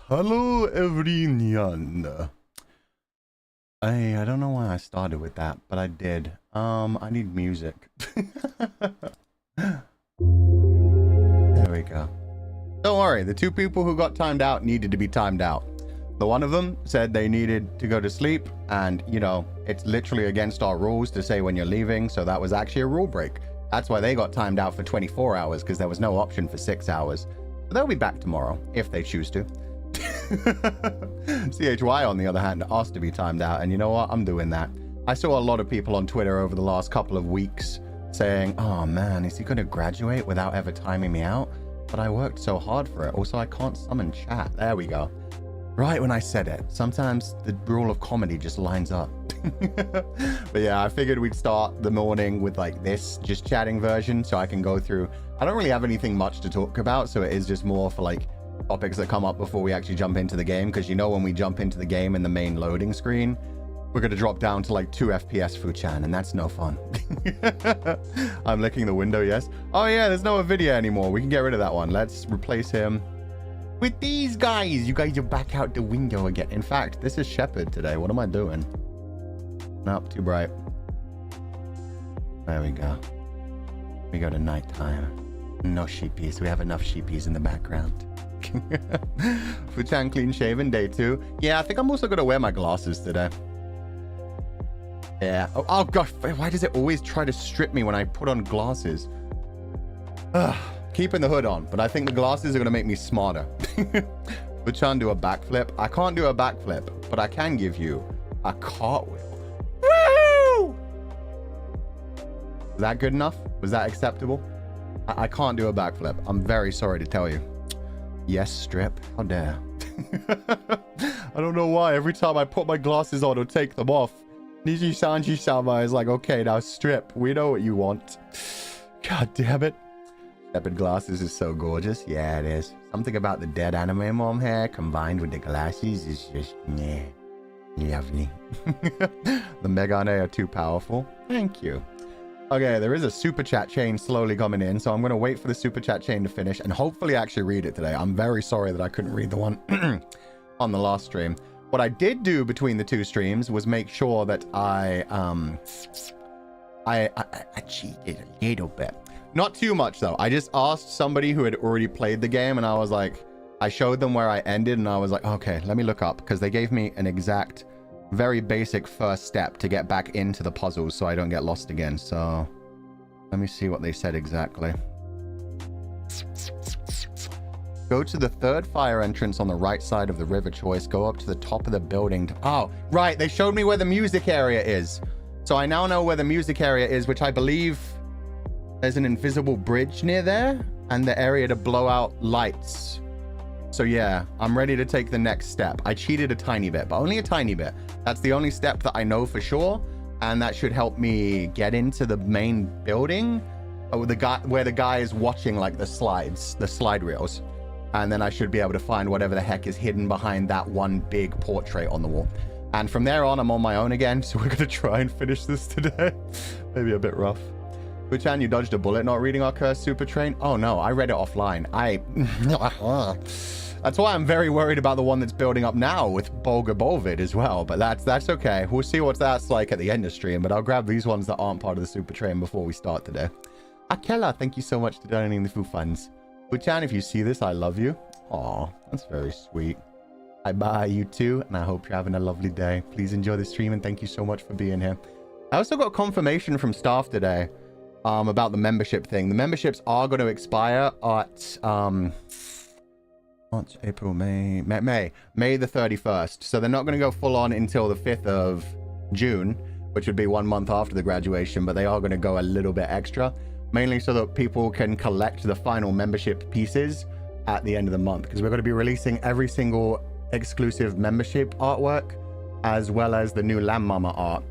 Hello everyone. I don't know why I started with that, but I did. I need music. There we go. Don't worry, the two people who got timed out needed to be timed out. The one of them said they needed to go to sleep, and you know, it's literally against our rules to say when you're leaving, so that was actually a rule break. That's why they got timed out for 24 hours, because there was no option for 6 hours. But they'll be back tomorrow, if they choose to. CHY, on the other hand, asked to be timed out, and you know what? I'm doing that. I saw a lot of people on Twitter over the last couple of weeks saying, oh man, is he going to graduate without ever timing me out? But I worked so hard for it. Also, I can't summon chat. There we go. Right when I said it. Sometimes the rule of comedy just lines up. But yeah, I figured we'd start the morning with like this, just chatting version, so I can go through. I don't really have anything much to talk about, so it is just more for like topics that come up before we actually jump into the game, because you know when we jump into the game in the main loading screen, we're going to drop down to like 2 FPS Fu-chan, and that's no fun. I'm licking the window, yes. Oh yeah, there's no video anymore. We can get rid of that one. Let's replace him with these guys. You guys are back out the window again. In fact, this is Shepherd today. What am I doing? Nope, too bright. There we go. We go to nighttime. No sheepies. We have enough sheepies in the background. Fu-chan clean shaven, day 2. Yeah, I think I'm also going to wear my glasses today. Yeah. Oh gosh, why does it always try to strip me when I put on glasses? Ugh. Keeping the hood on, but I think the glasses are going to make me smarter. Fu-chan do a backflip. I can't do a backflip, but I can give you a cartwheel. Woo! Was that good enough? Was that acceptable? I can't do a backflip. I'm very sorry to tell you. Yes, strip. How dare. I don't know why. Every time I put my glasses on or take them off, Nijisanji-sama is like, okay, now strip. We know what you want. God damn it. Leopard glasses is so gorgeous. Yeah, it is. Something about the dead anime mom hair combined with the glasses is just, yeah, lovely. The Megane are too powerful. Thank you. Okay, there is a super chat chain slowly coming in, so I'm going to wait for the super chat chain to finish and hopefully actually read it today. I'm very sorry that I couldn't read the one on the last stream. What I did do between the two streams was make sure that I cheated a little bit. Not too much though. I just asked somebody who had already played the game, and I was like, I showed them where I ended, and I was like, okay, let me look up, because they gave me an exact, very basic first step to get back into the puzzles so I don't get lost again. So let me see what they said exactly. Go to the third fire entrance on the right side of the river choice. Go up to the top of the building. Oh, right. They showed me where the music area is. So I now know where the music area is, which I believe there's an invisible bridge near there and the area to blow out lights. So yeah, I'm ready to take the next step. I cheated a tiny bit, but only a tiny bit. That's the only step that I know for sure. And that should help me get into the main building. Oh, the guy where the guy is watching like the slide reels. And then I should be able to find whatever the heck is hidden behind that one big portrait on the wall. And from there on, I'm on my own again. So we're going to try and finish this today. Maybe a bit rough. Fu-chan, you dodged a bullet not reading our cursed super train. Oh no, I read it offline. That's why I'm very worried about the one that's building up now with Fulgur Ovid as well. But that's okay. We'll see what that's like at the end of stream. But I'll grab these ones that aren't part of the super train before we start today. Akela, thank you so much for donating the Fu funds. Fu-chan, if you see this, I love you. Aw, that's very sweet. Bye you too, and I hope you're having a lovely day. Please enjoy the stream, and thank you so much for being here. I also got confirmation from staff today about the membership thing. The memberships are going to expire at March, April, May the 31st. So they're not going to go full on until the 5th of June, which would be 1 month after the graduation, but they are going to go a little bit extra, mainly so that people can collect the final membership pieces at the end of the month, because we're going to be releasing every single exclusive membership artwork as well as the new Lamb Mama art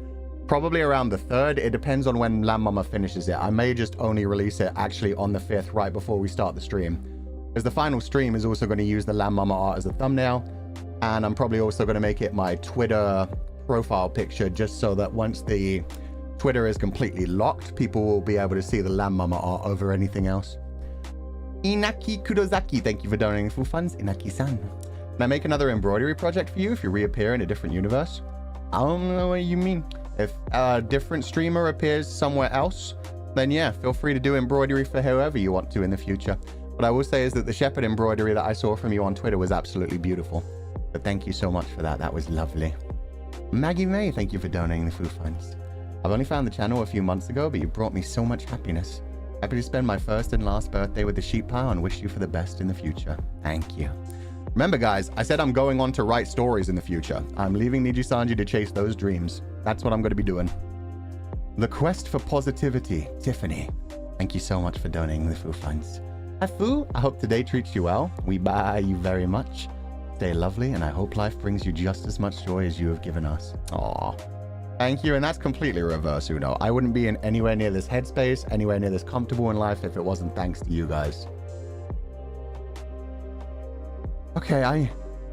probably around the 3rd. It depends on when Lamb Mama finishes it. I may just only release it actually on the 5th right before we start the stream, because the final stream is also going to use the Lamb Mama art as a thumbnail, and I'm probably also going to make it my Twitter profile picture, just so that once the Twitter is completely locked, people will be able to see the Lamb Mama art over anything else. Inaki Kudozaki, thank you for donating full funds. Inaki-san. Can I make another embroidery project for you if you reappear in a different universe? I don't know what you mean. If a different streamer appears somewhere else, then yeah, feel free to do embroidery for whoever you want to in the future. What I will say is that the shepherd embroidery that I saw from you on Twitter was absolutely beautiful. But thank you so much for that. That was lovely. Maggie May, thank you for donating the food funds. I've only found the channel a few months ago, but you brought me so much happiness. Happy to spend my first and last birthday with the sheep pile and wish you for the best in the future. Thank you. Remember, guys, I said I'm going on to write stories in the future. I'm leaving Nijisanji to chase those dreams. That's what I'm going to be doing. The Quest for Positivity, Tiffany. Thank you so much for donating the food funds. Fu, I hope today treats you well. We buy you very much. Stay lovely, and I hope life brings you just as much joy as you have given us. Aww. Thank you, and that's completely reverse, Uno. I wouldn't be in anywhere near this headspace, anywhere near this comfortable in life if it wasn't thanks to you guys. Okay,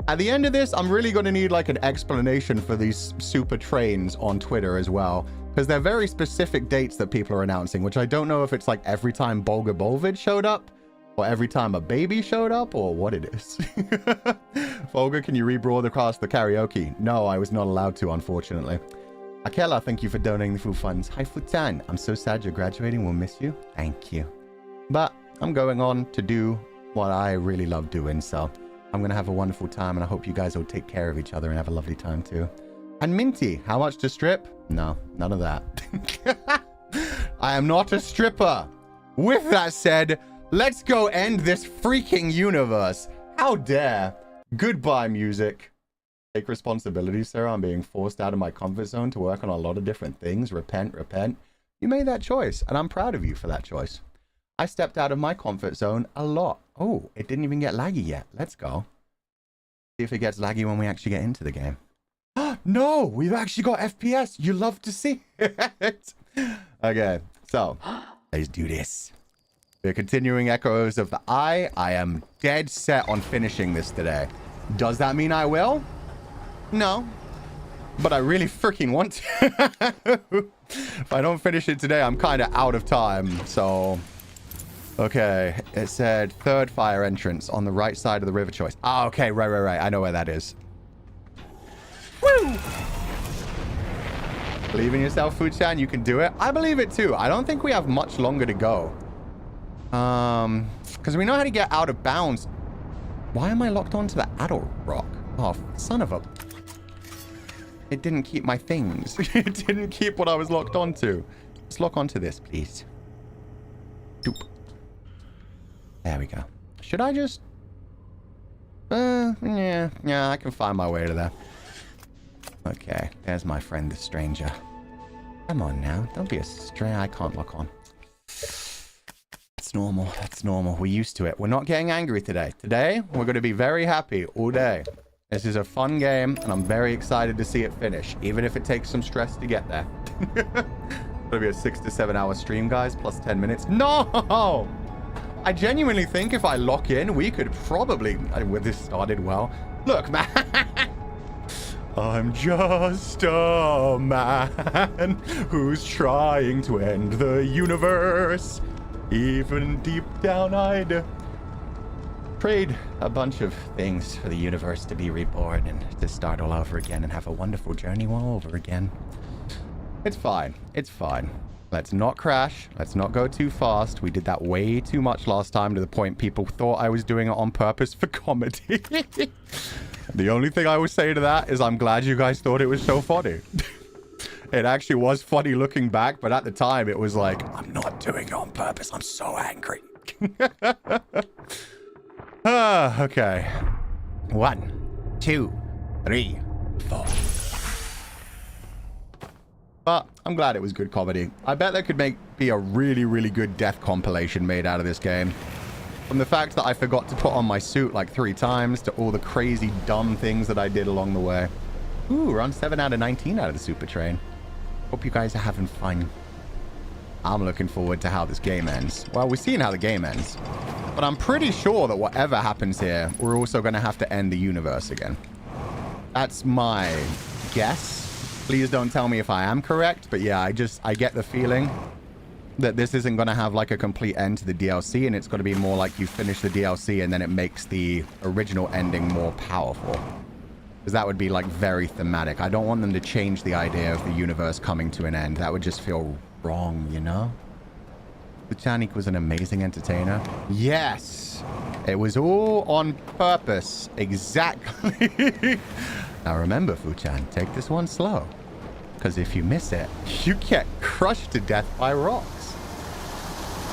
at the end of this, I'm really going to need like an explanation for these super trains on Twitter as well, because they're very specific dates that people are announcing, which I don't know if it's like every time Bulgur Ovid showed up, or every time a baby showed up, or what it is. Fulgur, can you rebroadcast the karaoke? No, I was not allowed to, unfortunately. Akela, thank you for donating the food funds. Hi, Futan. I'm so sad you're graduating. We'll miss you. Thank you. But I'm going on to do what I really love doing, so I'm going to have a wonderful time, and I hope you guys will take care of each other and have a lovely time, too. And Minty, how much to strip? No, none of that. I am not a stripper. With that said, let's go end this freaking universe. How dare. Goodbye, music. Take responsibility, sir. I'm being forced out of my comfort zone to work on a lot of different things. Repent, repent. You made that choice, and I'm proud of you for that choice. I stepped out of my comfort zone a lot. Oh, it didn't even get laggy yet. Let's go. See if it gets laggy when we actually get into the game. No, we've actually got FPS. You love to see it. Okay, so let's do this. We're continuing Echoes of the Eye. I am dead set on finishing this today. Does that mean I will? No. But I really freaking want to. If I don't finish it today, I'm kind of out of time. So, okay. It said third fire entrance on the right side of the river choice. Ah, okay. Right. I know where that is. Woo! Believe in yourself, Fuchan. You can do it. I believe it too. I don't think we have much longer to go. Because we know how to get out of bounds. Why am I locked onto the adult rock? Oh, son of a... It didn't keep my things. It didn't keep what I was locked onto. Let's lock onto this, please. Doop. There we go. Should I just... Yeah, I can find my way to there. Okay, there's my friend, the stranger. Come on now. Don't be a stray. I can't lock on. That's normal. That's normal. We're used to it. We're not getting angry today. Today, we're going to be very happy all day. This is a fun game, and I'm very excited to see it finish, even if it takes some stress to get there. It'll be a 6 to 7 hour stream, guys, plus 10 minutes. No! I genuinely think if I lock in, we could probably... Well, this started well. Look, man. I'm just a man who's trying to end the universe. Even deep down, I'd trade a bunch of things for the universe to be reborn and to start all over again and have a wonderful journey all over again. It's fine. It's fine. Let's not crash. Let's not go too fast. We did that way too much last time to the point people thought I was doing it on purpose for comedy. The only thing I would say to that is I'm glad you guys thought it was so funny. It actually was funny looking back, but at the time it was like, I'm not doing it on purpose. I'm so angry. Okay. 1, 2, 3, 4. But I'm glad it was good comedy. I bet there could be a really, really good death compilation made out of this game. From the fact that I forgot to put on my suit like 3 times to all the crazy dumb things that I did along the way. Ooh, we're on 7 out of 19 out of the super train. Hope you guys are having fun. I'm looking forward to how this game ends. Well, we're seeing how the game ends. But I'm pretty sure that whatever happens here, we're also going to have to end the universe again. That's my guess. Please don't tell me if I am correct. But yeah, I get the feeling that this isn't going to have like a complete end to the DLC, and it's going to be more like you finish the DLC and then it makes the original ending more powerful. Because that would be like very thematic. I don't want them to change the idea of the universe coming to an end. That would just feel wrong, you know? Fuchanik was an amazing entertainer. Yes! It was all on purpose. Exactly. Now remember, Fuchan, take this one slow. Because if you miss it, you get crushed to death by rocks.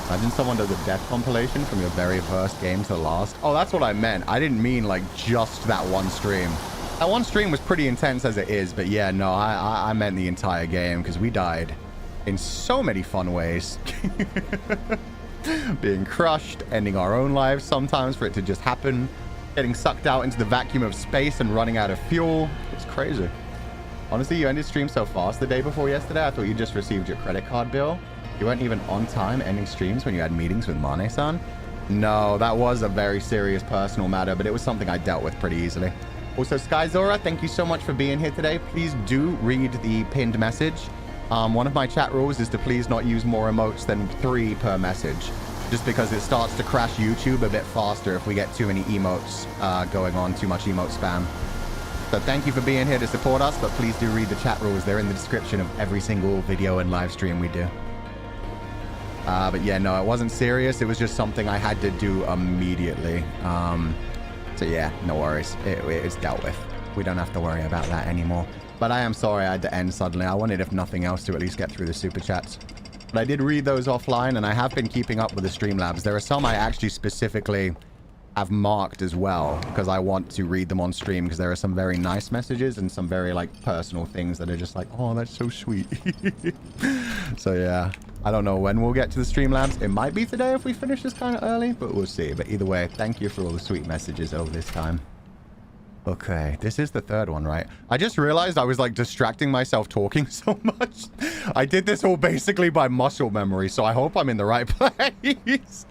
Imagine someone does a death compilation from your very first game to the last. Oh, that's what I meant. I didn't mean like just that one stream. That one stream was pretty intense as it is, but yeah, no, I meant the entire game because we died in so many fun ways. Being crushed, ending our own lives sometimes for it to just happen, getting sucked out into the vacuum of space and running out of fuel. It's crazy. Honestly, you ended stream so fast the day before yesterday, I thought you just received your credit card bill. You weren't even on time ending streams when you had meetings with Mane-san? No, that was a very serious personal matter, but it was something I dealt with pretty easily. Also, Skyzora, thank you so much for being here today. Please do read the pinned message. One of my chat rules is to please not use more emotes than 3 per message, just because it starts to crash YouTube a bit faster if we get too many emotes going on, too much emote spam. So thank you for being here to support us, but please do read the chat rules. They're in the description of every single video and live stream we do. But yeah, no, it wasn't serious. It was just something I had to do immediately. So yeah, no worries. It's dealt with. We don't have to worry about that anymore. But I am sorry I had to end suddenly. I wanted, if nothing else, to at least get through the super chats. But I did read those offline, and I have been keeping up with the Streamlabs. There are some I actually specifically have marked as well, because I want to read them on stream, because there are some very nice messages and some very, like, personal things that are just like, oh, that's so sweet. So, yeah. I don't know when we'll get to the Streamlabs. It might be today if we finish this kind of early, but we'll see. But either way, thank you for all the sweet messages over this time. Okay, this is the third one, right? I just realized I was like distracting myself talking so much. I did this all basically by muscle memory, so I hope I'm in the right place.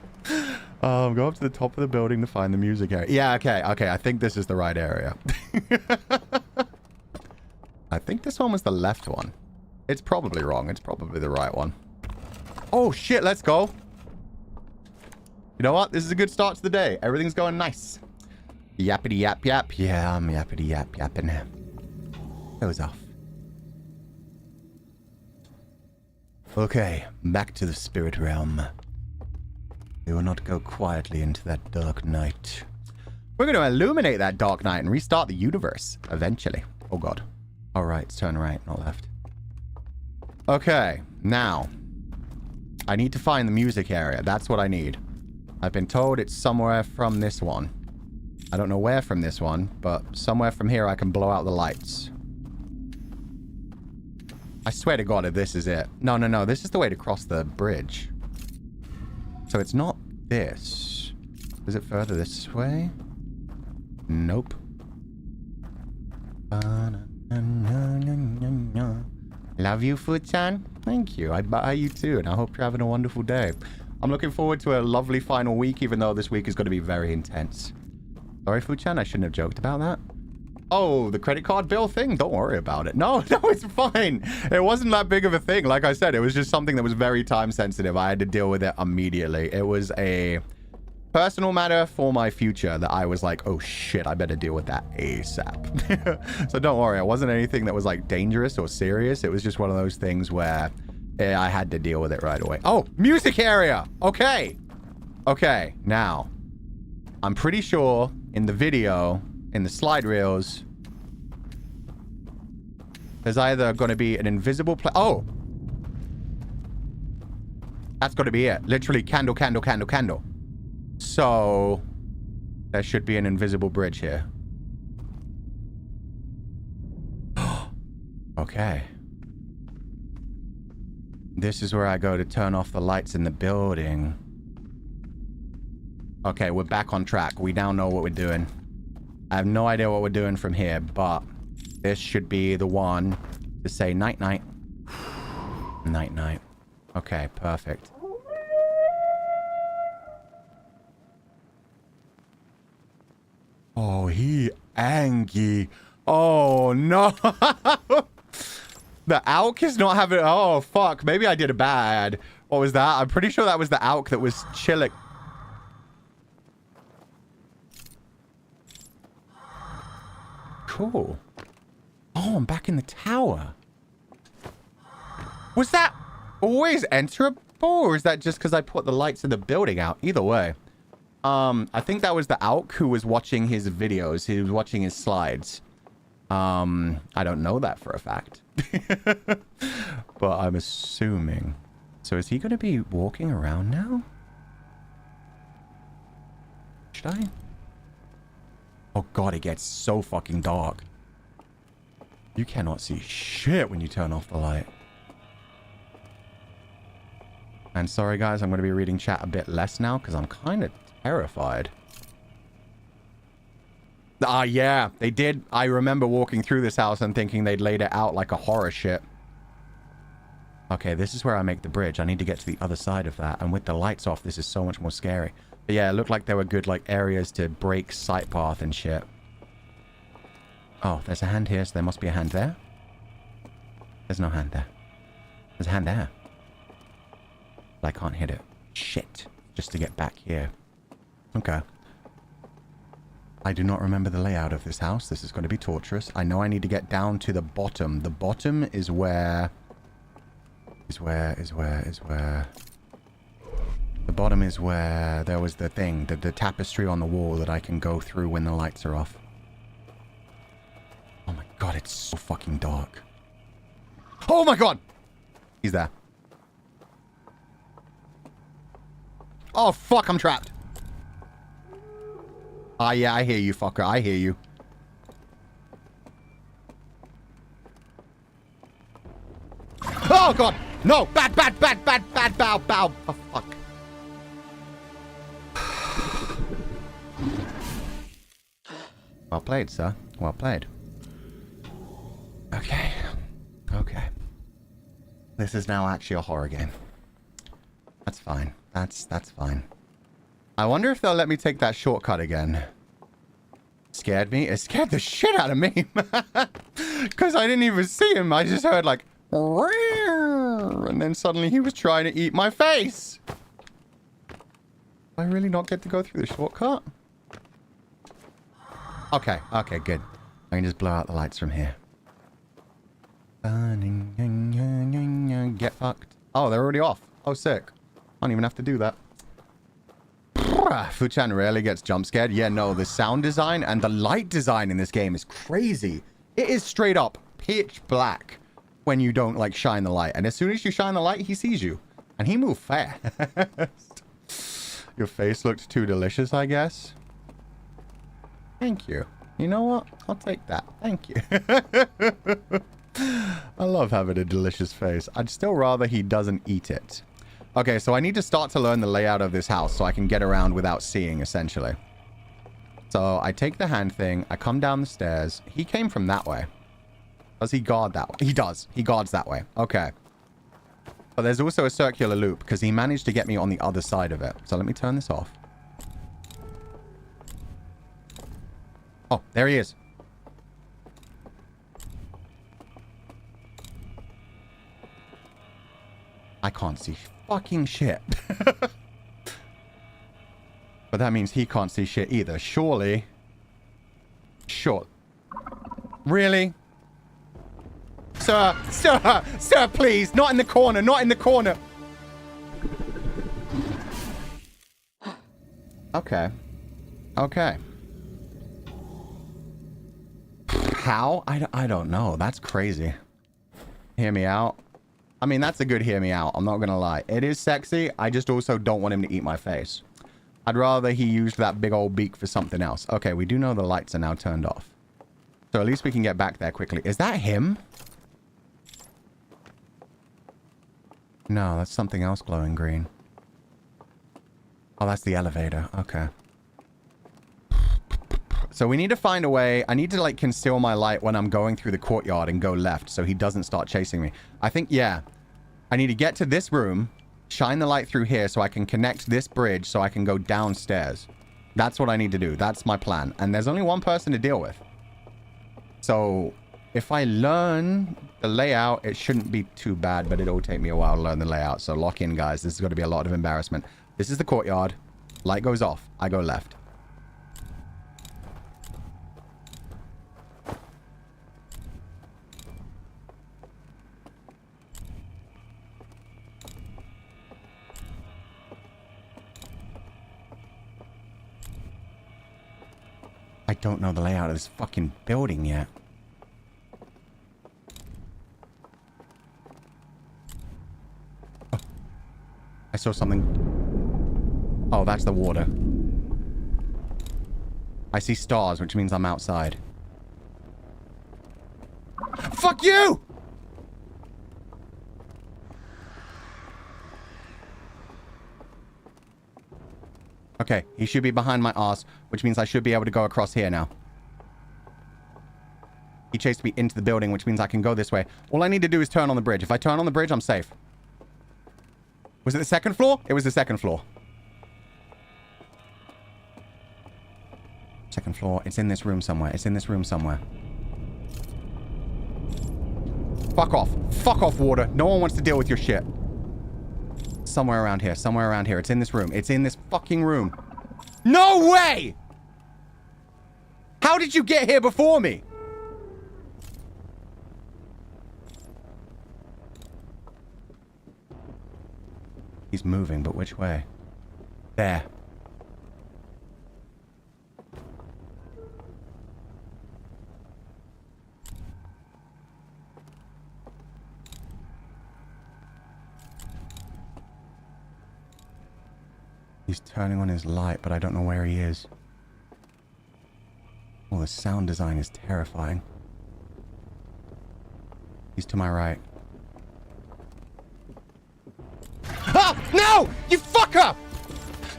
Go up to the top of the building to find the music area. Yeah, okay. I think this is the right area. I think this one was the left one. It's probably wrong. It's probably the right one. Oh, shit, let's go. You know what? This is a good start to the day. Everything's going nice. Yappity yap yap. Yeah, I'm yappity yap yapping. Goes off. Okay, back to the spirit realm. We will not go quietly into that dark night. We're going to illuminate that dark night and restart the universe eventually. Oh god. All right, turn right, not left. Okay, now I need to find the music area. That's what I need. I've been told it's somewhere from this one. I don't know where from this one, but somewhere from here I can blow out the lights. I swear to God if this is it. No. This is the way to cross the bridge. So it's not this. Is it further this way? Nope. Love you, Fuchan. Thank you. I buy you too, and I hope you're having a wonderful day. I'm looking forward to a lovely final week, even though this week is going to be very intense. Sorry, Fuchan, I shouldn't have joked about that. Oh, the credit card bill thing? Don't worry about it. No, it's fine. It wasn't that big of a thing. Like I said, it was just something that was very time sensitive. I had to deal with it immediately. It was a personal matter for my future that I was like, oh shit, I better deal with that ASAP. So don't worry. It wasn't anything that was like dangerous or serious. It was just one of those things where I had to deal with it right away. Oh, music area. Okay. Okay, now I'm pretty sure in the video, in the slide reels, there's either going to be an invisible oh, that's got to be it. Literally candle, candle, candle, candle. So there should be an invisible bridge here. Okay. This is where I go to turn off the lights in the building. Okay, we're back on track. We now know what we're doing. I have no idea what we're doing from here, but this should be the one to say night-night. Night-night. Okay, perfect. Oh, he angry. Oh, no. The Alk is not having... Oh, fuck. Maybe I did a bad. What was that? I'm pretty sure that was the Auk that was chilling. Cool. Oh, I'm back in the tower. Was that always enterable, or is that just because I put the lights of the building out? Either way. I think that was the Auk who was watching his videos. He was watching his slides. I don't know that for a fact. But I'm assuming. So is he going to be walking around now? Should I? Oh god, it gets so fucking dark. You cannot see shit when you turn off the light. And sorry guys, I'm going to be reading chat a bit less now because I'm kind of terrified. Ah, yeah, they did. I remember walking through this house and thinking they'd laid it out like a horror shit. Okay, this is where I make the bridge. I need to get to the other side of that. And with the lights off, this is so much more scary. But yeah, it looked like there were good, like, areas to break sight path and shit. Oh, there's a hand here, so there must be a hand there. There's no hand there. There's a hand there. But I can't hit it. Shit. Just to get back here. Okay. I do not remember the layout of this house. This is going to be torturous. I know I need to get down to the bottom. The bottom is where... The bottom is where there was the thing, the tapestry on the wall that I can go through when the lights are off. Oh my god, it's so fucking dark. Oh my god! He's there. Oh fuck, I'm trapped. Ah, yeah, I hear you, fucker. I hear you. Oh god! No! Bad, bow. Oh, fuck. Well played, sir. Well played. Okay. Okay. This is now actually a horror game. That's fine. That's fine. I wonder if they'll let me take that shortcut again. Scared me? It scared the shit out of me. Because I didn't even see him. I just heard like... And then suddenly he was trying to eat my face. Do I really not get to go through the shortcut? Okay, okay, good. I can just blow out the lights from here. Get fucked. Oh, they're already off. Oh, sick. I don't even have to do that. Fuchan rarely gets jump scared. Yeah, no, the sound design and the light design in this game is crazy. It is straight up pitch black when you don't, like, shine the light. And as soon as you shine the light, he sees you. And he moved fast. Your face looked too delicious, I guess. Thank you. You know what? I'll take that. Thank you. I love having a delicious face. I'd still rather he doesn't eat it. Okay, so I need to start to learn the layout of this house so I can get around without seeing, essentially. So I take the hand thing. I come down the stairs. He came from that way. Does he guard that way? He does. He guards that way. Okay. But there's also a circular loop because he managed to get me on the other side of it. So let me turn this off. Oh, there he is. I can't see fucking shit. But that means he can't see shit either. Surely. Sure. Really? Sir, sir, sir, please. Not in the corner, not in the corner. Okay. Okay. How? I don't know. That's crazy. Hear me out. I mean, that's a good hear me out. I'm not going to lie. It is sexy. I just also don't want him to eat my face. I'd rather he used that big old beak for something else. Okay, we do know the lights are now turned off. So at least we can get back there quickly. Is that him? No, that's something else glowing green. Oh, that's the elevator. Okay. So we need to find a way. I need to, like, conceal my light when I'm going through the courtyard and go left so he doesn't start chasing me. I think, yeah. I need to get to this room, shine the light through here so I can connect this bridge so I can go downstairs. That's what I need to do. That's my plan. And there's only one person to deal with. So If I learn the layout, it shouldn't be too bad, but it'll take me a while to learn the layout. So lock in, guys. This is going to be a lot of embarrassment. This is the courtyard. Light goes off. I go left. I don't know the layout of this fucking building yet. Oh. I saw something. Oh, that's the water. I see stars, which means I'm outside. Fuck you! Okay, he should be behind my ass, which means I should be able to go across here now. He chased me into the building, which means I can go this way. All I need to do is turn on the bridge. If I turn on the bridge, I'm safe. Was it the second floor? It was the second floor. Second floor. It's in this room somewhere. It's in this room somewhere. Fuck off. Fuck off, water. No one wants to deal with your shit. Somewhere around here. Somewhere around here. It's in this room. It's in this fucking room. No way! How did you get here before me? He's moving, but which way? There. He's turning on his light, but I don't know where he is. Oh, the sound design is terrifying. He's to my right. Ah! No! You fucker!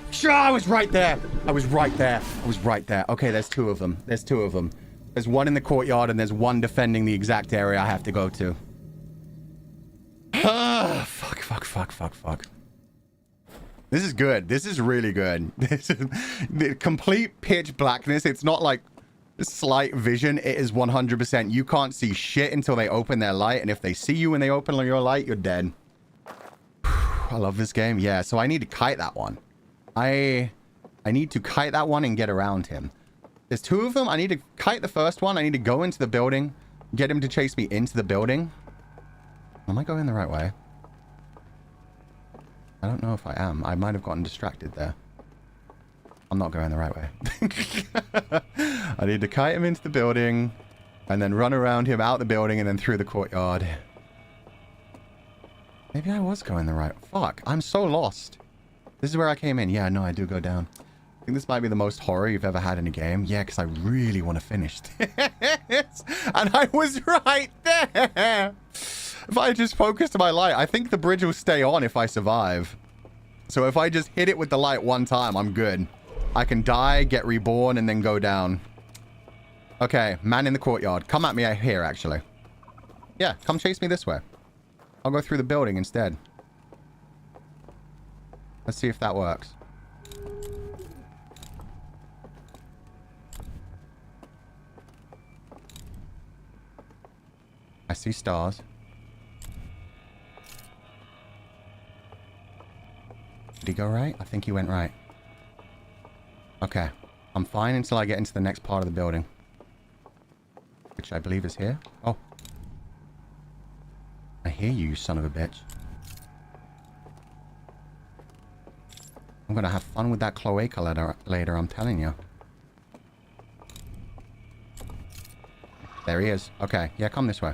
Sure, I was right there. I was right there. I was right there. Okay, there's two of them. There's two of them. There's one in the courtyard, and there's one defending the exact area I have to go to. Ah, fuck, fuck, fuck, fuck, fuck. This is good. This is really good. This is the complete pitch blackness. It's not like slight vision. It is 100%. You can't see shit until they open their light. And if they see you when they open your light, you're dead. I love this game. Yeah, so I need to kite that one. I need to kite that one and get around him. There's two of them. I need to kite the first one. I need to go into the building. Get him to chase me into the building. Am I going the right way? I don't know if I am. I might have gotten distracted there. I'm not going the right way. I need to kite him into the building and then run around him out the building and then through the courtyard. Maybe I was going the right... Fuck, I'm so lost. This is where I came in. Yeah, no, I do go down. I think this might be the most horror you've ever had in a game. Yeah, because I really want to finish this. And I was right there. If I just focused my light, I think the bridge will stay on if I survive. So if I just hit it with the light one time, I'm good. I can die, get reborn, and then go down. Okay, man in the courtyard. Come at me here, actually. Yeah, come chase me this way. I'll go through the building instead. Let's see if that works. I see stars. Did he go right? I think he went right. Okay. I'm fine until I get into the next part of the building. Which I believe is here. Oh. I hear you, son of a bitch. I'm gonna have fun with that cloaca later, I'm telling you. There he is. Okay. Yeah, come this way.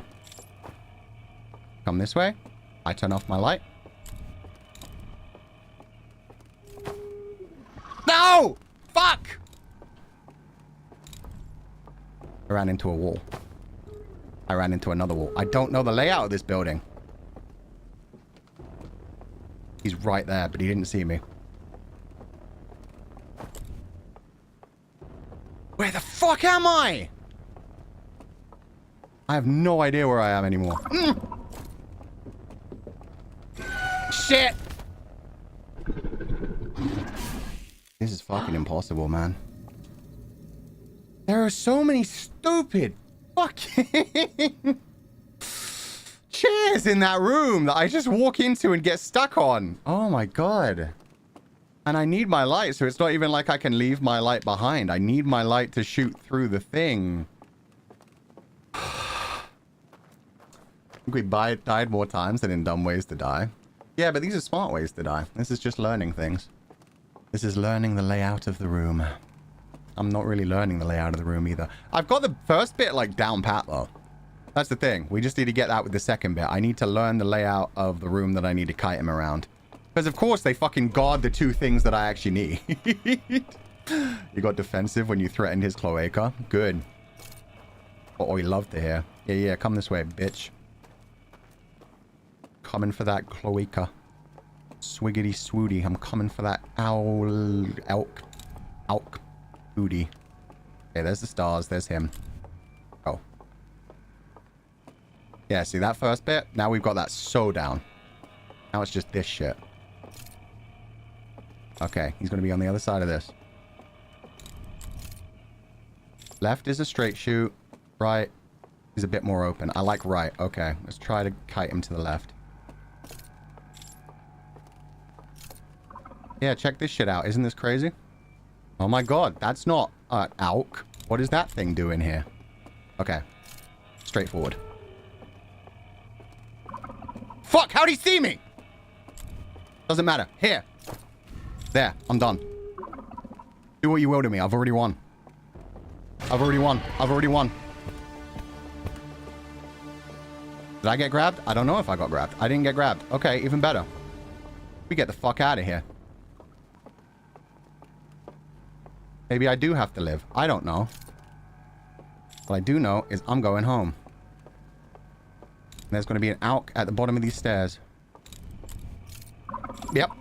Come this way. I turn off my light. No! Fuck! I ran into a wall. I ran into another wall. I don't know the layout of this building. He's right there, but he didn't see me. Where the fuck am I? I have no idea where I am anymore. Shit! This is fucking impossible, man. There are so many stupid fucking chairs in that room that I just walk into and get stuck on. Oh my God. And I need my light, so it's not even like I can leave my light behind. I need my light to shoot through the thing. I think we died more times than in dumb ways to die. Yeah, but these are smart ways to die. This is just learning things. This is learning the layout of the room. I'm not really learning the layout of the room either. I've got the first bit, like, down pat, though. That's the thing. We just need to get that with the second bit. I need to learn the layout of the room that I need to kite him around. Because, of course, they fucking guard the two things that I actually need. You got defensive when you threatened his cloaca. Good. Oh, we love to hear. Yeah, come this way, bitch. Coming for that cloaca. Swiggity swooty. I'm coming for that elk. Booty. Okay, there's the stars. There's him. Oh. Yeah, see that first bit? Now we've got that so down. Now it's just this shit. Okay, he's going to be on the other side of this. Left is a straight shoot. Right is a bit more open. I like right. Okay, let's try to kite him to the left. Yeah, check this shit out. Isn't this crazy? Oh my God, that's not elk. What is that thing doing here? Okay, straightforward. Fuck, how'd he see me? Doesn't matter. Here. There, I'm done. Do what you will to me. I've already won. I've already won. I've already won. Did I get grabbed? I don't know if I got grabbed. I didn't get grabbed. Okay, even better. We get the fuck out of here. Maybe I do have to live. I don't know. What I do know is I'm going home. And there's going to be an elk at the bottom of these stairs. Yep.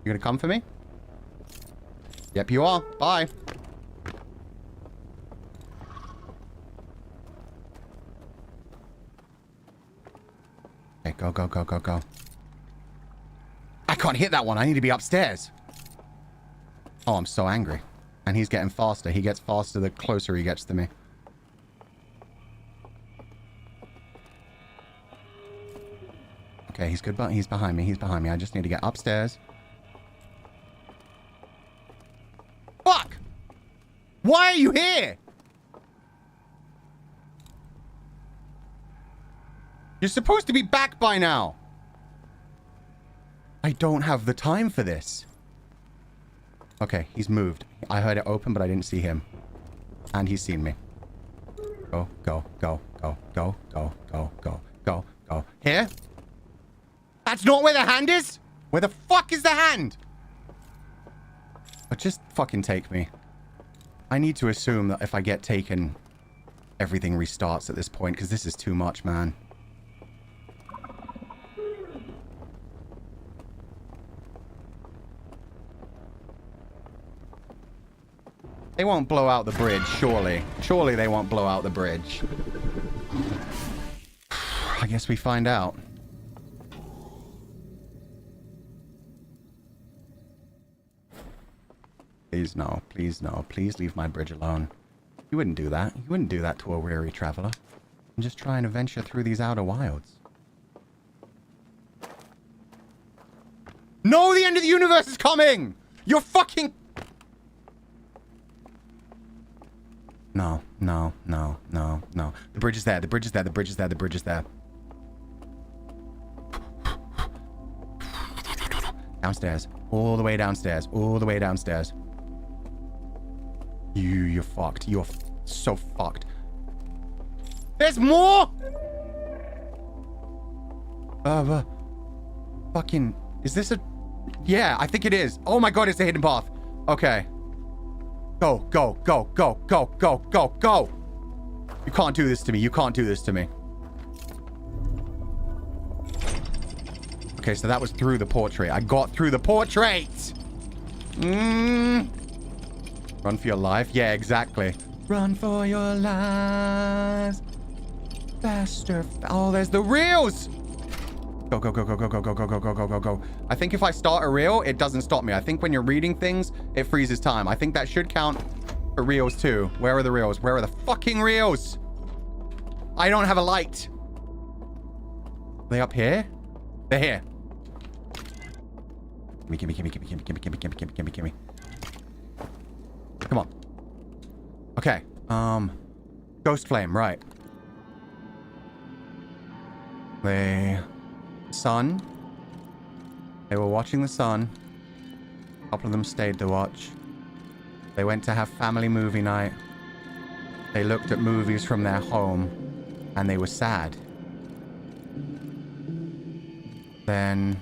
You gonna come for me? Yep, you are. Bye. Okay, go, go, go, go, go. I can't hit that one. I need to be upstairs. Oh, I'm so angry. And he's getting faster. He gets faster the closer he gets to me. Okay, he's good, but he's behind me. He's behind me. I just need to get upstairs. Fuck! Why are you here? You're supposed to be back by now. I don't have the time for this. Okay, he's moved. I heard it open, but I didn't see him. And he's seen me. Go, go, go, go, go, go, go, go, go, go. Here? That's not where the hand is? Where the fuck is the hand? But just fucking take me. I need to assume that if I get taken, everything restarts at this point, because this is too much, man. They won't blow out the bridge, surely. Surely they won't blow out the bridge. I guess we find out. Please no, please no. Please leave my bridge alone. You wouldn't do that. You wouldn't do that to a weary traveler. I'm just trying to venture through these outer wilds. No, the end of the universe is coming! You're fucking... No, no, no, no, no. The bridge is there, the bridge is there, the bridge is there, the bridge is there. Downstairs. All the way downstairs. All the way downstairs. You're fucked. You're so fucked. There's more! Fucking... Is this a... Yeah, I think it is. Oh my God, it's a hidden path. Okay. Go, go, go, go, go, go, go, go. You can't do this to me. You can't do this to me. Okay, so that was through the portrait. I got through the portrait. Run for your life. Yeah, exactly. Run for your lives. Faster. Oh, there's the reels. Go, go, go, go, go, go, go, go, go, go, go, go, go. I think if I start a reel, it doesn't stop me. I think when you're reading things, it freezes time. I think that should count For reels too. Where are the reels? Where are the fucking reels? I don't have a light. Are they up here? They're here. Gimme. Come on. Okay. Ghost flame, right. Sun. They were watching the sun. A couple of them stayed to watch. They went to have family movie night. They looked at movies from their home, and they were sad. Then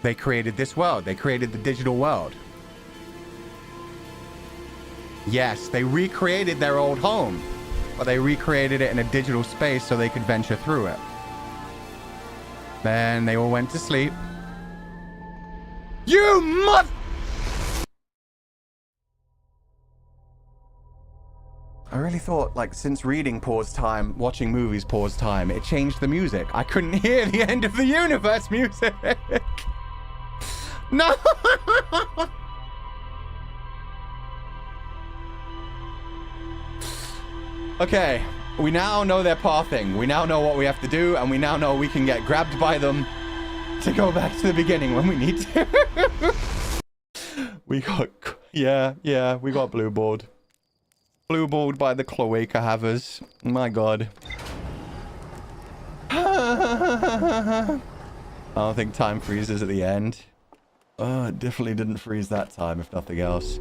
they created this world. They created the digital world. Yes, they recreated their old home, but they recreated it in a digital space so they could venture through it. Then they all went to sleep. You mother... I really thought, like, since reading pause time, watching movies pause time, it changed the music. I couldn't hear the end of the universe music. No! Okay, we now know their pathing. We now know what we have to do, and we now know we can get grabbed by them to go back to the beginning when we need to. We got... Yeah, we got blue-balled. Blue-balled by the cloaca havers. My god. I don't think time freezes at the end. Oh, it definitely didn't freeze that time, if nothing else.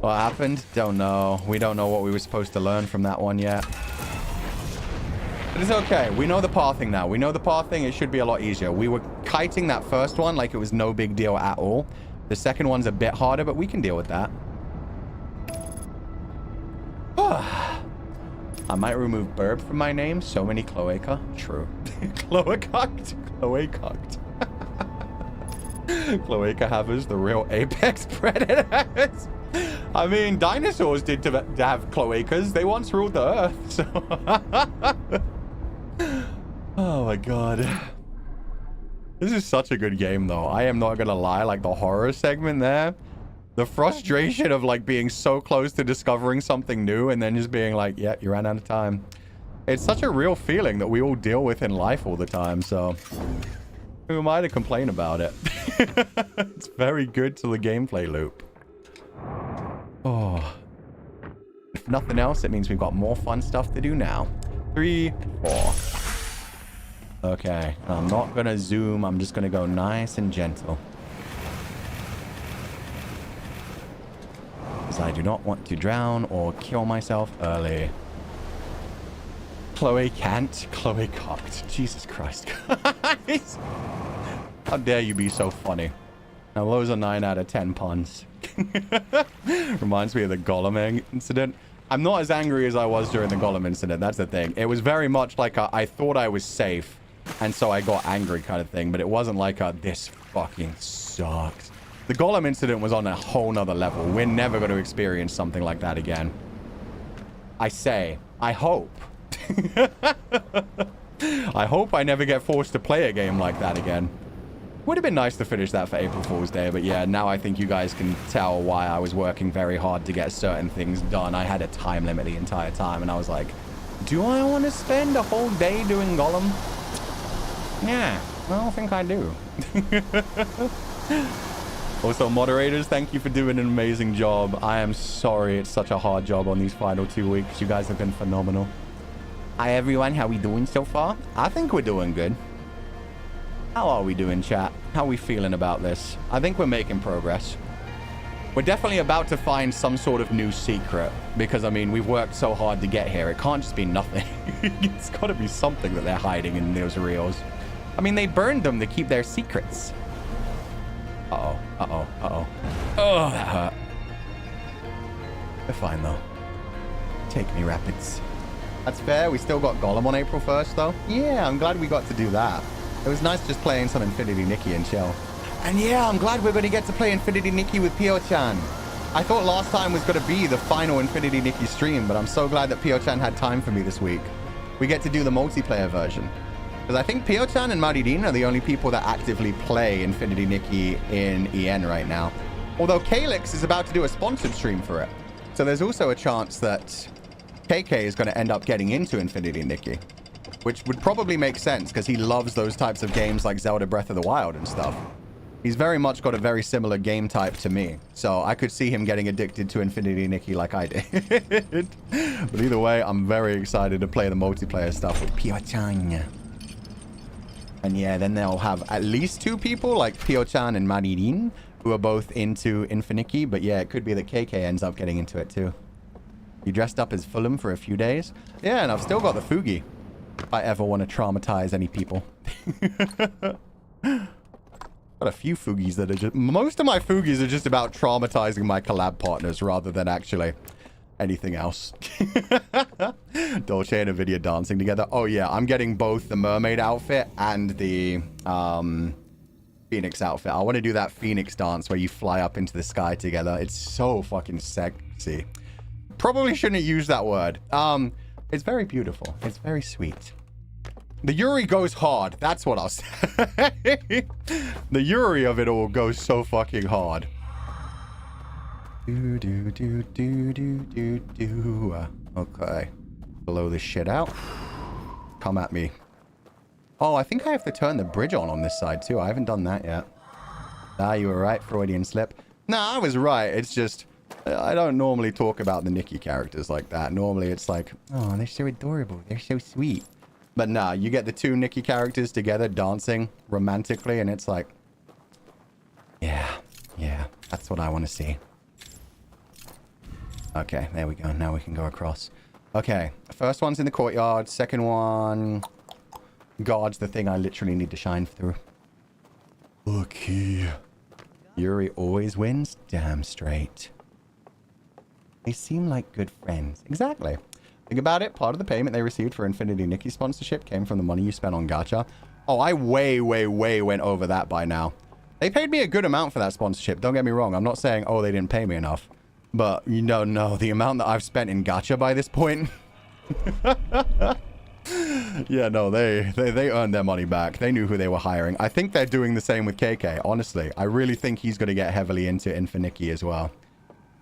What happened? Don't know. We don't know what we were supposed to learn from that one yet. But it's okay. We know the pathing now. We know the pathing. It should be a lot easier. We were kiting that first one like it was no big deal at all. The second one's a bit harder, but we can deal with that. I might remove Burb from my name. So many cloaca. True. Cloacucked. Cloacucked. Cloaca havers, the real apex predators. I mean, dinosaurs did to have cloacas. They once ruled the earth, so... Oh my god. This is such a good game, though. I am not gonna lie, like, the horror segment there. The frustration of, like, being so close to discovering something new and then just being like, yeah, you ran out of time. It's such a real feeling that we all deal with in life all the time, so... Who am I to complain about it? It's very good to the gameplay loop. Oh. If nothing else, it means we've got more fun stuff to do now. 3, 4. Okay. I'm not gonna zoom. I'm just gonna go nice and gentle. Because I do not want to drown or kill myself early. Chloe can't. Chloe cocked. Jesus Christ, guys. How dare you be so funny. Now, those are 9 out of 10 puns. Reminds me of the Gollum incident. I'm not as angry as I was during the Gollum incident. That's the thing. It was very much like a, I thought I was safe, and so I got angry kind of thing. But it wasn't like a, this fucking sucks. The Gollum incident was on a whole nother level. We're never going to experience something like that again. I say, I hope. I hope I never get forced to play a game like that again. Would have been nice to finish that for April Fool's Day, but yeah, now I think you guys can tell why I was working very hard to get certain things done. I had a time limit the entire time, and I was like, do I want to spend a whole day doing Gollum? Yeah, I don't think I do. Also, moderators, thank you for doing an amazing job. I am sorry it's such a hard job on these final 2 weeks. You guys have been phenomenal. Hi, everyone. How we doing so far? I think we're doing good. How are we doing, chat? How are we feeling about this? I think we're making progress. We're definitely about to find some sort of new secret. Because, I mean, we've worked so hard to get here. It can't just be nothing. It's got to be something that they're hiding in those reels. I mean, they burned them to keep their secrets. Uh-oh. Uh-oh. Uh-oh. Oh, that hurt. We're fine, though. Take me, Rapids. That's fair. We still got Gollum on April 1st, though. Yeah, I'm glad we got to do that. It was nice just playing some Infinity Nikki and chill. And yeah, I'm glad we're going to get to play Infinity Nikki with Pio-chan. I thought last time was going to be the final Infinity Nikki stream, but I'm so glad that Pio-chan had time for me this week. We get to do the multiplayer version. Because I think Pio-chan and Maridin are the only people that actively play Infinity Nikki in EN right now. Although Calyx is about to do a sponsored stream for it. So there's also a chance that KK is going to end up getting into Infinity Nikki, which would probably make sense because he loves those types of games like Zelda Breath of the Wild and stuff. He's very much got a very similar game type to me. So I could see him getting addicted to Infinity Nikki like I did. But either way, I'm very excited to play the multiplayer stuff with Pio-chan. And yeah, then they'll have at least 2 people like Pio-chan and Maririn who are both into Infinity. But yeah, it could be that KK ends up getting into it too. You dressed up as Fulham for a few days? Yeah, and I've still got the Fugi. If I ever want to traumatize any people. Got a few Fugis that are just... Most of my Fugis are just about traumatizing my collab partners rather than actually anything else. Dolce and Nvidia dancing together. Oh yeah, I'm getting both the mermaid outfit and the Phoenix outfit. I want to do that Phoenix dance where you fly up into the sky together. It's so fucking sexy. Probably shouldn't use that word. It's very beautiful. It's very sweet. The Yuri goes hard. That's what I'll say. The Yuri of it all goes so fucking hard. Do, do, do, do, do, do, do. Okay. Blow this shit out. Come at me. Oh, I think I have to turn the bridge on this side too. I haven't done that yet. Ah, you were right. Freudian slip. Nah, I was right. It's just... I don't normally talk about the Nikki characters like that. Normally it's like, oh, they're so adorable. They're so sweet. But nah, you get the 2 Nikki characters together dancing romantically, and it's like, yeah, that's what I want to see. Okay, there we go. Now we can go across. Okay, first one's in the courtyard. Second one guards the thing I literally need to shine through. Okay. Yuri always wins? Damn straight. They seem like good friends. Exactly. Think about it. Part of the payment they received for Infinity Nikki sponsorship came from the money you spent on gacha. Oh, I way went over that by now. They paid me a good amount for that sponsorship. Don't get me wrong. I'm not saying, oh, they didn't pay me enough. But, you know, no. The amount that I've spent in gacha by this point... Yeah, no, they earned their money back. They knew who they were hiring. I think they're doing the same with KK, honestly. I really think he's going to get heavily into Infinity as well.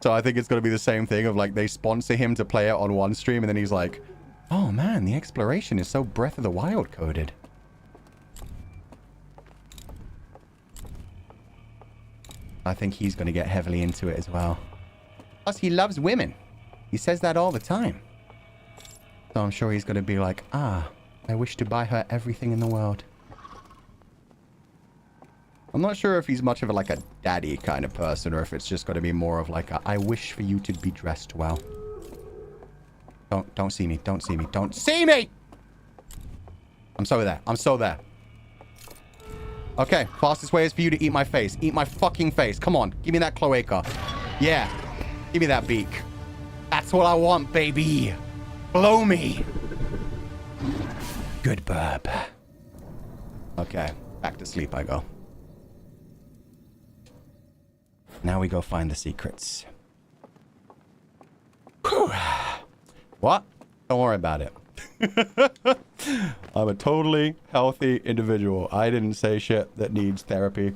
So I think it's going to be the same thing of like they sponsor him to play it on one stream and then he's like, oh man, the exploration is so Breath of the Wild coded. I think he's going to get heavily into it as well. Plus he loves women. He says that all the time. So I'm sure he's going to be like, ah, I wish to buy her everything in the world. I'm not sure if he's much of a, like a daddy kind of person or if it's just going to be more of like a, I wish for you to be dressed well. Don't see me. Don't see me. Don't see me! I'm so there. I'm so there. Okay, fastest way is for you to eat my face. Eat my fucking face. Come on, give me that cloaca. Yeah, give me that beak. That's what I want, baby. Blow me. Good burp. Okay, back to sleep I go. Now we go find the secrets. Whew. What? Don't worry about it. I'm a totally healthy individual. I didn't say shit that needs therapy.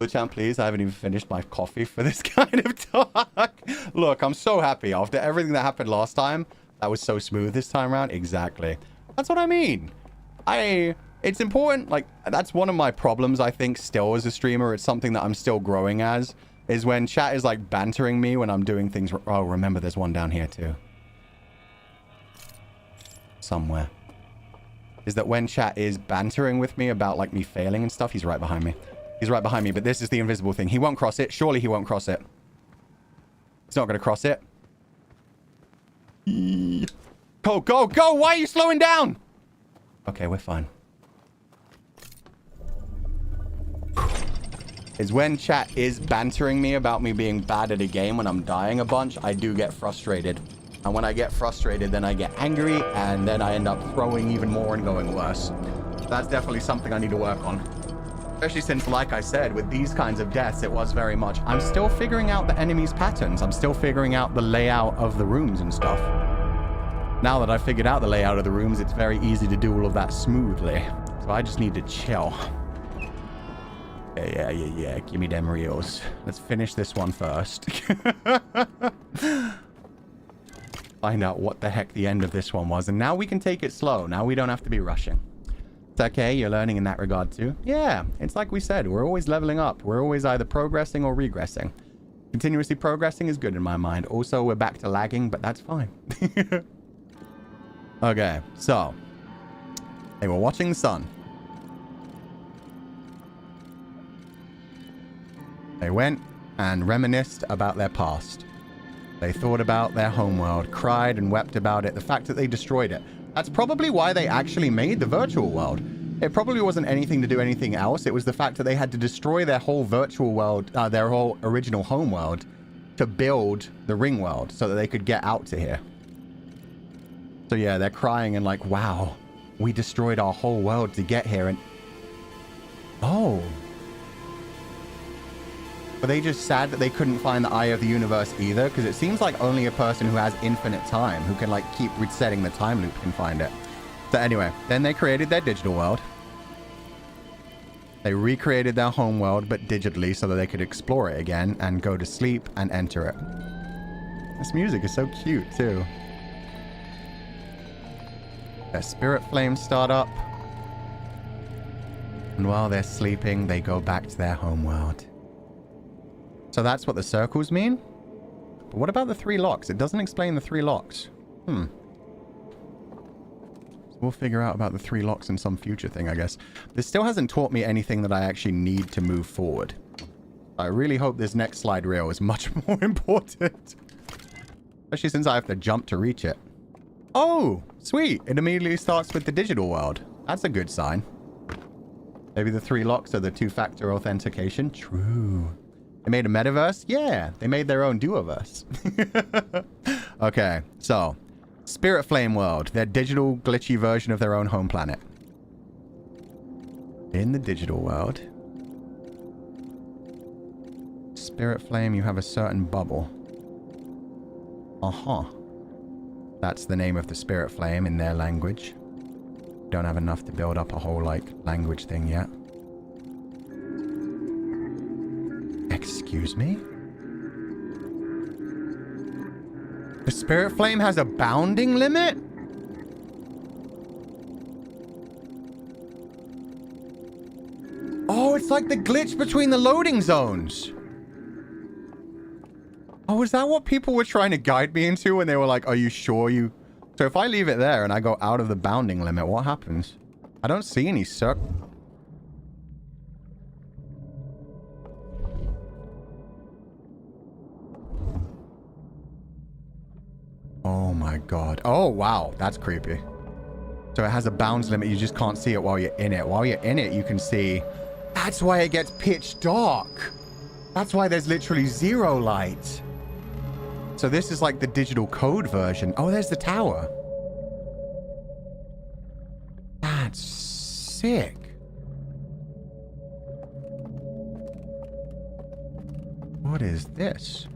Luchan, please, I haven't even finished my coffee for this kind of talk. Look, I'm so happy. After everything that happened last time, that was so smooth this time around. Exactly. That's what I mean. It's important. Like, that's one of my problems, I think, still as a streamer. It's something that I'm still growing as. Is when chat is like bantering me when I'm doing things. Oh, remember there's one down here too. Somewhere. Is that when chat is bantering with me about like me failing and stuff. He's right behind me. He's right behind me, but this is the invisible thing. He won't cross it. Surely he won't cross it. He's not going to cross it. Go, go, go! Why are you slowing down? Okay, we're fine. Is when chat is bantering me about me being bad at a game when I'm dying a bunch, I do get frustrated. And when I get frustrated, then I get angry, and then I end up throwing even more and going worse. That's definitely something I need to work on. Especially since, like I said, with these kinds of deaths, it was very much, I'm still figuring out the enemy's patterns. I'm still figuring out the layout of the rooms and stuff. Now that I've figured out the layout of the rooms, it's very easy to do all of that smoothly. So I just need to chill. Yeah. Give me them reels. Let's finish this one first. find out what the heck the end of this one was. And now we can take it slow. Now we don't have to be rushing. It's okay. You're learning in that regard too. Yeah, it's like we said. We're always leveling up. We're always either progressing or regressing. Continuously progressing is good in my mind. Also, we're back to lagging, but that's fine. Okay, so they were watching the sun. They went and reminisced about their past. They thought about their homeworld, cried and wept about it, the fact that they destroyed it. That's probably why they actually made the virtual world. It probably wasn't anything to do anything else. It was the fact that they had to destroy their whole virtual world, their whole original homeworld, to build the ring world so that they could get out to here. So yeah, they're crying and like, wow, we destroyed our whole world to get here. And oh, were they just sad that they couldn't find the eye of the universe either? Because it seems like only a person who has infinite time, who can like keep resetting the time loop, can find it. So anyway, then they created their digital world. They recreated their home world, but digitally, so that they could explore it again and go to sleep and enter it. This music is so cute too. Their spirit flames start up. And while they're sleeping, they go back to their homeworld. So that's what the circles mean? But what about the 3 locks? It doesn't explain the 3 locks. So we'll figure out about the 3 locks in some future thing, I guess. This still hasn't taught me anything that I actually need to move forward. I really hope this next slide reel is much more important. Especially since I have to jump to reach it. Oh, sweet. It immediately starts with the digital world. That's a good sign. Maybe the 3 locks are the 2-factor authentication. True. They made a metaverse? Yeah, they made their own duoverse. Okay, so Spirit Flame World, their digital glitchy version of their own home planet. In the digital world, Spirit Flame, you have a certain bubble. That's the name of the Spirit Flame in their language. Don't have enough to build up a whole, like, language thing yet. Excuse me? The Spirit Flame has a bounding limit? Oh, it's like the glitch between the loading zones. Oh, is that what people were trying to guide me into when they were like, are you sure you... So if I leave it there and I go out of the bounding limit, what happens? I don't see any circle. Oh my god. Oh, wow. That's creepy. So it has a bounds limit. You just can't see it while you're in it. While you're in it, you can see... That's why it gets pitch dark. That's why there's literally 0 light. So this is like the digital code version. Oh, there's the tower. That's sick. What is this?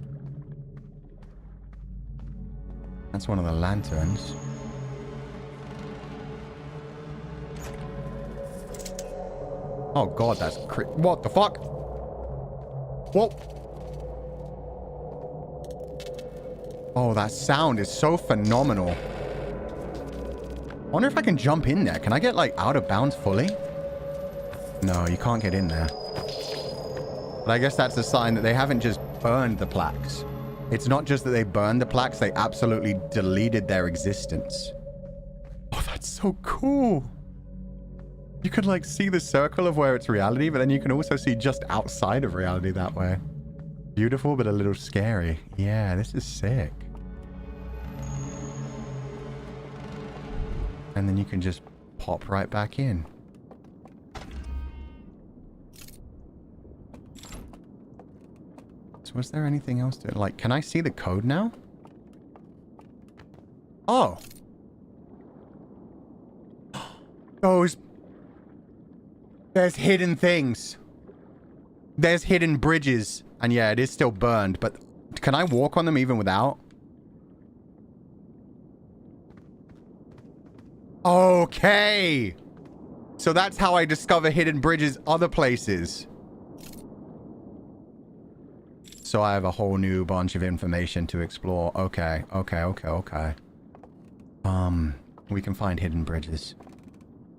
That's one of the lanterns. Oh god, that's what the fuck? Whoa. Oh, that sound is so phenomenal. I wonder if I can jump in there. Can I get, like, out of bounds fully? No, you can't get in there. But I guess that's a sign that they haven't just burned the plaques. It's not just that they burned the plaques, they absolutely deleted their existence. Oh, that's so cool. You could, like, see the circle of where it's reality, but then you can also see just outside of reality that way. Beautiful, but a little scary. Yeah, this is sick. And then you can just pop right back in. So was there anything else to... Like, can I see the code now? Oh. Those... There's hidden things. There's hidden bridges. And yeah, it is still burned, but can I walk on them even without? Okay. So that's how I discover hidden bridges other places. So I have a whole new bunch of information to explore. Okay. We can find hidden bridges.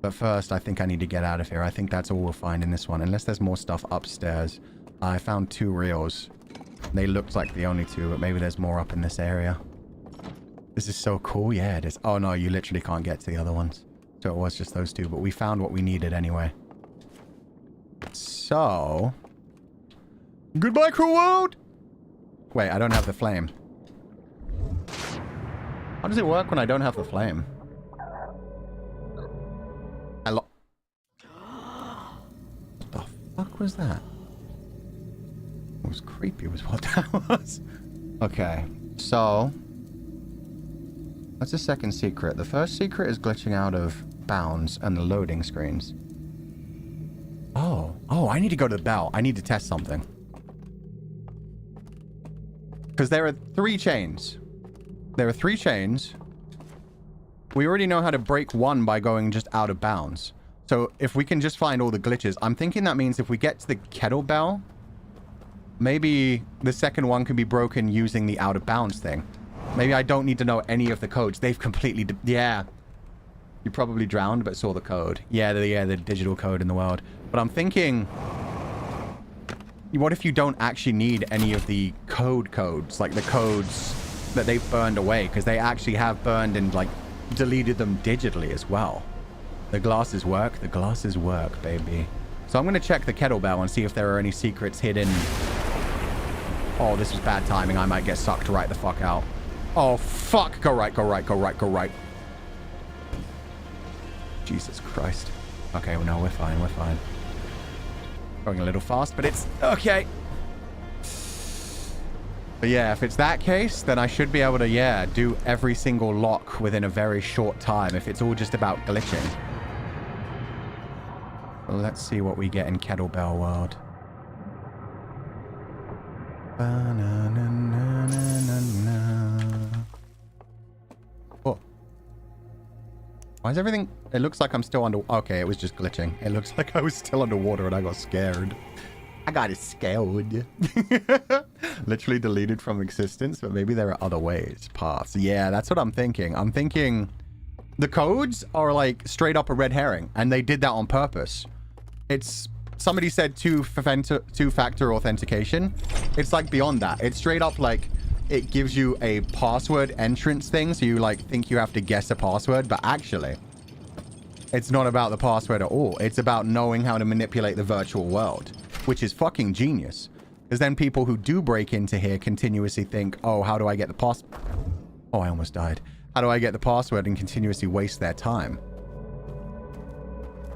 But first, I think I need to get out of here. I think that's all we'll find in this one. Unless there's more stuff upstairs. I found 2 reels. They looked like the only 2, but maybe there's more up in this area. This is so cool. Yeah, it is. Oh, no, you literally can't get to the other ones. So it was just those 2, but we found what we needed anyway. So... Goodbye, cruel world! Wait, I don't have the flame. How does it work when I don't have the flame? What the fuck was that? It was creepy was what that was. Okay, so... That's the second secret. The first secret is glitching out of bounds and the loading screens. Oh, I need to go to the bell. I need to test something. Because there are 3 chains. There are 3 chains. We already know how to break one by going just out of bounds. So if we can just find all the glitches, I'm thinking that means if we get to the kettlebell, maybe the second one can be broken using the out of bounds thing. Maybe I don't need to know any of the codes. They've completely... Yeah. You probably drowned but saw the code. Yeah, the digital code in the world. But I'm thinking... What if you don't actually need any of the codes? Like the codes that they've burned away. Because they actually have burned and like deleted them digitally as well. The glasses work. The glasses work, baby. So I'm going to check the kettlebell and see if there are any secrets hidden. Oh, this was bad timing. I might get sucked right the fuck out. Oh, fuck. Go right, go right, go right, go right. Jesus Christ. Okay, well, no, we're fine. We're fine. Going a little fast, but it's okay. But yeah, if it's that case, then I should be able to, yeah, do every single lock within a very short time if it's all just about glitching. Well, let's see what we get in Kettlebell World. Oh. Why is everything... It looks like I'm still under... Okay, it was just glitching. It looks like I was still underwater and I got scared. I got scared. Literally deleted from existence, but maybe there are other ways. Paths. Yeah, that's what I'm thinking. I'm thinking the codes are like straight up a red herring, and they did that on purpose. It's... Somebody said two-factor authentication. It's like beyond that. It's straight up like it gives you a password entrance thing, so you like think you have to guess a password, but actually it's not about the password at all. It's about knowing how to manipulate the virtual world, which is fucking genius. Because then people who do break into here continuously think, oh, how do I get the password? Oh, I almost died. How do I get the password, and continuously waste their time?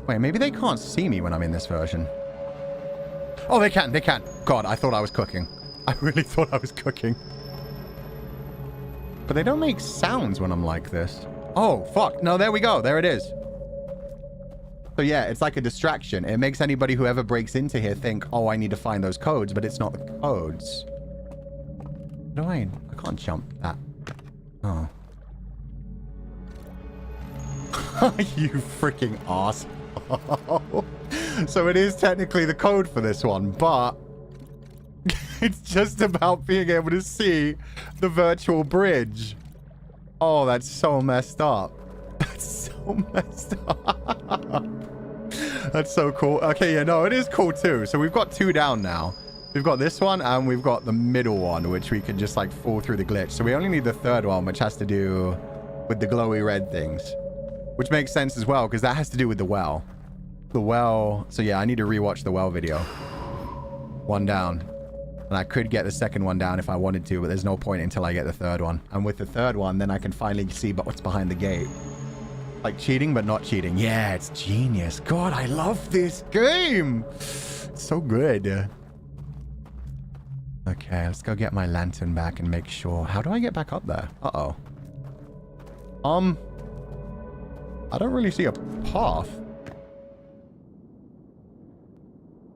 Wait, maybe they can't see me when I'm in this version. Oh, they can. They can. God, I thought I was cooking. I really thought I was cooking. But they don't make sounds when I'm like this. Oh, fuck. No, there we go. There it is. So yeah, it's like a distraction. It makes anybody who ever breaks into here think, oh, I need to find those codes, but it's not the codes. No, I can't jump that. Oh. You freaking ass. So it is technically the code for this one, but it's just about being able to see the virtual bridge. Oh, that's so messed up. That's so messed up. That's so cool. Okay, yeah, no, it is cool too. So we've got 2 down now. We've got this one, and we've got the middle one, which we can just like fall through the glitch. So we only need the 3rd one, which has to do with the glowy red things. Which makes sense as well, because that has to do with the well. The well... So yeah, I need to rewatch the well video. 1 down. And I could get the 2nd one down if I wanted to, but there's no point until I get the 3rd one. And with the 3rd one, then I can finally see what's behind the gate. Like cheating, but not cheating. Yeah, it's genius. God, I love this game. It's so good. Okay, let's go get my lantern back and make sure. How do I get back up there? Uh-oh. I don't really see a path.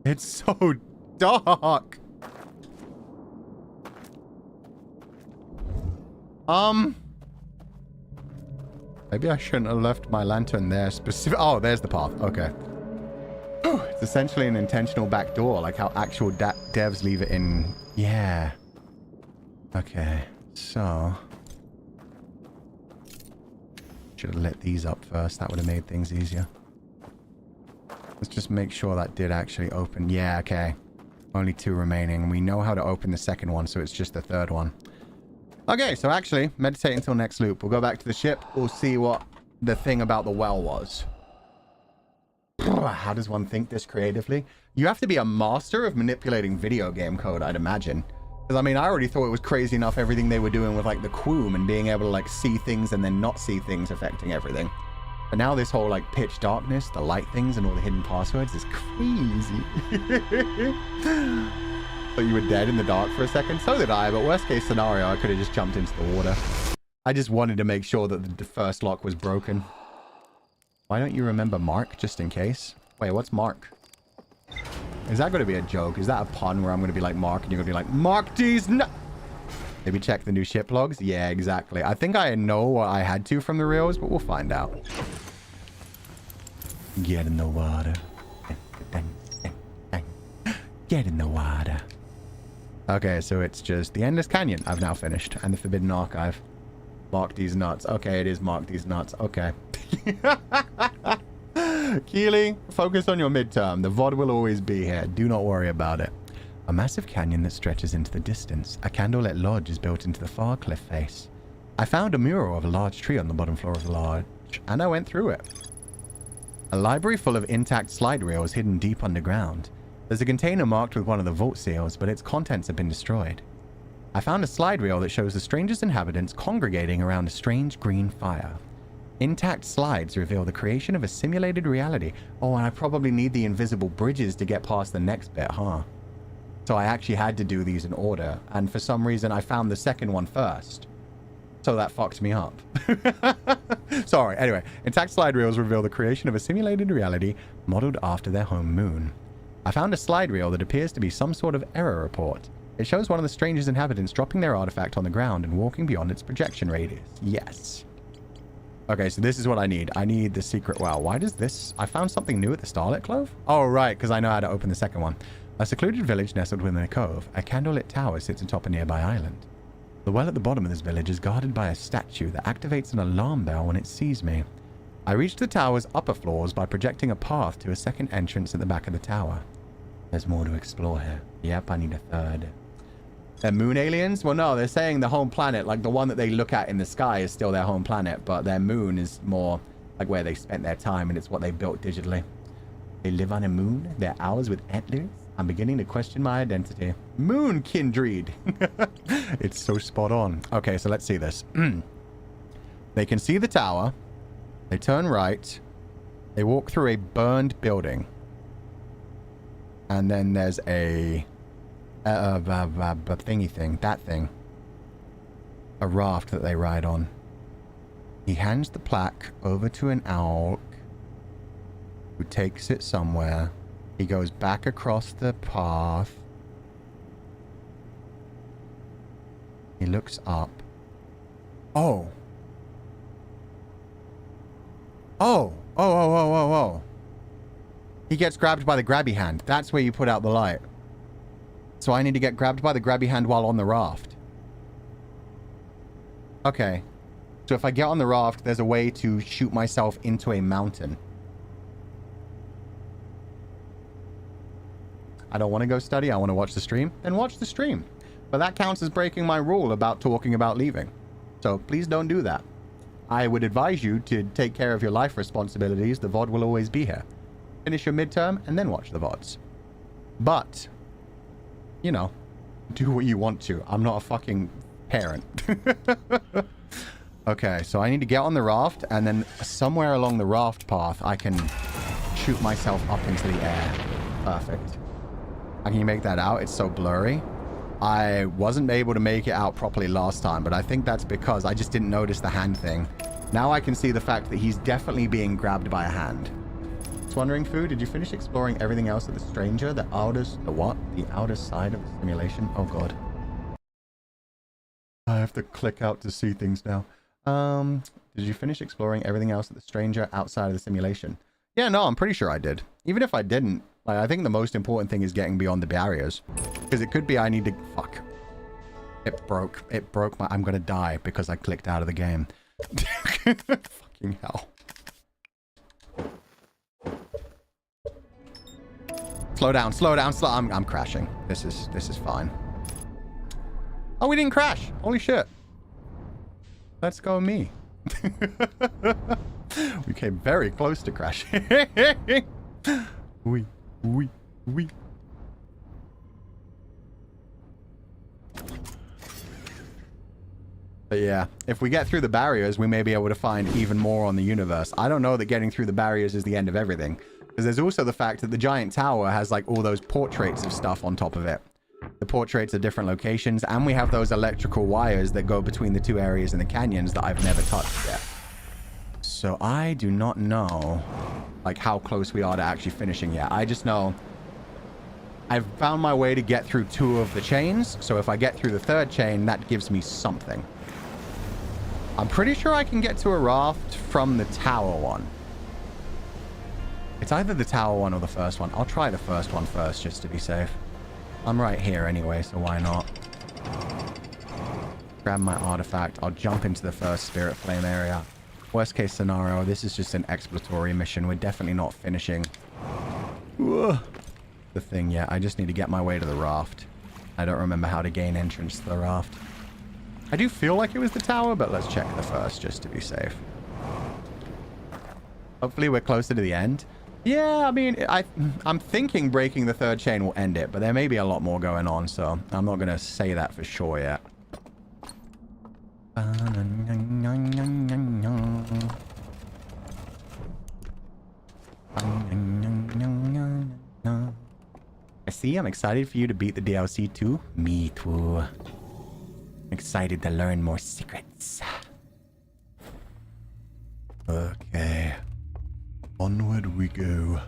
It's so dark. Maybe I shouldn't have left my lantern there specific. Oh, there's the path. Okay. It's essentially an intentional backdoor, like how actual devs leave it in Yeah. Okay, so... should have lit these up first. That would have made things easier. Let's just make sure that did actually open. Yeah, okay. Only 2 remaining. We know how to open the second one, so it's just the third one. Okay, so actually, meditate until next loop. We'll go back to the ship. We'll see what the thing about the well was. How does one think this creatively? You have to be a master of manipulating video game code, I'd imagine. Because, I mean, I already thought it was crazy enough everything they were doing with, like, the Quoom and being able to, like, see things and then not see things affecting everything. But now this whole, like, pitch darkness, the light things, and all the hidden passwords is crazy. Thought you were dead in the dark for a second. So did I, but worst case scenario, I could have just jumped into the water. I just wanted to make sure that the first lock was broken. Why don't you remember Mark, just in case? Wait, what's Mark? Is that going to be a joke? Is that a pun where I'm going to be like Mark and you're going to be like, Mark D's no... Maybe check the new ship logs? Yeah, exactly. I think I know what I had to from the reels, but we'll find out. Get in the water. Get in the water. Okay, so it's just the Endless Canyon I've now finished, and the Forbidden Archive. Mark D's nuts. Okay, it is Mark D's nuts. Okay. Keely, focus on your midterm. The VOD will always be here. Do not worry about it. A massive canyon that stretches into the distance. A candlelit lodge is built into the far cliff face. I found a mural of a large tree on the bottom floor of the lodge, and I went through it. A library full of intact slide reels hidden deep underground. There's a container marked with one of the vault seals, but its contents have been destroyed. I found a slide reel that shows the strangest inhabitants congregating around a strange green fire. Intact slides reveal the creation of a simulated reality. Oh, and I probably need the invisible bridges to get past the next bit, huh? So I actually had to do these in order, and for some reason I found the second one first. So that fucked me up. Sorry, anyway. Intact slide reels reveal the creation of a simulated reality modeled after their home moon. I found a slide reel that appears to be some sort of error report. It shows one of the strangest inhabitants dropping their artifact on the ground and walking beyond its projection radius. Yes. Okay, so this is what I need. I need the secret well. Why does this... I found something new at the Starlit Clove? Oh, right, because I know how to open the second one. A secluded village nestled within a cove. A candlelit tower sits atop a nearby island. The well at the bottom of this village is guarded by a statue that activates an alarm bell when it sees me. I reached the tower's upper floors by projecting a path to a second entrance at the back of the tower. There's more to explore here. Yep, I need a third. They're moon aliens? Well, no, they're saying the home planet, like the one that they look at in the sky is still their home planet, but their moon is more like where they spent their time, and it's what they built digitally. They live on a moon? They're ours with antlers? I'm beginning to question my identity. Moon kindred. It's so spot on. Okay, so let's see this. They can see the tower. They turn right. They walk through a burned building. And then there's a thingy thing. That thing. A raft that they ride on. He hands the plaque over to an owl who takes it somewhere. He goes back across the path. He looks up. Oh. Oh. Oh. He gets grabbed by the grabby hand. That's where you put out the light. So I need to get grabbed by the grabby hand while on the raft. Okay. So if I get on the raft, there's a way to shoot myself into a mountain. I don't want to go study. I want to watch the stream. Then watch the stream. But that counts as breaking my rule about talking about leaving. So please don't do that. I would advise you to take care of your life responsibilities. The VOD will always be here. Finish your midterm and then watch the VODs. But, you know, do what you want to. I'm not a fucking parent. Okay, so I need to get on the raft, and then somewhere along the raft path, I can shoot myself up into the air. Perfect. Can you make that out? It's so blurry. I wasn't able to make it out properly last time, but I think that's because I just didn't notice the hand thing. Now I can see the fact that he's definitely being grabbed by a hand. Just wondering, Fu, did you finish exploring everything else of the stranger? The outer... The what? The outer side of the simulation? Oh, God. I have to click out to see things now. Did you finish exploring everything else of the stranger outside of the simulation? Yeah, no, I'm pretty sure I did. Even if I didn't, like, I think the most important thing is getting beyond the barriers. Because it could be I need to... Fuck. It broke. It broke my... I'm gonna die because I clicked out of the game. Fucking hell. Slow down, slow down, slow... I'm crashing. This is fine. Oh, we didn't crash. Holy shit. Let's go me. We came very close to crashing. Wee. But yeah, if we get through the barriers, we may be able to find even more on the universe. I don't know that getting through the barriers is the end of everything. Because there's also the fact that the giant tower has like all those portraits of stuff on top of it. The portraits of different locations. And we have those electrical wires that go between the two areas in the canyons that I've never touched yet. So I do not know like how close we are to actually finishing yet. I just know I've found my way to get through 2 of the chains. So if I get through the 3rd chain, that gives me something. I'm pretty sure I can get to a raft from the tower one. It's either the tower one or the first one. I'll try the first one first just to be safe. I'm right here anyway, so why not? Grab my artifact. I'll jump into the first spirit flame area. Worst case scenario, this is just an exploratory mission. We're definitely not finishing the thing yet. I just need to get my way to the raft. I don't remember how to gain entrance to the raft. I do feel like it was the tower, but let's check the first just to be safe. Hopefully we're closer to the end. Yeah, I mean, I'm thinking breaking the 3rd chain will end it, but there may be a lot more going on, so I'm not going to say that for sure yet. I see, I'm excited for you to beat the DLC too. Me too. I'm excited to learn more secrets. Okay. Onward we go.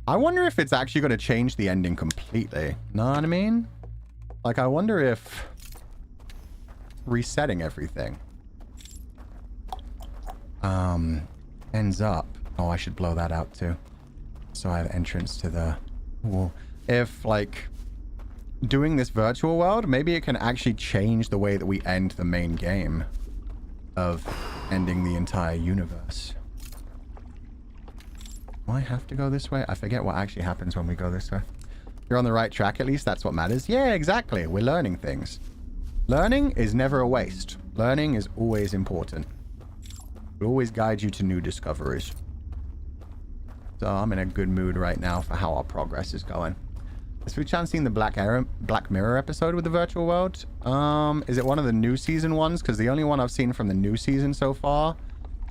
I wonder if it's actually going to change the ending completely. Know what I mean? Like, I wonder if resetting everything ends up... Oh, I should blow that out too. So I have entrance to the wall. If, like, doing this virtual world, maybe it can actually change the way that we end the main game of ending the entire universe. Do I have to go this way? I forget what actually happens when we go this way. You're on the right track, at least. That's what matters. Yeah, exactly. We're learning things. Learning is never a waste. Learning is always important. It will always guide you to new discoveries. So I'm in a good mood right now for how our progress is going. Has Fuchan seen the Black Mirror episode with the virtual world? Is it one of the new season ones? Because the only one I've seen from the new season so far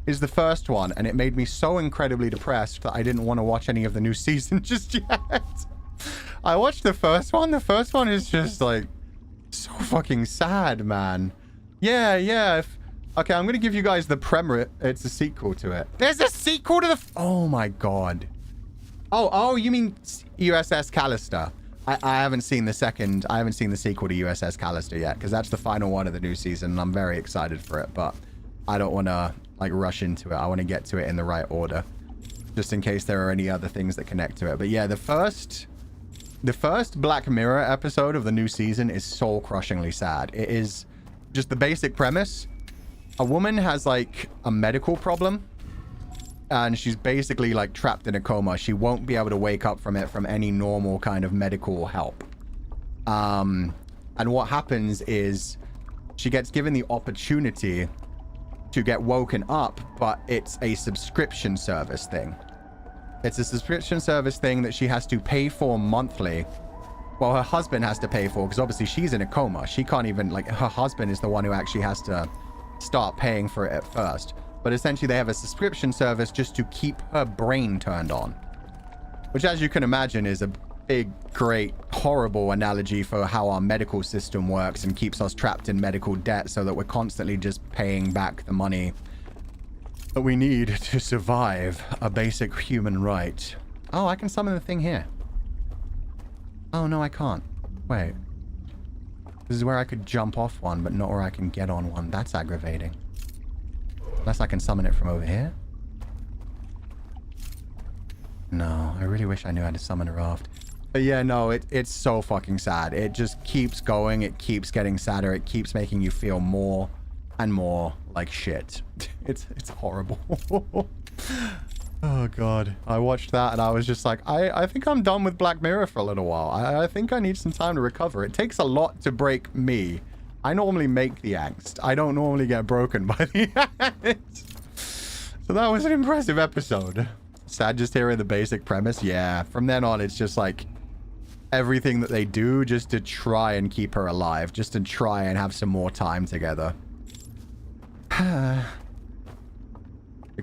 is the first one, and it made me so incredibly depressed that I didn't want to watch any of the new season just yet. I watched the first one. The first one is just, like, so fucking sad, man. Yeah. Okay, I'm going to give you guys the premise. It's a sequel to it. There's a sequel to the... Oh, my God. Oh, you mean USS Callister. I haven't seen the second... I haven't seen the sequel to USS Callister yet, because that's the final one of the new season, and I'm very excited for it, but I don't want to... like rush into it. I want to get to it in the right order, just in case there are any other things that connect to it. But yeah, the first Black Mirror episode of the new season is soul crushingly sad. It is just the basic premise. A woman has like a medical problem and she's basically like trapped in a coma. She won't be able to wake up from it from any normal kind of medical help. And what happens is she gets given the opportunity to get woken up, but it's a subscription service thing. It's a subscription service thing that she has to pay for monthly. Well, her husband has to pay for, because obviously she's in a coma. She can't even, like, her husband is the one who actually has to start paying for it at first. But essentially they have a subscription service just to keep her brain turned on. Which, as you can imagine, is a big, great, horrible analogy for how our medical system works and keeps us trapped in medical debt so that we're constantly just paying back the money that we need to survive, a basic human right. Oh, I can summon the thing here. Oh, no, I can't. Wait. This is where I could jump off one, but not where I can get on one. That's aggravating. Unless I can summon it from over here. No, I really wish I knew how to summon a raft. But yeah, no, it's so fucking sad. It just keeps going. It keeps getting sadder. It keeps making you feel more and more like shit. It's horrible. Oh god, I watched that and I was just like, I think I'm done with Black Mirror for a little while. I think I need some time to recover. It takes a lot to break me. I normally make the angst. I don't normally get broken by the angst. So that was an impressive episode. Sad just hearing the basic premise. Yeah, from then on it's just like everything that they do just to try and keep her alive, just to try and have some more time together.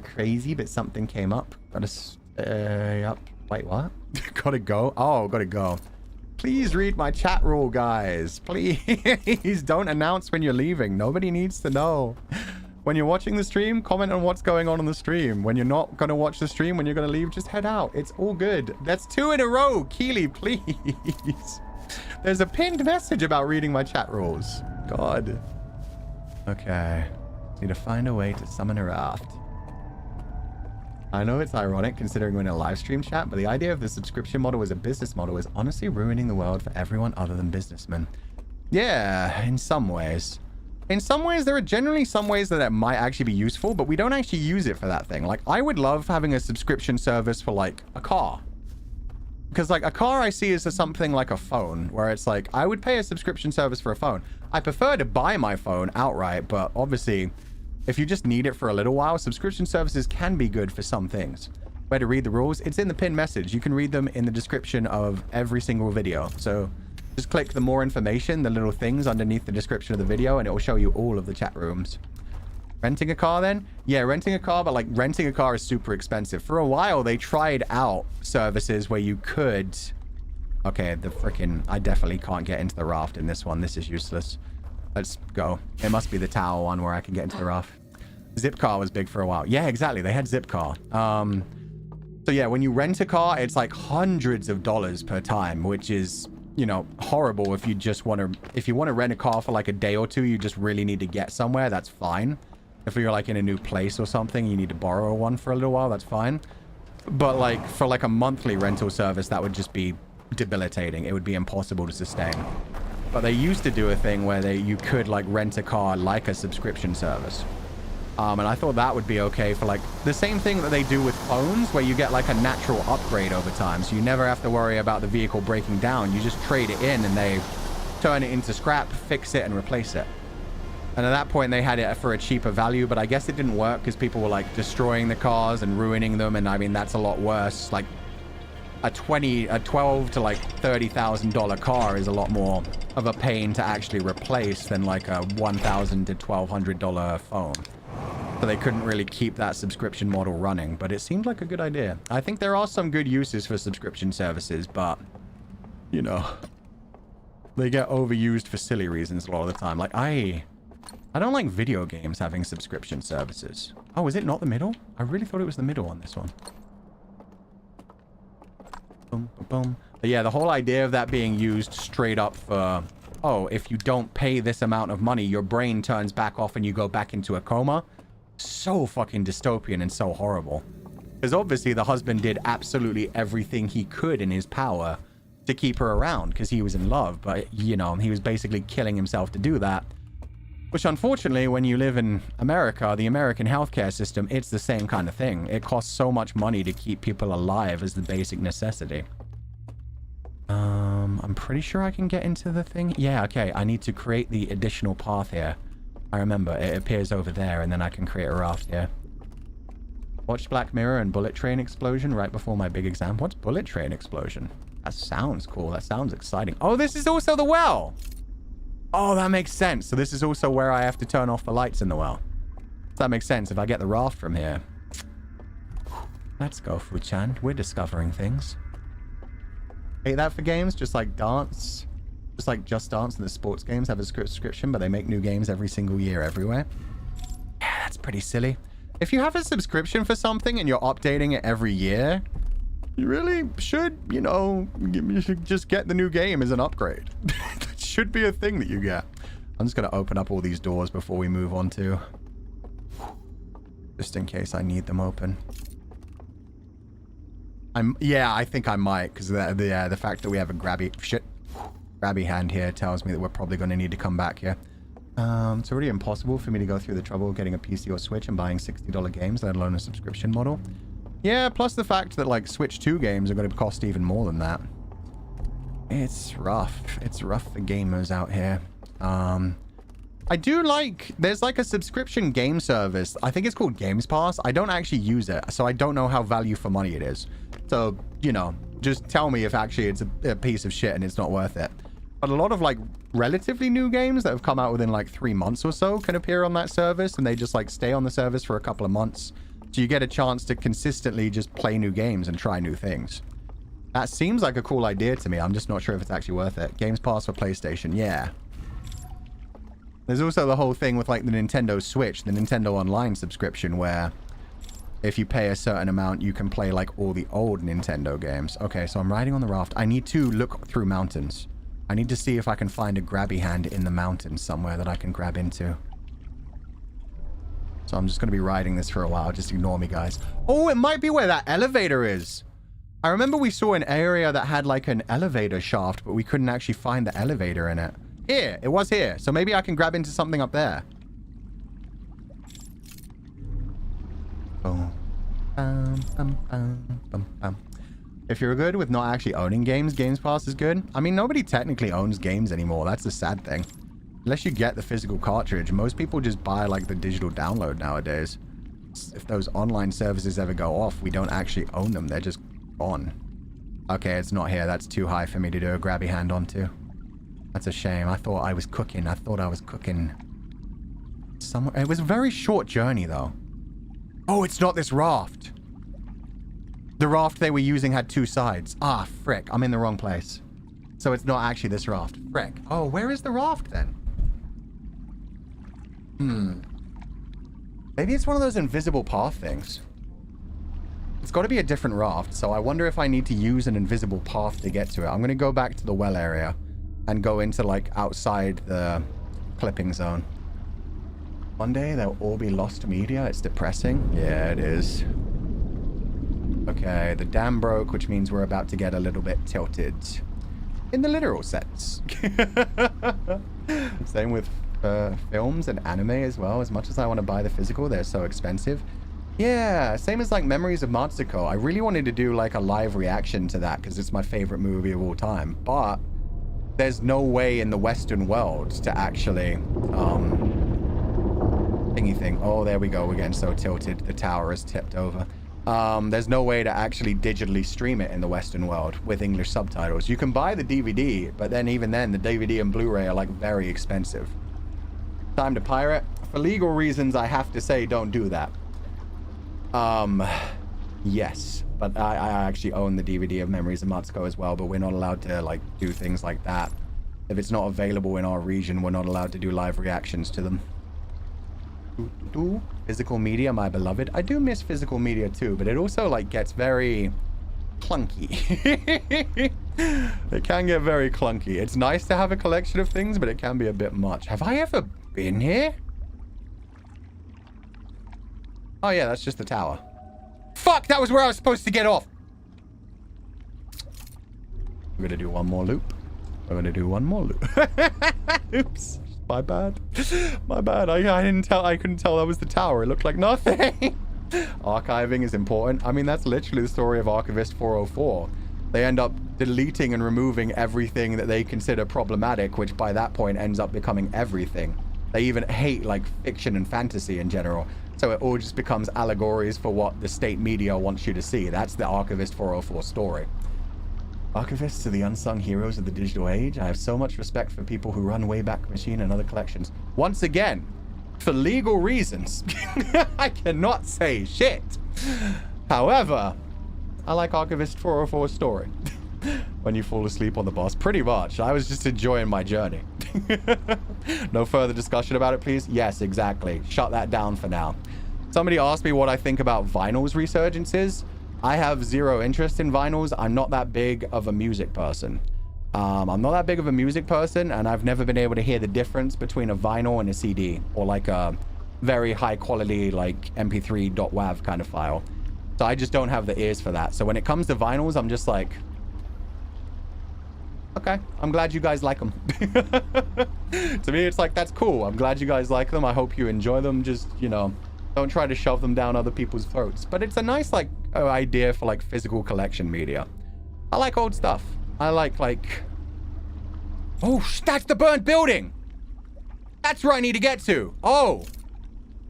Crazy, but something came up. Gotta stay up. Wait, what? Gotta go. Oh, gotta go. Please read my chat rule, guys. Please don't announce when you're leaving. Nobody needs to know. When you're watching the stream, comment on what's going on the stream. When you're not gonna watch the stream, when you're gonna leave, just head out. It's all good. That's 2 in a row. Keely, please. There's a pinned message about reading my chat rules. God. Okay. Need to find a way to summon a raft. I know it's ironic considering we're in a live stream chat, but the idea of the subscription model as a business model is honestly ruining the world for everyone other than businessmen. Yeah, in some ways. In some ways, there are generally some ways that it might actually be useful, but we don't actually use it for that thing. Like, I would love having a subscription service for, like, a car. Because, like, a car I see as something like a phone, where it's like, I would pay a subscription service for a phone. I prefer to buy my phone outright, but obviously, if you just need it for a little while, subscription services can be good for some things. Where to read the rules? It's in the pinned message. You can read them in the description of every single video. So just click the more information, the little things underneath the description of the video, and it will show you all of the chat rooms. Renting a car then? Yeah, renting a car, but like renting a car is super expensive. For a while, they tried out services where you could... Okay, the freaking... I definitely can't get into the raft in this one. This is useless. Let's go. It must be the tower one where I can get into the raft. Zipcar was big for a while. Yeah, exactly. They had Zipcar. So yeah, when you rent a car, it's like hundreds of dollars per time, which is, you know, horrible if you just want to... If you want to rent a car for like a day or two, you just really need to get somewhere, that's fine. If you're like in a new place or something, you need to borrow one for a little while, that's fine. But like for like a monthly rental service, that would just be debilitating. It would be impossible to sustain. But they used to do a thing where you could like rent a car like a subscription service. And I thought that would be okay for like the same thing that they do with phones, where you get like a natural upgrade over time. So you never have to worry about the vehicle breaking down. You just trade it in and they turn it into scrap, fix it and replace it. And at that point they had it for a cheaper value, but I guess it didn't work because people were like destroying the cars and ruining them. And I mean, that's a lot worse. Like a $12,000 to like $30,000 car is a lot more of a pain to actually replace than like a $1,000 to $1,200 phone. So they couldn't really keep that subscription model running, but it seemed like a good idea. I think there are some good uses for subscription services, but you know, they get overused for silly reasons a lot of the time. Like I don't like video games having subscription services. Oh, is it not the middle? I really thought it was the middle on this one. Boom, boom, boom. But yeah, the whole idea of that being used straight up for, oh, if you don't pay this amount of money, your brain turns back off and you go back into a coma. So fucking dystopian and so horrible. Because obviously the husband did absolutely everything he could in his power to keep her around because he was in love. But, you know, he was basically killing himself to do that. Which, unfortunately, when you live in America, the American healthcare system, it's the same kind of thing. It costs so much money to keep people alive as the basic necessity. I'm pretty sure I can get into the thing. Yeah, okay. I need to create the additional path here. I remember. It appears over there, and then I can create a raft here. Watched Black Mirror and Bullet Train Explosion right before my big exam. What's Bullet Train Explosion? That sounds cool. That sounds exciting. Oh, this is also the well! Oh, that makes sense. So this is also where I have to turn off the lights in the well. That makes sense if I get the raft from here. Let's go, Fu-chan. We're discovering things. Hate that for games, just like Dance. Just like Just Dance and the sports games have a subscription, but they make new games every single year everywhere. Yeah, that's pretty silly. If you have a subscription for something and you're updating it every year, you really should, you know, you should just get the new game as an upgrade. That should be a thing that you get. I'm just going to open up all these doors before we move on to... Just in case I need them open. Yeah, I think I might, because the fact that we have a grabby hand here tells me that we're probably going to need to come back here. It's already impossible for me to go through the trouble of getting a PC or Switch and buying $60 games, let alone a subscription model. Yeah, plus the fact that, like, Switch 2 games are going to cost even more than that. It's rough. It's rough for gamers out here. I do like... There's, like, a subscription game service. I think it's called Games Pass. I don't actually use it, so I don't know how value for money it is. So, you know, just tell me if actually it's a piece of shit and it's not worth it. But a lot of, like, relatively new games that have come out within, like, 3 months or so can appear on that service, and they just, like, stay on the service for a couple of months. So you get a chance to consistently just play new games and try new things. That seems like a cool idea to me. I'm just not sure if it's actually worth it. Games Pass for PlayStation, yeah. There's also the whole thing with, like, the Nintendo Switch, the Nintendo Online subscription, where if you pay a certain amount, you can play, like, all the old Nintendo games. Okay, so I'm riding on the raft. I need to look through mountains. I need to see if I can find a grabby hand in the mountains somewhere that I can grab into. So I'm just going to be riding this for a while. Just ignore me, guys. Oh, it might be where that elevator is. I remember we saw an area that had, like, an elevator shaft, but we couldn't actually find the elevator in it. Here. It was here. So maybe I can grab into something up there. Oh. If you're good with not actually owning games, Games Pass is good. I mean, nobody technically owns games anymore. That's the sad thing. Unless you get the physical cartridge, most people just buy, like, the digital download nowadays. If those online services ever go off, we don't actually own them. They're just gone. Okay, it's not here. That's too high for me to do a grabby hand onto. That's a shame. I thought I was cooking. I thought I was cooking somewhere. It was a very short journey, though. Oh, it's not this raft. The raft they were using had 2 sides. Ah, frick. I'm in the wrong place. So it's not actually this raft. Frick. Oh, where is the raft, then? Maybe it's one of those invisible path things. It's got to be a different raft, so I wonder if I need to use an invisible path to get to it. I'm going to go back to the well area and go into, like, outside the clipping zone. One day they'll all be lost media. It's depressing. Yeah, it is. Okay, the dam broke, which means we're about to get a little bit tilted. In the literal sense. Same with films and anime as well. As much as I want to buy the physical, they're so expensive. Yeah, same as, like, Memories of Matsuko. I really wanted to do, like, a live reaction to that because it's my favorite movie of all time. But there's no way in the Western world to actually... thingy thing. Oh, there we go. We're getting so tilted. The tower is tipped over. There's no way to actually digitally stream it in the Western world with English subtitles. You can buy the DVD, but then even then, the DVD and Blu-ray are, like, very expensive. Time to pirate. For legal reasons, I have to say don't do that. Yes. But I actually own the DVD of Memories of Matsuko as well, but we're not allowed to, like, do things like that. If it's not available in our region, we're not allowed to do live reactions to them. Physical media, my beloved. I do miss physical media too, but it also, like, gets very clunky. It can get very clunky. It's nice to have a collection of things, but it can be a bit much. Have I ever been here? Oh yeah, that's just the tower. Fuck, that was where I was supposed to get off. We're gonna do one more loop. We're gonna do one more loop. Oops. My bad. My bad. I couldn't tell that was the tower. It looked like nothing. Archiving is important. I mean, that's literally the story of Archivist 404. They end up deleting and removing everything that they consider problematic, which by that point ends up becoming everything. They even hate, like, fiction and fantasy in general. So it all just becomes allegories for what the state media wants you to see. That's the Archivist 404 story. Archivists are the unsung heroes of the digital age. I have so much respect for people who run Wayback Machine and other collections. Once again, for legal reasons, I cannot say shit. However, I like Archivist 404's story. When you fall asleep on the bus, pretty much. I was just enjoying my journey. No further discussion about it, please? Yes, exactly. Shut that down for now. Somebody asked me what I think about vinyl's resurgences. I have zero interest in vinyls. I'm not that big of a music person. I'm not that big of a music person, and I've never been able to hear the difference between a vinyl and a CD, or like a very high quality, like MP3.wav kind of file. So I just don't have the ears for that. So when it comes to vinyls, I'm just like, okay, I'm glad you guys like them. To me, it's like, that's cool. I'm glad you guys like them. I hope you enjoy them. Just, you know, don't try to shove them down other people's throats. But it's a nice, like, idea for, like, physical collection media. I like old stuff. I like... Oh, that's the burnt building! That's where I need to get to. Oh,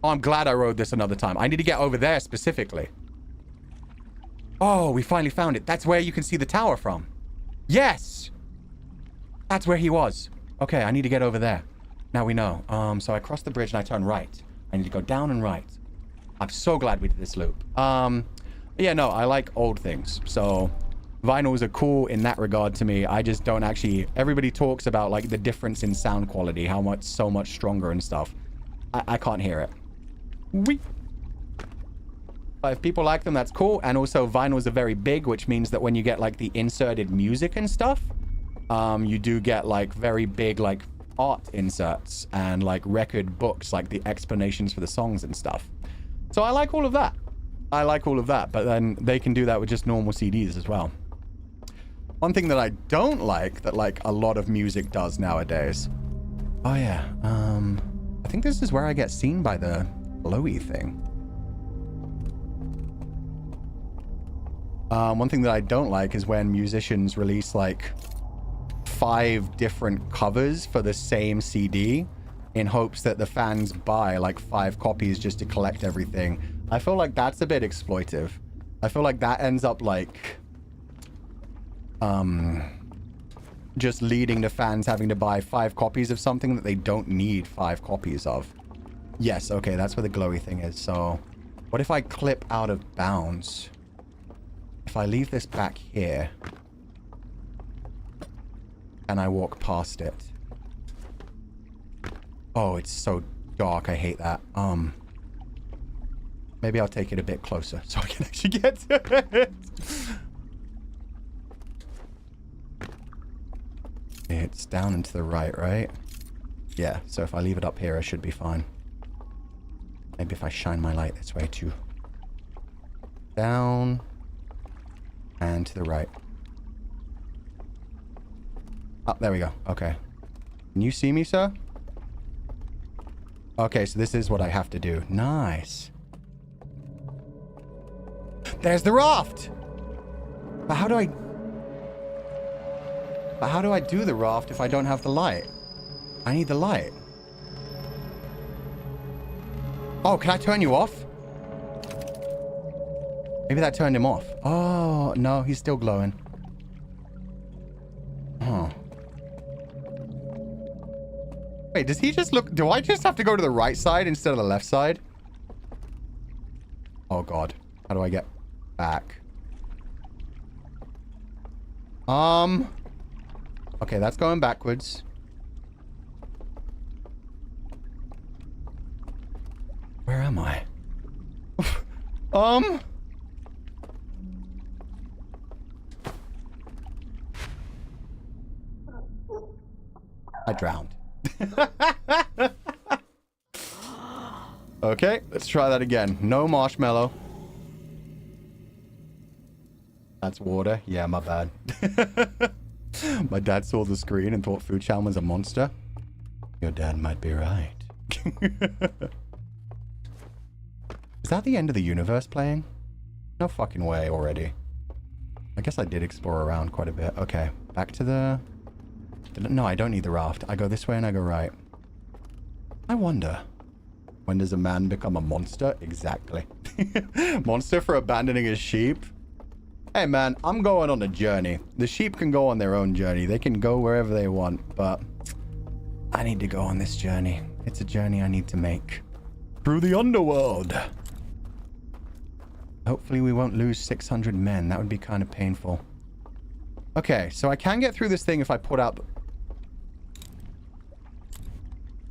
I'm glad I rode this another time. I need to get over there specifically. Oh, we finally found it. That's where you can see the tower from. Yes! That's where he was. Okay, I need to get over there. Now we know. So I cross the bridge and I turn right. I need to go down and right. I'm so glad we did this loop. Yeah, no, I like old things. So vinyls are cool in that regard to me. I just don't actually... Everybody talks about, like, the difference in sound quality, how much, so much stronger and stuff. I can't hear it. Whee! But if people like them, that's cool. And also, vinyls are very big, which means that when you get, like, the inserted music and stuff, you do get, like, very big, like, art inserts and, like, record books, like the explanations for the songs and stuff. So I like all of that. I like all of that. But then they can do that with just normal CDs as well. One thing that I don't like that, like, a lot of music does nowadays. Oh, yeah. I think this is where I get seen by the glowy thing. One thing that I don't like is when musicians release, like, 5 different covers for the same CD in hopes that the fans buy, like, 5 copies just to collect everything. I feel like that's a bit exploitive. I feel like that ends up, like... just leading to fans having to buy 5 copies of something that they don't need 5 copies of. Yes, okay, that's where the glowy thing is. So, what if I clip out of bounds? If I leave this back here... and I walk past it. Oh, it's so dark. I hate that. Maybe I'll take it a bit closer so I can actually get to it. It's down and to the right, right? Yeah, so if I leave it up here, I should be fine. Maybe if I shine my light this way too. Down and to the right. Oh, there we go. Okay. Can you see me, sir? Okay, so this is what I have to do. Nice. There's the raft! But how do I... But how do I do the raft if I don't have the light? I need the light. Oh, can I turn you off? Maybe that turned him off. Oh, no, he's still glowing. Oh. Wait, does he just look... Do I just have to go to the right side instead of the left side? Oh, God. How do I get back? Okay, that's going backwards. Where am I? I drowned. Okay, let's try that again. No marshmallow. That's water. Yeah, my bad. My dad saw the screen and thought Fu-chan was a monster. Your dad might be right. Is that the end of the universe playing? No fucking way already. I guess I did explore around quite a bit. Okay, back to the... No, I don't need the raft. I go this way and I go right. I wonder. When does a man become a monster? Exactly. Monster for abandoning his sheep? Hey man, I'm going on a journey. The sheep can go on their own journey. They can go wherever they want, but I need to go on this journey. It's a journey I need to make. Through the underworld. Hopefully we won't lose 600 men. That would be kind of painful. Okay, so I can get through this thing if I put out...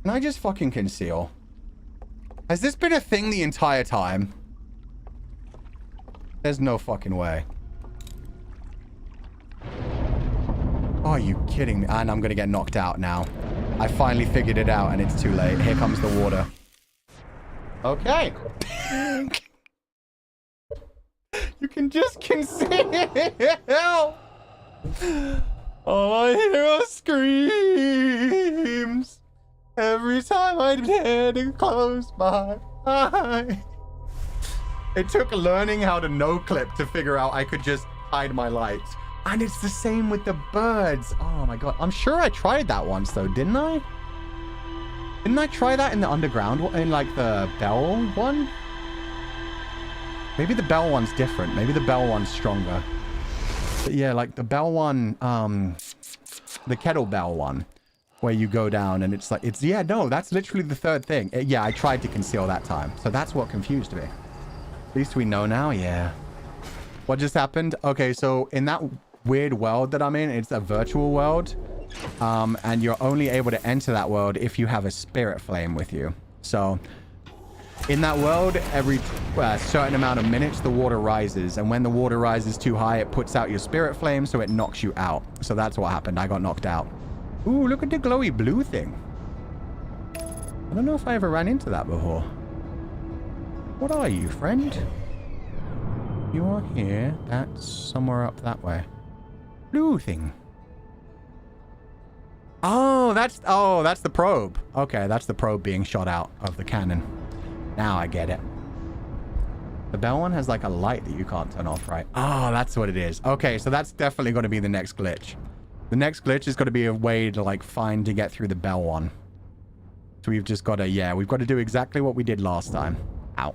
Can I just fucking conceal? Has this been a thing the entire time? There's no fucking way. Are you kidding me? And I'm gonna get knocked out now. I finally figured it out and it's too late. Here comes the water. Okay. You can just conceal. All I hear are screams every time I dare to close my eyes. It took learning how to no-clip to figure out I could just hide my lights. And it's the same with the birds. Oh my god. I'm sure I tried that once though, didn't I? Didn't I try that in the underground, in like the bell one? Maybe the bell one's different. Maybe the bell one's stronger. But yeah, like the bell one, the kettlebell one, where you go down and it's like, yeah, no, that's literally the third thing. Yeah, I tried to conceal that time. So that's what confused me. At least we know now, yeah. What just happened? Okay, so in that weird world that I'm in, it's a virtual world. And you're only able to enter that world if you have a spirit flame with you. So in that world, every certain amount of minutes, the water rises. And when the water rises too high, it puts out your spirit flame, so it knocks you out. So that's what happened. I got knocked out. Ooh, look at the glowy blue thing. I don't know if I ever ran into that before. What are you, friend? You are here. That's somewhere up that way. Blue thing. Oh, that's the probe. Okay, that's the probe being shot out of the cannon. Now I get it. The bell one has like a light that you can't turn off, right? Oh, that's what it is. Okay, so that's definitely going to be the next glitch. The next glitch is going to be a way to like find to get through the bell one. So we've just got to, yeah, we've got to do exactly what we did last time. Ow.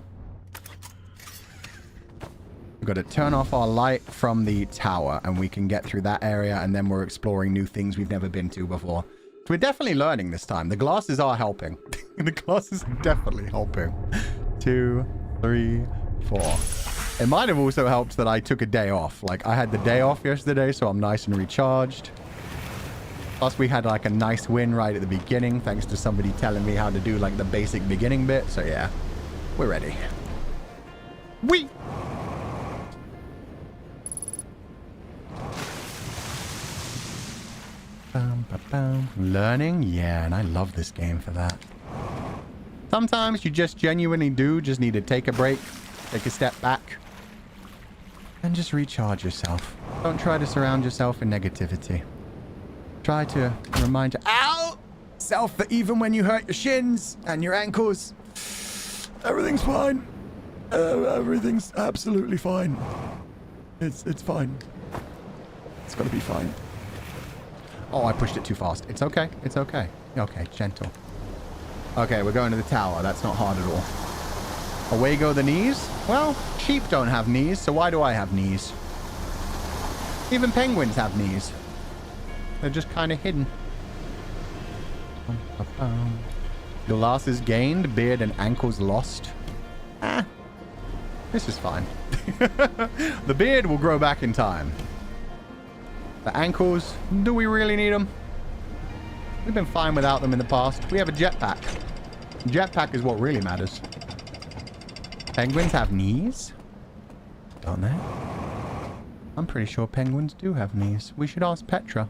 We've got to turn off our light from the tower and we can get through that area, and then we're exploring new things we've never been to before. So we're definitely learning this time. The glasses are helping. The glasses are definitely helping. 2, 3, 4. It might have also helped that I took a day off. Like, I had the day off yesterday, so I'm nice and recharged. Plus, we had like a nice win right at the beginning, thanks to somebody telling me how to do like the basic beginning bit. So yeah, we're ready. Whee! Learning? Yeah, and I love this game for that. Sometimes you just genuinely just need to take a break, take a step back, and just recharge yourself. Don't try to surround yourself in negativity. Try to remind yourself that even when you hurt your shins and your ankles, everything's fine. Everything's absolutely fine. It's fine. It's gonna be fine. Oh, I pushed it too fast. It's okay. It's okay. Okay, gentle. Okay, we're going to the tower. That's not hard at all. Away go the knees. Well, sheep don't have knees, so why do I have knees? Even penguins have knees. They're just kind of hidden. Glasses gained, beard and ankles lost. This is fine. The beard will grow back in time. The ankles, do we really need them? We've been fine without them in the past. We have a jetpack. Jetpack is what really matters. Penguins have knees? Don't they? I'm pretty sure penguins do have knees. We should ask Petra.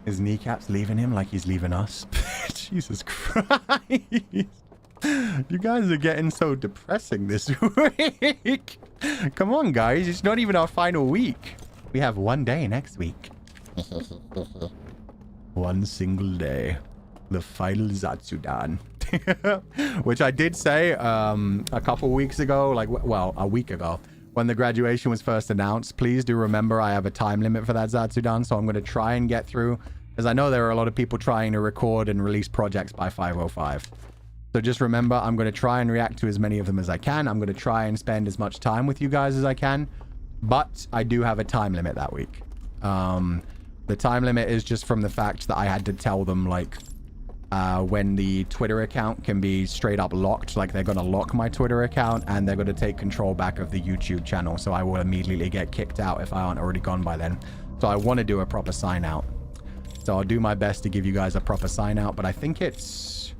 His kneecaps leaving him like he's leaving us. Jesus Christ. You guys are getting so depressing this week. Come on, guys. It's not even our final week. We have one day next week. One single day. The final Zatsudan. Which I did say a couple weeks ago, like, well, a week ago, when the graduation was first announced. Please do remember I have a time limit for that Zatsudan, so I'm going to try and get through, as I know there are a lot of people trying to record and release projects by 5:05. So just remember, I'm going to try and react to as many of them as I can. I'm going to try and spend as much time with you guys as I can. But I do have a time limit that week. The time limit is just from the fact that I had to tell them, like, when the Twitter account can be straight up locked. Like, they're going to lock my Twitter account and they're going to take control back of the YouTube channel. So I will immediately get kicked out if I aren't already gone by then. So I want to do a proper sign out. So I'll do my best to give you guys a proper sign out. But I think it's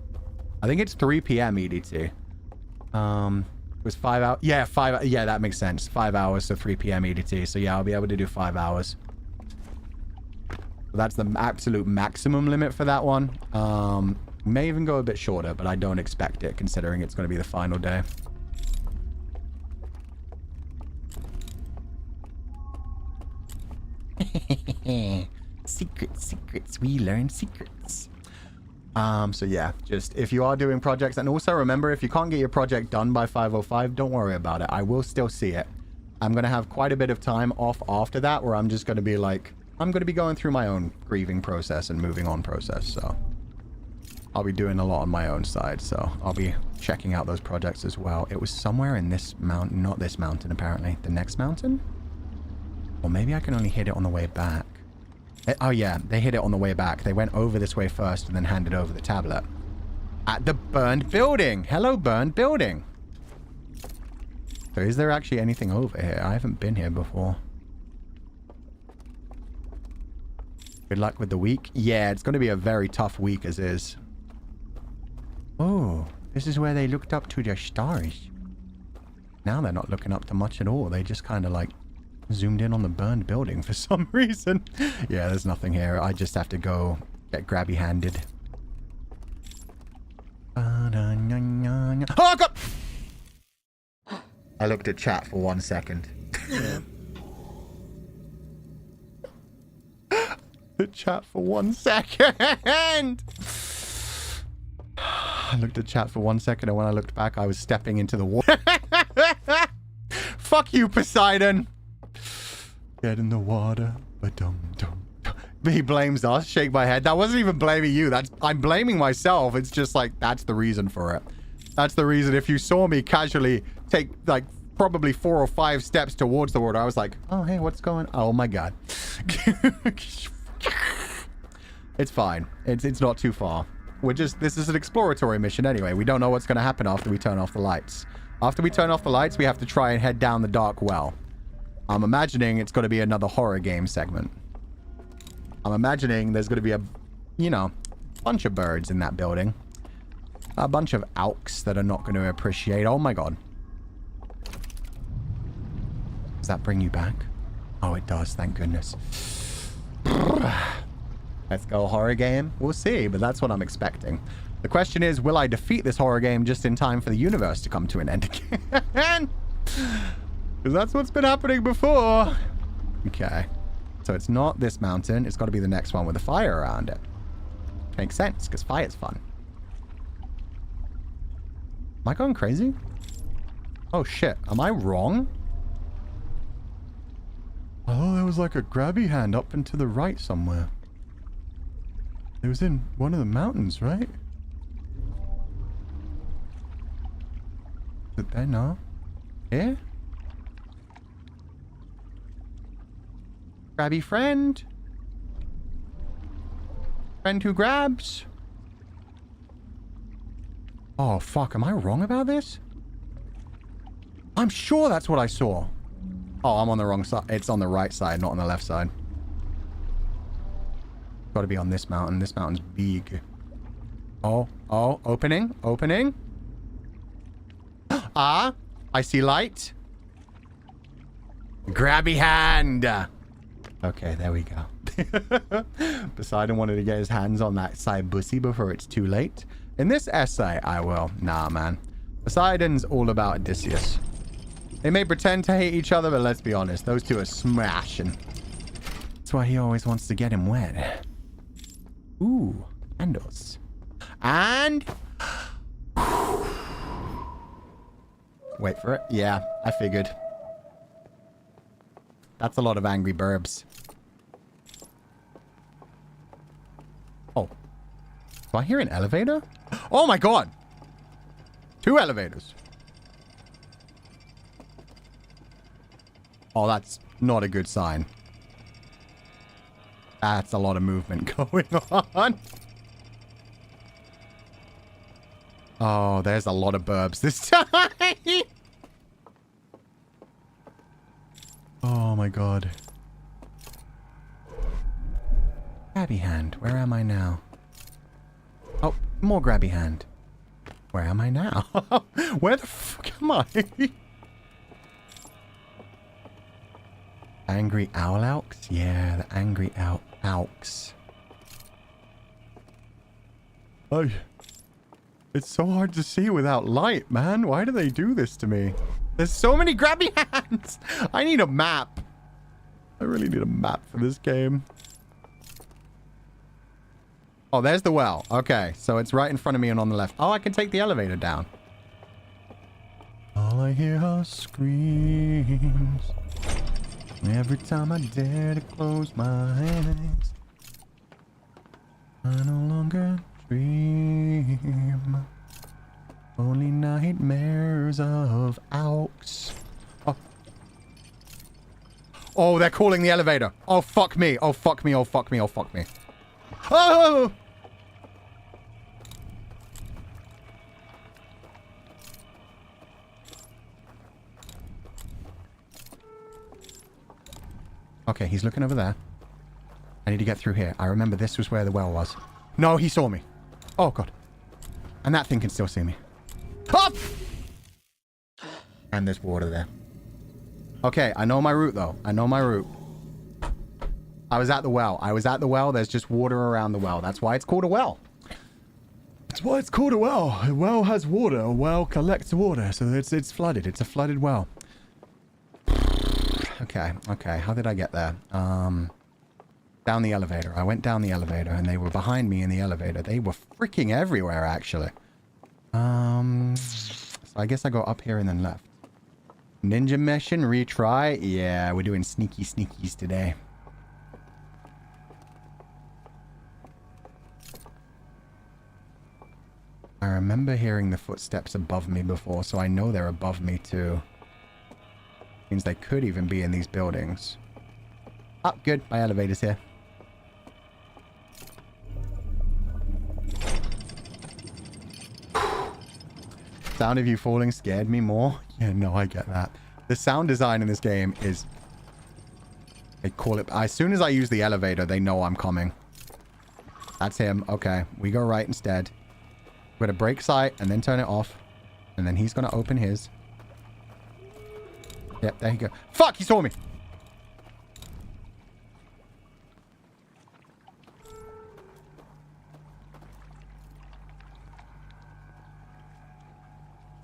3 p.m. EDT. It was 5 hours. Yeah, yeah, that makes sense. 5 hours to 3 p.m. EDT. So yeah, I'll be able to do 5 hours. So that's the absolute maximum limit for that one. May even go a bit shorter, but I don't expect it considering it's going to be the final day. Secrets. We learn secrets. So yeah, just if you are doing projects, and also remember, if you can't get your project done by 5:05, don't worry about it. I will still see it. I'm going to have quite a bit of time off after that where I'm just going to be like, I'm going to be going through my own grieving process and moving on process. So I'll be doing a lot on my own side. So I'll be checking out those projects as well. It was somewhere in this mountain, not this mountain, apparently. The next mountain? Or maybe I can only hit it on the way back. Oh yeah, they hit it on the way back. They went over this way first and then handed over the tablet. At the burned building. Hello, burned building. So is there actually anything over here? I haven't been here before. Good luck with the week. Yeah, it's going to be a very tough week as is. Oh, this is where they looked up to their stars. Now they're not looking up to much at all. They just kind of like zoomed in on the burned building for some reason. Yeah, there's nothing here. I just have to go get grabby handed. Oh, God! I looked at chat for 1 second. Yeah. The chat for 1 second. I looked at chat for 1 second, and when I looked back, I was stepping into the water. Fuck you, Poseidon. Get in the water. He blames us. Shake my head. That wasn't even blaming you. I'm blaming myself. It's just like, that's the reason for it. That's the reason. If you saw me casually take like probably 4 or 5 steps towards the water, I was like, oh, hey, what's going on? Oh my God. It's fine. It's not too far. This is an exploratory mission anyway. We don't know what's going to happen after we turn off the lights. After we turn off the lights, we have to try and head down the dark well. I'm imagining it's going to be another horror game segment. I'm imagining there's going to be a, bunch of birds in that building. A bunch of alks that are not going to appreciate. Oh my God. Does that bring you back? Oh, it does. Thank goodness. Let's go horror game. We'll see, but that's what I'm expecting. The question is, will I defeat this horror game just in time for the universe to come to an end again? Because that's what's been happening before. Okay. So it's not this mountain. It's got to be the next one with a fire around it. Makes sense, because fire's fun. Am I going crazy? Oh, shit. Am I wrong? Oh, there was like a grabby hand up and to the right somewhere. It was in one of the mountains, right? Is it there now? Here? Grabby friend? Friend who grabs? Oh, fuck. Am I wrong about this? I'm sure that's what I saw. Oh, I'm on the wrong side. It's on the right side, not on the left side. Got to be on this mountain. This mountain's big. Oh, opening. Ah, I see light. Grabby hand. Okay, there we go. Poseidon wanted to get his hands on that side bussy before it's too late. In this essay, I will. Nah, man. Poseidon's all about Odysseus. They may pretend to hate each other, but let's be honest. Those two are smashing. That's why he always wants to get him wet. Ooh, candles. And... Wait for it. Yeah, I figured. That's a lot of angry burbs. Oh. Do I hear an elevator? Oh my God! 2 elevators. Oh, that's not a good sign. That's a lot of movement going on. Oh, there's a lot of burbs this time. Oh my God. Grabby hand. Where am I now? Oh, more grabby hand. Where am I now? Where the fuck am I? Angry owl elks? Yeah, the angry elks. Oh, it's so hard to see without light, man. Why do they do this to me? There's so many grabby hands. I need a map. I really need a map for this game. Oh, there's the well. Okay, so it's right in front of me and on the left. Oh, I can take the elevator down. All I hear are screams. Every time I dare to close my eyes, I no longer dream. Only nightmares of Aux. Oh. Oh, they're calling the elevator. Oh, fuck me. Oh, fuck me. Oh, fuck me. Oh, fuck me. Oh! Okay, he's looking over there. I need to get through here. I remember this was where the well was. No, he saw me. Oh, God. And that thing can still see me. Up! And there's water there. Okay, I know my route, though. I know my route. I was at the well. I was at the well. There's just water around the well. That's why it's called a well. That's why it's called a well. A well has water. A well collects water. So it's flooded. It's a flooded well. Okay, okay. How did I get there? Down the elevator. I went down the elevator and they were behind me in the elevator. They were freaking everywhere, actually. So I guess I go up here and then left. Ninja mission, retry. Yeah, we're doing sneaky sneakies today. I remember hearing the footsteps above me before, so I know they're above me too. Means they could even be in these buildings. Oh, good. My elevator's here. Sound of you falling scared me more. Yeah, no, I get that. The sound design in this game is... They call it... As soon as I use the elevator, they know I'm coming. That's him. Okay. We go right instead. We're going to break sight and then turn it off. And then he's going to open his. Yep, there you go. Fuck! He saw me!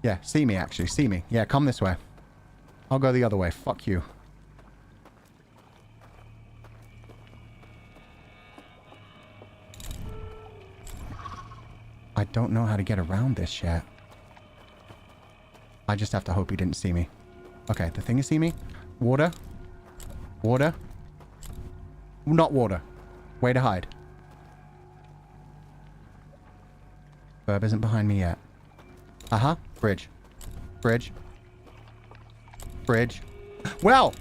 Yeah, see me, actually. See me. Yeah, come this way. I'll go the other way. Fuck you. I don't know how to get around this yet. I just have to hope he didn't see me. Okay, the thing is see me. Water. Water. Not water. Way to hide. Burb isn't behind me yet. Uh-huh. Bridge. Bridge. Bridge. Well!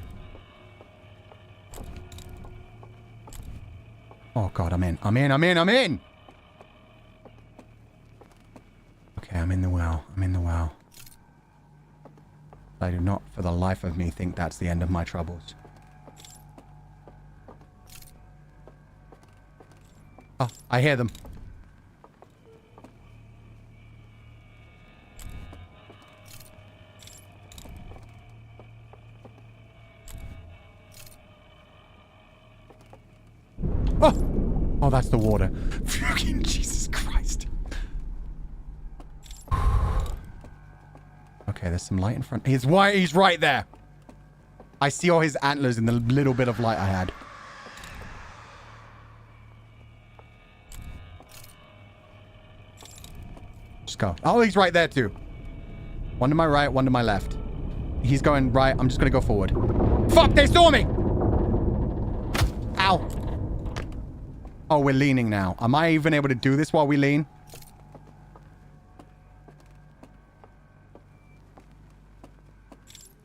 Oh, God, I'm in. I'm in, I'm in, I'm in! Okay, I'm in the well. I'm in the well. I do not, for the life of me, think that's the end of my troubles. Oh, I hear them. Oh! Oh, that's the water. Fucking Jesus Christ. Okay, there's some light in front. He's right there. I see all his antlers in the little bit of light I had. Just go. Oh, he's right there too. One to my right, one to my left. He's going right. I'm just going to go forward. Fuck, they saw me! Ow. Oh, we're leaning now. Am I even able to do this while we lean?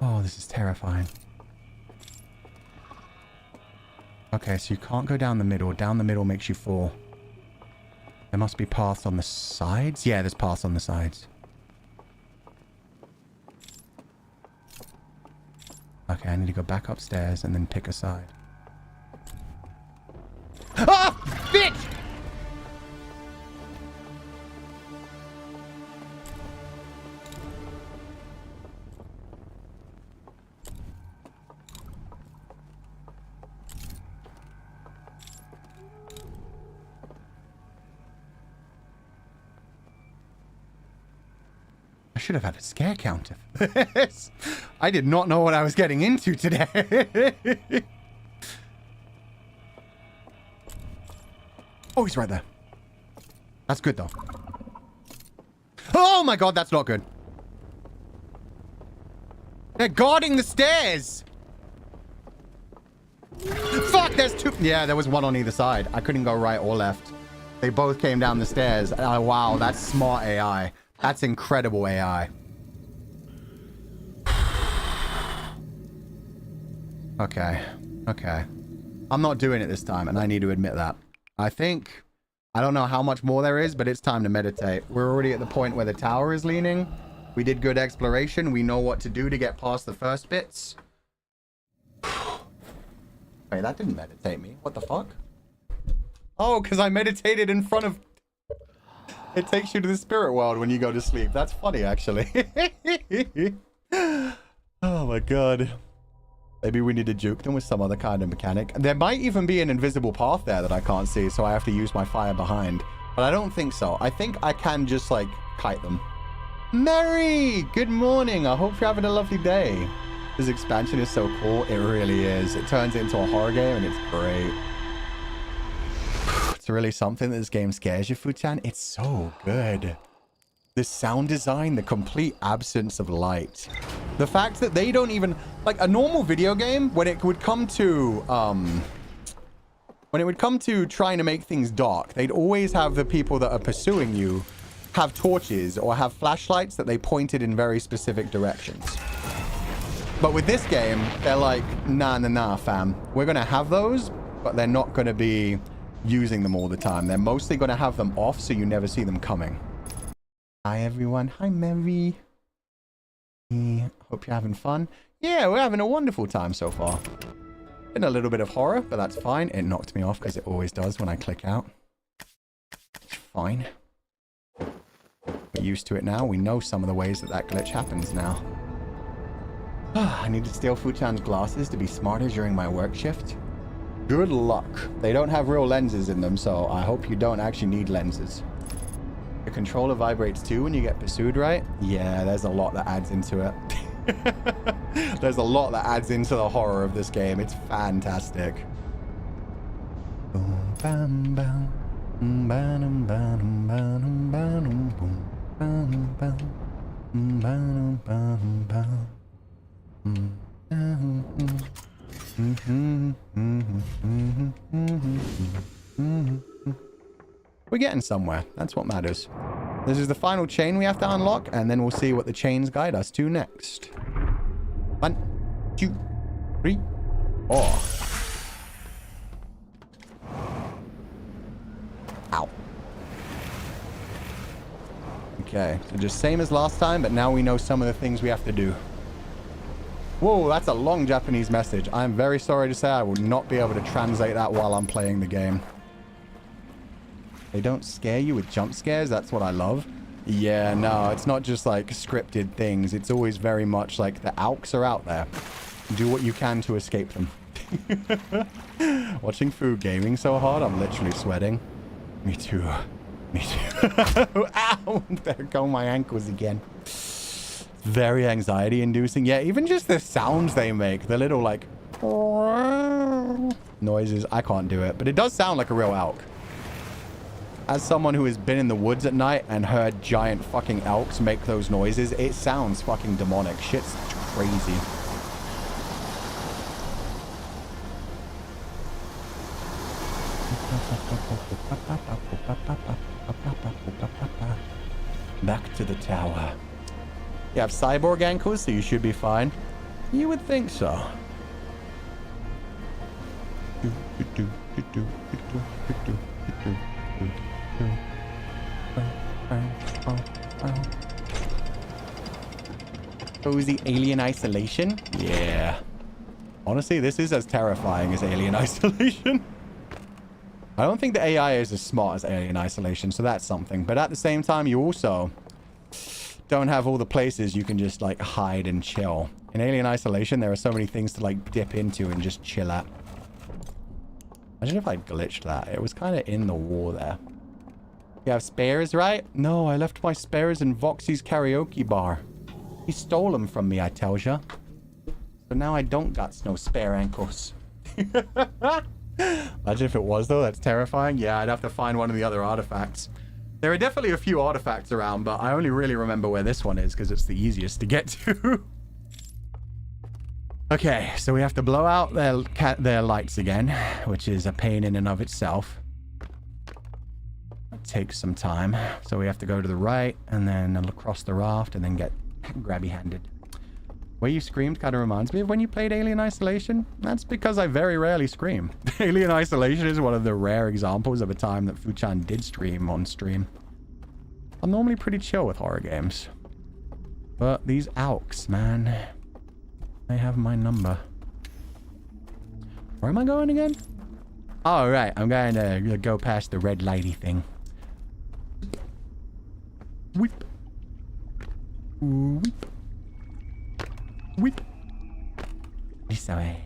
Oh, this is terrifying. Okay, so you can't go down the middle. Down the middle makes you fall. There must be paths on the sides? Yeah, there's paths on the sides. Okay, I need to go back upstairs and then pick a side. Ah! Bitch! I should have had a scare counter for this. I did not know what I was getting into today. Oh, he's right there. That's good, though. Oh, my God. That's not good. They're guarding the stairs. Fuck, there's two. Yeah, there was one on either side. I couldn't go right or left. They both came down the stairs. Oh, wow. That's smart AI. That's incredible AI. Okay. Okay. I'm not doing it this time, and I need to admit that. I don't know how much more there is, but it's time to meditate. We're already at the point where the tower is leaning. We did good exploration. We know what to do to get past the first bits. Wait, that didn't meditate me. What the fuck? Oh, because I meditated in front of... It takes you to the spirit world when you go to sleep. That's funny, actually. Oh my god. Maybe we need to juke them with some other kind of mechanic. There might even be an invisible path there that I can't see, so I have to use my fire behind. But I don't think so. I think I can just, like, kite them. Mary! Good morning. I hope you're having a lovely day. This expansion is so cool. It really is. It turns it into a horror game, and it's great. It's really something that this game scares you, Fuchan. It's so good. The sound design, the complete absence of light. The fact that they don't even... Like, a normal video game, when it would come to... when it would come to trying to make things dark, they'd always have the people that are pursuing you have torches or have flashlights that they pointed in very specific directions. But with this game, they're like, nah, fam. We're going to have those, but they're not going to be using them all the time. They're mostly going to have them off so you never see them coming. Hi, everyone. Hi, Mary. Hope you're having fun. Yeah, we're having a wonderful time so far. Been a little bit of horror, but that's fine. It knocked me off because it always does when I click out. It's fine. We're used to it now. We know some of the ways that that glitch happens now. I need to steal Fuchan's glasses to be smarter during my work shift. Good luck. They don't have real lenses in them, so I hope you don't actually need lenses. The controller vibrates too when you get pursued, right? Yeah, there's a lot that adds into it. There's a lot that adds into the horror of this game. It's fantastic. We're getting somewhere. That's what matters. This is the final chain we have to unlock, and then we'll see what the chains guide us to next. 1, 2, 3, 4. Ow. Okay, so just same as last time, but now we know some of the things we have to do. Whoa, that's a long Japanese message. I'm very sorry to say I will not be able to translate that while I'm playing the game. They don't scare you with jump scares. That's what I love. Yeah, no, it's not just like scripted things. It's always very much like the alks are out there. Do what you can to escape them. Watching Fu gaming so hard, I'm literally sweating. Me too. Me too. Ow! There go my ankles again. Very anxiety inducing. Yeah, even just the sounds they make. The little like noises. I can't do it. But it does sound like a real elk. As someone who has been in the woods at night and heard giant fucking elks make those noises, it sounds fucking demonic. Shit's crazy. Back to the tower. You have cyborg ankles, so you should be fine. You would think so. Cozy alien isolation? Yeah. Honestly, this is as terrifying as alien isolation. I don't think the AI is as smart as alien isolation, so that's something. But at the same time, you also don't have all the places you can just like hide and chill. In alien isolation, there are so many things to like dip into and just chill at. Imagine if I glitched that. It was kind of in the wall there. You have spares, right? No, I left my spares in Voxy's karaoke bar. He stole them from me, I tells ya. So now I don't got no spare ankles. Imagine if it was, though. That's terrifying. Yeah, I'd have to find one of the other artifacts. There are definitely a few artifacts around, but I only really remember where this one is because it's the easiest to get to. Okay, so we have to blow out their lights again, which is a pain in and of itself. It takes some time. So we have to go to the right and then across the raft and then get grabby-handed. Where you screamed kind of reminds me of when you played Alien Isolation. That's because I very rarely scream. Alien Isolation is one of the rare examples of a time that Fuchan did stream on stream. I'm normally pretty chill with horror games. But these Alks, man. They have my number. Where am I going again? Oh, right. I'm going to go past the red lighty thing. Whip. Whip. Whip. This way.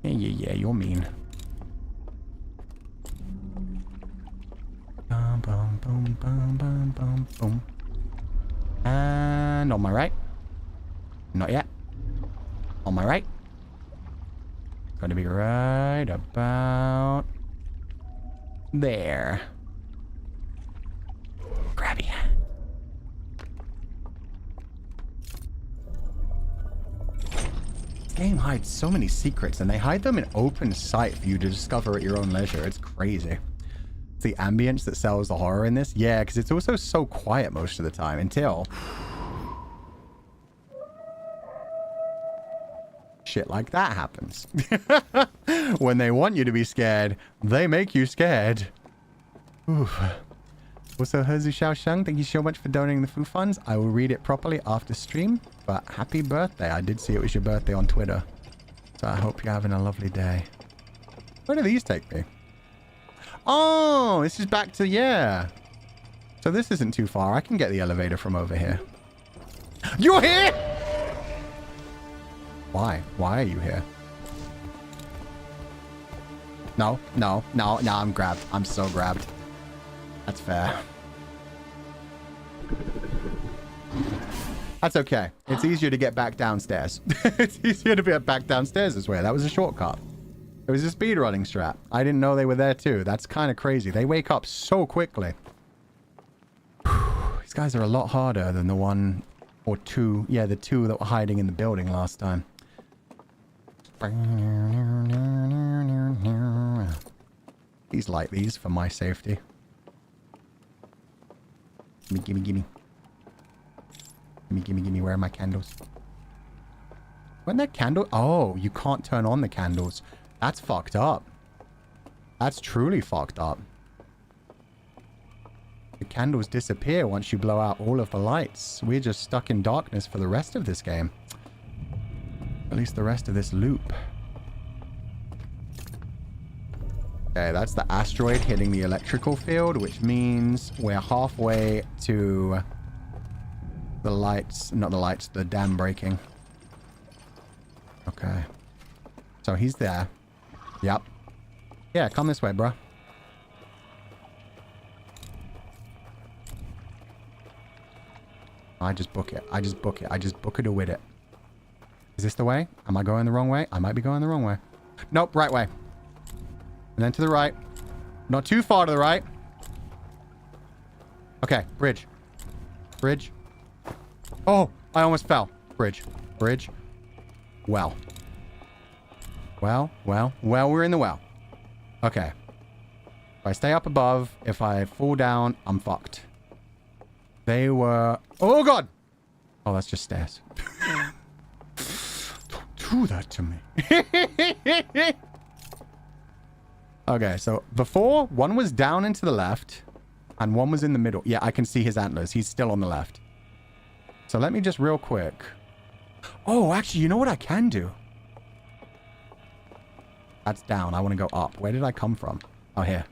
Yeah, you're mean. Boom, boom, boom, boom, boom, boom, boom. And on my right. Not yet. On my right. Gonna be right about there. Grabby. This game hides so many secrets, and they hide them in open sight for you to discover at your own leisure. It's crazy. It's the ambience that sells the horror in this. Yeah, because it's also so quiet most of the time until shit like that happens. When they want you to be scared, they make you scared. Oof. Also, Herzu Xiaosheng, thank you so much for donating the food funds. I will read it properly after stream, but happy birthday. I did see it was your birthday on Twitter. So I hope you're having a lovely day. Where do these take me? Oh, this is back to, yeah. So this isn't too far. I can get the elevator from over here. You're here? Why? Why are you here? No, I'm grabbed. I'm so grabbed. That's fair. That's okay. It's easier to get back downstairs. It's easier to get back downstairs this way. That was a shortcut. It was a speedrunning strat. I didn't know they were there too. That's kind of crazy. They wake up so quickly. These guys are a lot harder than the one or two. Yeah, the two that were hiding in the building last time. Please light these for my safety. Gimme. Gimme. Where are my candles? When that candle... Oh, you can't turn on the candles. That's fucked up. That's truly fucked up. The candles disappear once you blow out all of the lights. We're just stuck in darkness for the rest of this game. At least the rest of this loop. Okay, that's the asteroid hitting the electrical field, which means we're halfway to the lights. Not the lights, the dam breaking. Okay. So he's there. Yep. Yeah, come this way, bro. I just book it. I just book it or with it. Is this the way? Am I going the wrong way? I might be going the wrong way. Nope, right way. And then to the right. Not too far to the right. Okay, bridge. Bridge. Oh, I almost fell. Bridge. Bridge. Well. Well, we're in the well. Okay. If I stay up above, if I fall down, I'm fucked. They were... Oh, God! Oh, that's just stairs. Don't do that to me. Okay, so before, one was down and to the left, and one was in the middle. Yeah, I can see his antlers. He's still on the left. So let me just real quick... Oh, actually, you know what I can do? That's down. I want to go up. Where did I come from? Oh, here.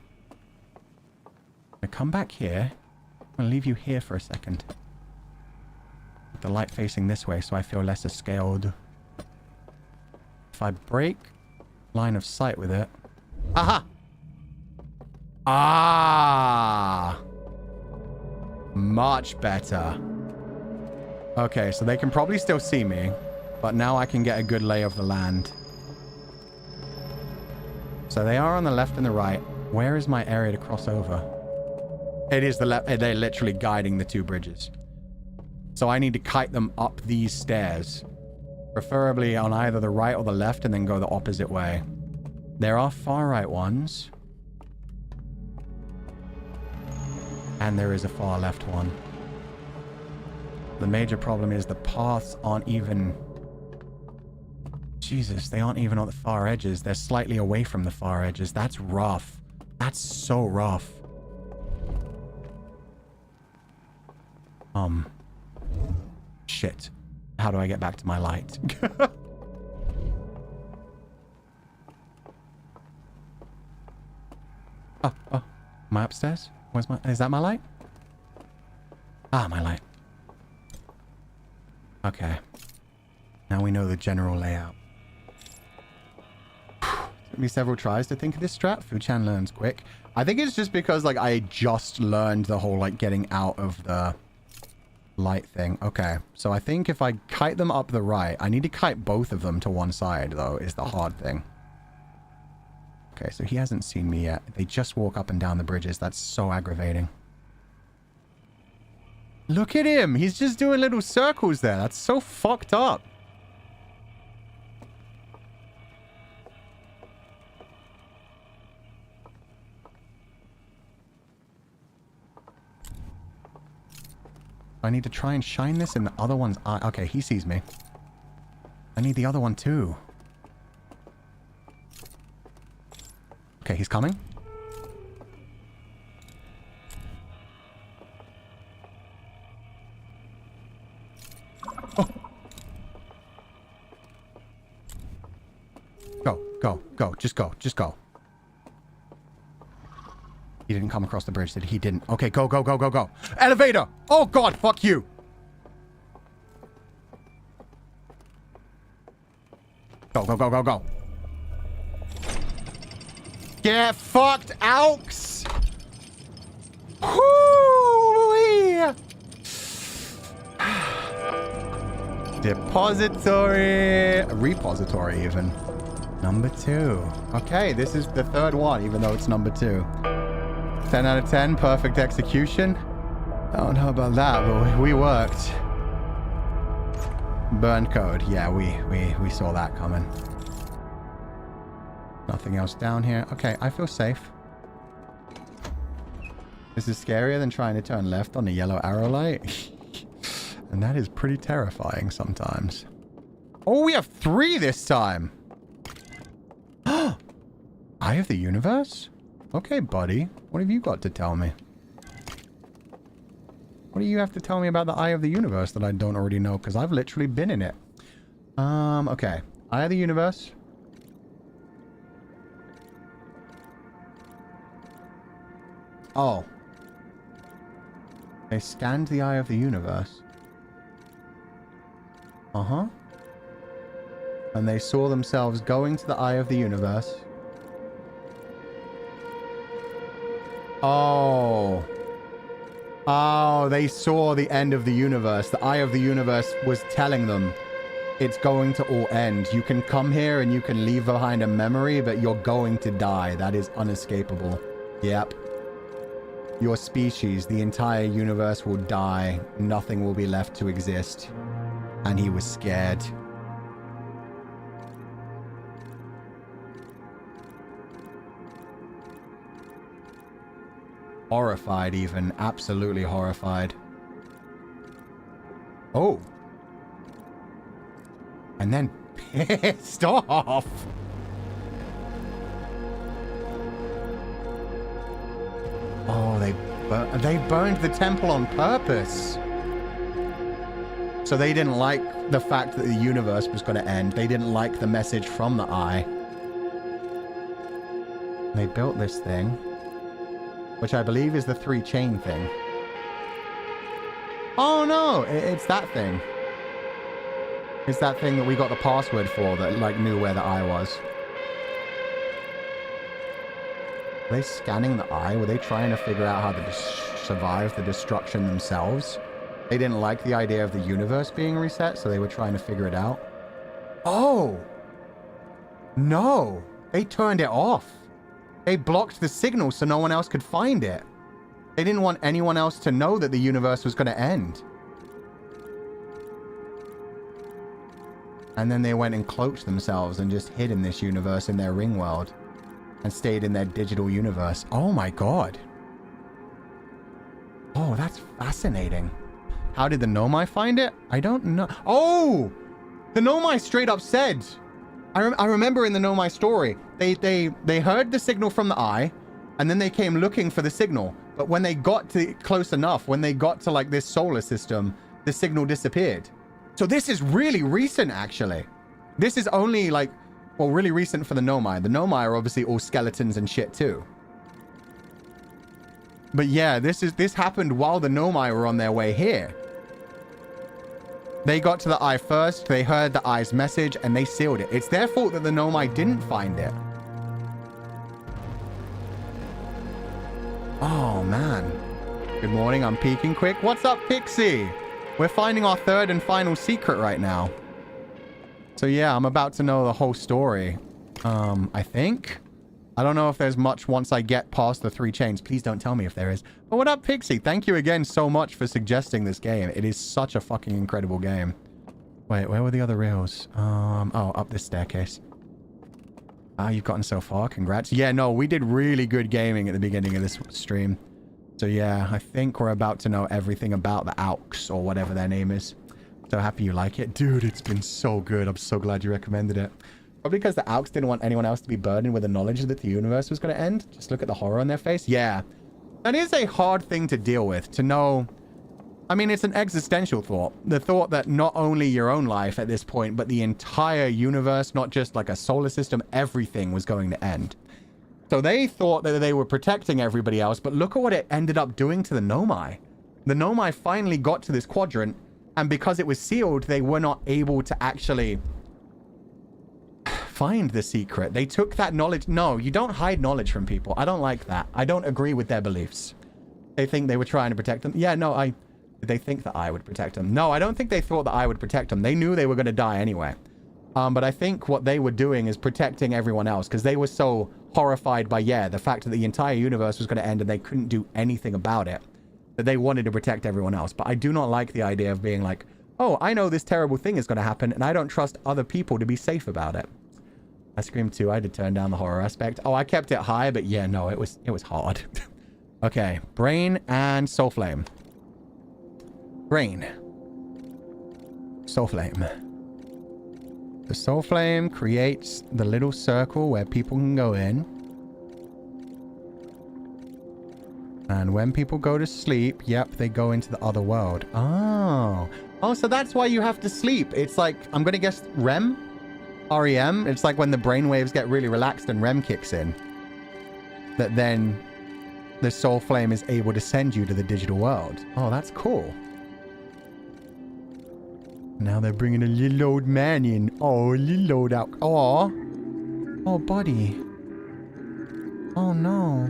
I'm going to come back here. I'm going to leave you here for a second. With the light facing this way so I feel less scaled. If I break line of sight with it... Aha! Ah! Much better. Okay, so they can probably still see me. But now I can get a good lay of the land. So they are on the left and the right. Where is my area to cross over? It is the left. They're literally guiding the two bridges. So I need to kite them up these stairs. Preferably on either the right or the left and then go the opposite way. There are far right ones. And there is a far left one. The major problem is the paths aren't even... Jesus, they aren't even on the far edges. They're slightly away from the far edges. That's rough. That's so rough. Shit. How do I get back to my light? Oh. Am I upstairs? Where's my... Is that my light? Ah, my light. Okay. Now we know the general layout. Took me several tries to think of this strat. Fu-chan learns quick. I think it's just because, like, I just learned the whole, like, getting out of the light thing. Okay. So I think if I kite them up the right, I need to kite both of them to one side, though, is the hard thing. Okay, so he hasn't seen me yet. They just walk up and down the bridges. That's so aggravating. Look at him. He's just doing little circles there. That's so fucked up. I need to try and shine this in the other one's eye. Okay, he sees me. I need the other one too. Okay, he's coming. Oh. Go. Just go. He didn't come across the bridge, did he? He didn't. Okay, go. Elevator! Oh, God, fuck you! Go. Get fucked, Alks! Whoo-wee! Depository. Repository, even. Number 2. Okay, this is the third one, even though it's number 2. 10 out of 10, perfect execution. I don't know about that, but we worked. Burn code. Yeah, we saw that coming. Nothing else down here. Okay, I feel safe. This is scarier than trying to turn left on the yellow arrow light. And that is pretty terrifying sometimes. Oh, we have 3 this time. Eye of the Universe? Okay, buddy. What have you got to tell me? What do you have to tell me about the Eye of the Universe that I don't already know? Because I've literally been in it. Okay. Eye of the Universe. Oh. They scanned the Eye of the Universe. Uh-huh. And they saw themselves going to the Eye of the Universe. Oh. Oh, they saw the end of the universe. The Eye of the Universe was telling them it's going to all end. You can come here and you can leave behind a memory, but you're going to die. That is unescapable. Yep. Your species, the entire universe will die. Nothing will be left to exist. And he was scared. Horrified even. Absolutely horrified. Oh. And then pissed off. Oh, they burned the temple on purpose. So they didn't like the fact that the universe was going to end. They didn't like the message from the Eye. They built this thing, which I believe is the 3-chain thing. Oh no, it's that thing. It's that thing that we got the password for that, like, knew where the Eye was. Were they scanning the Eye? Were they trying to figure out how to survive the destruction themselves? They didn't like the idea of the universe being reset, so they were trying to figure it out. Oh! No! They turned it off. They blocked the signal so no one else could find it. They didn't want anyone else to know that the universe was going to end. And then they went and cloaked themselves and just hid in this universe in their ring world and stayed in their digital universe. Oh my god. Oh, that's fascinating. How did the Nomai find it? I don't know. Oh! The Nomai straight up said... I remember in the Nomai story, they heard the signal from the eye, and then they came looking for the signal. But when they got to close enough, when they got to like this solar system, the signal disappeared. So this is really recent, actually. This is only like, well, really recent for the Nomai. The Nomai are obviously all skeletons and shit too. But yeah, this happened while the Nomai were on their way here. They got to the eye first, they heard the eye's message, and they sealed it. It's their fault that the Nomai didn't find it. Oh, man. Good morning, I'm peeking quick. What's up, Pixie? We're finding our third and final secret right now. So yeah, I'm about to know the whole story. I think. I don't know if there's much once I get past the 3 chains. Please don't tell me if there is. But what up, Pixie? Thank you again so much for suggesting this game. It is such a fucking incredible game. Wait, where were the other rails? Oh, up this staircase. Ah, you've gotten so far. Congrats. Yeah, no, we did really good gaming at the beginning of this stream. So yeah, I think we're about to know everything about the Auks, or whatever their name is. So happy you like it. Dude, it's been so good. I'm so glad you recommended it. Probably because the Auks didn't want anyone else to be burdened with the knowledge that the universe was going to end. Just look at the horror on their face. Yeah. That is a hard thing to deal with, to know. I mean, it's an existential thought. The thought that not only your own life at this point, but the entire universe, not just like a solar system, everything was going to end. So they thought that they were protecting everybody else, but look at what it ended up doing to the Nomai. The Nomai finally got to this quadrant, and because it was sealed, they were not able to actually find the secret. They took that knowledge. No, you don't hide knowledge from people. I don't like that. I don't agree with their beliefs. They think they were trying to protect them. Yeah, no, did they think that I would protect them? No, I don't think they thought that I would protect them. They knew they were going to die anyway. But I think what they were doing is protecting everyone else, because they were so horrified by, yeah, the fact that the entire universe was going to end and they couldn't do anything about it, that they wanted to protect everyone else. But I do not like the idea of being like, oh, I know this terrible thing is going to happen, and I don't trust other people to be safe about it. I screamed too. I had to turn down the horror aspect. Oh, I kept it high, but yeah, no, it was hard. Okay, brain and soul flame. Brain. Soul flame. The soul flame creates the little circle where people can go in. And when people go to sleep, yep, they go into the other world. Oh. Oh, so that's why you have to sleep. It's like, I'm going to guess REM? REM? It's like when the brainwaves get really relaxed and REM kicks in. That then the soul flame is able to send you to the digital world. Oh, that's cool. Now they're bringing a little old man in. Oh, little old out. Oh. Oh, buddy. Oh, no.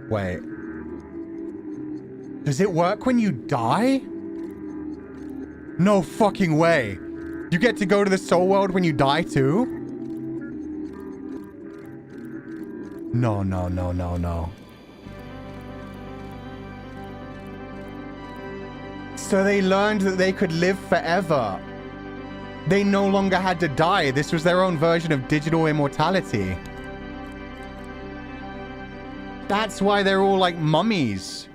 Wait. Does it work when you die? No fucking way. You get to go to the soul world when you die too? No, no, no, no, no. So they learned that they could live forever. They no longer had to die. This was their own version of digital immortality. That's why they're all like mummies.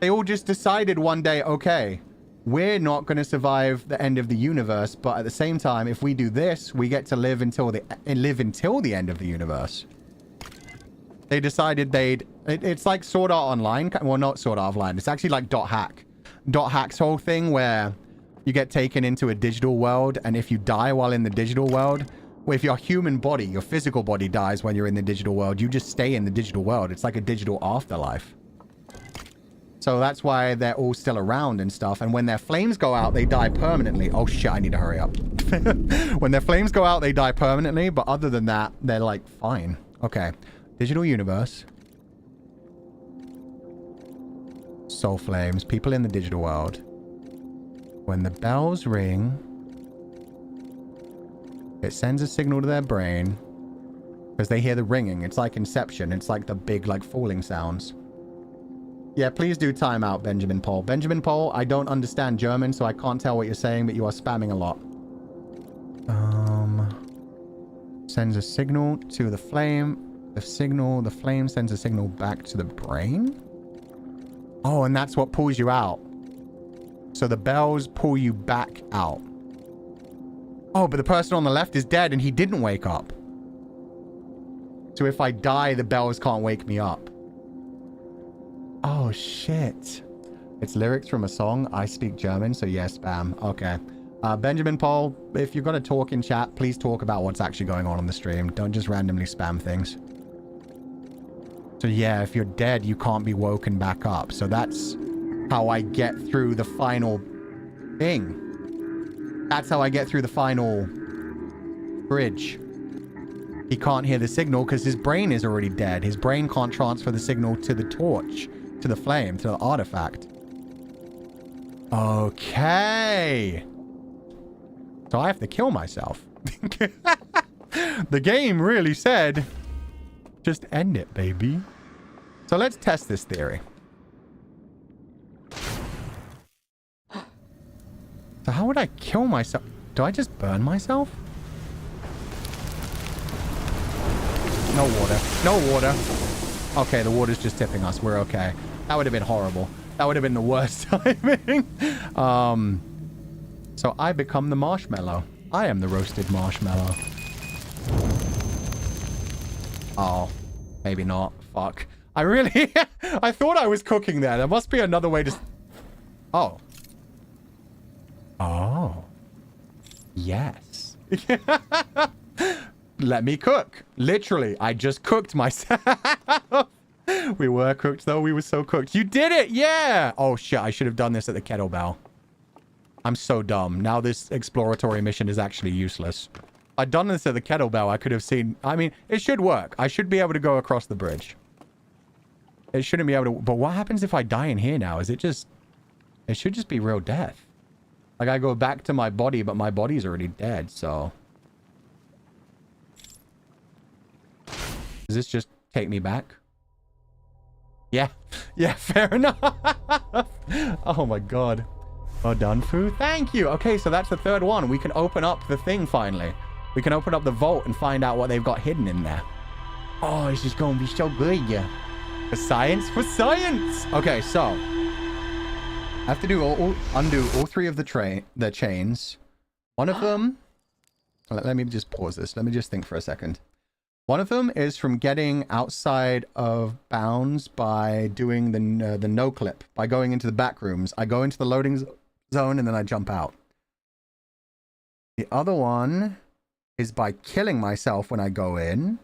They all just decided one day, okay, we're not going to survive the end of the universe, but at the same time, if we do this, we get to live until the end of the universe. They decided it's like Sword Art Online. Well, not Sword Art Online. It's actually like .hack. .hack's whole thing where you get taken into a digital world, and if you die while in the digital world, well, if your human body, your physical body dies when you're in the digital world, you just stay in the digital world. It's like a digital afterlife. So that's why they're all still around and stuff. And when their flames go out, they die permanently. Oh shit, I need to hurry up. When their flames go out, they die permanently. But other than that, they're like, fine. Okay. Digital universe. Soul flames. People in the digital world. When the bells ring, it sends a signal to their brain. Because they hear the ringing. It's like Inception. It's like the big, like, falling sounds. Yeah, please do time out, Benjamin Paul. Benjamin Paul, I don't understand German, so I can't tell what you're saying, but you are spamming a lot. Sends a signal to the flame. The flame sends a signal back to the brain? Oh, and that's what pulls you out. So the bells pull you back out. Oh, but the person on the left is dead and he didn't wake up. So if I die, the bells can't wake me up. Oh, shit. It's lyrics from a song. I speak German, so yes, spam. Okay. Benjamin Paul, if you're going to talk in chat, please talk about what's actually going on the stream. Don't just randomly spam things. So yeah, if you're dead, you can't be woken back up. So that's how I get through the final thing. That's how I get through the final bridge. He can't hear the signal because his brain is already dead. His brain can't transfer the signal to the torch, to the flame, to the artifact. Okay. So I have to kill myself. The game really said, just end it, baby. So let's test this theory. So how would I kill myself? Do I just burn myself? No water. No water. Okay, the water's just tipping us. We're okay. That would have been horrible. That would have been the worst timing. So I become the marshmallow. I am the roasted marshmallow. Oh, maybe not. Fuck. I really... I thought I was cooking there. There must be another way to... Oh. Oh. Yes. Let me cook. Literally, I just cooked myself. We were cooked, though. We were so cooked. You did it! Yeah! Oh, shit. I should have done this at the kettlebell. I'm so dumb. Now this exploratory mission is actually useless. If I'd done this at the kettlebell, I could have seen... I mean, it should work. I should be able to go across the bridge. It shouldn't be able to... But what happens if I die in here now? Is it just... It should just be real death. Like, I go back to my body, but my body's already dead, so... Does this just take me back? Yeah. Yeah, fair enough. Oh my god. Well done, Fu. Thank you. Okay, so that's the third one. We can open up the thing finally. We can open up the vault and find out what they've got hidden in there. Oh, this is going to be so good, yeah. For science? For science! Okay, so... I have to do undo all three of the chains. One of them... Let me just pause this. Let me just think for a second. One of them is from getting outside of bounds by doing the no clip, by going into the back rooms. I go into the loading zone and then I jump out. The other one is by killing myself when I go in.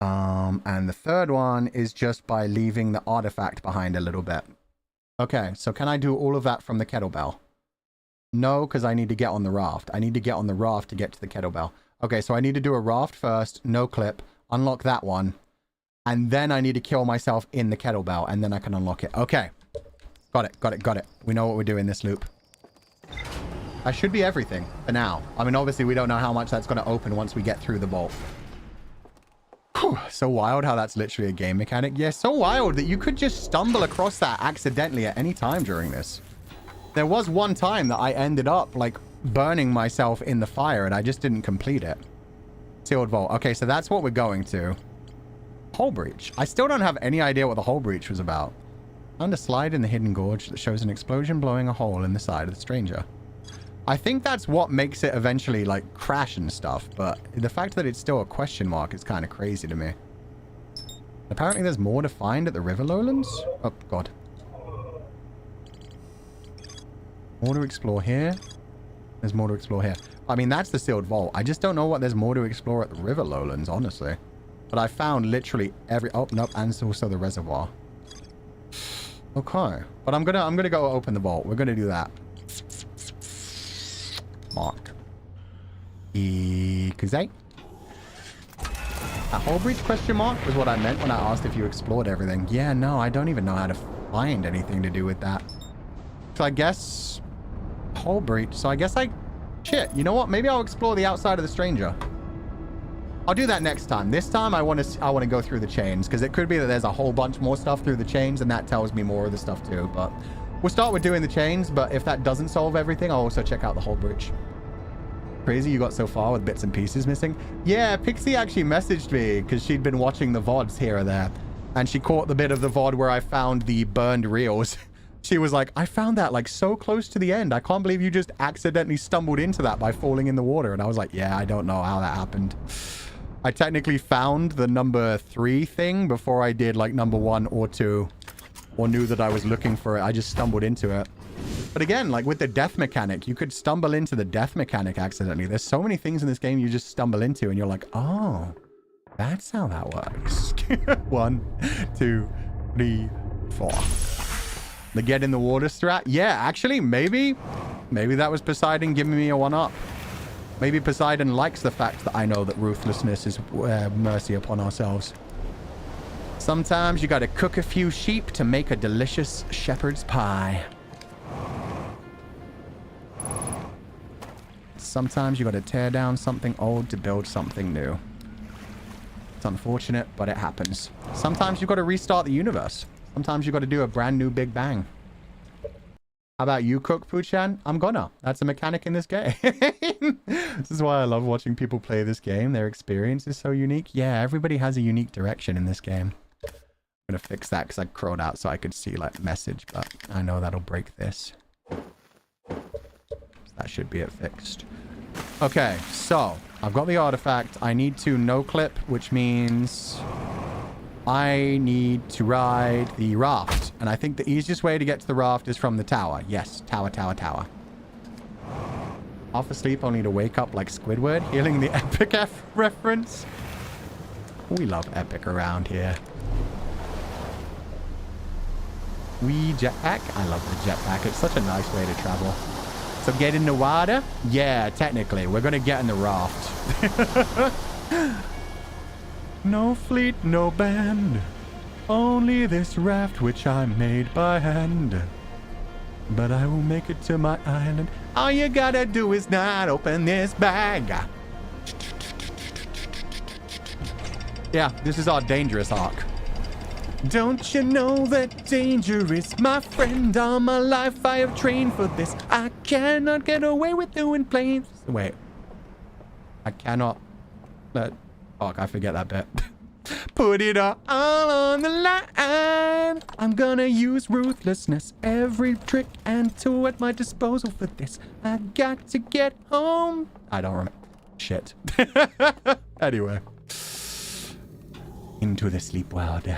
And the third one is just by leaving the artifact behind a little bit. Okay, so can I do all of that from the kettlebell? No, because I need to get on the raft. I need to get on the raft to get to the kettlebell. Okay, so I need to do a raft first, no clip, unlock that one, and then I need to kill myself in the kettlebell, and then I can unlock it. Okay. Got it, got it, got it. We know what we're doing this loop. That should be everything for now. I mean, obviously, we don't know how much that's going to open once we get through the vault. Whew, so wild how that's literally a game mechanic. Yeah, so wild that you could just stumble across that accidentally at any time during this. There was one time that I ended up, like, burning myself in the fire and I just didn't complete it. Sealed vault. Okay, so that's what we're going to. Hole breach. I still don't have any idea what the hole breach was about. Found a slide in the hidden gorge that shows an explosion blowing a hole in the side of the stranger. I think that's what makes it eventually, like, crash and stuff, but the fact that it's still a question mark is kind of crazy to me. Apparently there's more to find at the river lowlands. Oh, God. More to explore here. There's more to explore here. I mean, that's the sealed vault. I just don't know what there's more to explore at the river lowlands, honestly. But I found literally every... Oh, nope. And also the reservoir. Okay. But I'm gonna go open the vault. We're gonna do that. Mark. Kuzay. That hole breach question mark was what I meant when I asked if you explored everything. Yeah, no, I don't even know how to find anything to do with that. So I guess... Hole breach. So I guess I... Shit, you know what? Maybe I'll explore the outside of the stranger. I'll do that next time. This time I want to go through the chains, because it could be that there's a whole bunch more stuff through the chains, and that tells me more of the stuff too. But we'll start with doing the chains, but if that doesn't solve everything, I'll also check out the whole bridge. Crazy you got so far with bits and pieces missing. Yeah, Pixie actually messaged me because she'd been watching the VODs here or there, and she caught the bit of the VOD where I found the burned reels. She was like, I found that like so close to the end. I can't believe you just accidentally stumbled into that by falling in the water. And I was like, yeah, I don't know how that happened. I technically found the number 3 thing before I did like number 1 or 2, or knew that I was looking for it. I just stumbled into it. But again, like with the death mechanic, you could stumble into the death mechanic accidentally. There's so many things in this game you just stumble into and you're like, oh, that's how that works. 1, 2, 3, 4. The get in the water strat. Yeah, actually, maybe that was Poseidon giving me a 1-up. Maybe Poseidon likes the fact that I know that ruthlessness is mercy upon ourselves. Sometimes you gotta cook a few sheep to make a delicious shepherd's pie. Sometimes you gotta tear down something old to build something new. It's unfortunate, but it happens. Sometimes you gotta restart the universe. Sometimes you gotta do a brand new Big Bang. How about you, Cook Fuchan? I'm gonna. That's a mechanic in this game. This is why I love watching people play this game. Their experience is so unique. Yeah, everybody has a unique direction in this game. I'm gonna fix that because I crowed out so I could see like message, but I know that'll break this. That should be it fixed. Okay, so I've got the artifact. I need to no clip, which means I need to ride the raft. And I think the easiest way to get to the raft is from the tower. Yes, tower, tower, tower. Half asleep, only to wake up like Squidward. Healing the Epic F reference. We love Epic around here. Wee jetpack. I love the jetpack. It's such a nice way to travel. So get in the water? Yeah, technically. We're going to get in the raft. No fleet, no band, only this raft which I made by hand. But I will make it to my island. All you gotta do is not open this bag. Yeah, this is our dangerous arc. Don't you know that danger is my friend? All my life I have trained for this. I cannot get away with doing planes. Wait. I cannot let... Fuck, I forget that bit. Put it all on the line. I'm gonna use ruthlessness, every trick and tool at my disposal for this. I got to get home. I don't remember. Shit. Anyway. Into the sleep world.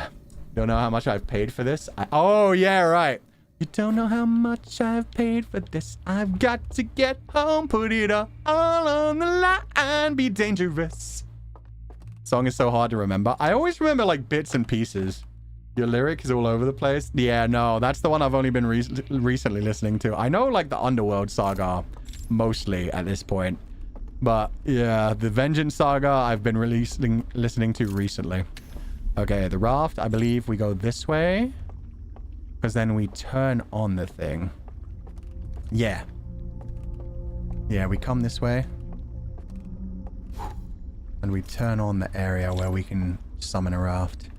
Don't know how much I've paid for this. Oh, yeah, right. You don't know how much I've paid for this. I've got to get home. Put it all on the line. Be dangerous. Song is so hard to remember. I always remember like bits and pieces. Your lyric is all over the place. Yeah, no, that's the one I've only been recently listening to. I know like the Underworld saga mostly at this point. But yeah, the Vengeance saga I've been listening to recently. Okay, the raft, I believe we go this way. Because then we turn on the thing. Yeah. Yeah, we come this way. And we turn on the area where we can summon a raft.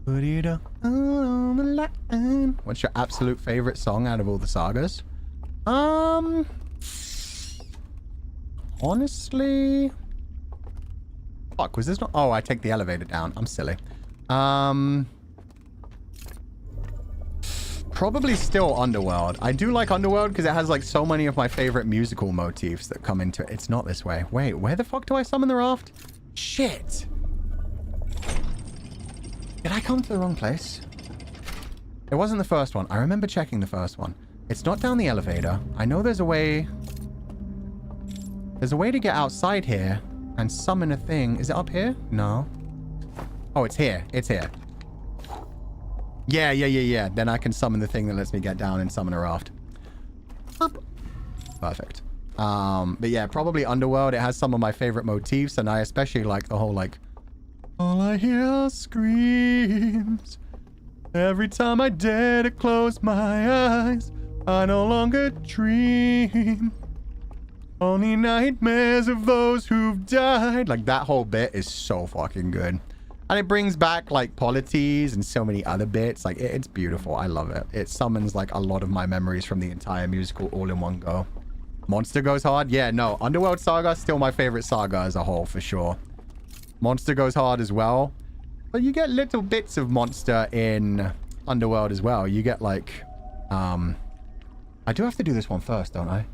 Put it on the line. What's your absolute favorite song out of all the sagas? Honestly... Fuck, was this not... Oh, I take the elevator down. I'm silly. Probably still Underworld. I do like Underworld because it has like so many of my favorite musical motifs that come into it. It's not this way. Wait, where the fuck do I summon the raft? Shit. Did I come to the wrong place? It wasn't the first one. I remember checking the first one. It's not down the elevator. I know there's a way... There's a way to get outside here and summon a thing. Is it up here? No. Oh, it's here. It's here. Yeah. Then I can summon the thing that lets me get down and summon a raft. Perfect. But yeah, probably Underworld. It has some of my favorite motifs, and I especially like the whole, like, all I hear are screams. Every time I dare to close my eyes, I no longer dream. Only nightmares of those who've died. Like, that whole bit is so fucking good. And it brings back, like, polities and so many other bits. Like, it's beautiful. I love it. It summons, like, a lot of my memories from the entire musical all in one go. Monster goes hard? Yeah, no. Underworld Saga, still my favorite saga as a whole, for sure. Monster goes hard as well. But you get little bits of Monster in Underworld as well. You get, like, I do have to do this one first, don't I?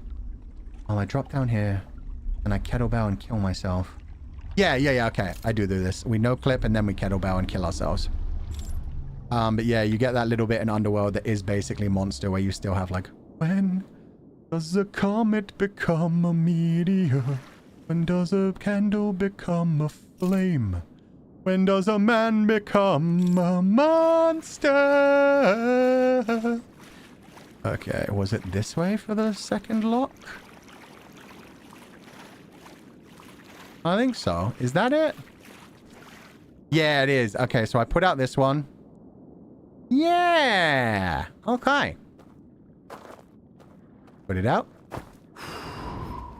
I drop down here and I kettlebell and kill myself. Yeah, okay. I do this. We no clip and then we kettlebell and kill ourselves. But yeah, you get that little bit in Underworld that is basically Monster where you still have like, when does a comet become a meteor? When does a candle become a flame? When does a man become a monster? Okay, was it this way for the second lock? I think so. Is that it? Yeah, it is. Okay, so I put out this one. Yeah! Okay. Put it out.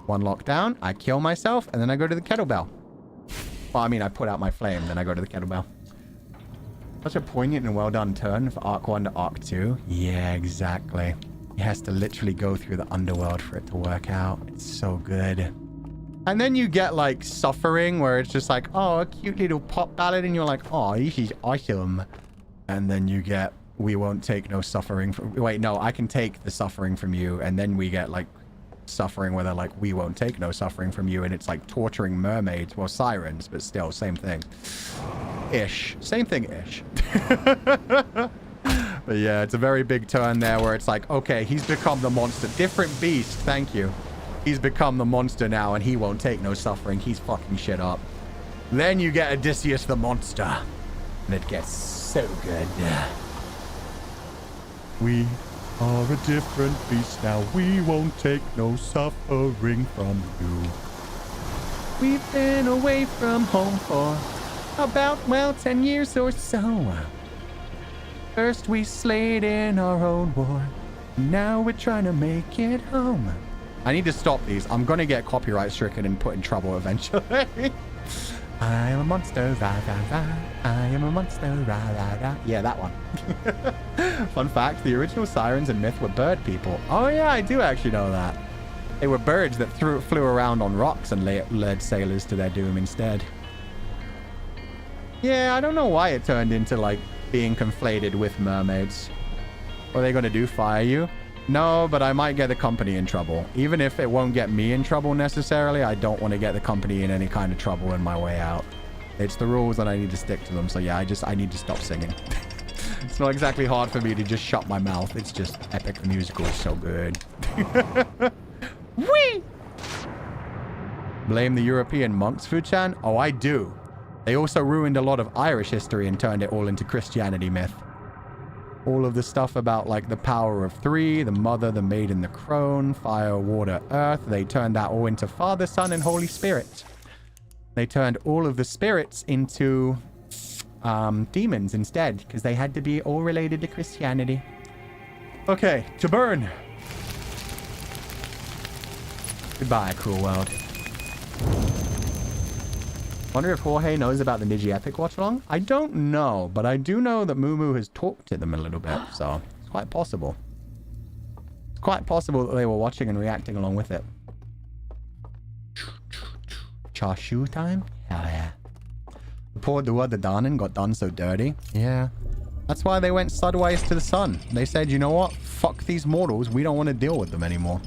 One lockdown. I kill myself, and then I go to the kettlebell. Well, I mean, I put out my flame, then I go to the kettlebell. Such a poignant and well-done turn for Arc 1 to Arc 2. Yeah, exactly. He has to literally go through the underworld for it to work out. It's so good. And then you get, like, Suffering, where it's just like, oh, a cute little pop ballad, and you're like, oh, this is awesome. And then you get, we won't take no suffering from... Wait, no, I can take the suffering from you. And then we get, like, Suffering, where they're like, we won't take no suffering from you. And it's, like, torturing mermaids. Well, sirens, but still, same thing. Ish. Same thing-ish. But yeah, it's a very big turn there, where it's like, okay, he's become the monster. Different beast, thank you. He's become the monster now, and he won't take no suffering. He's fucking shit up. Then you get Odysseus the monster. And it gets so good. We are a different beast now. We won't take no suffering from you. We've been away from home for about, well, 10 years or so. First we slayed in our own war. Now we're trying to make it home. I need to stop these. I'm going to get copyright stricken and put in trouble eventually. I am a monster, rah, rah, rah. I am a monster, rah, rah, rah. Yeah, that one. Fun fact, the original sirens in myth were bird people. Oh yeah, I do actually know that. They were birds that flew around on rocks and led sailors to their doom instead. Yeah, I don't know why it turned into, like, being conflated with mermaids. What are they going to do, fire you? No, but I might get the company in trouble. Even if it won't get me in trouble necessarily, I don't want to get the company in any kind of trouble in my way out. It's the rules and I need to stick to them. So yeah, I need to stop singing. It's not exactly hard for me to just shut my mouth. It's just Epic the Musical is so good. Whee! Blame the European monks, Fu-chan? Oh, I do. They also ruined a lot of Irish history and turned it all into Christianity myth. All of the stuff about, like, the power of three, the mother, the maiden, the crone, fire, water, earth. They turned that all into Father, Son, and Holy Spirit. They turned all of the spirits into demons instead, because they had to be all related to Christianity. Okay, to burn. Goodbye, cruel world. Wonder if Jorge knows about the Niji Epic watch-along? I don't know, but I do know that Moo has talked to them a little bit, so it's quite possible. It's quite possible that they were watching and reacting along with it. Chashu time? Hell yeah. The poor Dua the Danen got done so dirty. Yeah. That's why they went sideways to the sun. They said, you know what? Fuck these mortals. We don't want to deal with them anymore.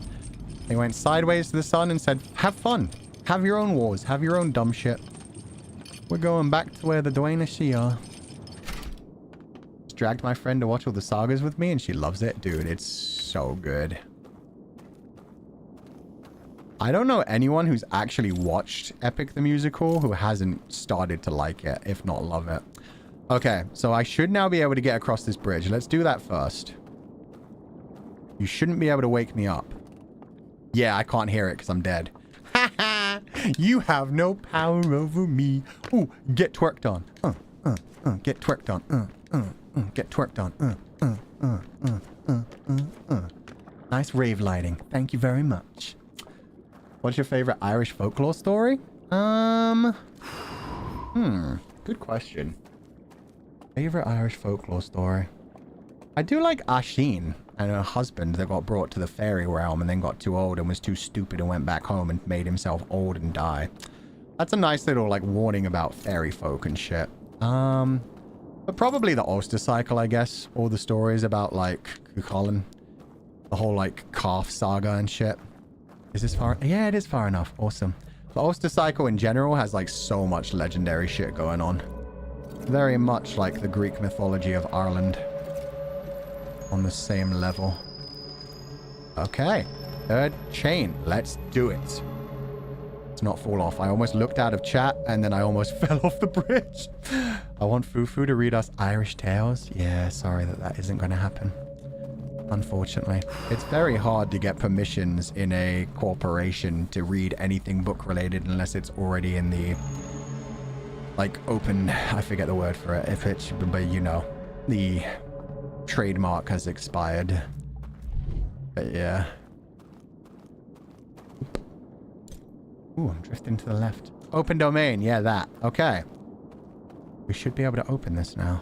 They went sideways to the sun and said, have fun. Have your own wars. Have your own dumb shit. We're going back to where the Dwayne She are. Just dragged my friend to watch all the sagas with me and she loves it. Dude, it's so good. I don't know anyone who's actually watched Epic the Musical who hasn't started to like it, if not love it. Okay, so I should now be able to get across this bridge. Let's do that first. You shouldn't be able to wake me up. Yeah, I can't hear it because I'm dead. You have no power over me. Ooh, get twerked on. Get twerked on. Get twerked on. Nice rave lighting. Thank you very much. What's your favorite Irish folklore story? Good question. Favorite Irish folklore story? I do like Aisling and her husband that got brought to the fairy realm and then got too old and was too stupid and went back home and made himself old and die. That's a nice little, like, warning about fairy folk and shit. But probably the Ulster cycle, I guess. All the stories about, like, Cuchulainn. The whole, like, calf saga and shit. Is this far? Yeah, it is far enough. Awesome. The Ulster cycle in general has, like, so much legendary shit going on. Very much like the Greek mythology of Ireland. On the same level. Okay. Third chain. Let's do it. Let's not fall off. I almost looked out of chat and then I almost fell off the bridge. I want Fufu to read us Irish tales. Yeah, sorry that isn't going to happen. Unfortunately. It's very hard to get permissions in a corporation to read anything book related unless it's already in the, like, open, I forget the word for it, if it's, but you know, the trademark has expired. But yeah. Ooh, I'm drifting to the left. Open domain, yeah, that. Okay. We should be able to open this now.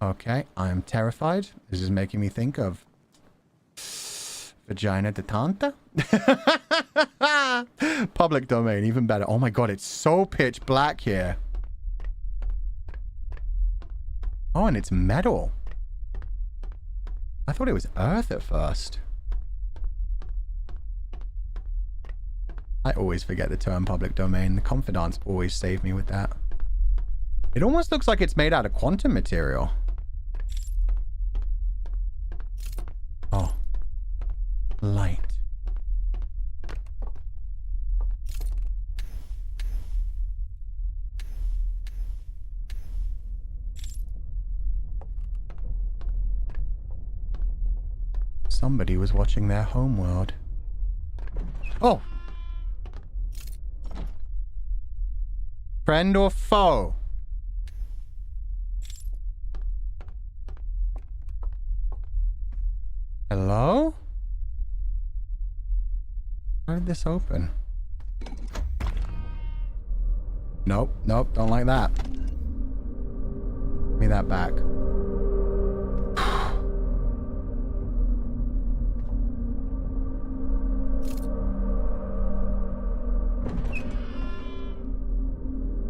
Okay, I am terrified. This is making me think of Vagina de Tanta. Public domain, even better. Oh my god, it's so pitch black here. Oh, and it's metal. I thought it was earth at first. I always forget the term public domain. The Comfydants always save me with that. It almost looks like it's made out of quantum material. Oh. Light. Somebody was watching their homeworld. Oh! Friend or foe? Hello? How did this open? Nope, nope, don't like that. Give me that back.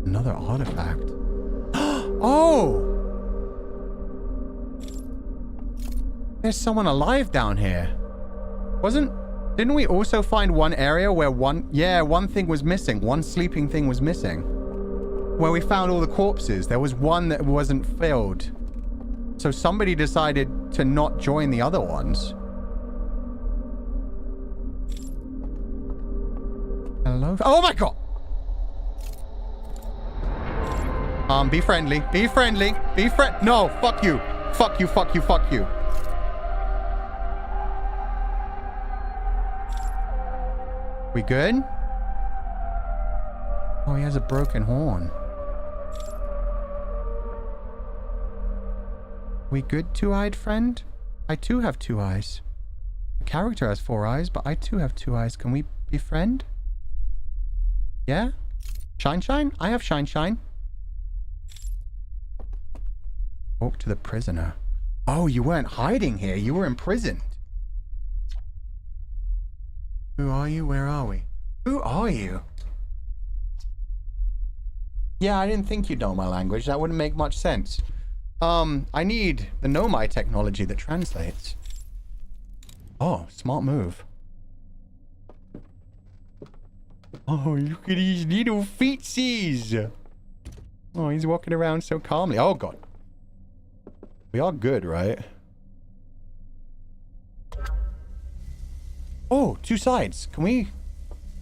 Another artifact. Oh! There's someone alive down here. Didn't we also find one area where one thing was missing? One sleeping thing was missing. Where we found all the corpses. There was one that wasn't filled. So somebody decided to not join the other ones. Hello? Oh my god! Be friendly. Be friendly. Be No, fuck you. Fuck you, fuck you, fuck you. We good? Oh, he has a broken horn. We good, two-eyed friend? I too have two eyes. The character has 4 eyes, but I too have 2 eyes. Can we be friend? Yeah? Shine shine? I have shine shine. Talk to the prisoner. Oh, you weren't hiding here. You were imprisoned. Who are you? Where are we? Who are you? Yeah, I didn't think you'd know my language. That wouldn't make much sense. I need the Nomai technology that translates. Oh, smart move. Oh, look at these little feetsies. Oh, he's walking around so calmly. Oh, God. We are good, right? Oh, 2 sides. Can we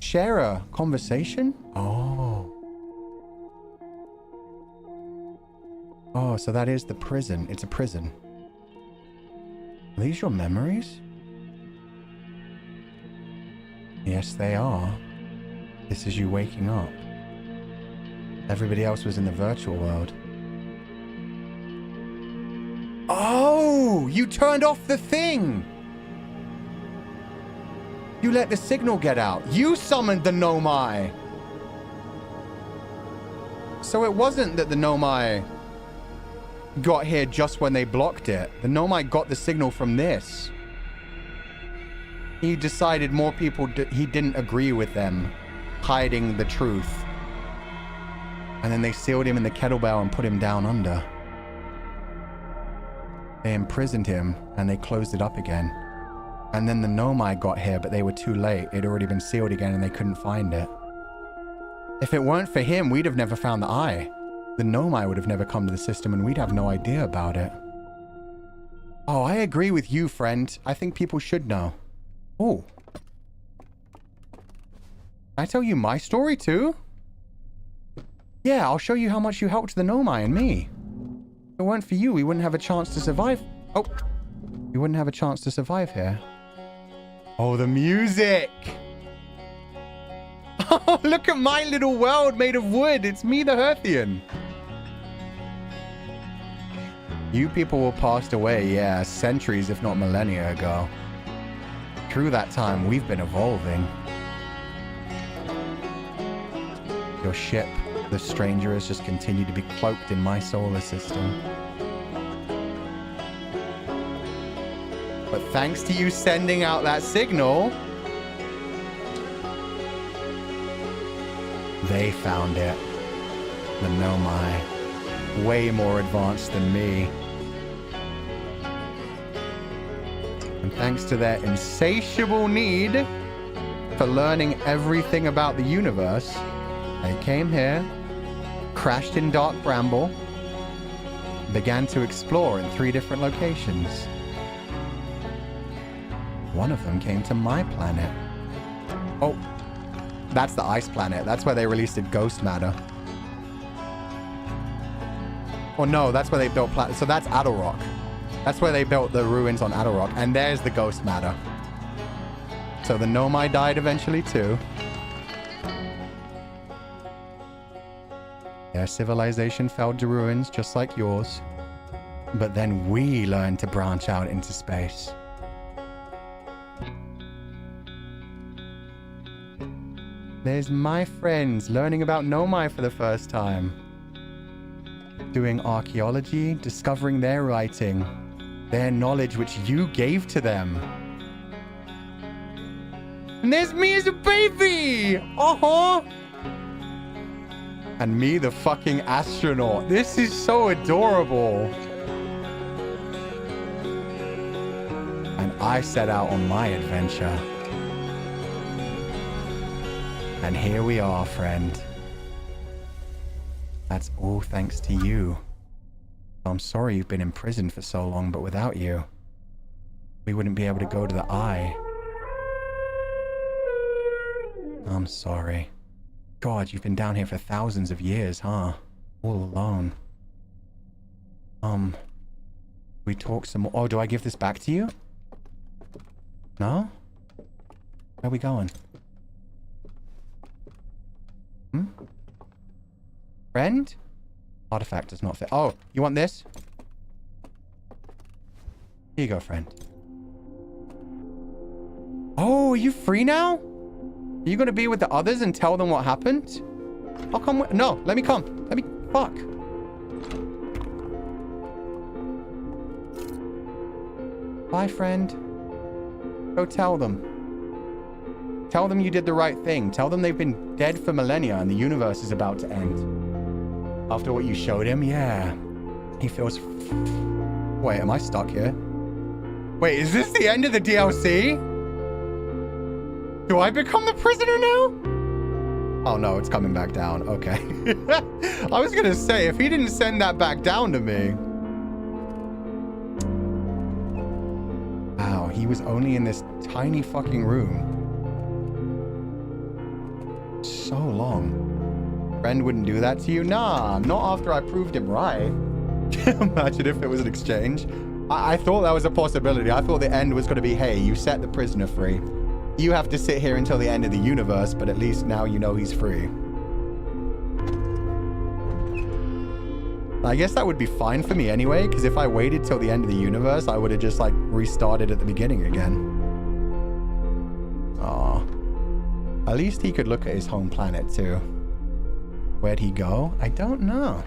share a conversation? Oh. Oh, so that is the prison. It's a prison. Are these your memories? Yes, they are. This is you waking up. Everybody else was in the virtual world. Oh, You turned off the thing! You let the signal get out. You summoned the Nomai! So it wasn't that the Nomai got here just when they blocked it. The Nomai got the signal from this. He decided more people, he didn't agree with them hiding the truth. And then they sealed him in the kettlebell and put him down under. They imprisoned him and they closed it up again. And then the Nomai got here, but they were too late. It had already been sealed again and they couldn't find it. If it weren't for him, we'd have never found the eye. The Nomai would have never come to the system and we'd have no idea about it. Oh, I agree with you, friend. I think people should know. Oh. Can I tell you my story too? Yeah, I'll show you how much you helped the Nomai and me. If it weren't for you, we wouldn't have a chance to survive. Oh. We wouldn't have a chance to survive here. Oh, the music! Oh, look at my little world made of wood. It's me, the Hearthian. You people were passed away, yeah, centuries, if not millennia ago. Through that time, we've been evolving. Your ship, the Stranger, has just continued to be cloaked in my solar system. But thanks to you sending out that signal, they found it. The Nomai. Way more advanced than me. And thanks to their insatiable need for learning everything about the universe, they came here, crashed in Dark Bramble, began to explore in 3 different locations. One of them came to my planet. Oh, that's the ice planet. That's where they released a ghost matter. Oh no, that's where they built planet. So that's Adelrock. That's where they built the ruins on Adelrock. And there's the ghost matter. So the Nomai died eventually too. Their civilization fell to ruins just like yours. But then we learned to branch out into space. There's my friends learning about Nomai for the first time. Doing archaeology, discovering their writing, their knowledge which you gave to them. And there's me as a baby! Uh-huh! And me, the fucking astronaut. This is so adorable. And I set out on my adventure. And here we are, friend. That's all thanks to you. I'm sorry you've been imprisoned for so long, but without you, we wouldn't be able to go to the eye. I'm sorry. God, you've been down here for thousands of years, huh? All alone. We talk some more. Oh, do I give this back to you? No? Where are we going? Friend? Artifact does not fit. Oh, you want this? Here you go, friend. Oh, are you free now? Are you gonna be with the others and tell them what happened? I'll come with... No, let me come. Let me... Fuck. Bye, friend. Go tell them. Tell them you did the right thing. Tell them they've been dead for millennia and the universe is about to end. After what you showed him, yeah. He feels... Wait, am I stuck here? Wait, is this the end of the DLC? Do I become the prisoner now? Oh no, it's coming back down. Okay. I was gonna say, if he didn't send that back down to me... Wow, he was only in this tiny fucking room. So long. Friend wouldn't do that to you? Nah, not after I proved him right. Imagine if it was an exchange. I thought that was a possibility. I thought the end was going to be, hey, you set the prisoner free. You have to sit here until the end of the universe, but at least now you know he's free. I guess that would be fine for me anyway, because if I waited till the end of the universe, I would have just like restarted at the beginning again. Aw. At least he could look at his home planet too. Where'd he go? I don't know.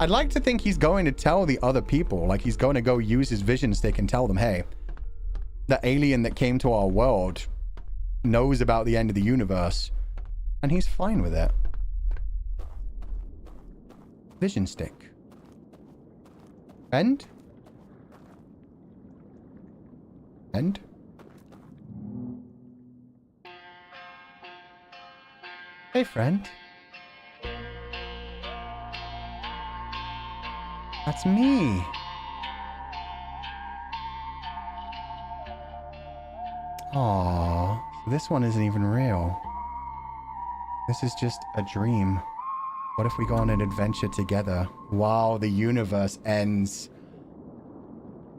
I'd like to think he's going to tell the other people, like he's going to go use his vision stick and tell them, hey, the alien that came to our world knows about the end of the universe, and he's fine with it. Vision stick. End? End? Hey, friend. That's me. Aww. This one isn't even real. This is just a dream. What if we go on an adventure together while the universe ends?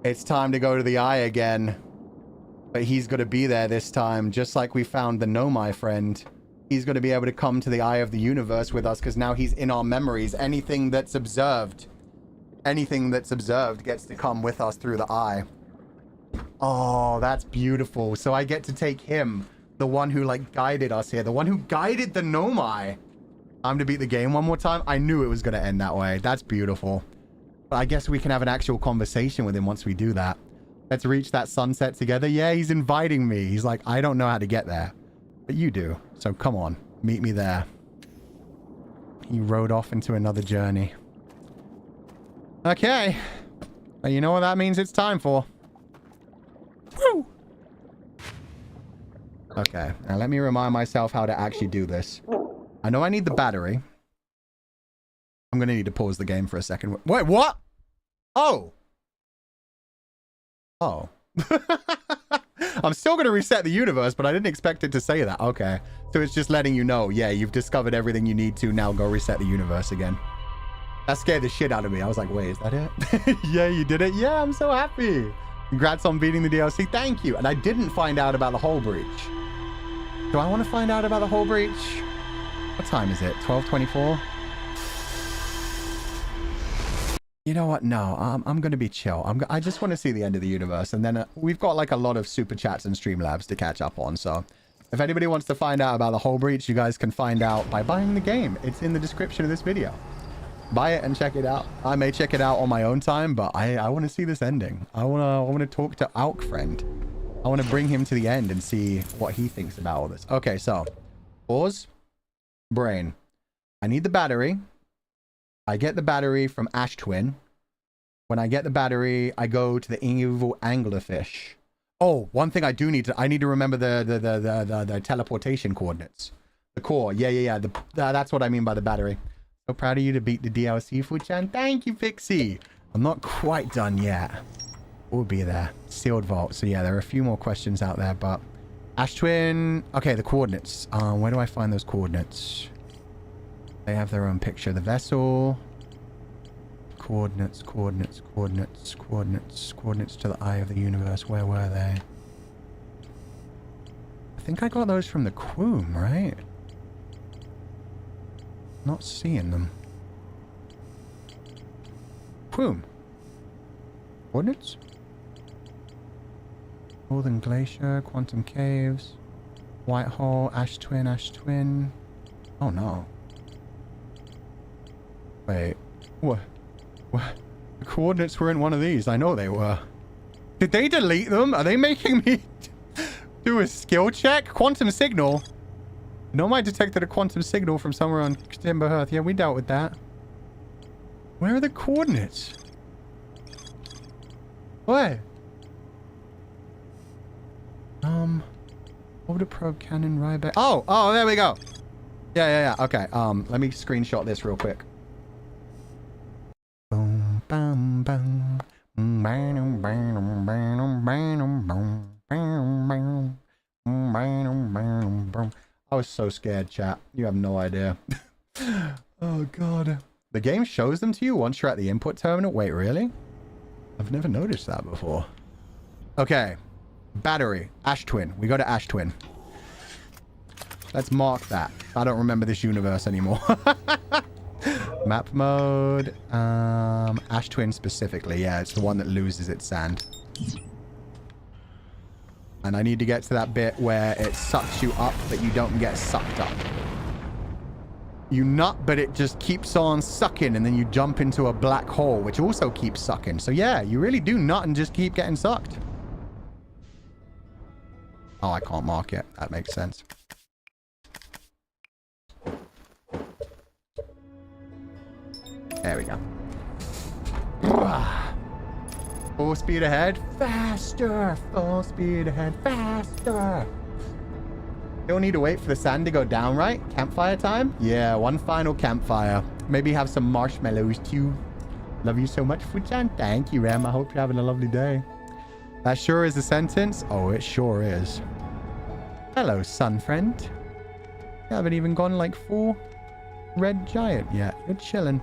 It's time to go to the eye again. But he's going to be there this time, just like we found the Nomai friend. He's going to be able to come to the eye of the universe with us because now he's in our memories. Anything that's observed gets to come with us through the eye. Oh, that's beautiful. So I get to take him, the one who like guided us here, the one who guided the Nomai. Time to beat the game one more time. I knew it was going to end that way. That's beautiful. But I guess we can have an actual conversation with him once we do that. Let's reach that sunset together. Yeah, he's inviting me. He's like, I don't know how to get there. But you do. So come on. Meet me there. He rode off into another journey. Okay. Well, you know what that means it's time for. Woo! Okay. Now let me remind myself how to actually do this. I know I need the battery. I'm going to need to pause the game for a second. Wait, what? Oh. Oh. I'm still going to reset the universe, but I didn't expect it to say that. Okay. So it's just letting you know, yeah, you've discovered everything you need to. Now go reset the universe again. That scared the shit out of me. I was like, wait, is that it? Yeah, you did it. Yeah, I'm so happy. Congrats on beating the DLC. Thank you. And I didn't find out about the whole breach. Do I want to find out about the whole breach? What time is it? 12:24? You know what? No, I'm going to be chill. I just want to see the end of the universe. And then we've got like a lot of super chats and Streamlabs to catch up on. So if anybody wants to find out about the whole breach, you guys can find out by buying the game. It's in the description of this video. Buy it and check it out. I may check it out on my own time, but I want to see this ending. I want to talk to Alk friend. I want to bring him to the end and see what he thinks about all this. Okay, so pause. Brain. I need the battery. I get the battery from Ash Twin. When I get the battery, I go to the evil anglerfish. Oh, one thing I do need to... I need to remember the teleportation coordinates. The core. Yeah. That's what I mean by the battery. So proud of you to beat the DLC, Fu-chan. Thank you, Pixie. I'm not quite done yet. We'll be there. Sealed vault. So yeah, there are a few more questions out there, but... Ash Twin... Okay, the coordinates. Where do I find those coordinates? They have their own picture. The vessel... Coordinates to the eye of the universe. Where were they? I think I got those from the Quoom, right? Not seeing them. Quoom. Coordinates? Northern Glacier, Quantum Caves, White Hole, Ash Twin. Oh no. Wait. What? The coordinates were in one of these. I know they were. Did they delete them? Are they making me do a skill check? Quantum signal. Nomai detected a quantum signal from somewhere on Timber Earth. Yeah, we dealt with that. Where are the coordinates? What? Orbiter probe cannon Ryback. Oh, there we go. Yeah. Okay. Let me screenshot this real quick. Boom, bam, bam. I was so scared, chat. You have no idea. Oh, God. The game shows them to you once you're at the input terminal? Wait, really? I've never noticed that before. Okay. Battery. Ash Twin. We go to Ash Twin. Let's mark that. I don't remember this universe anymore. Map mode. Ash Twin specifically. Yeah, it's the one that loses its sand. And I need to get to that bit where it sucks you up, but you don't get sucked up. You nut, but it just keeps on sucking, and then you jump into a black hole, which also keeps sucking. So yeah, you really do nut and just keep getting sucked. Oh, I can't mark it. That makes sense. There we go. Full speed ahead. Faster. Full speed ahead. Faster. Don't need to wait for the sand to go down, right? Campfire time? Yeah, one final campfire. Maybe have some marshmallows too. Love you so much, Fuchan. Thank you, Ram. I hope you're having a lovely day. That sure is a sentence. Oh, it sure is. Hello, sun friend. You haven't even gone like full red giant yet. You're chilling.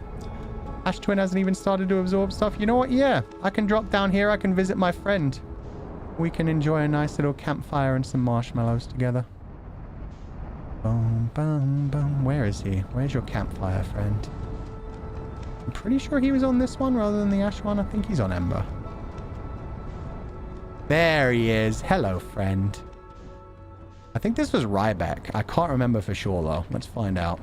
Ash Twin hasn't even started to absorb stuff. You know what? Yeah, I can drop down here. I can visit my friend. We can enjoy a nice little campfire and some marshmallows together. Boom, boom, boom. Where is he? Where's your campfire, friend? I'm pretty sure he was on this one rather than the ash one. I think he's on Ember. There he is. Hello, friend. I think this was Ryback. I can't remember for sure, though. Let's find out.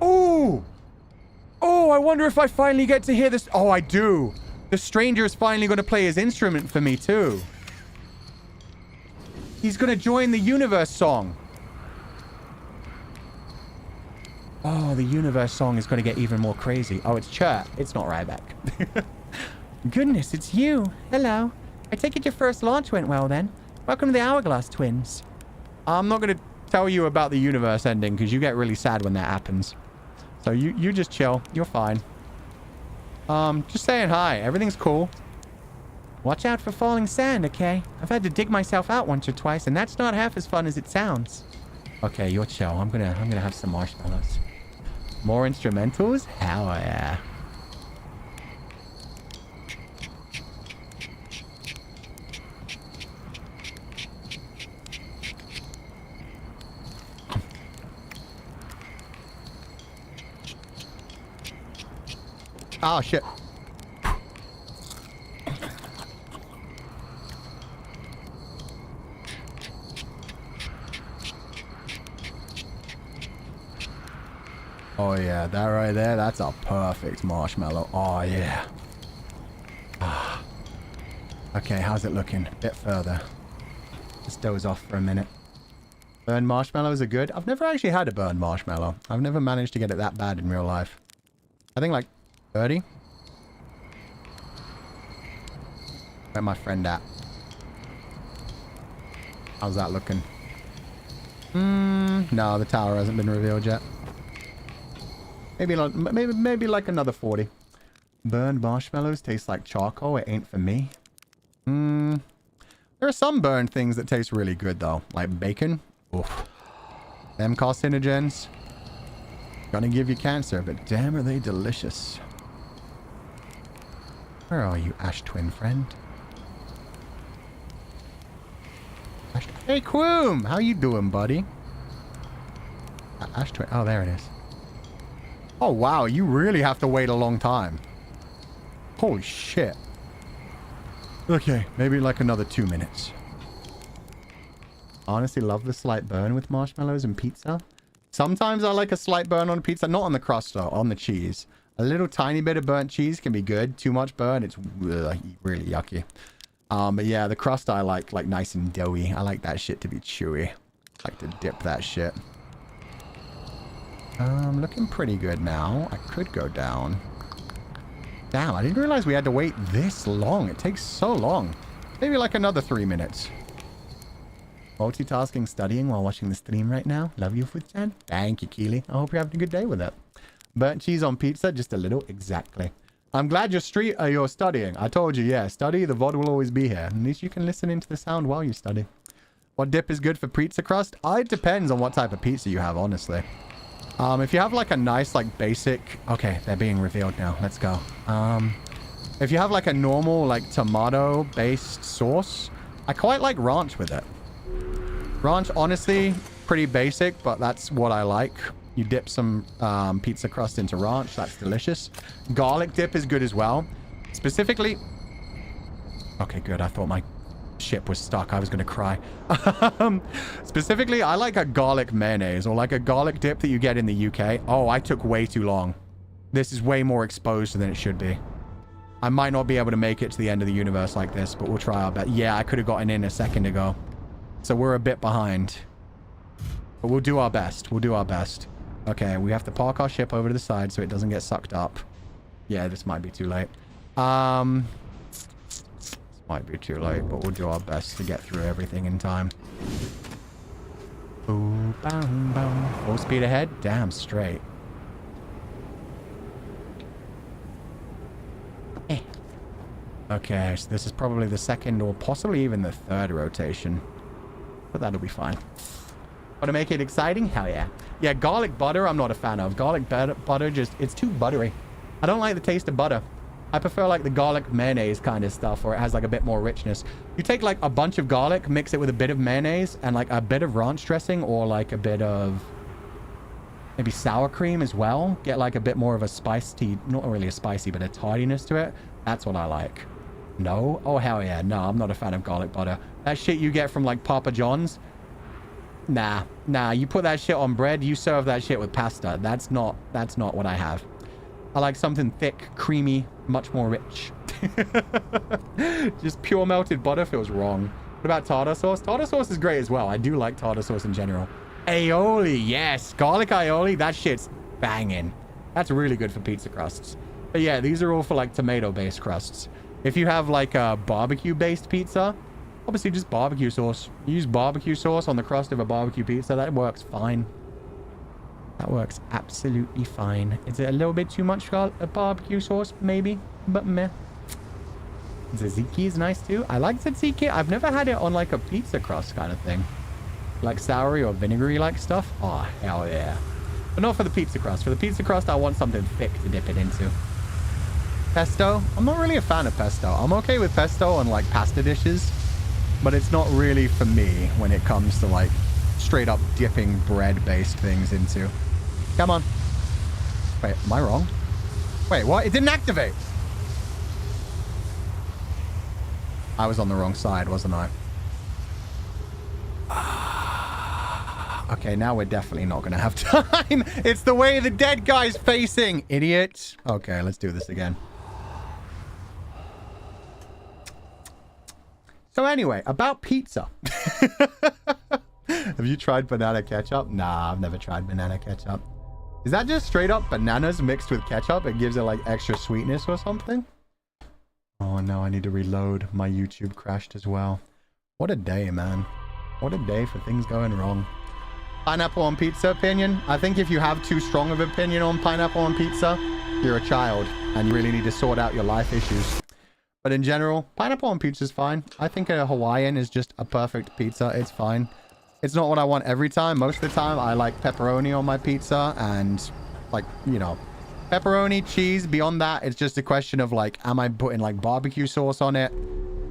Oh! Oh, I wonder if I finally get to hear this. Oh, I do. The stranger is finally going to play his instrument for me, too. He's going to join the universe song. Oh, the universe song is going to get even more crazy. Oh, it's Chert. It's not Ryback. Goodness, it's you. Hello. I take it your first launch went well, then. Welcome to the Hourglass Twins. I'm not going to tell you about the universe ending, because you get really sad when that happens. So you just chill. You're fine. Just saying hi. Everything's cool. Watch out for falling sand, okay? I've had to dig myself out once or twice, and that's not half as fun as it sounds. Okay, you're chill. I'm gonna have some marshmallows. More instrumentals? Hell yeah. Oh, shit. Oh, yeah. That right there, that's a perfect marshmallow. Oh, yeah. Ah. Okay, how's it looking? A bit further. Just doze off for a minute. Burned marshmallows are good. I've never actually had a burned marshmallow. I've never managed to get it that bad in real life. I think like 30. Where's my friend at? How's that looking? No, the tower hasn't been revealed yet. Maybe like another 40. Burned marshmallows taste like charcoal. It ain't for me. There are some burned things that taste really good though, like bacon. Oof. Them carcinogens. Gonna give you cancer, but damn are they delicious. Where are you, Ash Twin friend? Hey, Quoom! How you doing, buddy? Ash Twin. Oh, there it is. Oh, wow. You really have to wait a long time. Holy shit. Okay, maybe like another 2 minutes. Honestly, love the slight burn with marshmallows and pizza. Sometimes I like a slight burn on pizza. Not on the crust, though. On the cheese. A little tiny bit of burnt cheese can be good. Too much burn, it's really yucky. But yeah, the crust I like nice and doughy. I like that shit to be chewy. I like to dip that shit. Looking pretty good now. I could go down. Damn, I didn't realize we had to wait this long. It takes so long. Maybe like another 3 minutes. Multitasking, studying while watching the stream right now. Love you, Futchan. Thank you, Keely. I hope you're having a good day with it. Burnt cheese on pizza, just a little. Exactly. I'm glad you're studying. I told you, yeah, study. The VOD will always be here. At least you can listen into the sound while you study. What dip is good for pizza crust? It depends on what type of pizza you have, honestly. If you have like a nice, like basic... Okay, they're being revealed now. Let's go. If you have like a normal, like tomato-based sauce, I quite like ranch with it. Ranch, honestly, pretty basic, but that's what I like. You dip some pizza crust into ranch. That's delicious. Garlic dip is good as well. Specifically... Okay, good. I thought my ship was stuck. I was going to cry. Specifically, I like a garlic mayonnaise or like a garlic dip that you get in the UK. Oh, I took way too long. This is way more exposed than it should be. I might not be able to make it to the end of the universe like this, but we'll try our best. Yeah, I could have gotten in a second ago. So we're a bit behind. But we'll do our best. We'll do our best. Okay, we have to park our ship over to the side so it doesn't get sucked up. Yeah, this might be too late. This might be too late, but we'll do our best to get through everything in time. Ooh, bam, bam. Full speed ahead. Damn straight. Okay, so this is probably the second or possibly even the third rotation. But that'll be fine. Want to make it exciting? Hell yeah. Yeah, garlic butter I'm not a fan of. Garlic butter just... It's too buttery. I don't like the taste of butter. I prefer like the garlic mayonnaise kind of stuff where it has like a bit more richness. You take like a bunch of garlic, mix it with a bit of mayonnaise and like a bit of ranch dressing or like a bit of... maybe sour cream as well. Get like a bit more of a spicy... not really a spicy, but a tardiness to it. That's what I like. No? Oh, hell yeah. No, I'm not a fan of garlic butter. That shit you get from, like, Papa John's? Nah. Nah, you put that shit on bread, you serve that shit with pasta. That's not what I have. I like something thick, creamy, much more rich. Just pure melted butter feels wrong. What about tartar sauce? Tartar sauce is great as well. I do like tartar sauce in general. Aioli, yes. Garlic aioli, that shit's banging. That's really good for pizza crusts. But yeah, these are all for, like, tomato-based crusts. If you have like a barbecue-based pizza, obviously just barbecue sauce. Use barbecue sauce on the crust of a barbecue pizza. That works fine. That works absolutely fine. Is it a little bit too much barbecue sauce? Maybe. But meh. Tzatziki is nice too. I like tzatziki. I've never had it on like a pizza crust kind of thing. Like soury or vinegary like stuff. Oh, hell yeah. But not for the pizza crust. For the pizza crust, I want something thick to dip it into. Pesto? I'm not really a fan of pesto. I'm okay with pesto on like pasta dishes, but it's not really for me when it comes to like straight up dipping bread-based things into. Come on. Wait, am I wrong? Wait, what? It didn't activate. I was on the wrong side, wasn't I? Okay, now we're definitely not going to have time. It's the way the dead guy's facing, idiot. Okay, let's do this again. So anyway, about pizza. Have you tried banana ketchup? Nah, I've never tried banana ketchup. Is that just straight up bananas mixed with ketchup? It gives it like extra sweetness or something? Oh no, I need to reload. My YouTube crashed as well. What a day, man. What a day for things going wrong. Pineapple on pizza opinion? I think if you have too strong of an opinion on pineapple on pizza, you're a child and you really need to sort out your life issues. But in general, pineapple on pizza is fine. I think a Hawaiian is just a perfect pizza. It's fine. It's not what I want every time. Most of the time, I like pepperoni on my pizza and like, you know, pepperoni, cheese. Beyond that, it's just a question of like, am I putting like barbecue sauce on it?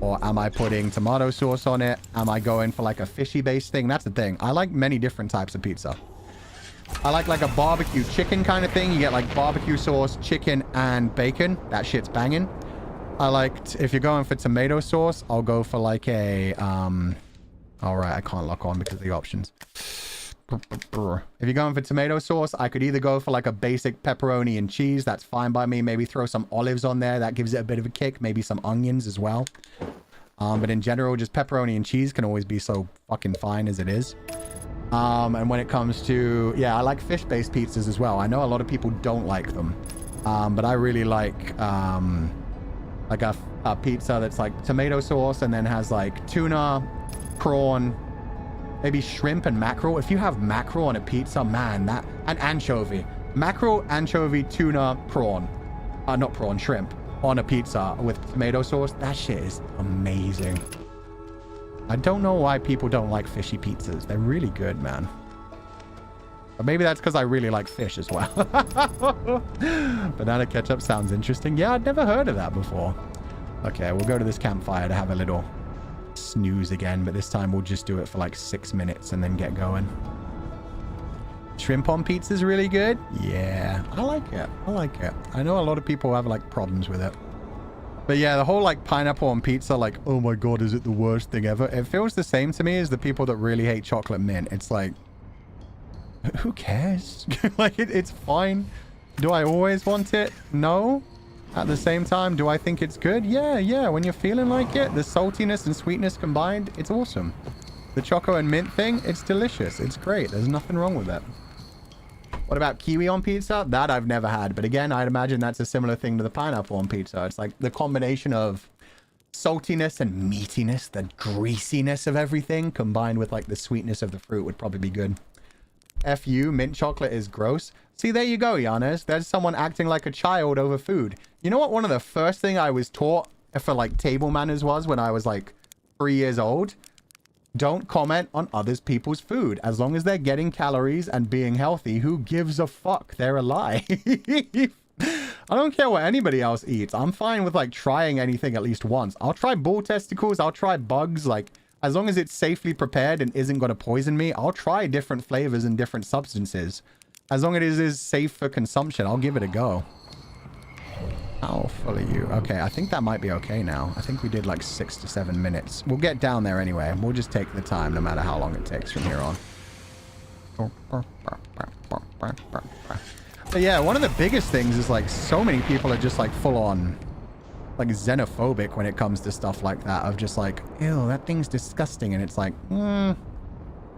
Or am I putting tomato sauce on it? Am I going for like a fishy-based thing? That's the thing. I like many different types of pizza. I like a barbecue chicken kind of thing. You get like barbecue sauce, chicken, and bacon. That shit's banging. I liked, if you're going for tomato sauce, I'll go for like a, all right, I can't lock on because of the options. If you're going for tomato sauce, I could either go for like a basic pepperoni and cheese. That's fine by me. Maybe throw some olives on there. That gives it a bit of a kick. Maybe some onions as well. But in general, just pepperoni and cheese can always be so fucking fine as it is. And when it comes to, yeah, I like fish-based pizzas as well. I know a lot of people don't like them. But I really like a pizza that's like tomato sauce and then has like tuna, prawn, maybe shrimp and mackerel. If you have mackerel on a pizza, man, that... and anchovy. Mackerel, anchovy, tuna, prawn. Not prawn, shrimp. On a pizza with tomato sauce. That shit is amazing. I don't know why people don't like fishy pizzas. They're really good, man. But maybe that's because I really like fish as well. Banana ketchup sounds interesting. Yeah, I'd never heard of that before. Okay, we'll go to this campfire to have a little snooze again. But this time we'll just do it for like 6 minutes and then get going. Shrimp on pizza is really good. Yeah, I like it. I like it. I know a lot of people have like problems with it. But yeah, the whole like pineapple on pizza, like, oh my God, is it the worst thing ever? It feels the same to me as the people that really hate chocolate mint. It's like, who cares? Like, it's fine. Do I always want it? No. At the same time, do I think it's good? Yeah, yeah. When you're feeling like it, the saltiness and sweetness combined, it's awesome. The choco and mint thing, it's delicious. It's great. There's nothing wrong with it. What about kiwi on pizza? That I've never had. But again, I'd imagine that's a similar thing to the pineapple on pizza. It's like the combination of saltiness and meatiness, the greasiness of everything combined with like the sweetness of the fruit would probably be good. FU, mint chocolate is gross. See, there you go, Giannis. There's someone acting like a child over food. You know what? One of the first thing I was taught for like table manners was when I was like 3 years old. Don't comment on others people's food. As long as they're getting calories and being healthy, who gives a fuck? They're alive. I don't care what anybody else eats. I'm fine with like trying anything at least once. I'll try bull testicles. I'll try bugs. Like, as long as it's safely prepared and isn't going to poison me, I'll try different flavors and different substances. As long as it is safe for consumption, I'll give it a go. How full are you? Okay, I think that might be okay now. I think we did like 6 to 7 minutes. We'll get down there anyway. We'll just take the time no matter how long it takes from here on. But yeah, one of the biggest things is like so many people are just like full on like xenophobic when it comes to stuff like that, of just like, ew, that thing's disgusting. And it's like,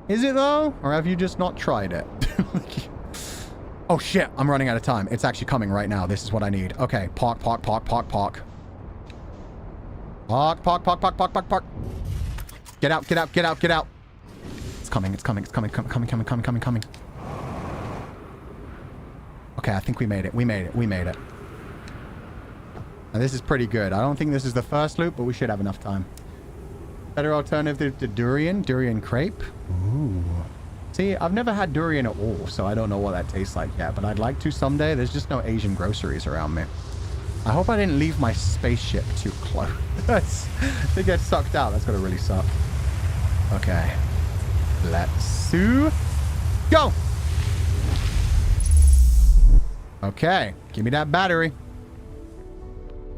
is it though? Or have you just not tried it? Oh shit, I'm running out of time. It's actually coming right now. This is what I need. Okay, park. Park. Get out. It's coming. Okay, I think we made it. We made it. Now, this is pretty good. I don't think this is the first loop, but we should have enough time. Better alternative to durian crepe. Ooh. See, I've never had durian at all, so I don't know what that tastes like yet, but I'd like to someday. There's just no Asian groceries around me. I hope I didn't leave my spaceship too close. To get sucked out. That's going to really suck. Okay. Let's go. Okay. Give me that battery.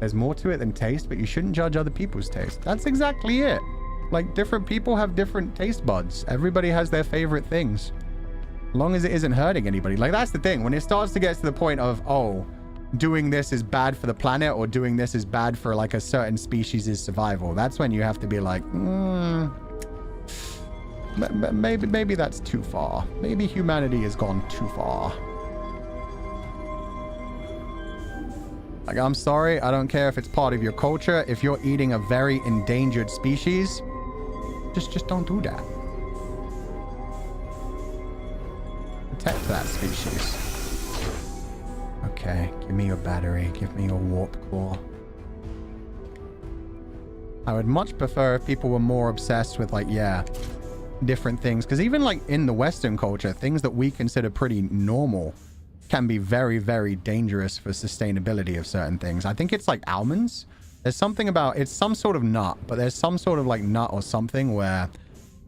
There's more to it than taste, but you shouldn't judge other people's taste. That's exactly it. Like, different people have different taste buds. Everybody has their favorite things. As long as it isn't hurting anybody. Like, that's the thing. When it starts to get to the point of, oh, doing this is bad for the planet or doing this is bad for, like, a certain species' survival, that's when you have to be like, maybe that's too far. Maybe humanity has gone too far. Like, I'm sorry. I don't care if it's part of your culture. If you're eating a very endangered species, just don't do that. Protect that species. Okay, give me your battery. Give me your warp core. I would much prefer if people were more obsessed with, like, yeah, different things. Because even, like, in the Western culture, things that we consider pretty normal can be very, very dangerous for sustainability of certain things. I think it's like almonds. There's something about, it's some sort of nut, but there's some sort of like nut or something where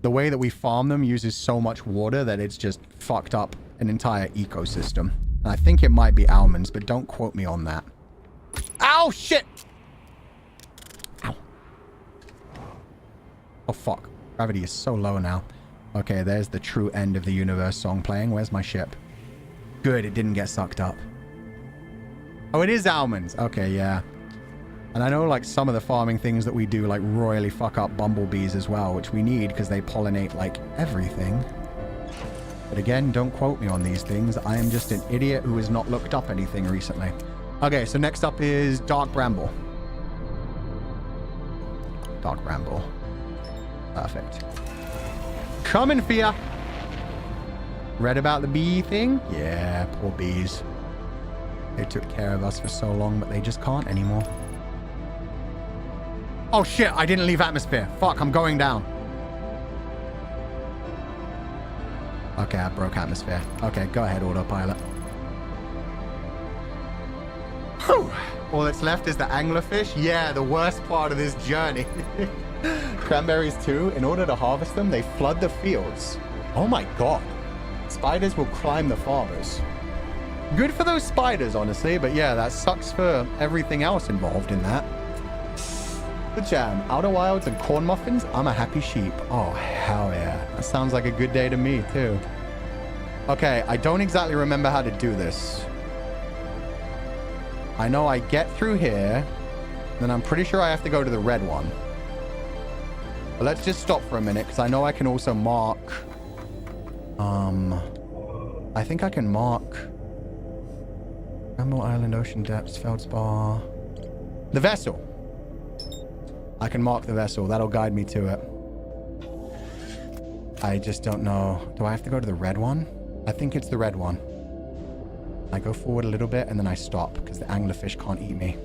the way that we farm them uses so much water that it's just fucked up an entire ecosystem. And I think it might be almonds, but don't quote me on that. Ow, shit! Ow. Oh, fuck. Gravity is so low now. Okay, there's the true end of the universe song playing. Where's my ship? Good, it didn't get sucked up. Oh, it is almonds. Okay, yeah. And I know, like, some of the farming things that we do, like, royally fuck up bumblebees as well, which we need because they pollinate, like, everything. But again, don't quote me on these things. I am just an idiot who has not looked up anything recently. Okay, so next up is Dark Bramble. Dark Bramble. Perfect. Coming for ya. Read about the bee thing? Yeah, poor bees. They took care of us for so long, but they just can't anymore. Oh shit, I didn't leave atmosphere. Fuck, I'm going down. Okay, I broke atmosphere. Okay, go ahead, autopilot. Whew. All that's left is the anglerfish. Yeah, the worst part of this journey. Cranberries too. In order to harvest them, they flood the fields. Oh my god. Spiders will climb the farbers. Good for those spiders, honestly, but yeah, that sucks for everything else involved in that. The jam, Outer Wilds and corn muffins. I'm a happy sheep. Oh, hell yeah. That sounds like a good day to me, too. Okay, I don't exactly remember how to do this. I know I get through here, then I'm pretty sure I have to go to the red one. But let's just stop for a minute, because I know I can also mark... I think I can mark... Emerald Island, Ocean Depths, Feldspar... The vessel! I can mark the vessel. That'll guide me to it. I just don't know. Do I have to go to the red one? I think it's the red one. I go forward a little bit and then I stop because the anglerfish can't eat me.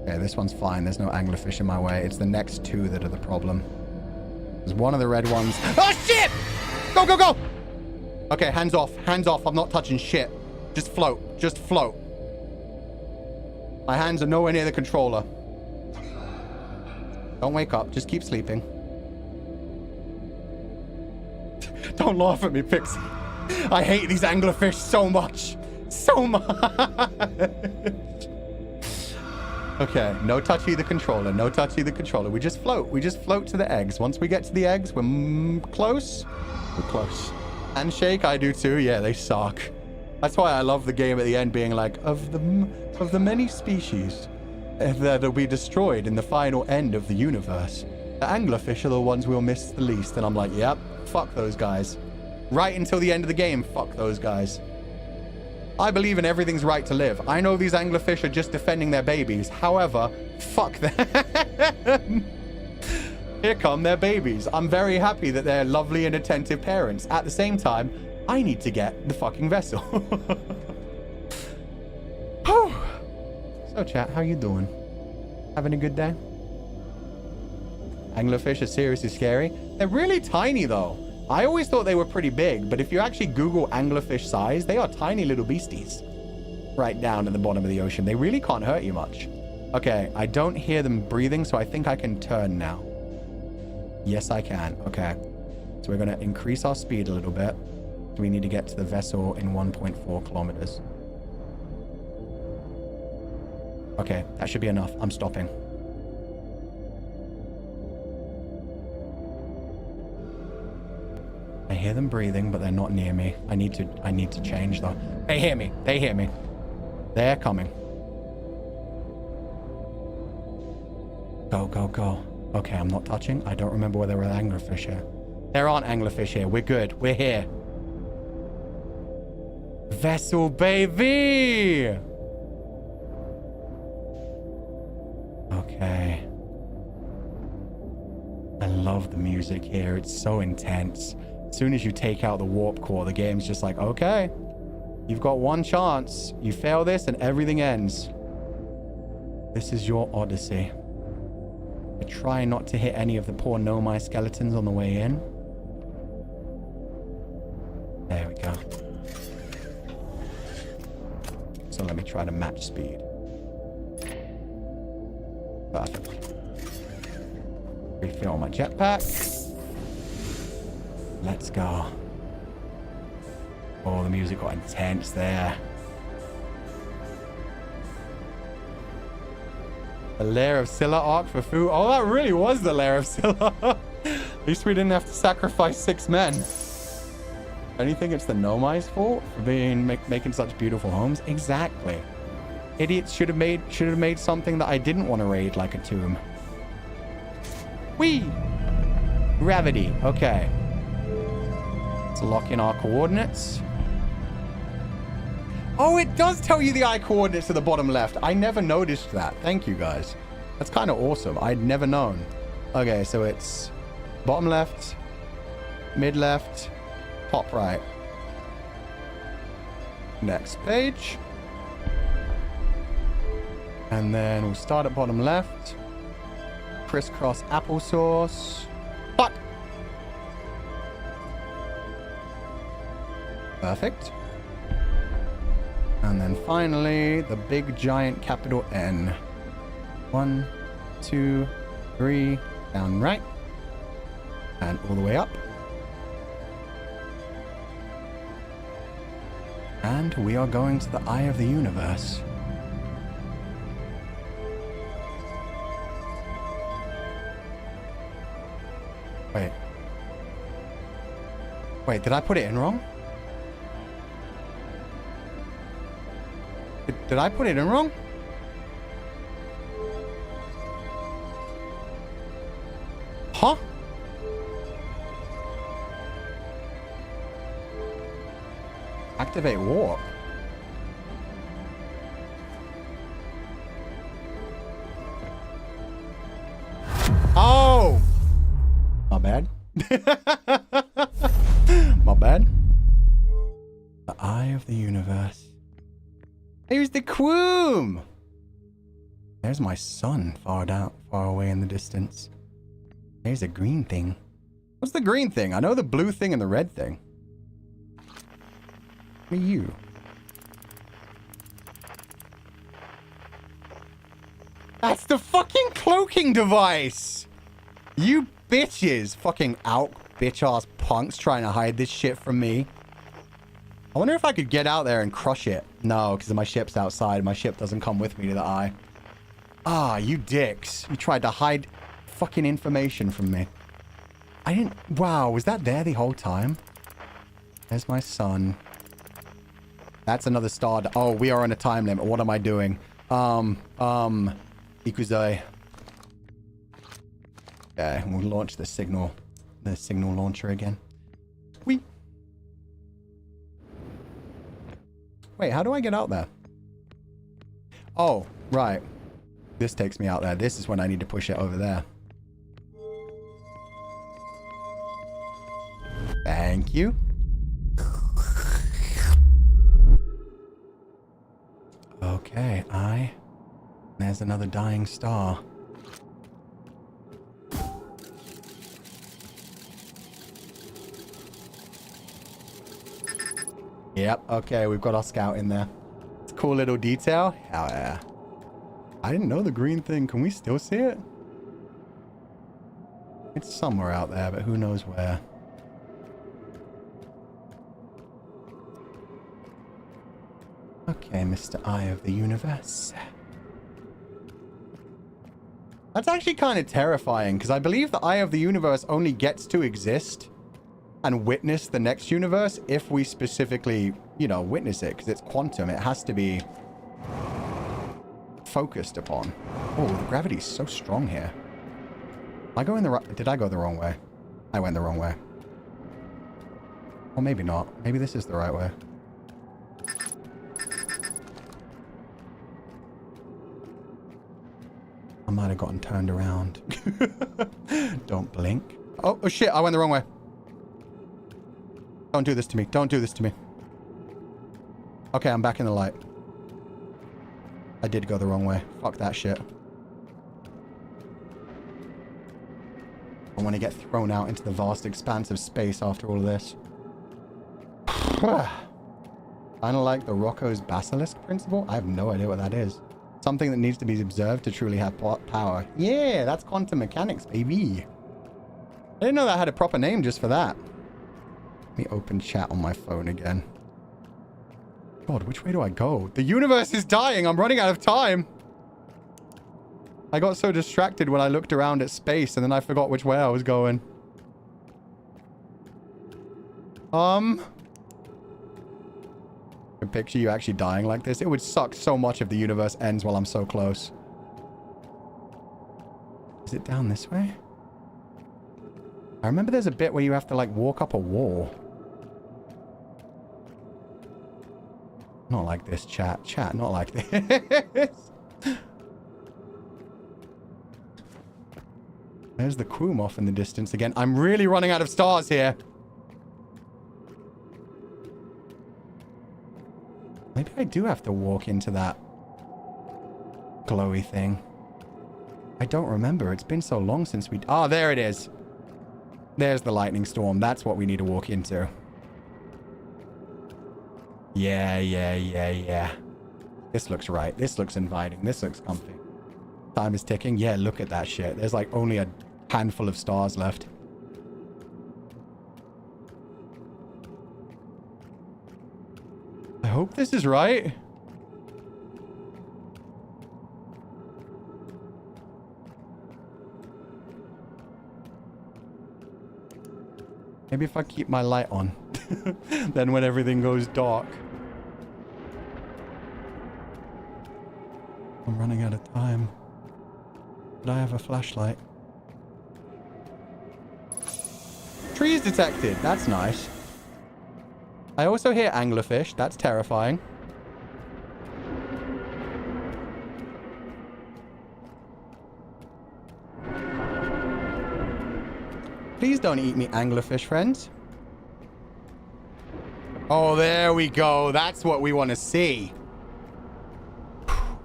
Okay, this one's fine. There's no anglerfish in my way. It's the next two that are the problem. There's one of the red ones. Oh, shit! Go, go, go! Okay, hands off. Hands off. I'm not touching shit. Just float. Just float. My hands are nowhere near the controller. Don't wake up. Just keep sleeping. Don't laugh at me, Pixie. I hate these anglerfish so much. So much. Okay, no touchy the controller. No touchy the controller. We just float. We just float to the eggs. Once we get to the eggs, we're close. We're close. Handshake, I do too. Yeah, they suck. That's why I love the game at the end being like, of the many species that'll be destroyed in the final end of the universe, the anglerfish are the ones we'll miss the least. And I'm like, yep, fuck those guys. Right until the end of the game, fuck those guys. I believe in everything's right to live. I know these anglerfish are just defending their babies. However, fuck them. Here come their babies. I'm very happy that they're lovely and attentive parents. At the same time, I need to get the fucking vessel. So chat, how you doing? Having a good day? Anglerfish are seriously scary. They're really tiny though. I always thought they were pretty big, but if you actually Google anglerfish size, they are tiny little beasties. Right down at the bottom of the ocean. They really can't hurt you much. Okay, I don't hear them breathing, so I think I can turn now. Yes, I can. Okay. So we're going to increase our speed a little bit. We need to get to the vessel in 1.4 kilometers. Okay, that should be enough. I'm stopping. I hear them breathing, but they're not near me. I need to change though. They hear me. They hear me. They're coming. Go, go, go. Okay, I'm not touching. I don't remember where there were anglerfish here. There aren't anglerfish here. We're good. We're here. Vessel, baby! Okay. I love the music here. It's so intense. As soon as you take out the warp core, the game's just like, okay, you've got one chance. You fail this and everything ends. This is your odyssey. I try not to hit any of the poor Nomai skeletons on the way in. There we go. So let me try to match speed. Perfect. Refill my jetpack. Let's go. Oh, the music got intense there. The Lair of Scylla arc for food. Oh, that really was the Lair of Scylla. At least we didn't have to sacrifice 6 men. Anything it's the Nomai's fault for making such beautiful homes? Exactly. Idiots should have made something that I didn't want to raid, like a tomb. Whee! Gravity. Okay. Let's lock in our coordinates. Oh, it does tell you the eye coordinates at the bottom left. I never noticed that. Thank you, guys. That's kind of awesome. I'd never known. Okay, so it's bottom left, mid left, top right. Next page. And then we'll start at bottom left. Crisscross applesauce. Fuck! Perfect. And then finally, the big giant capital N. 1, 2, 3, down right, and all the way up. And we are going to the eye of the universe. Wait. Wait, did I put it in wrong? Did I put it in wrong? Huh? Activate warp. Oh! My bad. My bad. The eye of the universe. Here's the Quoom! There's my sun far away in the distance. There's a green thing. What's the green thing? I know the blue thing and the red thing. What are you? That's the fucking cloaking device! You bitches! Fucking out bitch-ass punks trying to hide this shit from me. I wonder if I could get out there and crush it. No, because my ship's outside. My ship doesn't come with me to the eye. Ah, you dicks. You tried to hide fucking information from me. I didn't... Wow, was that there the whole time? There's my sun. That's another star. Oh, we are on a time limit. What am I doing? Ikuzai. Okay, we'll launch the signal launcher again. Whee! Wait, how do I get out there? Oh, right. This takes me out there. This is when I need to push it over there. Thank you. Okay, there's another dying star. Yep, okay, we've got our scout in there. It's a cool little detail. Oh, yeah. I didn't know the green thing. Can we still see it? It's somewhere out there, but who knows where. Okay, Mr. Eye of the Universe. That's actually kind of terrifying, because I believe the Eye of the Universe only gets to exist and witness the next universe if we specifically, you know, witness it, because it's quantum. It has to be focused upon. Oh, the gravity's so strong here. Am I going the right... Did I go the wrong way? I went the wrong way. Or maybe not. Maybe this is the right way. I might have gotten turned around. Don't blink. Oh, shit. I went the wrong way. Don't do this to me. Don't do this to me. Okay, I'm back in the light. I did go the wrong way. Fuck that shit. I want to get thrown out into the vast expanse of space after all of this. Kind of like the Rocco's Basilisk principle. I have no idea what that is. Something that needs to be observed to truly have power. Yeah, that's quantum mechanics, baby. I didn't know that had a proper name just for that. Let me open chat on my phone again. God, which way do I go? The universe is dying. I'm running out of time. I got so distracted when I looked around at space and then I forgot which way I was going. I picture you actually dying like this. It would suck so much if the universe ends while I'm so close. Is it down this way? I remember there's a bit where you have to, like, walk up a wall. Not like this, chat. Chat, not like this. There's the Quoom off in the distance again. I'm really running out of stars here. Maybe I do have to walk into that glowy thing. I don't remember. It's been so long since we... Oh, there it is. There's the lightning storm. That's what we need to walk into. Yeah. This looks right. This looks inviting. This looks comfy. Time is ticking. Yeah, look at that shit. There's like only a handful of stars left. I hope this is right. Maybe if I keep my light on, then when everything goes dark. I'm running out of time. But I have a flashlight. Trees detected. That's nice. I also hear anglerfish. That's terrifying. Please don't eat me, anglerfish friends. Oh, there we go. That's what we want to see.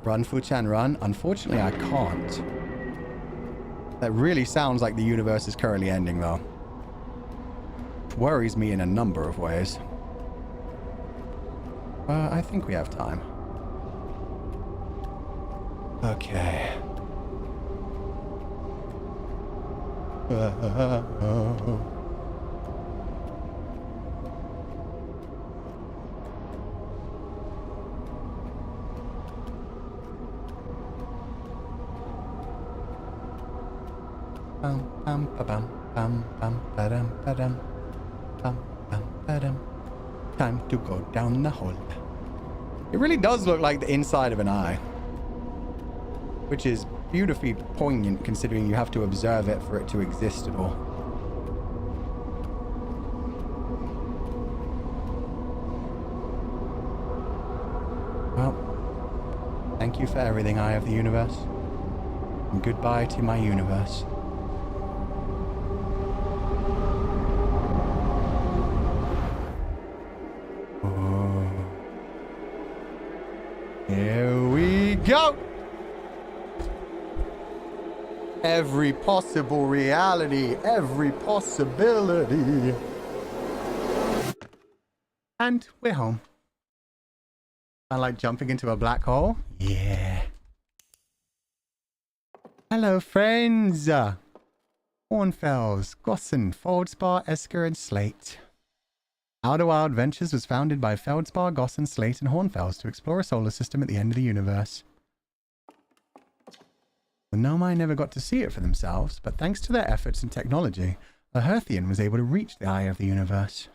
Run, Fu-chan, run. Unfortunately, I can't. That really sounds like the universe is currently ending, though. It worries me in a number of ways. I think we have time. Okay. Time to go down the hole. It really does look like the inside of an eye, which is beautifully poignant considering you have to observe it for it to exist at all. Well, thank you for everything, Eye of the Universe. And goodbye to my universe. Oh. Here we go! Every possible reality, every possibility. And we're home. I like jumping into a black hole. Yeah. Hello, friends. Hornfels, Gossen, Feldspar, Esker, and Slate. Outer Wild Ventures was founded by Feldspar, Gossen, Slate, and Hornfels to explore a solar system at the end of the universe. The Nomai never got to see it for themselves, but thanks to their efforts and technology, a Herthian was able to reach the eye of the universe.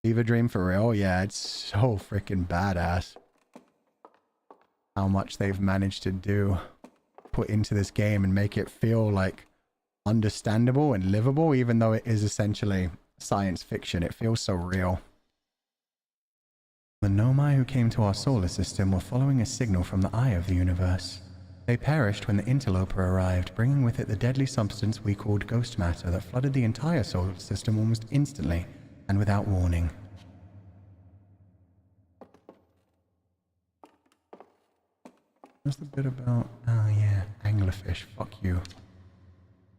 Fever Dream for real? Yeah, it's so freaking badass. How much they've managed to do, put into this game and make it feel like understandable and livable, even though it is essentially science fiction. It feels so real. The Nomai who came to our solar system were following a signal from the eye of the universe. They perished when the interloper arrived, bringing with it the deadly substance we called ghost matter that flooded the entire solar system almost instantly and without warning. What's the bit about... Oh yeah, anglerfish, fuck you.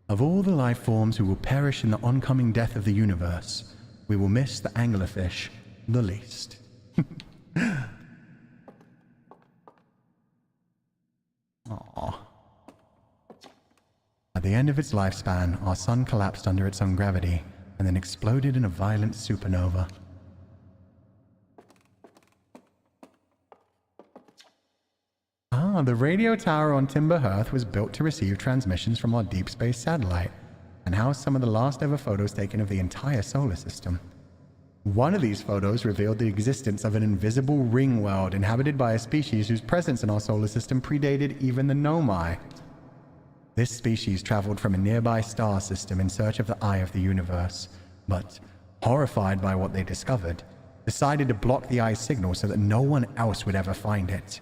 Of all the life forms who will perish in the oncoming death of the universe, we will miss the anglerfish the least. Aww. At the end of its lifespan, our sun collapsed under its own gravity and then exploded in a violent supernova. The radio tower on Timber Hearth was built to receive transmissions from our deep space satellite and housed some of the last ever photos taken of the entire solar system. One of these photos revealed the existence of an invisible ring world inhabited by a species whose presence in our solar system predated even the Nomai. This species traveled from a nearby star system in search of the eye of the universe, but, horrified by what they discovered, decided to block the eye's signal so that no one else would ever find it.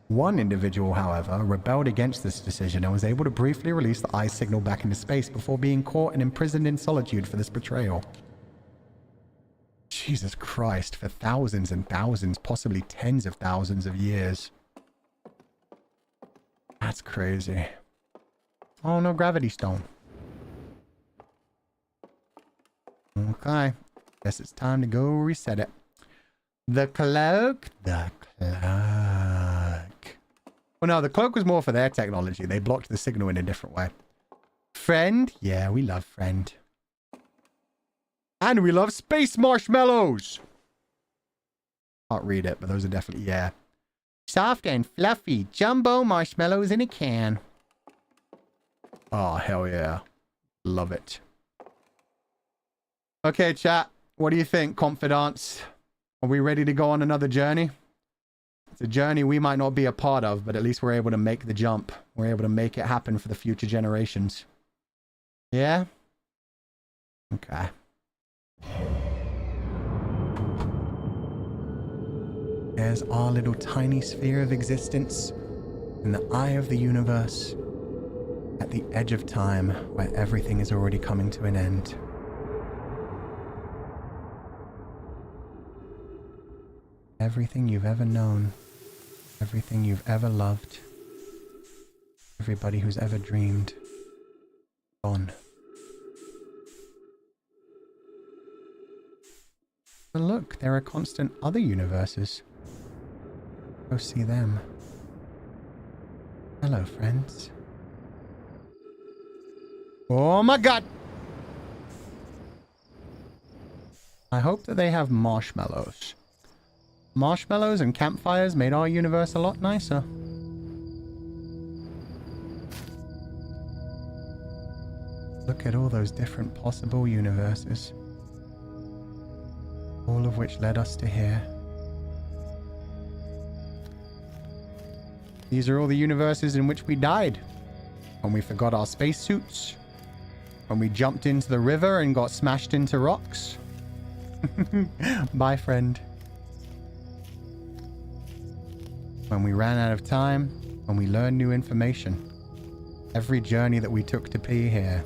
One individual, however, rebelled against this decision and was able to briefly release the eye's signal back into space before being caught and imprisoned in solitude for this betrayal. Jesus Christ, for thousands and thousands, possibly tens of thousands of years. That's crazy. Oh, no gravity stone. Okay. Guess it's time to go reset it. The cloak. The cloak. Well, no, the cloak was more for their technology. They blocked the signal in a different way. Friend? Yeah, we love friend. And we love space marshmallows. Can't read it, but those are definitely, yeah. Soft and fluffy jumbo marshmallows in a can. Oh, hell yeah. Love it. Okay, chat. What do you think, Comfydants? Are we ready to go on another journey? It's a journey we might not be a part of, but at least we're able to make the jump. We're able to make it happen for the future generations. Yeah? Okay. There's our little tiny sphere of existence in the eye of the universe, at the edge of time where everything is already coming to an end. Everything you've ever known, everything you've ever loved, everybody who's ever dreamed, gone. But look, there are constant other universes. Go see them. Hello, friends. Oh my god! I hope that they have marshmallows. Marshmallows and campfires made our universe a lot nicer. Look at all those different possible universes. All of which led us to here. These are all the universes in which we died. When we forgot our spacesuits. When we jumped into the river and got smashed into rocks. Bye, friend. When we ran out of time. When we learned new information. Every journey that we took to be here.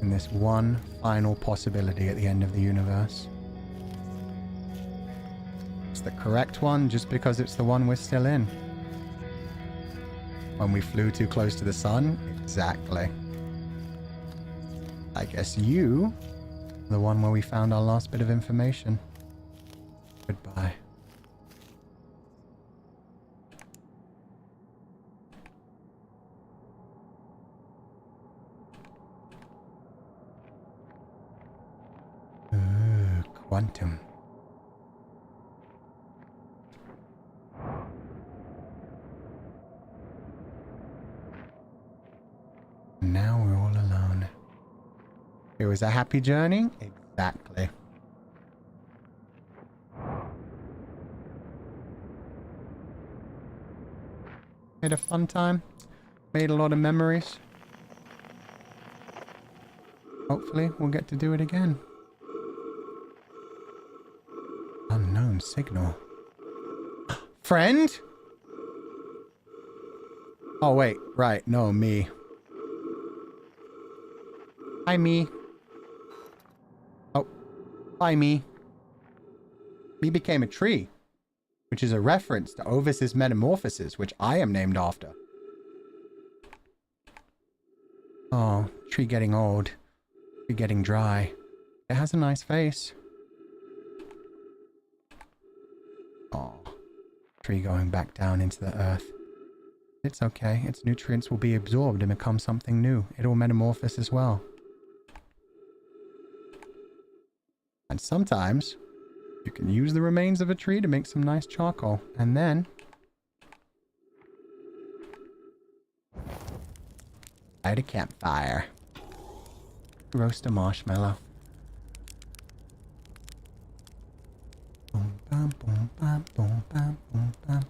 And this one final possibility at the end of the universe. It's the correct one just because it's the one we're still in. When we flew too close to the sun? Exactly. I guess you are the one where we found our last bit of information. Goodbye. Ooh, quantum. Now we're all alone. It was a happy journey? Exactly. Made a fun time. Made a lot of memories. Hopefully we'll get to do it again. Unknown signal. Friend? Oh wait, right, no, me. Hi, me. Oh, hi, me. Me became a tree, which is a reference to Ovis's metamorphosis, which I am named after. Oh, tree getting old. Tree getting dry. It has a nice face. Oh, tree going back down into the earth. It's okay. Its nutrients will be absorbed and become something new. It will metamorphose as well. And sometimes, you can use the remains of a tree to make some nice charcoal. And then, light a campfire. Roast a marshmallow. Boom, bam, boom, bam, boom, bam, boom, bam.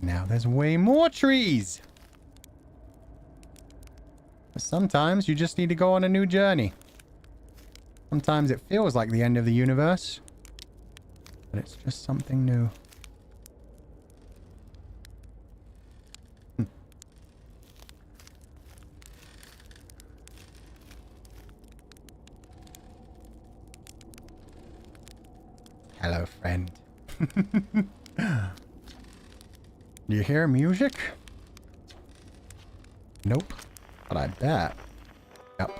Now there's way more trees. But sometimes you just need to go on a new journey. Sometimes it feels like the end of the universe, but it's just something new. Do you hear music? Nope. But I bet. Yep.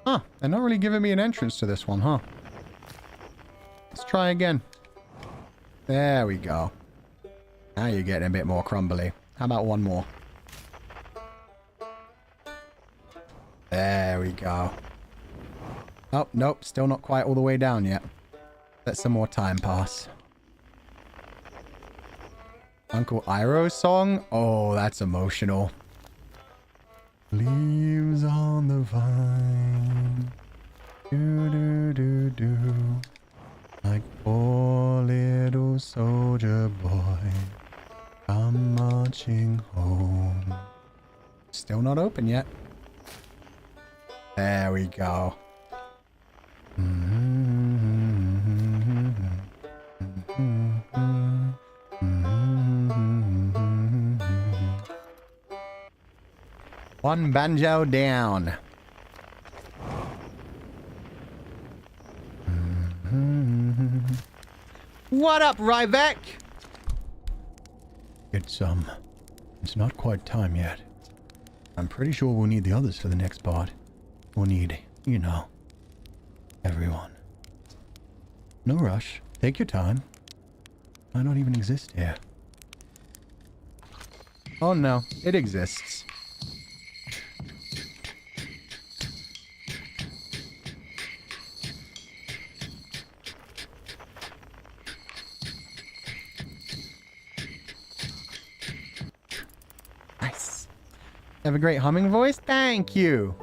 Huh, they're not really giving me an entrance to this one, huh? Let's try again. There we go. Now you're getting a bit more crumbly. How about one more? There we go. Oh, nope, still not quite all the way down yet. Let some more time pass. Uncle Iroh's song? Oh, that's emotional. Leaves on the vine. Do do do do. Like poor little soldier boy. I'm marching home. Still not open yet. There we go. One banjo down. What up, Ryback? It's not quite time yet. I'm pretty sure we'll need the others for the next part. We'll need, you know, everyone. No rush. Take your time. Might not even exist here. Oh no, it exists. Nice. You have a great humming voice? Thank you.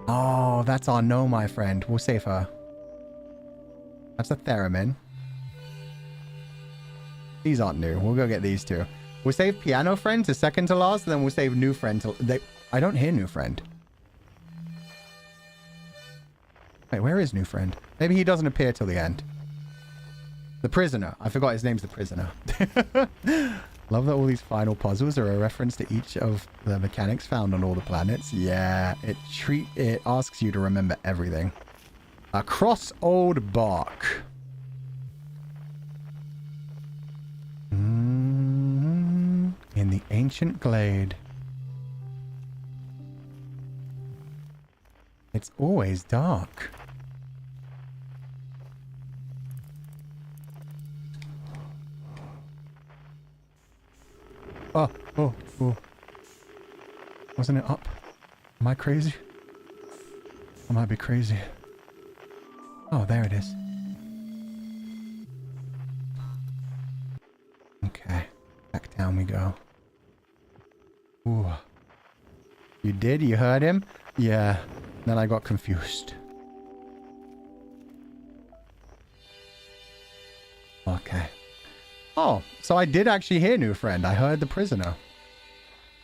Oh, that's our no, my friend. We'll save her. That's a theremin. These aren't new. We'll go get these two. We'll save piano friend to second to last, and then we'll save new friend to... I don't hear new friend. Wait, where is new friend? Maybe he doesn't appear till the end. The prisoner. I forgot his name's the prisoner. Love that all these final puzzles are a reference to each of the mechanics found on all the planets. Yeah, it asks you to remember everything. Across old bark. In the ancient glade. It's always dark. Oh. Wasn't it up? Am I crazy? I might be crazy. Oh, there it is. Okay. Back down we go. Ooh. You did? You heard him? Yeah. Then I got confused. Okay. Oh, so I did actually hear new friend. I heard the prisoner.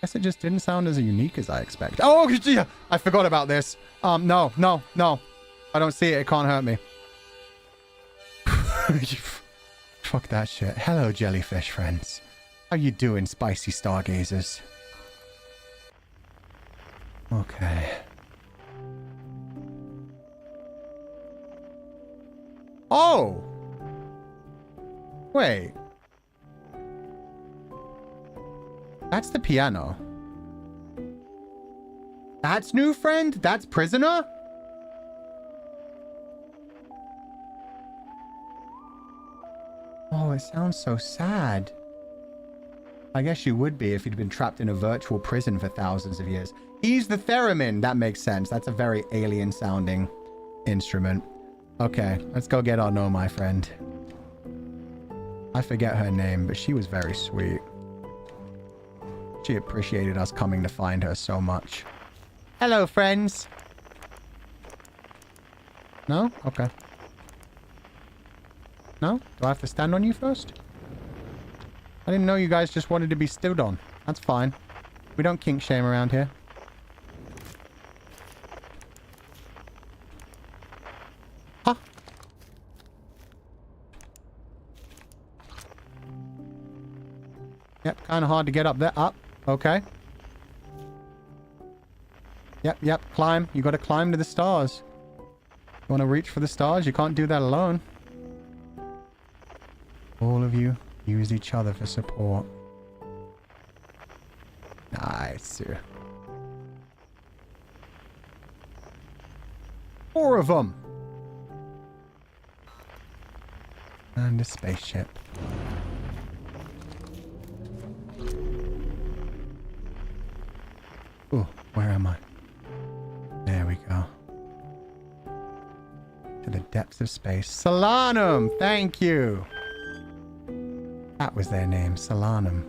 Guess it just didn't sound as unique as I expected. Oh, yeah, I forgot about this. No. I don't see it. It can't hurt me. Fuck that shit. Hello, jellyfish friends. How you doing, spicy stargazers? Okay. Oh! Wait. That's the piano. That's new friend? That's prisoner? Oh, it sounds so sad. I guess you would be if you'd been trapped in a virtual prison for thousands of years. He's the theremin. That makes sense. That's a very alien sounding instrument. Okay, let's go get our no, my friend. I forget her name, but she was very sweet. She appreciated us coming to find her so much. Hello, friends. No? Okay. No? Do I have to stand on you first? I didn't know you guys just wanted to be stood on. That's fine. We don't kink shame around here. Huh? Yep, kind of hard to get up there. Up. Okay. Yep. Climb. You got to climb to the stars. You want to reach for the stars? You can't do that alone. All of you use each other for support. Nice. 4 of them. And a spaceship. Ooh, where am I? There we go. To the depths of space. Solanum! Thank you! That was their name, Solanum.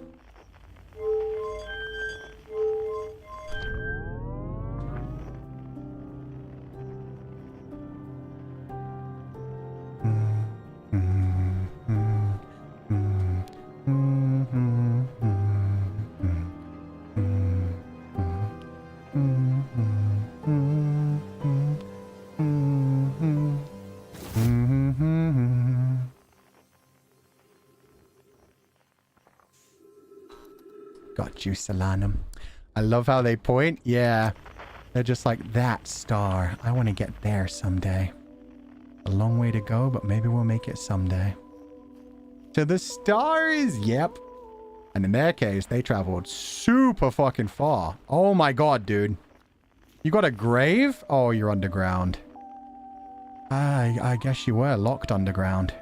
Got you, Solanum. I love how they point. Yeah. They're just like, that star. I want to get there someday. A long way to go, but maybe we'll make it someday. To the stars? Yep. And in their case, they traveled super fucking far. Oh my god, dude. You got a grave? Oh, you're underground. I guess you were locked underground.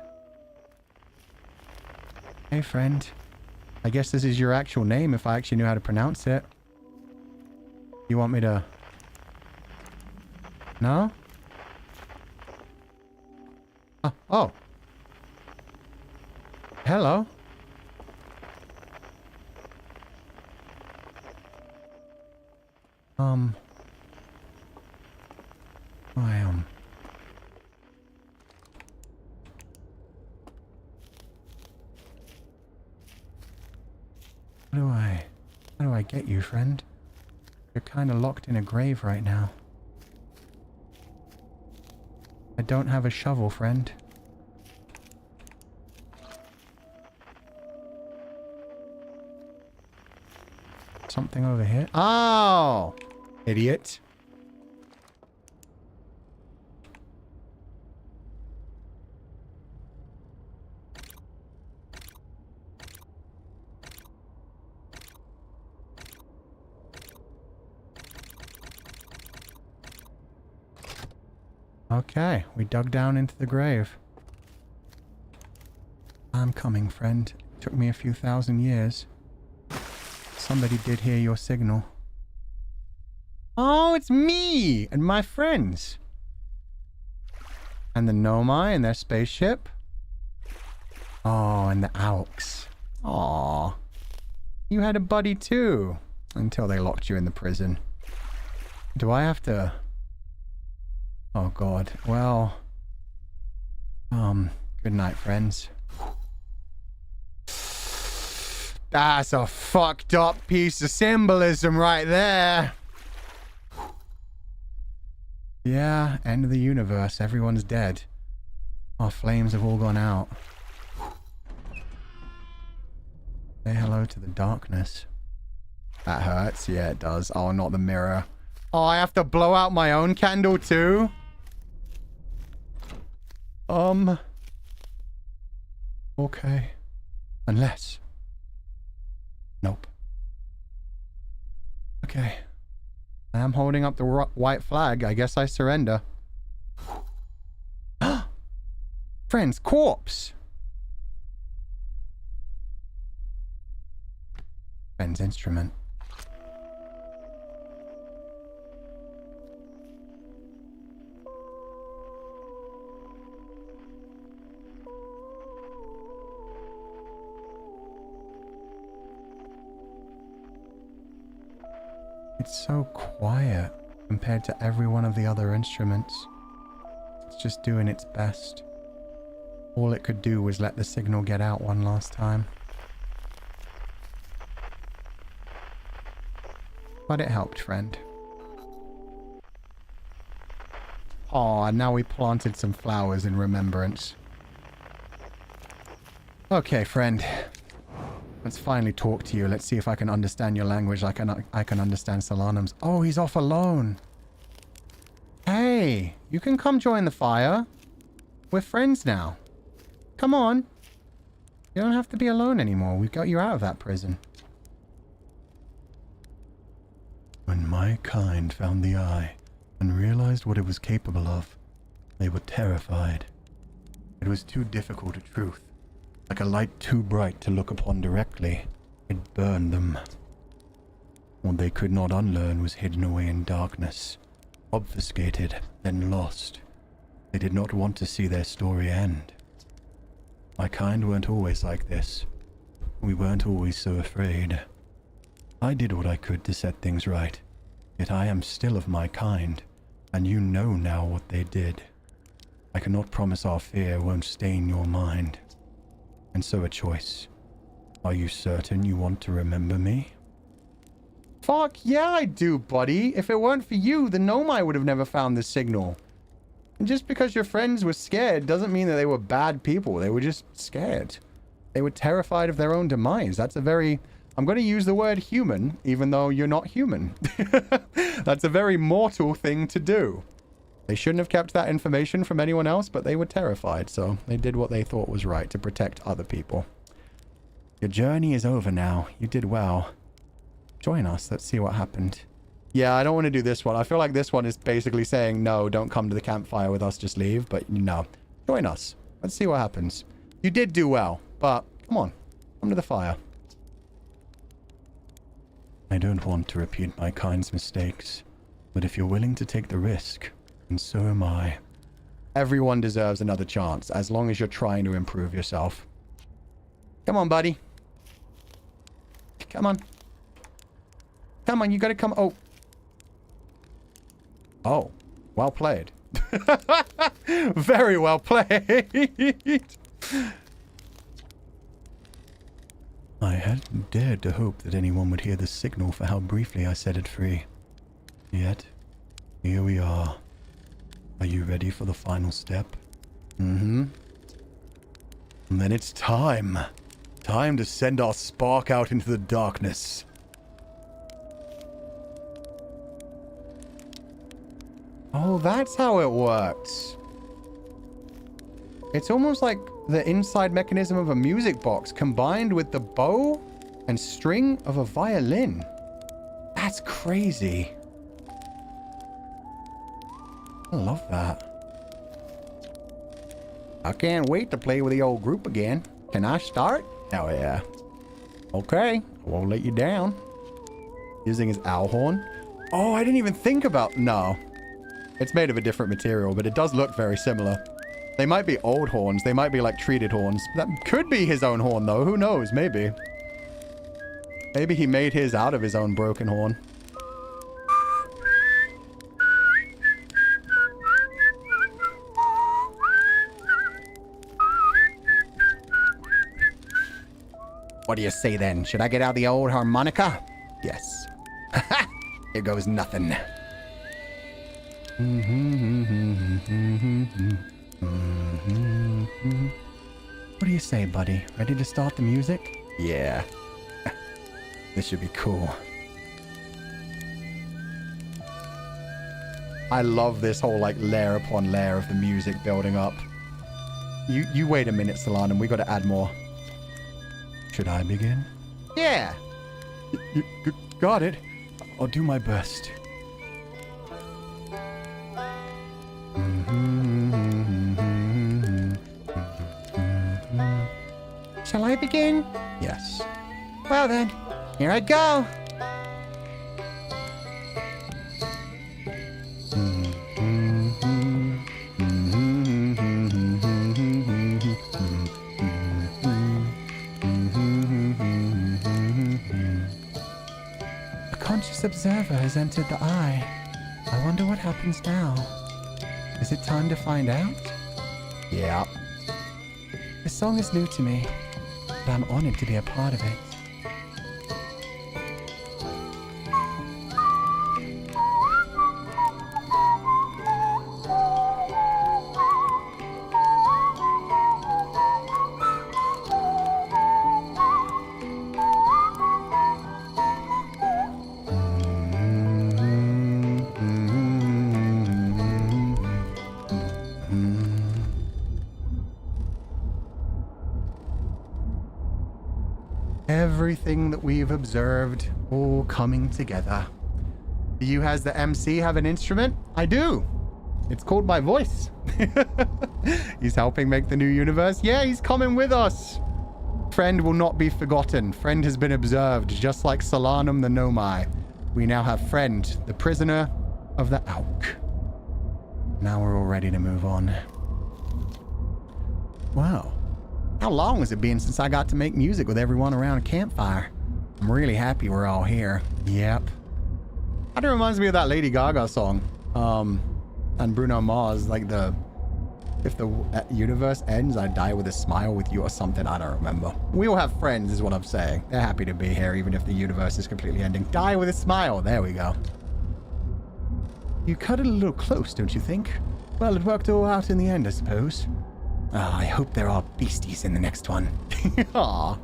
Hey, friend. I guess this is your actual name if I actually knew how to pronounce it. You want me to... No? Oh. Hello. How do I get you, friend? You're kind of locked in a grave right now. I don't have a shovel, friend. Something over here. Oh! Idiot. Okay, we dug down into the grave. I'm coming, friend. It took me a few thousand years. Somebody did hear your signal. Oh, it's me and my friends. And the Nomai and their spaceship. Oh, and the Alks. Aw. You had a buddy too. Until they locked you in the prison. Do I have to... Oh god. Well... Good night, friends. That's a fucked up piece of symbolism right there. Yeah, end of the universe. Everyone's dead. Our flames have all gone out. Say hello to the darkness. That hurts. Yeah, it does. Oh, not the mirror. Oh, I have to blow out my own candle too? Okay. Unless... Nope. Okay. I am holding up the white flag. I guess I surrender. Friend's corpse! Friend's instrument. It's so quiet compared to every one of the other instruments. It's just doing its best. All it could do was let the signal get out one last time. But it helped, friend. Aw, now we planted some flowers in remembrance. Okay, friend. Let's finally talk to you. Let's see if I can understand your language like I can understand Solanum's. Oh, he's off alone. Hey, you can come join the fire. We're friends now. Come on. You don't have to be alone anymore. We got you out of that prison. When my kind found the eye and realized what it was capable of, they were terrified. It was too difficult a truth. Like a light too bright to look upon directly. It burned them. What they could not unlearn was hidden away in darkness. Obfuscated, then lost. They did not want to see their story end. My kind weren't always like this. We weren't always so afraid. I did what I could to set things right. Yet I am still of my kind, and you know now what they did. I cannot promise our fear won't stain your mind. And so a choice. Are you certain you want to remember me? Fuck yeah I do, buddy. If it weren't for you, the Nomai would have never found this signal. And just because your friends were scared doesn't mean that they were bad people. They were just scared. They were terrified of their own demise. That's a very... I'm going to use the word human, even though you're not human. That's a very mortal thing to do. They shouldn't have kept that information from anyone else, but they were terrified, so they did what they thought was right to protect other people. Your journey is over now. You did well. Join us. Let's see what happened. Yeah, I don't want to do this one. I feel like this one is basically saying, no, don't come to the campfire with us, just leave. But no, join us. Let's see what happens. You did do well, but come on, come to the fire. I don't want to repeat my kind's mistakes, but if you're willing to take the risk, and so am I. Everyone deserves another chance, as long as you're trying to improve yourself. Come on, buddy. Come on. Come on, you gotta come... Oh. Oh. Well played. Very well played. I hadn't dared to hope that anyone would hear the signal for how briefly I set it free. Yet, here we are. Are you ready for the final step? Mm-hmm. And then it's time. Time to send our spark out into the darkness. Oh, that's how it works. It's almost like the inside mechanism of a music box combined with the bow and string of a violin. That's crazy. I love that. I can't wait to play with the old group again. Can I start? Hell yeah. Okay, I won't let you down. Using his owl horn. Oh, I didn't even think about... No. It's made of a different material, but it does look very similar. They might be old horns. They might be like treated horns. That could be his own horn, though. Who knows? Maybe. Maybe he made his out of his own broken horn. What do you say then? Should I get out the old harmonica? Yes. Ha! Here goes nothing. What do you say, buddy? Ready to start the music? Yeah. This should be cool. I love this whole, like, layer upon layer of the music building up. You wait a minute, Solanum. We got to add more. Should I begin? Yeah. You got it. I'll do my best. Shall I begin? Yes. Well then, here I go. A conscious observer has entered the eye. I wonder what happens now. Is it time to find out? Yeah. This song is new to me, but I'm honored to be a part of it. Everything that we've observed all coming together. Do you, as the MC, have an instrument? I do. It's called my voice. He's helping make the new universe. Yeah, he's coming with us. Friend will not be forgotten. Friend has been observed, just like Solanum the Nomai. We now have Friend, the prisoner of the Auk. Now we're all ready to move on. Wow. How long has it been since I got to make music with everyone around a campfire? I'm really happy we're all here. Yep. Kind of reminds me of that Lady Gaga song. And Bruno Mars, like if the universe ends, I die with a smile with you or something. I don't remember. We all have friends is what I'm saying. They're happy to be here even if the universe is completely ending. Die with a smile. There we go. You cut it a little close, don't you think? Well, it worked all out in the end, I suppose. I hope there are beasties in the next one. Aw,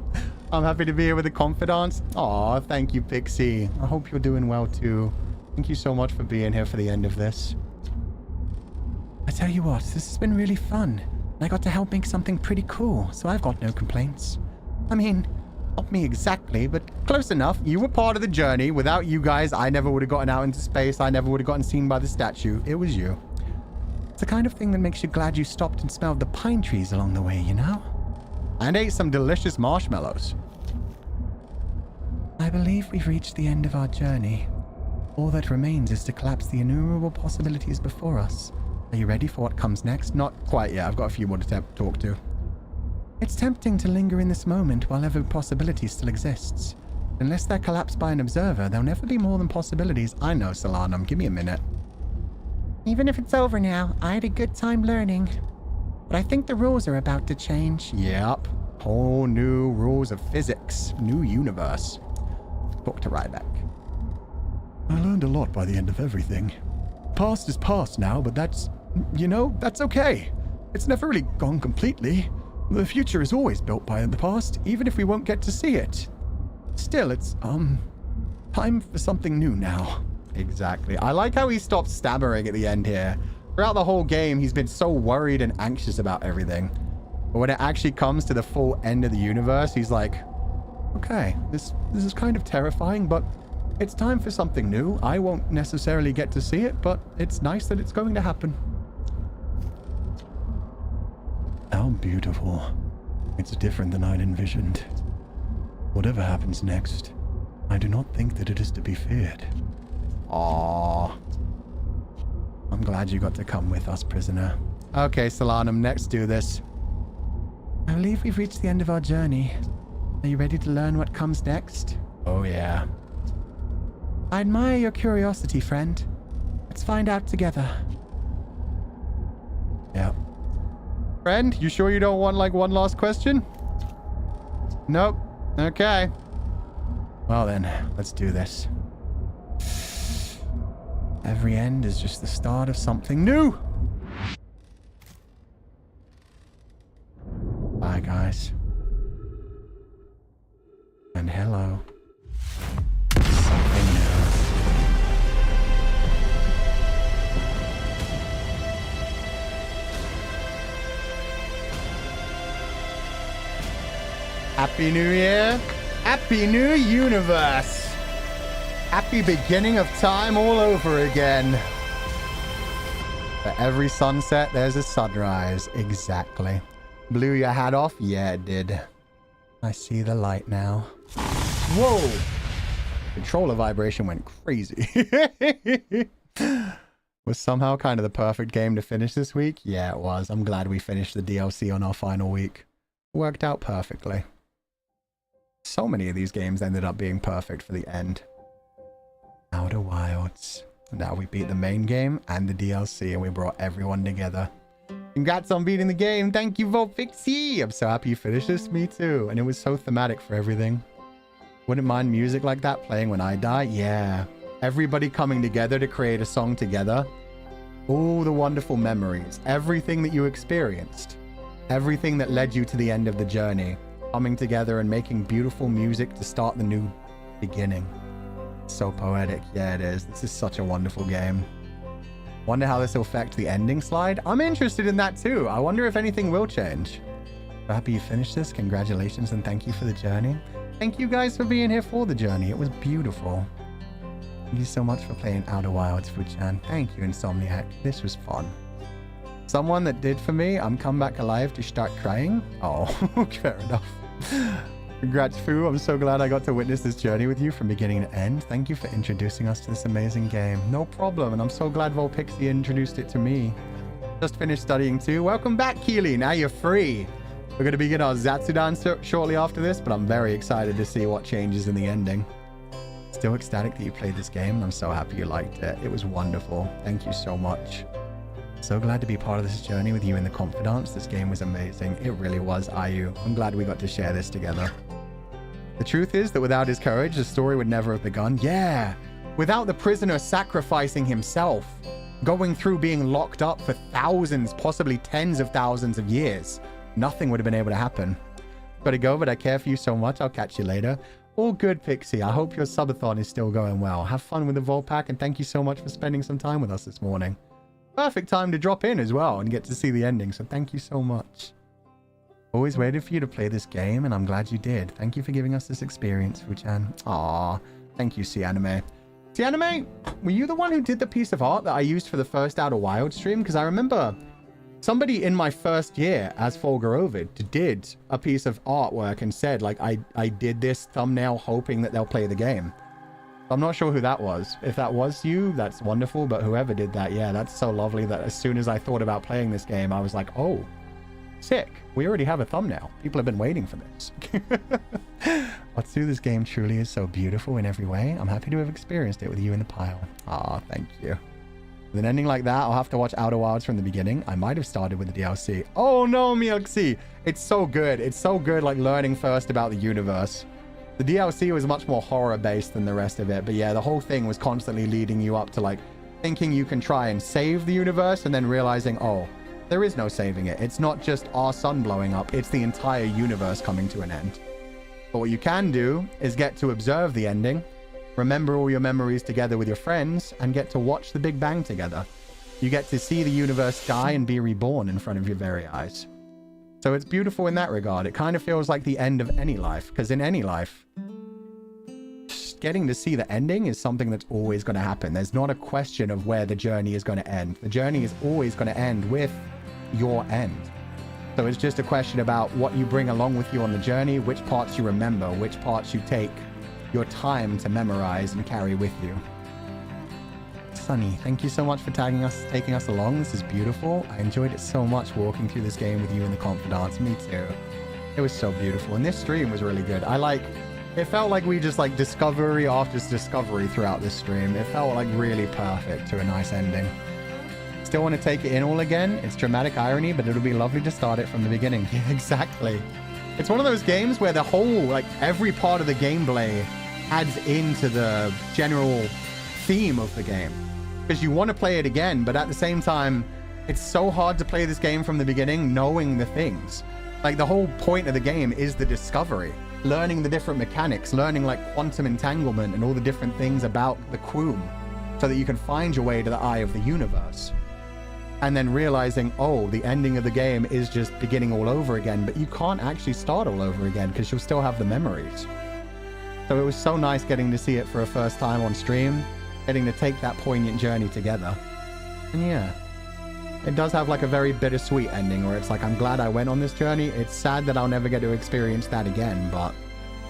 I'm happy to be here with the Comfydants. Aw, thank you, Pixie. I hope you're doing well, too. Thank you so much for being here for the end of this. I tell you what, this has been really fun. I got to help make something pretty cool, so I've got no complaints. I mean, not me exactly, but close enough. You were part of the journey. Without you guys, I never would have gotten out into space. I never would have gotten seen by the statue. It was you. It's the kind of thing that makes you glad you stopped and smelled the pine trees along the way, you know? And ate some delicious marshmallows. I believe we've reached the end of our journey. All that remains is to collapse the innumerable possibilities before us. Are you ready for what comes next? Not quite yet. I've got a few more to talk to. It's tempting to linger in this moment while every possibility still exists. Unless they're collapsed by an observer, there'll never be more than possibilities. I know, Solanum. Give me a minute. Even if it's over now, I had a good time learning. But I think the rules are about to change. Yep. Whole new rules of physics. New universe. Talk to Ryback. I learned a lot by the end of everything. Past is past now, but that's okay. It's never really gone completely. The future is always built by the past, even if we won't get to see it. Still, it's, time for something new now. Exactly. I like how he stopped stammering at the end here. Throughout the whole game, he's been so worried and anxious about everything. But when it actually comes to the full end of the universe, he's like, okay, this is kind of terrifying, but it's time for something new. I won't necessarily get to see it, but it's nice that it's going to happen. How beautiful. It's different than I'd envisioned. Whatever happens next, I do not think that it is to be feared. Aww. I'm glad you got to come with us, prisoner. Okay, Solanum, let's do this. I believe we've reached the end of our journey. Are you ready to learn what comes next? Oh, yeah. I admire your curiosity, friend. Let's find out together. Yep. Friend, you sure you don't want, like, one last question? Nope. Okay. Well then, let's do this. Every end is just the start of something new. Bye, guys. And hello. Something new. Happy New Year. Happy New Universe. Happy beginning of time all over again. For every sunset, there's a sunrise. Exactly. Blew your hat off? Yeah, it did. I see the light now. Whoa! Controller vibration went crazy. Was somehow kind of the perfect game to finish this week? Yeah, it was. I'm glad we finished the DLC on our final week. Worked out perfectly. So many of these games ended up being perfect for the end. Outer Wilds. Now we beat the main game and the DLC, and we brought everyone together. Congrats on beating the game. Thank you, Volpixie. I'm so happy you finished this. Me too. And it was so thematic for everything. Wouldn't mind music like that playing when I die. Yeah. Everybody coming together to create a song together. All the wonderful memories. Everything that you experienced. Everything that led you to the end of the journey. Coming together and making beautiful music to start the new beginning. So poetic. Yeah, it is. This is such a wonderful game. Wonder how this will affect the ending slide. I'm interested in that too. I wonder if anything will change. So happy you finished this. Congratulations and thank you for the journey. Thank you guys for being here for the journey. It was beautiful. Thank you so much for playing Outer Wilds, Fuchan. Thank you, Insomniac. This was fun. Someone that did for me, I'm come back alive to start crying. Oh, fair enough. Congrats, Fu. I'm so glad I got to witness this journey with you from beginning to end. Thank you for introducing us to this amazing game. No problem, and I'm so glad Volpixie introduced it to me. Just finished studying too. Welcome back, Keely. Now you're free. We're going to begin our Zatsudan shortly after this, but I'm very excited to see what changes in the ending. Still ecstatic that you played this game, and I'm so happy you liked it. It was wonderful. Thank you so much. So glad to be part of this journey with you in the Comfydants. This game was amazing. It really was, Ayu. I'm glad we got to share this together. The truth is that without his courage, the story would never have begun. Yeah! Without the prisoner sacrificing himself, going through being locked up for thousands, possibly tens of thousands of years, nothing would have been able to happen. Gotta go, but I care for you so much. I'll catch you later. All good, Pixie. I hope your subathon is still going well. Have fun with the Volpack, and thank you so much for spending some time with us this morning. Perfect time to drop in as well and get to see the ending, so thank you so much. Always waited for you to play this game, and I'm glad you did. Thank you for giving us this experience, Fuchan. Aww. Thank you, C-Anime. C-Anime, were you the one who did the piece of art that I used for the first Outer Wild stream? Because I remember somebody in my first year as Fulgur Ovid did a piece of artwork and said, like, I did this thumbnail hoping that they'll play the game. I'm not sure who that was. If that was you, that's wonderful, but whoever did that, yeah, that's so lovely that as soon as I thought about playing this game, I was like, oh, sick. We already have a thumbnail. People have been waiting for this. Otsu, this game truly is so beautiful in every way. I'm happy to have experienced it with you in the pile. Ah, thank you. With an ending like that, I'll have to watch Outer Wilds from the beginning. I might have started with the DLC. Oh no, Mielxi! It's so good. It's so good, like, learning first about the universe. The DLC was much more horror-based than the rest of it, but yeah, the whole thing was constantly leading you up to, like, thinking you can try and save the universe and then realizing, oh, there is no saving it. It's not just our sun blowing up. It's the entire universe coming to an end. But what you can do is get to observe the ending, remember all your memories together with your friends, and get to watch the Big Bang together. You get to see the universe die and be reborn in front of your very eyes. So it's beautiful in that regard. It kind of feels like the end of any life, because in any life, just getting to see the ending is something that's always going to happen. There's not a question of where the journey is going to end. The journey is always going to end with your end. So it's just a question about what you bring along with you on the journey, which parts you remember, which parts you take your time to memorize and carry with you. Sunny, thank you so much for taking us along. This is beautiful. I enjoyed it so much walking through this game with you in the Comfydants. Me too. It was so beautiful. And this stream was really good. It felt like we just like discovery after discovery throughout this stream. It felt like really perfect to a nice ending. Still want to take it in all again. It's dramatic irony, but it'll be lovely to start it from the beginning. Yeah, exactly. It's one of those games where the whole, like, every part of the gameplay adds into the general theme of the game. Because you want to play it again, but at the same time, it's so hard to play this game from the beginning knowing the things. Like, the whole point of the game is the discovery. Learning the different mechanics, learning, like, quantum entanglement and all the different things about the Quoom, so that you can find your way to the eye of the universe. And then realizing, oh, the ending of the game is just beginning all over again, but you can't actually start all over again because you'll still have the memories. So it was so nice getting to see it for a first time on stream, getting to take that poignant journey together. And yeah, it does have like a very bittersweet ending where it's like, I'm glad I went on this journey. It's sad that I'll never get to experience that again, but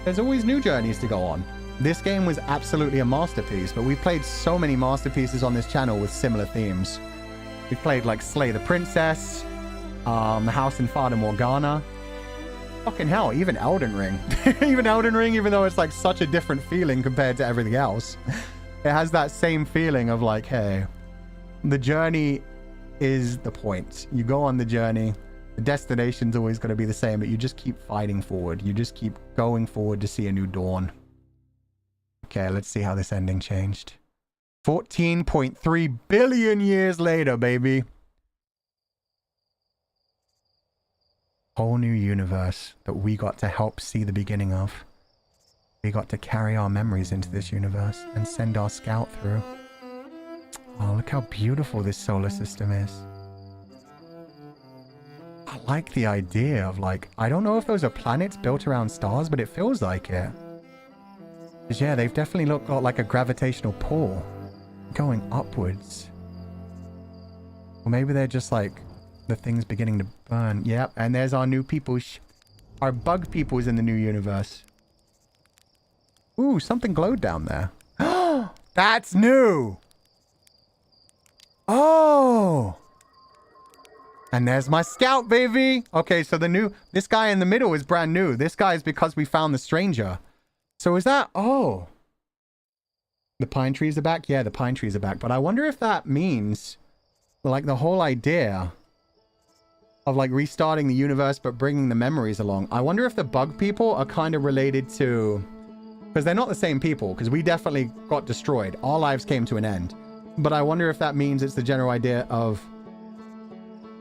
there's always new journeys to go on. This game was absolutely a masterpiece, but we've played so many masterpieces on this channel with similar themes. We played like Slay the Princess, The House in Fata Morgana. Fucking hell, even Elden Ring. Even Elden Ring, even though it's like such a different feeling compared to everything else. It has that same feeling of like, hey, the journey is the point. You go on the journey. The destination's always going to be the same, but you just keep fighting forward. You just keep going forward to see a new dawn. Okay, let's see how this ending changed. 14.3 billion years later, baby. Whole new universe that we got to help see the beginning of. We got to carry our memories into this universe and send our scout through. Oh, look how beautiful this solar system is. I like the idea of like, I don't know if those are planets built around stars, but it feels like it. Because yeah, they've definitely got like a gravitational pull going upwards. Or maybe they're just like the things beginning to burn. Yep, and there's our new peoples. Our bug peoples in the new universe. Ooh, something glowed down there. That's new! Oh! And there's my scout, baby! Okay, so this guy in the middle is brand new. This guy is because we found the stranger. So is that... Oh. The pine trees are back? Yeah, the pine trees are back. But I wonder if that means... Like, the whole idea... of, like, restarting the universe but bringing the memories along. I wonder if the bug people are kind of related to... Because they're not the same people. Because we definitely got destroyed. Our lives came to an end. But I wonder if that means it's the general idea of...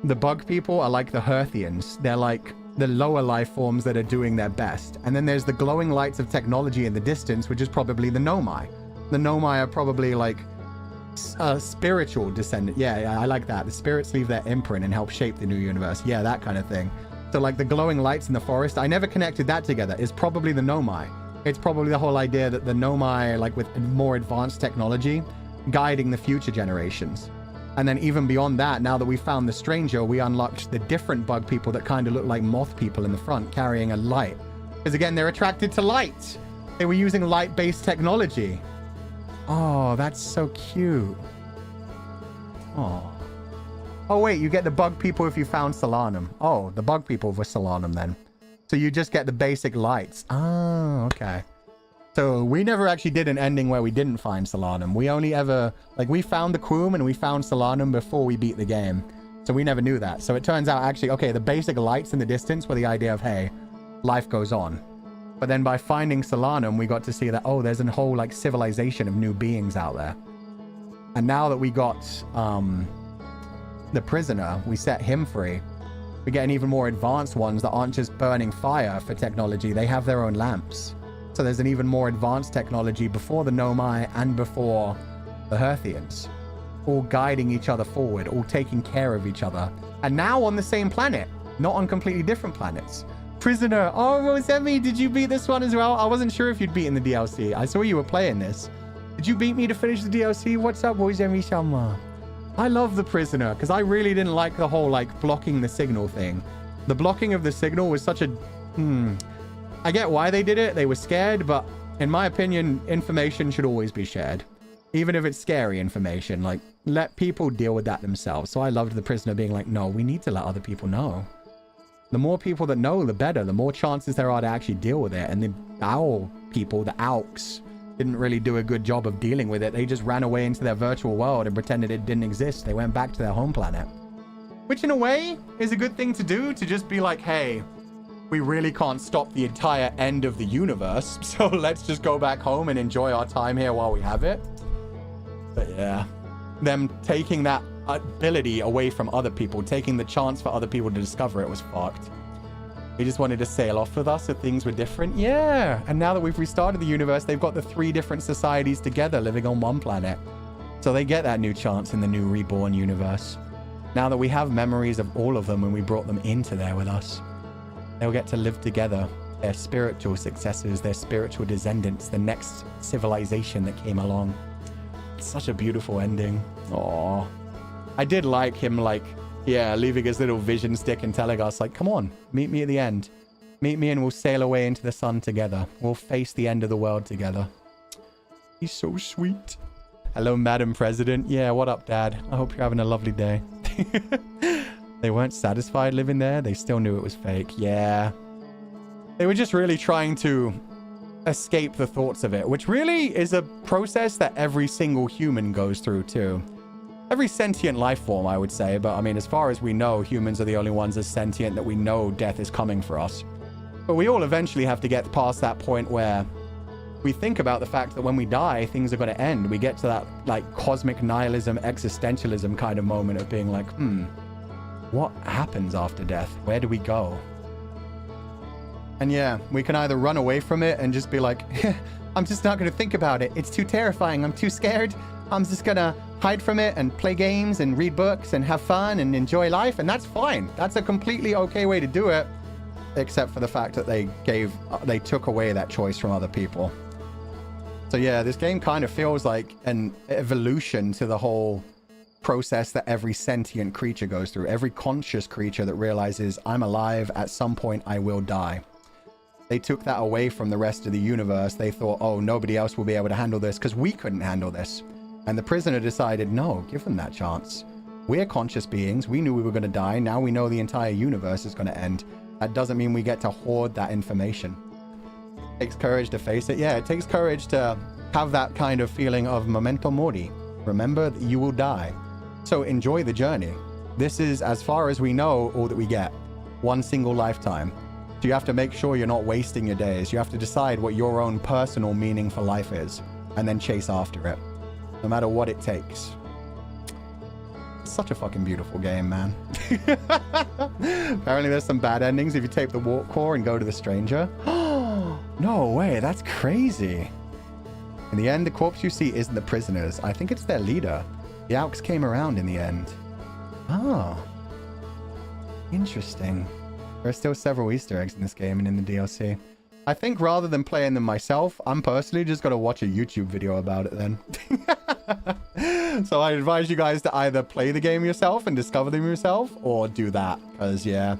The bug people are like the Herthians. They're like the lower life forms that are doing their best. And then there's the glowing lights of technology in the distance, which is probably the Nomai. The Nomai are probably like a spiritual descendant. Yeah, I like that. The spirits leave their imprint and help shape the new universe. Yeah, that kind of thing. So like the glowing lights in the forest, I never connected that together. It's probably the Nomai. It's probably the whole idea that the Nomai, like with more advanced technology, guiding the future generations. And then even beyond that, now that we found the stranger, we unlocked the different bug people that kind of look like moth people in the front carrying a light. Because again, they're attracted to light. They were using light-based technology. Oh, that's so cute. Oh. Oh, wait, you get the bug people if you found Solanum. Oh, the bug people were Solanum then. So you just get the basic lights. Oh, okay. So we never actually did an ending where we didn't find Solanum. We only ever, like, we found the Quoom and we found Solanum before we beat the game. So we never knew that. So it turns out actually, okay, the basic lights in the distance were the idea of, hey, life goes on. But then by finding Solanum, we got to see that, oh, there's a whole, like, civilization of new beings out there. And now that we got the prisoner, we set him free. We get an even more advanced ones that aren't just burning fire for technology. They have their own lamps. So there's an even more advanced technology before the Nomai and before the Herthians. All guiding each other forward, all taking care of each other. And now on the same planet, not on completely different planets. Prisoner. Oh, Rosemi, did you beat this one as well? I wasn't sure if you'd beaten the DLC. I saw you were playing this. Did you beat me to finish the DLC? What's up, Rosemi-sama? I love the prisoner, because I really didn't like the whole, like, blocking the signal thing. The blocking of the signal was such a... I get why they did it. They were scared, but in my opinion, information should always be shared. Even if it's scary information, like, let people deal with that themselves. So I loved the prisoner being like, no, we need to let other people know. The more people that know, the better. The more chances there are to actually deal with it. And the owl people, the Auks, didn't really do a good job of dealing with it. They just ran away into their virtual world and pretended it didn't exist. They went back to their home planet. Which in a way is a good thing to do, to just be like, hey, we really can't stop the entire end of the universe, so let's just go back home and enjoy our time here while we have it. But yeah, them taking that ability away from other people, taking the chance for other people to discover it was fucked. They just wanted to sail off with us if things were different. Yeah, and now that we've restarted the universe, they've got the 3 different societies together living on one planet. So they get that new chance in the new reborn universe. Now that we have memories of all of them and we brought them into there with us. They'll get to live together, their spiritual successors, their spiritual descendants, the next civilization that came along. It's such a beautiful ending. Aww. I did like him, like, yeah, leaving his little vision stick and telling us, like, come on, meet me at the end. Meet me and we'll sail away into the sun together. We'll face the end of the world together. He's so sweet. Hello, Madam President. Yeah, what up, Dad? I hope you're having a lovely day. They weren't satisfied living there. They still knew it was fake. Yeah. They were just really trying to escape the thoughts of it, which really is a process that every single human goes through too. Every sentient life form, I would say, but I mean, as far as we know, humans are the only ones as sentient that we know death is coming for us. But we all eventually have to get past that point where we think about the fact that when we die, things are going to end. We get to that like cosmic nihilism, existentialism kind of moment of being like, what happens after death? Where do we go? And yeah, we can either run away from it and just be like, I'm just not going to think about it. It's too terrifying. I'm too scared. I'm just going to hide from it and play games and read books and have fun and enjoy life. And that's fine. That's a completely okay way to do it, except for the fact that they took away that choice from other people. So yeah, this game kind of feels like an evolution to the whole process that every sentient creature goes through. Every conscious creature that realizes I'm alive, at some point I will die. They took that away from the rest of the universe. They thought, oh, nobody else will be able to handle this because we couldn't handle this. And the prisoner decided, no, give them that chance. We're conscious beings. We knew we were going to die. Now we know the entire universe is going to end. That doesn't mean we get to hoard that information. It takes courage to face it. Yeah, it takes courage to have that kind of feeling of memento mori. Remember that you will die. So enjoy the journey. This is, as far as we know, all that we get. One single lifetime. So you have to make sure you're not wasting your days. You have to decide what your own personal meaning for life is and then chase after it, no matter what it takes. It's such a fucking beautiful game, man. Apparently there's some bad endings if you take the warp core and go to the stranger. No way, that's crazy. In the end, the corpse you see isn't the prisoners. I think it's their leader. The Alks came around in the end. Oh. Interesting. There are still several Easter eggs in this game and in the DLC. I think rather than playing them myself, I'm personally just going to watch a YouTube video about it then. So I advise you guys to either play the game yourself and discover them yourself, or do that. Because, yeah,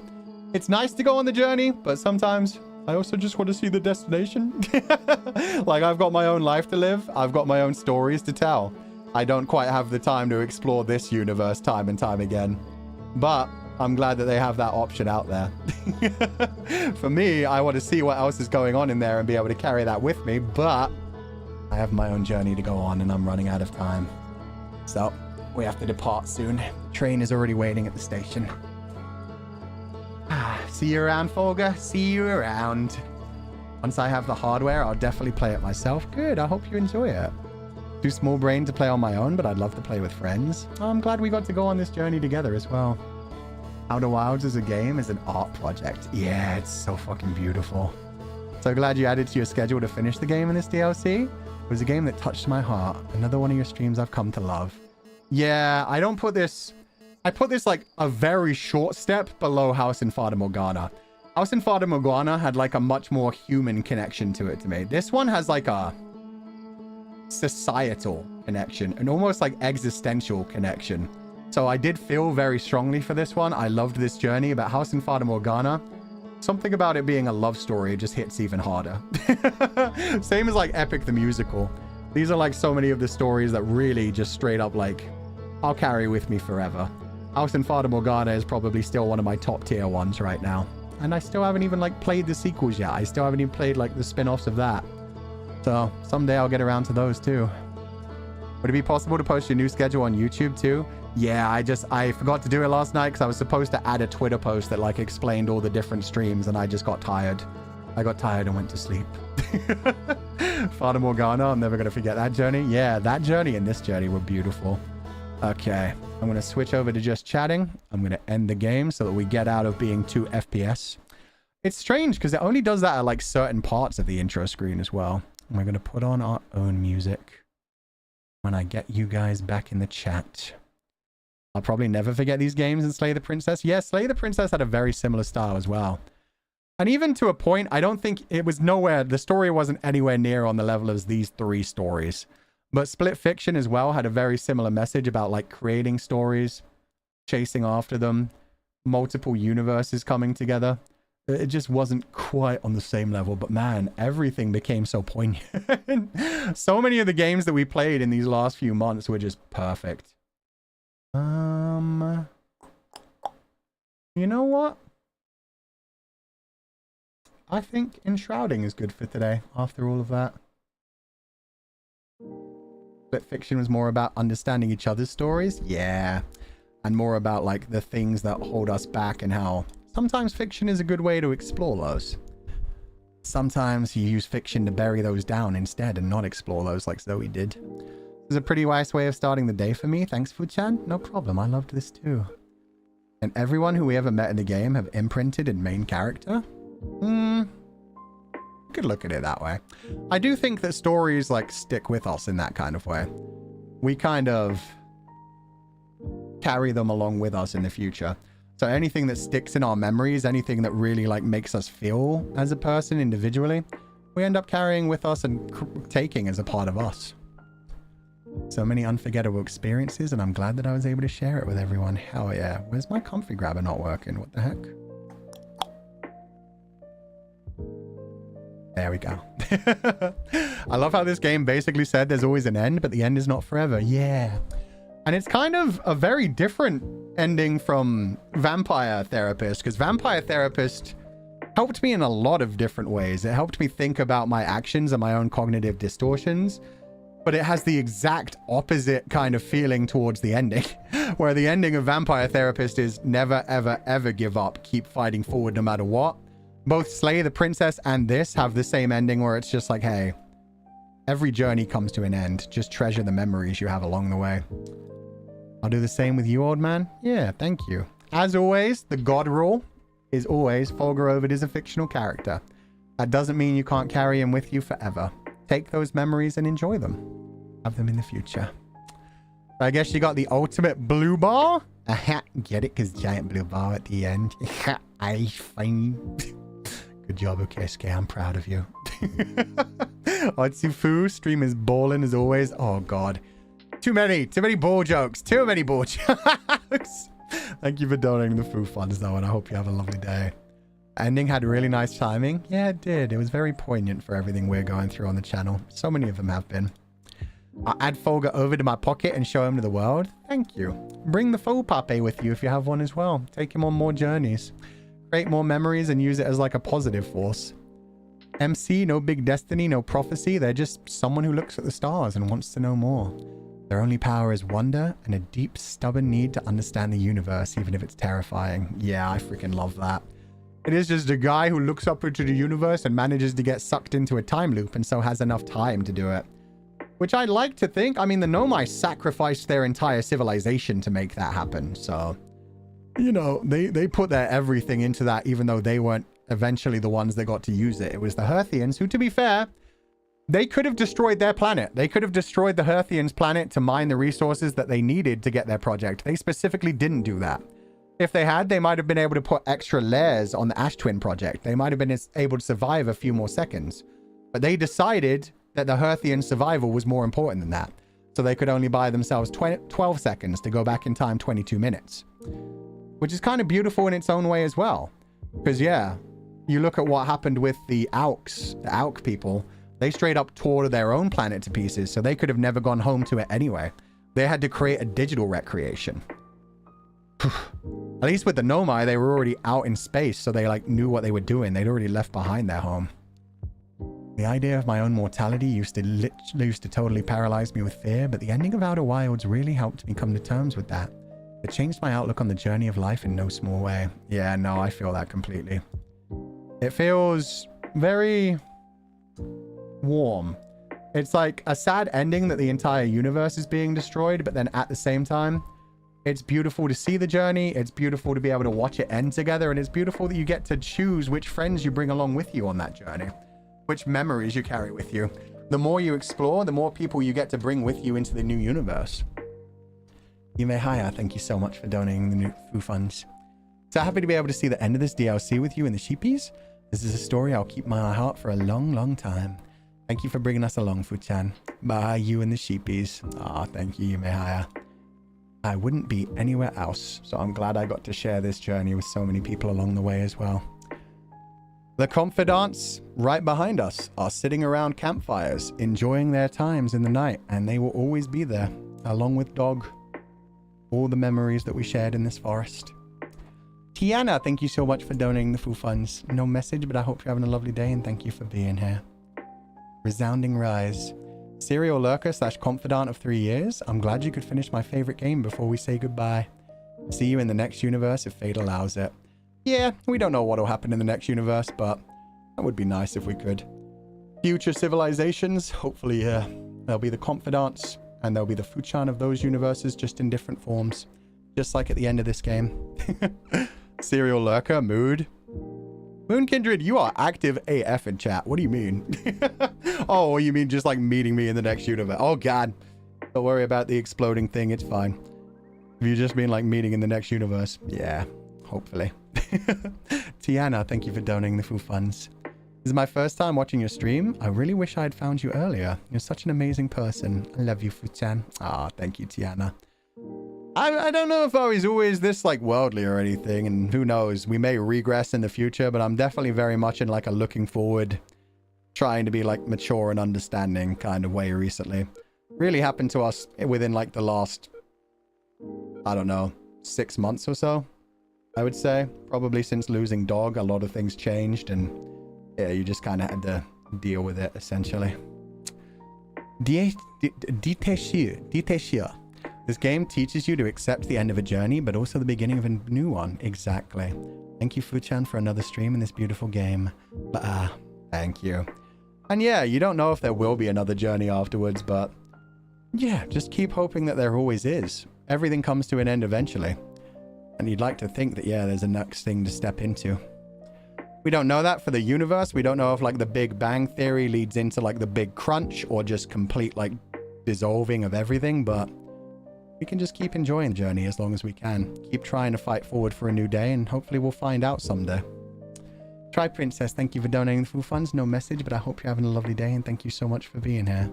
it's nice to go on the journey, but sometimes I also just want to see the destination. Like, I've got my own life to live. I've got my own stories to tell. I don't quite have the time to explore this universe time and time again. But I'm glad that they have that option out there. For me, I want to see what else is going on in there and be able to carry that with me, but I have my own journey to go on and I'm running out of time. So we have to depart soon. The train is already waiting at the station. See you around, Fulgur. See you around. Once I have the hardware, I'll definitely play it myself. Good, I hope you enjoy it. Too small brain to play on my own, but I'd love to play with friends. Oh, I'm glad we got to go on this journey together as well. Outer Wilds as a game is an art project. Yeah, it's so fucking beautiful. So glad you added to your schedule to finish the game in this DLC. It was a game that touched my heart. Another one of your streams I've come to love. Yeah, I don't put this... I put this like a very short step below House in Fata Morgana. House in Fata Morgana had like a much more human connection to it to me. This one has like a societal connection, an almost like existential connection. So I did feel very strongly for this one. I loved this journey, but House in Fata Morgana, something about it being a love story just hits even harder. Same as like Epic the Musical. These are like so many of the stories that really just straight up like, I'll carry with me forever. House in Fata Morgana is probably still one of my top tier ones right now. And I still haven't even like played the sequels yet. I still haven't even played like the spin-offs of that. So someday I'll get around to those too. Would it be possible to post your new schedule on YouTube too? Yeah, I forgot to do it last night because I was supposed to add a Twitter post that like explained all the different streams and I just got tired. I got tired and went to sleep. Fata Morgana, I'm never going to forget that journey. Yeah, that journey and this journey were beautiful. Okay, I'm going to switch over to just chatting. I'm going to end the game so that we get out of being 2 FPS. It's strange because it only does that at like certain parts of the intro screen as well. And we're going to put on our own music when I get you guys back in the chat. I'll probably never forget these games and Slay the Princess. Yeah, Slay the Princess had a very similar style as well. And even to a point, I don't think it was nowhere, the story wasn't anywhere near on the level as these 3 stories. But Split Fiction as well had a very similar message about like creating stories, chasing after them, multiple universes coming together. It just wasn't quite on the same level, but man, everything became so poignant. So many of the games that we played in these last few months were just perfect. You know what? I think enshrouding is good for today after all of that. But fiction was more about understanding each other's stories. Yeah. And more about like the things that hold us back and how sometimes fiction is a good way to explore those. Sometimes you use fiction to bury those down instead and not explore those like Zoe did. This is a pretty wise way of starting the day for me. Thanks, Fu-chan. No problem. I loved this too. And everyone who we ever met in the game have imprinted in main character? Could look at it that way. I do think that stories like stick with us in that kind of way. We kind of carry them along with us in the future. So anything that sticks in our memories, anything that really like makes us feel as a person individually, we end up carrying with us and taking as a part of us. So many unforgettable experiences, and I'm glad that I was able to share it with everyone. Hell yeah. Where's my comfy grabber not working? What the heck? There we go. I love how this game basically said there's always an end, but the end is not forever. Yeah. And it's kind of a very different ending from Vampire Therapist, because Vampire Therapist helped me in a lot of different ways. It helped me think about my actions and my own cognitive distortions, but it has the exact opposite kind of feeling towards the ending, where the ending of Vampire Therapist is never, ever, ever give up. Keep fighting forward no matter what. Both Slay the Princess and this have the same ending where it's just like, hey, every journey comes to an end. Just treasure the memories you have along the way. I'll do the same with you, old man. Yeah, thank you. As always, the God rule is always Fulgur Ovid is a fictional character. That doesn't mean you can't carry him with you forever. Take those memories and enjoy them. Have them in the future. I guess you got the ultimate blue bar. Aha, get it? Because giant blue bar at the end. I fine. Good job, Okesuke. I'm proud of you. Otsufu, stream is balling as always. Oh, God. Too many ball jokes. Too many ball jokes. Thank you for donating the food funds, though, and I hope you have a lovely day. Ending had really nice timing. Yeah, it did. It was very poignant for everything we're going through on the channel. So many of them have been. I'll add Fulgur Ovid to my pocket and show him to the world. Thank you. Bring the faux pape with you if you have one as well. Take him on more journeys. Create more memories and use it as like a positive force. MC, no big destiny, no prophecy. They're just someone who looks at the stars and wants to know more. Their only power is wonder and a deep, stubborn need to understand the universe, even if it's terrifying. Yeah, I freaking love that. It is just a guy who looks up into the universe and manages to get sucked into a time loop and so has enough time to do it. Which I'd like to think. I mean, the Nomai sacrificed their entire civilization to make that happen. So, you know, they put their everything into that, even though they weren't eventually the ones that got to use it. It was the Hearthians who, to be fair, they could have destroyed their planet. They could have destroyed the Hearthians' planet to mine the resources that they needed to get their project. They specifically didn't do that. If they had, they might have been able to put extra layers on the Ash Twin project. They might have been able to survive a few more seconds. But they decided that the Hearthian survival was more important than that. So they could only buy themselves 12 seconds to go back in time 22 minutes. Which is kind of beautiful in its own way as well. Because, yeah, you look at what happened with the Auks, the Auk people. They straight up tore their own planet to pieces, so they could have never gone home to it anyway. They had to create a digital recreation. At least with the Nomai, they were already out in space, so they like knew what they were doing. They'd already left behind their home. The idea of my own mortality used to totally paralyze me with fear, but the ending of Outer Wilds really helped me come to terms with that. It changed my outlook on the journey of life in no small way. Yeah, no, I feel that completely. It feels very warm. It's like a sad ending that the entire universe is being destroyed, but then at the same time, it's beautiful to see the journey. It's beautiful to be able to watch it end together, and it's beautiful that you get to choose which friends you bring along with you on that journey. Which memories you carry with you. The more you explore, the more people you get to bring with you into the new universe. Yume Haya, thank you so much for donating the new Foo funds. So happy to be able to see the end of this DLC with you in the sheepies. This is a story I'll keep in my heart for a long, long time. Thank you for bringing us along, Fu-chan. Bye, you and the sheepies. Ah, thank you, Yume Haya. I wouldn't be anywhere else, so I'm glad I got to share this journey with so many people along the way as well. The Comfydants, right behind us, are sitting around campfires, enjoying their times in the night, and they will always be there, along with Dog. All the memories that we shared in this forest. Tiana, thank you so much for donating the full funds. No message, but I hope you're having a lovely day and thank you for being here. Resounding Rise. Serial Lurker / Comfydant of 3 years. I'm glad you could finish my favorite game before we say goodbye. See you in the next universe if fate allows it. Yeah, we don't know what will happen in the next universe, but that would be nice if we could. Future civilizations, hopefully there'll be the Comfydants and there'll be the Fuchan of those universes, just in different forms. Just like at the end of this game. Serial Lurker, mood. Moon Kindred, you are active AF in chat. What do you mean? Oh, you mean just like meeting me in the next universe? Oh, God. Don't worry about the exploding thing. It's fine. Have you just been like meeting in the next universe? Yeah, hopefully. Tiana, thank you for donating the full funds. This is my first time watching your stream. I really wish I had found you earlier. You're such an amazing person. I love you, Fuchan. Ah, thank you, Tiana. I don't know if I was always this like worldly or anything, and who knows, we may regress in the future, but I'm definitely very much in like a looking forward, trying to be like mature and understanding kind of way recently. Really happened to us within like the last, I don't know, 6 months or so, I would say. Probably since losing Dog, a lot of things changed, and yeah, you just kind of had to deal with it essentially. Détachir. This game teaches you to accept the end of a journey, but also the beginning of a new one. Exactly. Thank you, Fuchan, for another stream in this beautiful game. Thank you. And yeah, you don't know if there will be another journey afterwards, but yeah, just keep hoping that there always is. Everything comes to an end eventually. And you'd like to think that, yeah, there's a next thing to step into. We don't know that for the universe. We don't know if like the Big Bang Theory leads into like the Big Crunch or just complete like dissolving of everything, but we can just keep enjoying the journey as long as we can. Keep trying to fight forward for a new day, and hopefully we'll find out someday. Try Princess, thank you for donating the full funds. No message, but I hope you're having a lovely day, and thank you so much for being here.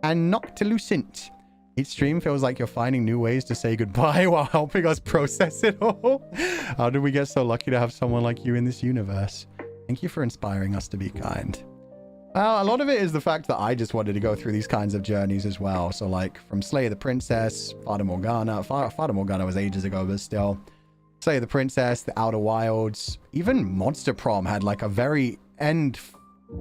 And Noctilucent. Each stream feels like you're finding new ways to say goodbye while helping us process it all. How did we get so lucky to have someone like you in this universe? Thank you for inspiring us to be kind. Well, a lot of it is the fact that I just wanted to go through these kinds of journeys as well. So like from Slay the Princess, Fata Morgana. Fata Morgana was ages ago, but still. Slay the Princess, the Outer Wilds. Even Monster Prom had like a very end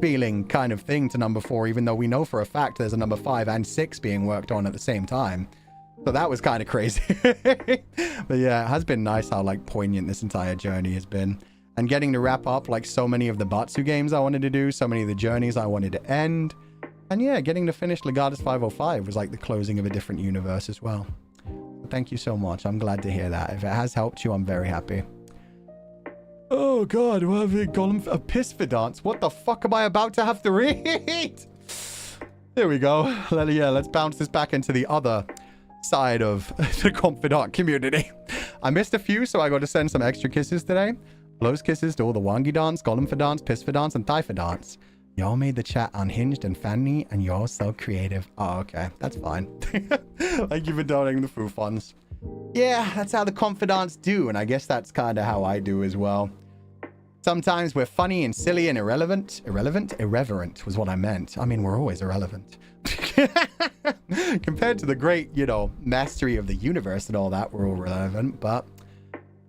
feeling kind of thing to number 4, even though we know for a fact there's a number 5 and 6 being worked on at the same time. So that was kind of crazy. But yeah, it has been nice how like poignant this entire journey has been. And getting to wrap up like so many of the Batsu games I wanted to do, so many of the journeys I wanted to end. And yeah, getting to finish Legatus 505 was like the closing of a different universe as well. So thank you so much. I'm glad to hear that. If it has helped you, I'm very happy. Oh god, what have we gone a Pisfidance? What the fuck am I about to have to read? There we go. Let's bounce this back into the other side of the Comfydant community. I missed a few, so I got to send some extra kisses today. Blows kisses to all the Wangidants, Golemfidants, Pisfidants, and Typhidants. Y'all made the chat unhinged and funny, and y'all so creative. Oh, okay. That's fine. Thank you for donating the full funds. Yeah, that's how the Comfydants do, and I guess that's kind of how I do as well. Sometimes we're funny and silly and irrelevant. Irreverent was what I meant. I mean, we're always irrelevant. Compared to the great, you know, mastery of the universe and all that, we're all relevant, but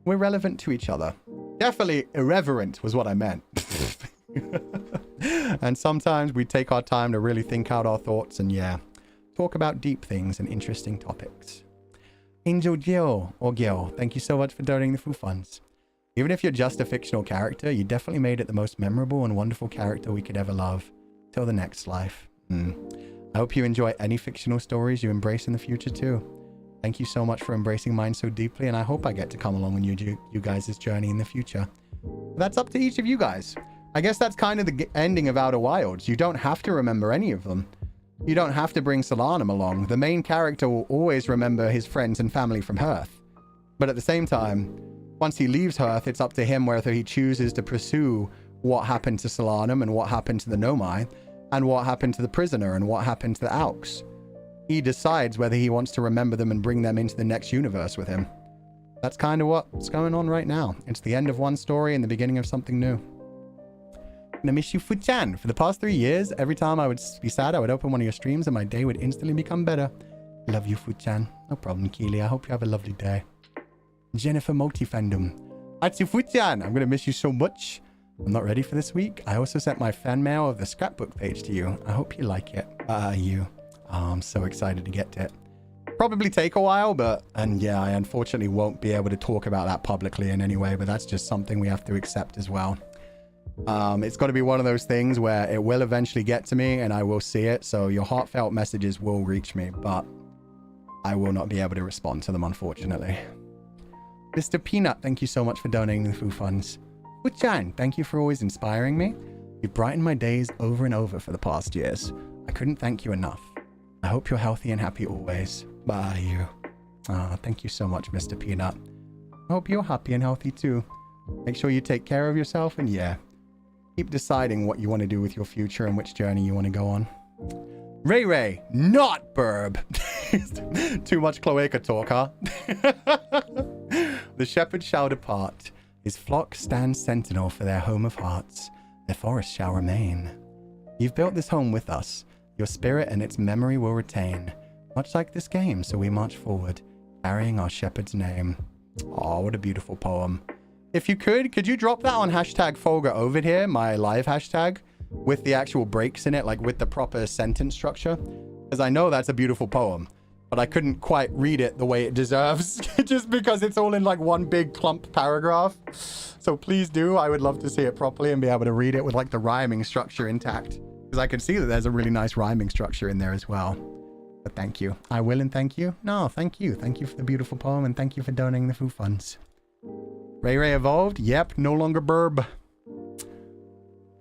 we're relevant to each other. Definitely irreverent was what I meant. And sometimes we take our time to really think out our thoughts and, yeah, talk about deep things and interesting topics. Angel Gil, or Gil, thank you so much for donating the full funds. Even if you're just a fictional character, you definitely made it the most memorable and wonderful character we could ever love. Till the next life. I hope you enjoy any fictional stories you embrace in the future too. Thank you so much for embracing mine so deeply, and I hope I get to come along on you guys' journey in the future. But that's up to each of you guys. I guess that's kind of the ending of Outer Wilds. You don't have to remember any of them. You don't have to bring Solanum along. The main character will always remember his friends and family from Hearth. But at the same time, once he leaves Hearth, it's up to him whether he chooses to pursue what happened to Solanum and what happened to the Nomai, and what happened to the prisoner and what happened to the Aux. He decides whether he wants to remember them and bring them into the next universe with him. That's kind of what's going on right now. It's the end of one story and the beginning of something new. And I miss you, Fuchan. For the past 3 years, every time I would be sad, I would open one of your streams and my day would instantly become better. Love you, Fuchan. No problem, Keely. I hope you have a lovely day. Jennifer Multifandom. Atsufuchan, I'm gonna miss you so much. I'm not ready for this week. I also sent my fan mail of the scrapbook page to you. I hope you like it. You. Oh, I'm so excited to get to it. Probably take a while, and yeah, I unfortunately won't be able to talk about that publicly in any way, but that's just something we have to accept as well. It's got to be one of those things where it will eventually get to me and I will see it. So your heartfelt messages will reach me, but I will not be able to respond to them, unfortunately. Mr. Peanut, thank you so much for donating the food funds. Wuchan, thank you for always inspiring me. You've brightened my days over and over for the past years. I couldn't thank you enough. I hope you're healthy and happy always. Bye, you. Thank you so much, Mr. Peanut. I hope you're happy and healthy too. Make sure you take care of yourself and yeah, keep deciding what you want to do with your future and which journey you want to go on. Ray Ray, not Burb. Too much cloaca talk, huh? The shepherds shall depart. His flock stands sentinel for their home of hearts. Their forest shall remain. You've built this home with us. Your spirit and its memory will retain. Much like this game, so we march forward, carrying our shepherd's name. Oh, what a beautiful poem. If you could you drop that on hashtag Fulgur Ovid here, my live hashtag, with the actual breaks in it, like with the proper sentence structure? Because I know that's a beautiful poem, but I couldn't quite read it the way it deserves, just because it's all in like one big clump paragraph. So please do. I would love to see it properly and be able to read it with like the rhyming structure intact. Because I can see that there's a really nice rhyming structure in there as well. But thank you. I will and thank you. No, thank you. Thank you for the beautiful poem and thank you for donating the food funds. Ray Ray evolved? Yep, no longer burb.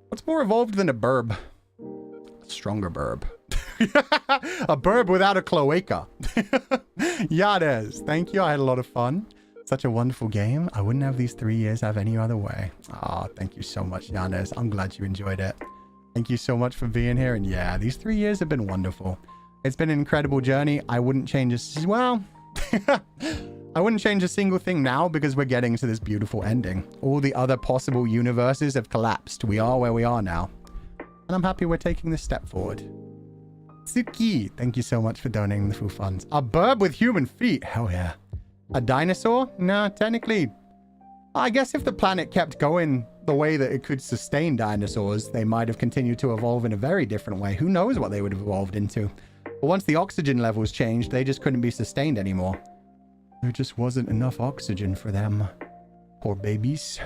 What's more evolved than a burb? A stronger burb. A burb without a cloaca. Yades, thank you. I had a lot of fun. Such a wonderful game. I wouldn't have these 3 years have any other way. Ah, thank you so much, Yades. I'm glad you enjoyed it. Thank you so much for being here. And yeah, these 3 years have been wonderful. It's been an incredible journey. I wouldn't change this. Well, I wouldn't change a single thing now because we're getting to this beautiful ending. All the other possible universes have collapsed. We are where we are now. And I'm happy we're taking this step forward. Suki, thank you so much for donating the food funds. A burb with human feet. Hell yeah. A dinosaur? Nah, technically. I guess if the planet kept going the way that it could sustain dinosaurs, they might have continued to evolve in a very different way. Who knows what they would have evolved into? But once the oxygen levels changed, they just couldn't be sustained anymore. There just wasn't enough oxygen for them. Poor babies.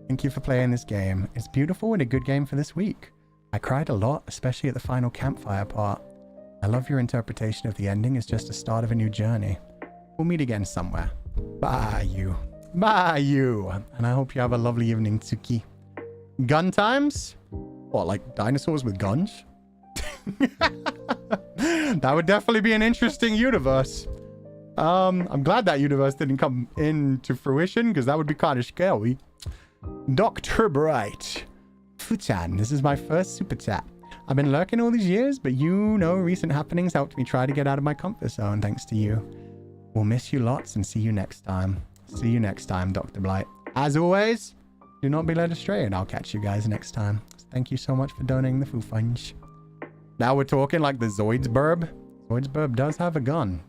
Thank you for playing this game. It's beautiful and a good game for this week. I cried a lot, especially at the final campfire part. I love your interpretation of the ending as just a start of a new journey. We'll meet again somewhere. Bye, you. Bye, you. And I hope you have a lovely evening, Tsuki. Gun times? What, like dinosaurs with guns? That would definitely be an interesting universe. I'm glad that universe didn't come into fruition because that would be kind of scary. Dr. Bright. Fuchan, this is my first super chat. I've been lurking all these years, but you know, recent happenings helped me try to get out of my comfort zone thanks to you. We'll miss you lots and see you next time. See you next time, Dr. Blight. As always, do not be led astray and I'll catch you guys next time. Thank you so much for donating the food funds. Now we're talking like the Zoidsburb. Zoidsburb does have a gun.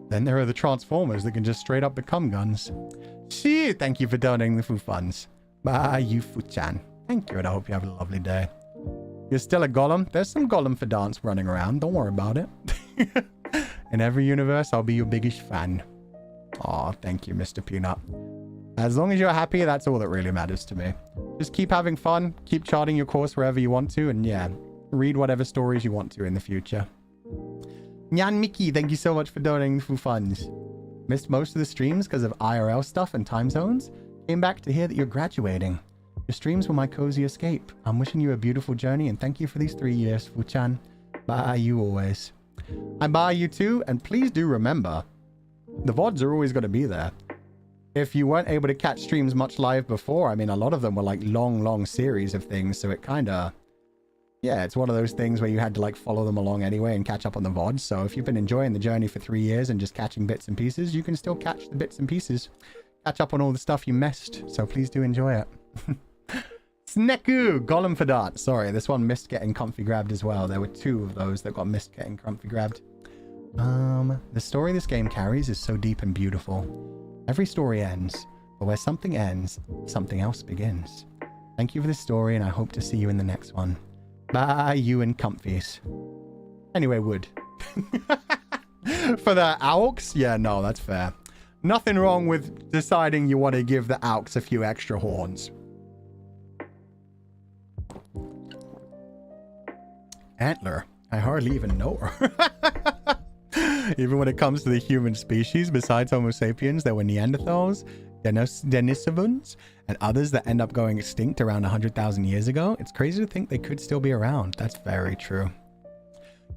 Then there are the Transformers that can just straight up become guns. See, thank you for donating the food funds. Bye, you Fuchan. Thank you, and I hope you have a lovely day. You're still a golem? There's some golem for dance running around. Don't worry about it. In every universe, I'll be your biggest fan. Aw, thank you, Mr. Peanut. As long as you're happy, that's all that really matters to me. Just keep having fun. Keep charting your course wherever you want to. And yeah, read whatever stories you want to in the future. Nyan Mickey, thank you so much for donating the food funds. Missed most of the streams because of IRL stuff and time zones. Came back to hear that you're graduating. Your streams were my cozy escape. I'm wishing you a beautiful journey and thank you for these 3 years, Fuchan. Bye you always. I bye you too, and please do remember, the VODs are always going to be there. If you weren't able to catch streams much live before, I mean, a lot of them were like long series of things, so it kind of... Yeah, it's one of those things where you had to like follow them along anyway and catch up on the VODs. So if you've been enjoying the journey for 3 years and just catching bits and pieces, you can still catch the bits and pieces. Catch up on all the stuff you missed. So please do enjoy it. Sneku, Golem for Dart. Sorry, this one missed getting comfy grabbed as well. There were 2 of those that got missed getting comfy grabbed. The story this game carries is so deep and beautiful. Every story ends, But where something ends, something else begins. Thank you for this story, and I hope to see you in the next one. Bye, you and comfies. Anyway, Wood. For the Alks? Yeah, no, that's fair. Nothing wrong with deciding you want to give the Alks a few extra horns. Antler. I hardly even know her. Even when it comes to the human species, besides Homo sapiens, there were Neanderthals, Denisovans, and others that end up going extinct around 100,000 years ago. It's crazy to think they could still be around. That's very true.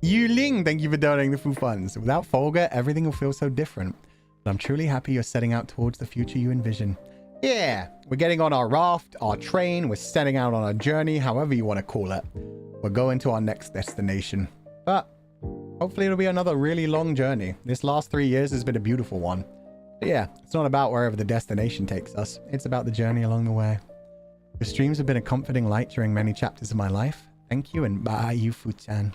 Yu Ling, thank you for donating the Foo Funds. Without Fulgur, everything will feel so different. But I'm truly happy you're setting out towards the future you envision. Yeah, we're getting on our raft, our train, we're setting out on our journey, however you want to call it. We're going to our next destination. But hopefully it'll be another really long journey. This last 3 years has been a beautiful one. But yeah, it's not about wherever the destination takes us. It's about the journey along the way. Your streams have been a comforting light during many chapters of my life. Thank you, and bye, you Fu-chan.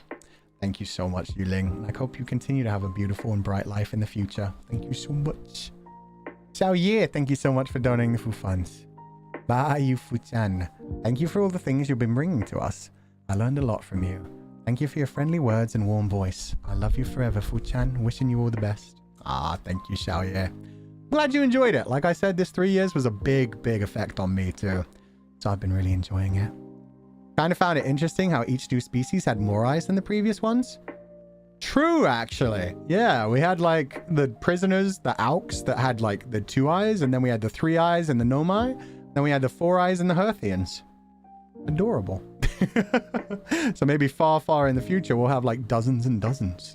Thank you so much, Yuling. I hope you continue to have a beautiful and bright life in the future. Thank you so much. Xiao Ye, thank you so much for donating the Fu Funds. Bye, you Fu-chan. Thank you for all the things you've been bringing to us. I learned a lot from you. Thank you for your friendly words and warm voice. I love you forever, Fu-chan. Wishing you all the best. Ah, thank you, Xiao Ye. Glad you enjoyed it. Like I said, this 3 years was a big, big effect on me too. So I've been really enjoying it. Kind of found it interesting how each new species had more eyes than the previous ones. True, actually. Yeah, we had like the prisoners, the Alks, that had like the 2 eyes, and then we had the 3 eyes and the Nomai. Then we had the 4 eyes and the Herthians. Adorable. So maybe far, far in the future, we'll have like dozens and dozens.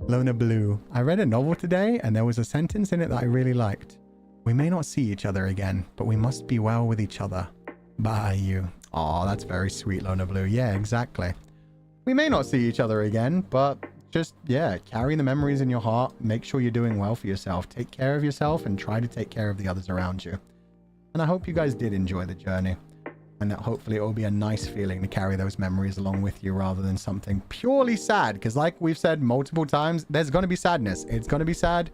Lona Blue. I read a novel today, and there was a sentence in it that I really liked. We may not see each other again, but we must be well with each other. Bye, you. Oh, that's very sweet, Lona Blue. Yeah, exactly. We may not see each other again, but just, yeah, carry the memories in your heart. Make sure you're doing well for yourself. Take care of yourself and try to take care of the others around you. And I hope you guys did enjoy the journey. And that hopefully it will be a nice feeling to carry those memories along with you rather than something purely sad. Because like we've said multiple times, there's going to be sadness. It's going to be sad.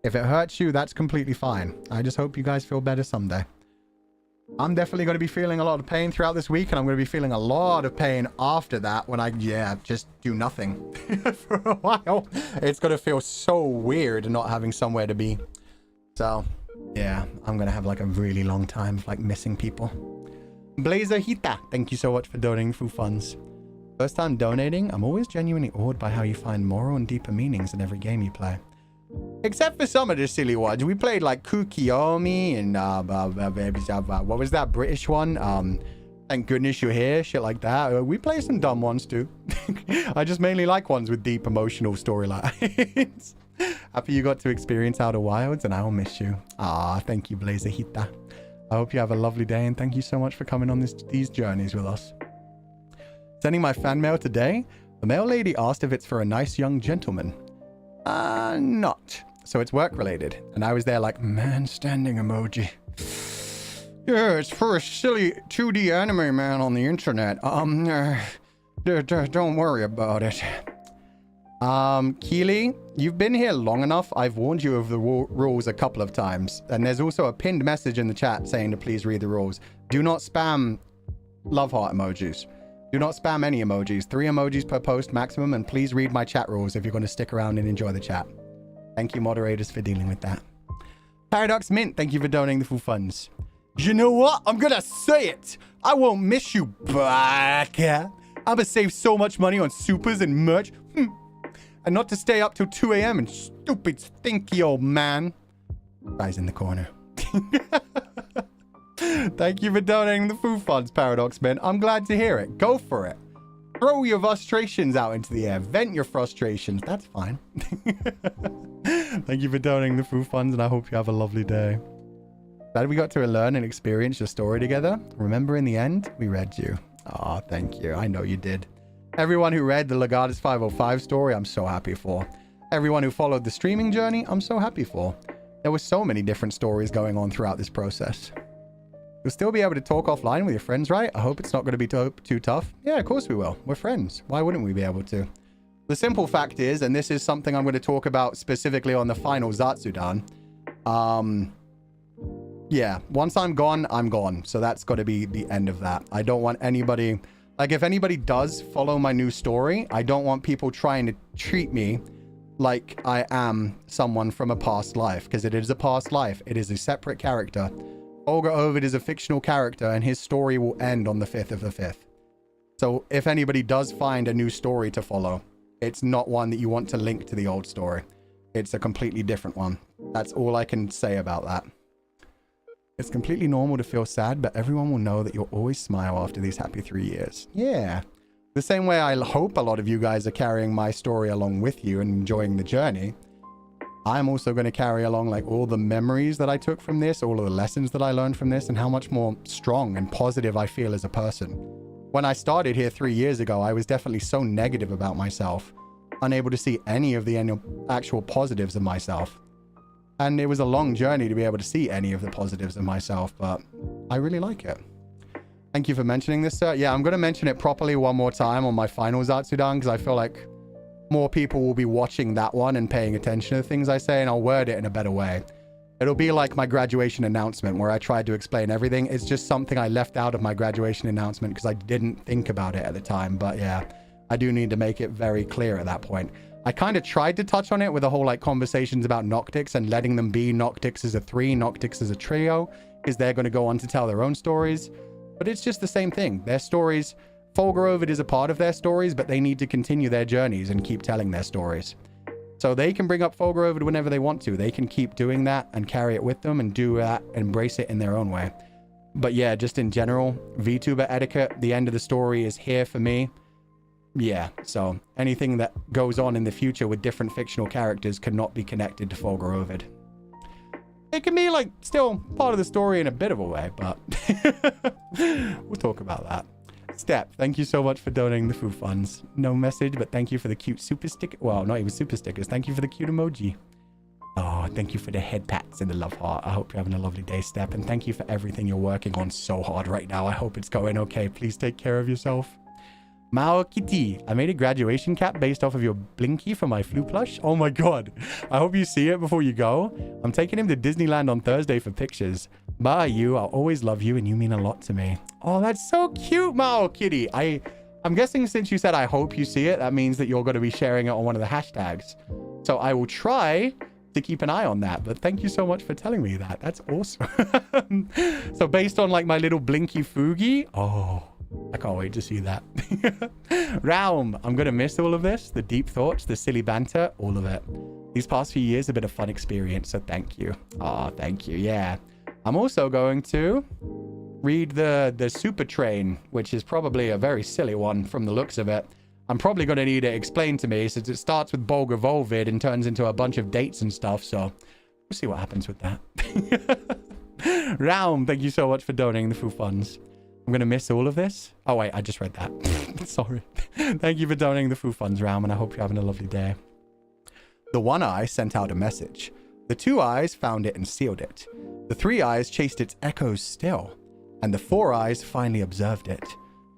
If it hurts you, that's completely fine. I just hope you guys feel better someday. I'm definitely going to be feeling a lot of pain throughout this week, and I'm going to be feeling a lot of pain after that when I, just do nothing for a while. It's going to feel so weird not having somewhere to be. So, yeah, I'm going to have like a really long time of like missing people. Blazer Hita, thank you so much for donating Foo Funds. First time donating, I'm always genuinely awed by how you find moral and deeper meanings in every game you play. Except for some of the silly ones. We played like Kukiyomi and what was that British one? Thank goodness you're here, shit like that. We play some dumb ones too. I just mainly like ones with deep emotional storylines. Happy you got to experience Outer Wilds, and I'll miss you. Ah, thank you, Blazer Hita. I hope you have a lovely day, and thank you so much for coming on these journeys with us. Sending my fan mail today. The mail lady asked if it's for a nice young gentleman. Not. So it's work related. And I was there like, man standing emoji. Yeah, it's for a silly 2D anime man on the internet. Don't worry about it. Keely, you've been here long enough. I've warned you of the rules a couple of times. And there's also a pinned message in the chat saying to please read the rules. Do not spam love heart emojis. Do not spam any emojis. 3 emojis per post maximum, and please read my chat rules if you're going to stick around and enjoy the chat. Thank you, moderators, for dealing with that. Paradox Mint, thank you for donating the full funds. You know what? I'm going to say it. I won't miss you back. I'm going to save so much money on supers and merch. And not to stay up till 2 a.m. and stupid, stinky old man. Guy's in the corner. Thank you for donating the food funds, Paradox Man. I'm glad to hear it. Go for it. Throw your frustrations out into the air. Vent your frustrations. That's fine. Thank you for donating the food funds, and I hope you have a lovely day. Glad we got to learn and experience your story together. Remember, in the end, we read you. Oh, thank you. I know you did. Everyone who read the Legatus 505 story, I'm so happy for. Everyone who followed the streaming journey, I'm so happy for. There were so many different stories going on throughout this process. You'll still be able to talk offline with your friends, right? I hope it's not going to be too tough. Yeah, of course we will. We're friends. Why wouldn't we be able to? The simple fact is, and this is something I'm going to talk about specifically on the final Zatsudan, yeah, once I'm gone, I'm gone. So that's got to be the end of that. I don't want anybody, like if anybody does follow my new story, I don't want people trying to treat me like I am someone from a past life, because it is a past life. It is a separate character. Fulgur Ovid is a fictional character, and his story will end on the 5th of the 5th. So if anybody does find a new story to follow, it's not one that you want to link to the old story. It's a completely different one. That's all I can say about that. It's completely normal to feel sad, but everyone will know that you'll always smile after these happy 3 years. Yeah. The same way I hope a lot of you guys are carrying my story along with you and enjoying the journey, I'm also going to carry along like all the memories that I took from this, all of the lessons that I learned from this, and how much more strong and positive I feel as a person. When I started here 3 years ago, I was definitely so negative about myself, unable to see any of the actual positives of myself. And it was a long journey to be able to see any of the positives of myself, but I really like it. Thank you for mentioning this, sir. Yeah, I'm going to mention it properly one more time on my final Zatsudan, because I feel like more people will be watching that one and paying attention to the things I say, and I'll word it in a better way. It'll be like my graduation announcement where I tried to explain everything. It's just something I left out of my graduation announcement because I didn't think about it at the time. But yeah, I do need to make it very clear at that point. I kind of tried to touch on it with the whole like conversations about Noctics and letting them be Noctics as a 3, Noctics as a trio, because they're going to go on to tell their own stories. But it's just the same thing. Their stories, Fulgur Ovid is a part of their stories, but they need to continue their journeys and keep telling their stories. So they can bring up Fulgur Ovid whenever they want to. They can keep doing that and carry it with them and do that, embrace it in their own way. But yeah, just in general, VTuber etiquette, the end of the story is here for me. Yeah, so anything that goes on in the future with different fictional characters cannot be connected to Fulgur Ovid. It can be like still part of the story in a bit of a way, but we'll talk about that. Step, thank you so much for donating the food funds. No message, but thank you for the cute super sticker. Well, not even super stickers. Thank you for the cute emoji. Oh, thank you for the head pats and the love heart. I hope you're having a lovely day, Step. And thank you for everything you're working on so hard right now. I hope it's going okay. Please take care of yourself. Mao Kitty, I made a graduation cap based off of your Blinky for my flu plush. Oh my god. I hope you see it before you go. I'm taking him to Disneyland on Thursday for pictures. Bye, you. I'll always love you and you mean a lot to me. Oh, that's so cute, Mao Kitty. I'm guessing since you said I hope you see it, that means that you're going to be sharing it on one of the hashtags. So I will try to keep an eye on that. But thank you so much for telling me that. That's awesome. So based on like my little Blinky Fugi. Oh, I can't wait to see that. Raum, I'm going to miss all of this. The deep thoughts, the silly banter, all of it. These past few years have been a fun experience, so thank you. Oh, thank you. Yeah. I'm also going to read the Super Train, which is probably a very silly one from the looks of it. I'm probably going to need it explained to me since it starts with Fulgur Ovid and turns into a bunch of dates and stuff, so we'll see what happens with that. Raum, thank you so much for donating the food funds. I'm going to miss all of this. Oh, wait, I just read that. Sorry. Thank you for donating the food funds, Raum, and I hope you're having a lovely day. The one eye sent out a message. The 2 eyes found it and sealed it. The 3 eyes chased its echoes still. And the 4 eyes finally observed it.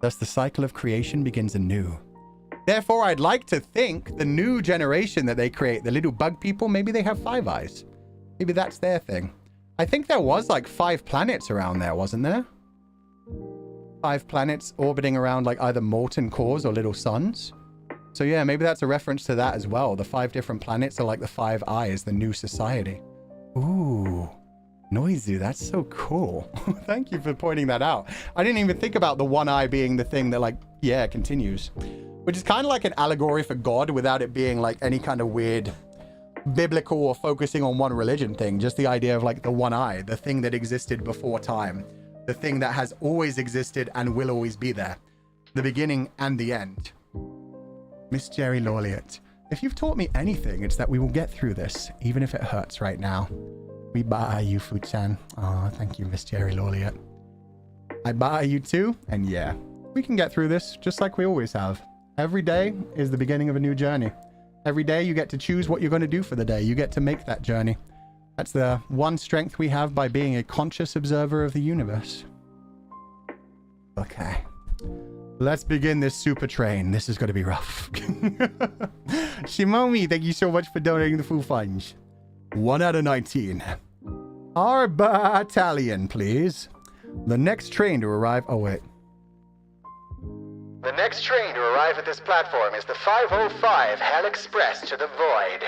Thus the cycle of creation begins anew. Therefore, I'd like to think the new generation that they create, the little bug people, maybe they have 5 eyes. Maybe that's their thing. I think there was like 5 planets around there, wasn't there? 5 planets orbiting around like either molten cores or little suns. So yeah, maybe that's a reference to that as well. The 5 different planets are like the 5 eyes, the new society. Ooh, Noizu, that's so cool. Thank you for pointing that out. I didn't even think about the 1 eye being the thing that like, yeah, continues. Which is kind of like an allegory for God without it being like any kind of weird biblical or focusing on one religion thing. Just the idea of like the 1 eye, the thing that existed before time. The thing that has always existed and will always be there. The beginning and the end. Miss Jerry Laureate, if you've taught me anything, it's that we will get through this, even if it hurts right now. We buy you, Fu-chan. Oh, thank you, Miss Jerry Laureate. I buy you too, and yeah, we can get through this just like we always have. Every day is the beginning of a new journey. Every day you get to choose what you're going to do for the day. You get to make that journey. That's the one strength we have by being a conscious observer of the universe. Okay. Let's begin this super train. This is going to be rough. Shimomi, thank you so much for donating the full funds. 1 out of 19. Our battalion, please. The next train to arrive... Oh, wait. The next train to arrive at this platform is the 505 Hell Express to the Void.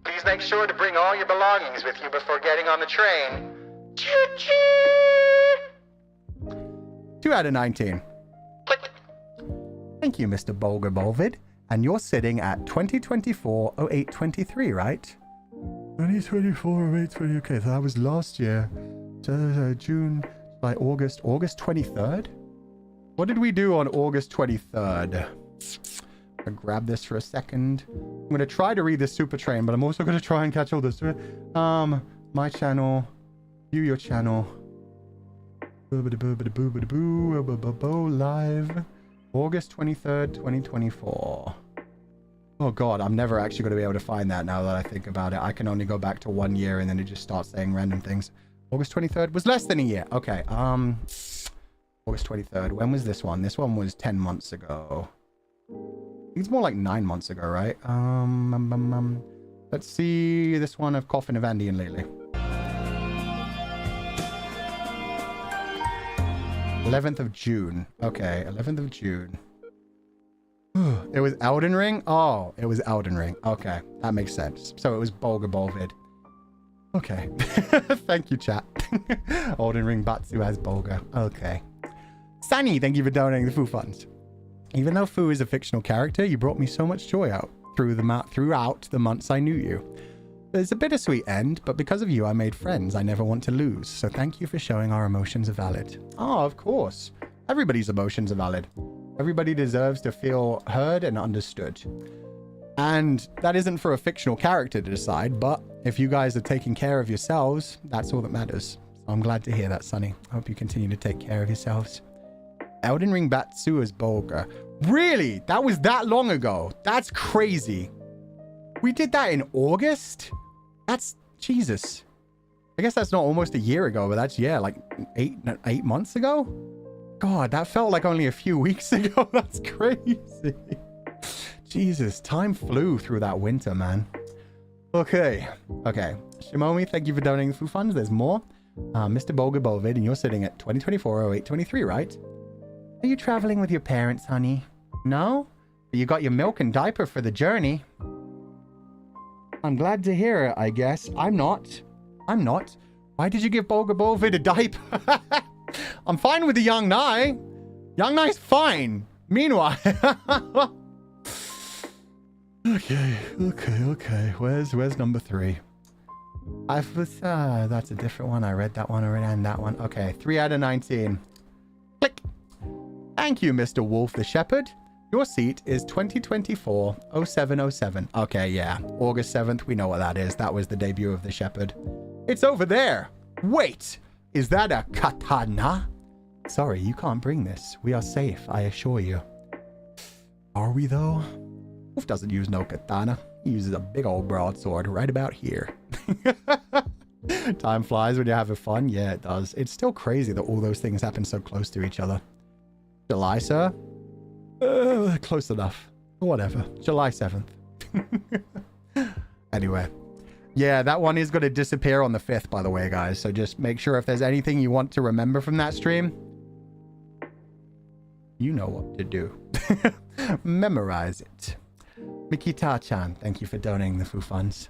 Please make sure to bring all your belongings with you before getting on the train. Choo-choo! 2 out of 19. Click. Thank you, Mr. Fulgur Ovid. And you're sitting at 2024-08-23, right? 2024-08-20. Okay, so that was last year. June, by August 23rd? What did we do on August 23rd? I'll grab this for a second. I'm going to try to read the super train, but I'm also going to try and catch all this. My channel. View your channel. Live. August 23rd, 2024. Oh god, I'm never actually going to be able to find that now that I think about it. I can only go back to 1 year and then it just starts saying random things. August 23rd was less than a year. Okay, August 23rd. When was this one? This one was 10 months ago. I think it's more like 9 months ago, right? Let's see this one of Coffin of Andy and Lately. 11th of June. Okay, 11th of June. It was Elden Ring? Oh, it was Elden Ring. Okay, that makes sense. So it was Fulgur Ovid. Okay. Thank you, chat. Elden Ring Batsu as Fulgur. Okay. Sunny, thank you for donating the Foo Funds. Even though Foo is a fictional character, you brought me so much joy out throughout the months I knew you. There's a bittersweet end, but because of you, I made friends I never want to lose. So thank you for showing our emotions are valid. Oh, of course. Everybody's emotions are valid. Everybody deserves to feel heard and understood. And that isn't for a fictional character to decide, but if you guys are taking care of yourselves, that's all that matters. So I'm glad to hear that, Sunny. I hope you continue to take care of yourselves. Elden Ring Batsu as Fulgur. Really? That was that long ago? That's crazy. We did that in August? That's... Jesus. I guess that's not almost a year ago, but that's, yeah, like 8 months ago? God, that felt like only a few weeks ago. That's crazy. Jesus, time flew through that winter, man. Okay. Shimomi, thank you for donating the Foo Funds. There's more. Mr. Fulgur Ovid, and you're sitting at 2024-08-23, right? Are you traveling with your parents, honey? No? But you got your milk and diaper for the journey. I'm glad to hear it, I guess. I'm not. Why did you give Fulgur Ovid a diaper? I'm fine with the young Nai. Young Nai's fine. Meanwhile... Okay. Where's number 3? That's a different one. I read that one already and that one. Okay, 3 out of 19. Click. Thank you, Mr. Wolf the Shepherd. Your seat is 2024-07-07. Okay, yeah. August 7th, we know what that is. That was the debut of the Shepherd. It's over there. Wait, is that a katana? Sorry, you can't bring this. We are safe, I assure you. Are we, though? Wolf doesn't use no katana. He uses a big old broadsword right about here. Time flies when you're having fun. Yeah, it does. It's still crazy that all those things happen so close to each other. July, sir? Close enough. Whatever. July 7th. Anyway. Yeah, that one is going to disappear on the 5th, by the way, guys. So just make sure if there's anything you want to remember from that stream, you know what to do. Memorize it. Mikita-chan, thank you for donating the Foo Funds.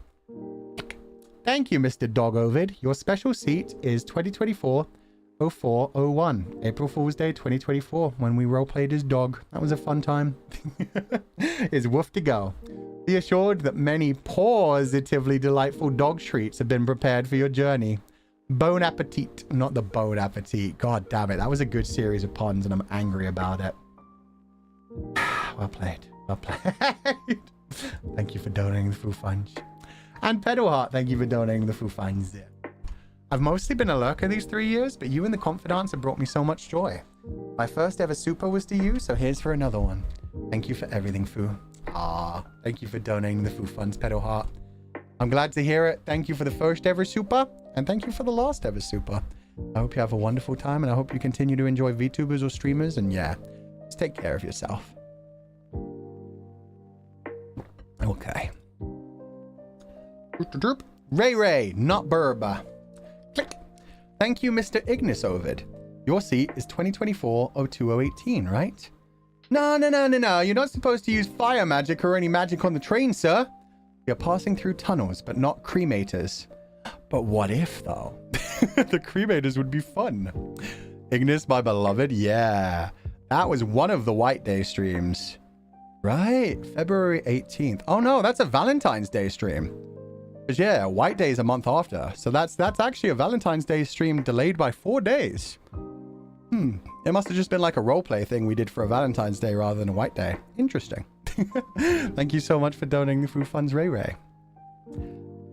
Thank you, Mr. Dog Ovid. Your special seat is 2024-04-01. April Fool's Day 2024, when we roleplayed as dog. That was a fun time. It's woof to go. Be assured that many positively delightful dog treats have been prepared for your journey. Bon appetit. Not the bon appetit. God damn it. That was a good series of puns and I'm angry about it. Well played. Well played. Thank you for donating the Foo Funds. And Pedalheart, thank you for donating the Foo Funds. I've mostly been a lurker these 3 years, but you and the Comfydants have brought me so much joy. My first ever super was to you, so here's for another one. Thank you for everything, Foo. Thank you for donating the Foo Funds, Pedalheart. I'm glad to hear it. Thank you for the first ever super, and thank you for the last ever super. I hope you have a wonderful time, and I hope you continue to enjoy VTubers or streamers, and yeah, just take care of yourself. Okay. Ray, not Burba. Click. Thank you, Mr. Ignis Ovid. Your seat is 2024-02018, right? No. You're not supposed to use fire magic or any magic on the train, sir. We are passing through tunnels, but not cremators. But what if, though? The cremators would be fun. Ignis, my beloved. Yeah. That was one of the White Day streams. Right. February 18th. Oh, no. That's a Valentine's Day stream. Because, yeah, White Day is a month after. So that's actually a Valentine's Day stream delayed by 4 days. It must have just been like a roleplay thing we did for a Valentine's Day rather than a White Day. Interesting. Thank you so much for donating the food funds, Ray Ray.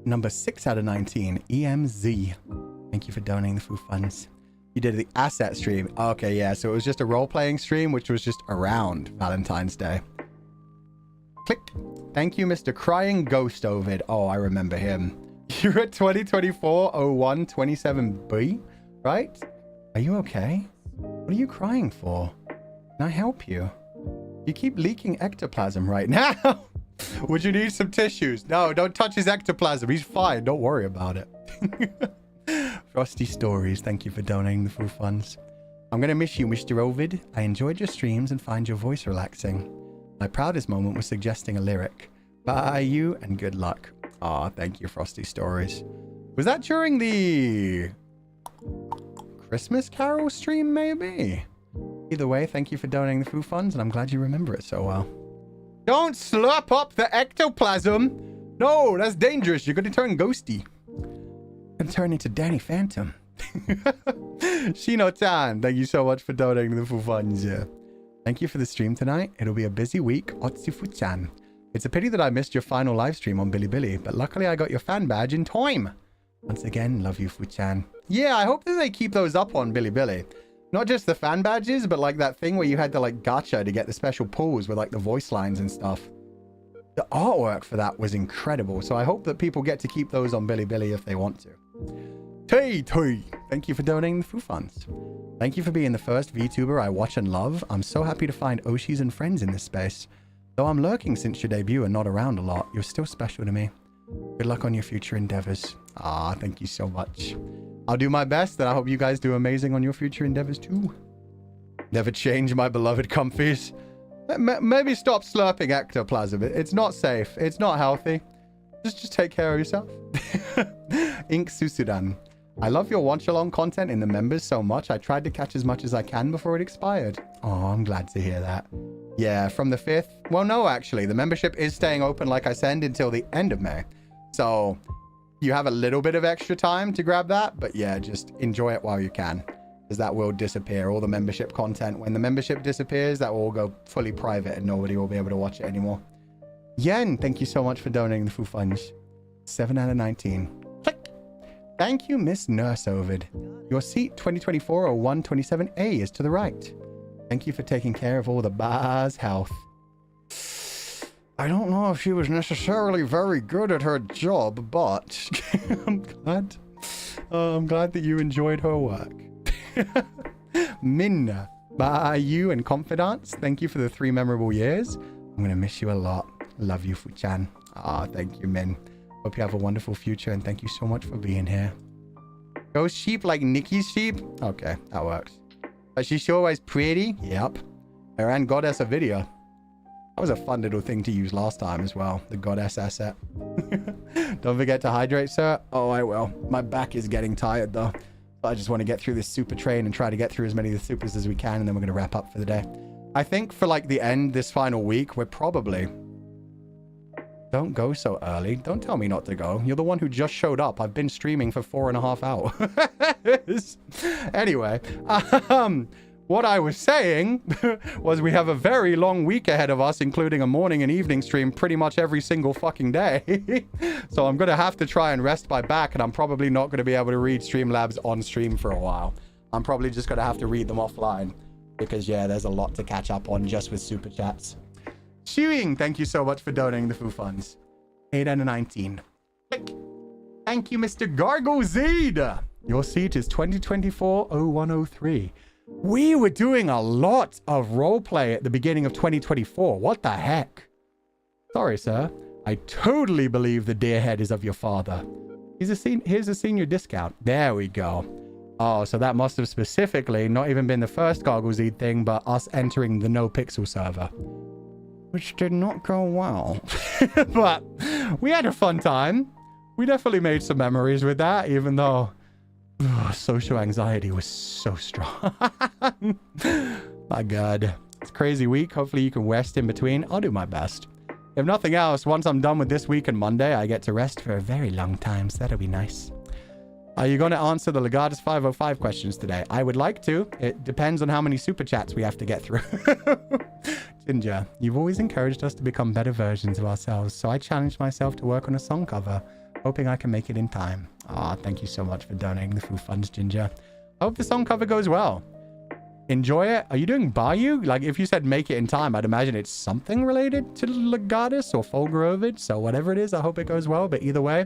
Number 6 out of 19, EMZ. Thank you for donating the food funds. You did the asset stream. Okay, yeah, so it was just a role-playing stream, which was just around Valentine's Day. Click. Thank you, Mr. Crying Ghost Ovid. Oh, I remember him. You're at 2024-01-27B, right? Are you okay? What are you crying for? Can I help you? You keep leaking ectoplasm right now. Would you need some tissues? No, don't touch his ectoplasm. He's fine. Don't worry about it. Frosty Stories. Thank you for donating the food funds. I'm going to miss you, Mr. Ovid. I enjoyed your streams and find your voice relaxing. My proudest moment was suggesting a lyric. Bye, you, and good luck. Aw, thank you, Frosty Stories. Was that during the Christmas Carol stream, maybe? Either way, thank you for donating the food funds, and I'm glad you remember it so well. Don't slurp up the ectoplasm! No, that's dangerous. You're going to turn ghosty. I'm going to turn into Danny Phantom. Shino-tan, thank you so much for donating the food funds. Yeah. Thank you for the stream tonight. It'll be a busy week. Otsufu-chan. It's a pity that I missed your final live stream on Bilibili, but luckily I got your fan badge in time. Once again, love you, Fu-chan. Yeah, I hope that they keep those up on Bilibili. Not just the fan badges, but like that thing where you had to like gacha to get the special pulls with like the voice lines and stuff. The artwork for that was incredible, so I hope that people get to keep those on Bilibili if they want to. Tay, thank you for donating the food funds. Thank you for being the first VTuber I watch and love. I'm so happy to find Oshis and friends in this space. Though I'm lurking since your debut and not around a lot, you're still special to me. Good luck on your future endeavors. Ah, thank you so much. I'll do my best, and I hope you guys do amazing on your future endeavors too. Never change, my beloved comfies. Maybe stop slurping ectoplasm. It's not safe. It's not healthy. Just take care of yourself. Ink Susudan. I love your watch-along content in the members so much. I tried to catch as much as I can before it expired. Oh, I'm glad to hear that. Yeah, from the 5th. Well, no, actually. The membership is staying open, like I said, until the end of May. So you have a little bit of extra time to grab that. But yeah, just enjoy it while you can. Because that will disappear. All the membership content. When the membership disappears, that will all go fully private and nobody will be able to watch it anymore. Yen, thank you so much for donating the food funds. 7 out of 19. Click. Thank you, Miss Nurse Ovid. Your seat 2024-01-27A is to the right. Thank you for taking care of all the bar's health. I don't know if she was necessarily very good at her job, but I'm glad that you enjoyed her work. Minna, by you and Comfydants, thank you for the 3 memorable years. I'm going to miss you a lot. Love you, Fu-chan. Ah, thank you, Min. Hope you have a wonderful future, and thank you so much for being here. Ghost sheep like Nikki's sheep? Okay, that works. But she's always pretty? Yep. And Goddess of Video. That was a fun little thing to use last time as well. The Goddess asset. Don't forget to hydrate, sir. Oh, I will. My back is getting tired, though. But I just want to get through this super train and try to get through as many of the supers as we can, and then we're going to wrap up for the day. I think for like the end, this final week, we're probably... Don't go so early. Don't tell me not to go. You're the one who just showed up. I've been streaming for 4.5 hours. Anyway, what I was saying was we have a very long week ahead of us, including a morning and evening stream pretty much every single fucking day. So I'm going to have to try and rest my back, and I'm probably not going to be able to read Streamlabs on stream for a while. I'm probably just going to have to read them offline because, yeah, there's a lot to catch up on just with super chats. Shewing, thank you so much for donating the food funds. 8 out of 19. Click. Thank you, Mr. Gargo Zed. Your seat is 2024-0103. We were doing a lot of roleplay at the beginning of 2024. What the heck? Sorry, sir. I totally believe the deer head is of your father. Here's a senior discount. There we go. Oh, so that must have specifically not even been the first Goggles Eid thing, but us entering the no pixel server. Which did not go well. But we had a fun time. We definitely made some memories with that, even though social anxiety was so strong. My God. It's a crazy week. Hopefully you can rest in between. I'll do my best. If nothing else, once I'm done with this week and Monday, I get to rest for a very long time, so that'll be nice. Are you going to answer the Legatus 505 questions today? I would like to. It depends on how many super chats we have to get through. Ginger, you've always encouraged us to become better versions of ourselves, so I challenged myself to work on a song cover, hoping I can make it in time. Ah, thank you so much for donating the full funds, Ginger. I hope the song cover goes well. Enjoy it. Are you doing Bayou? Like, if you said make it in time, I'd imagine it's something related to Legatus or Fulgur Ovid, so whatever it is, I hope it goes well, but either way,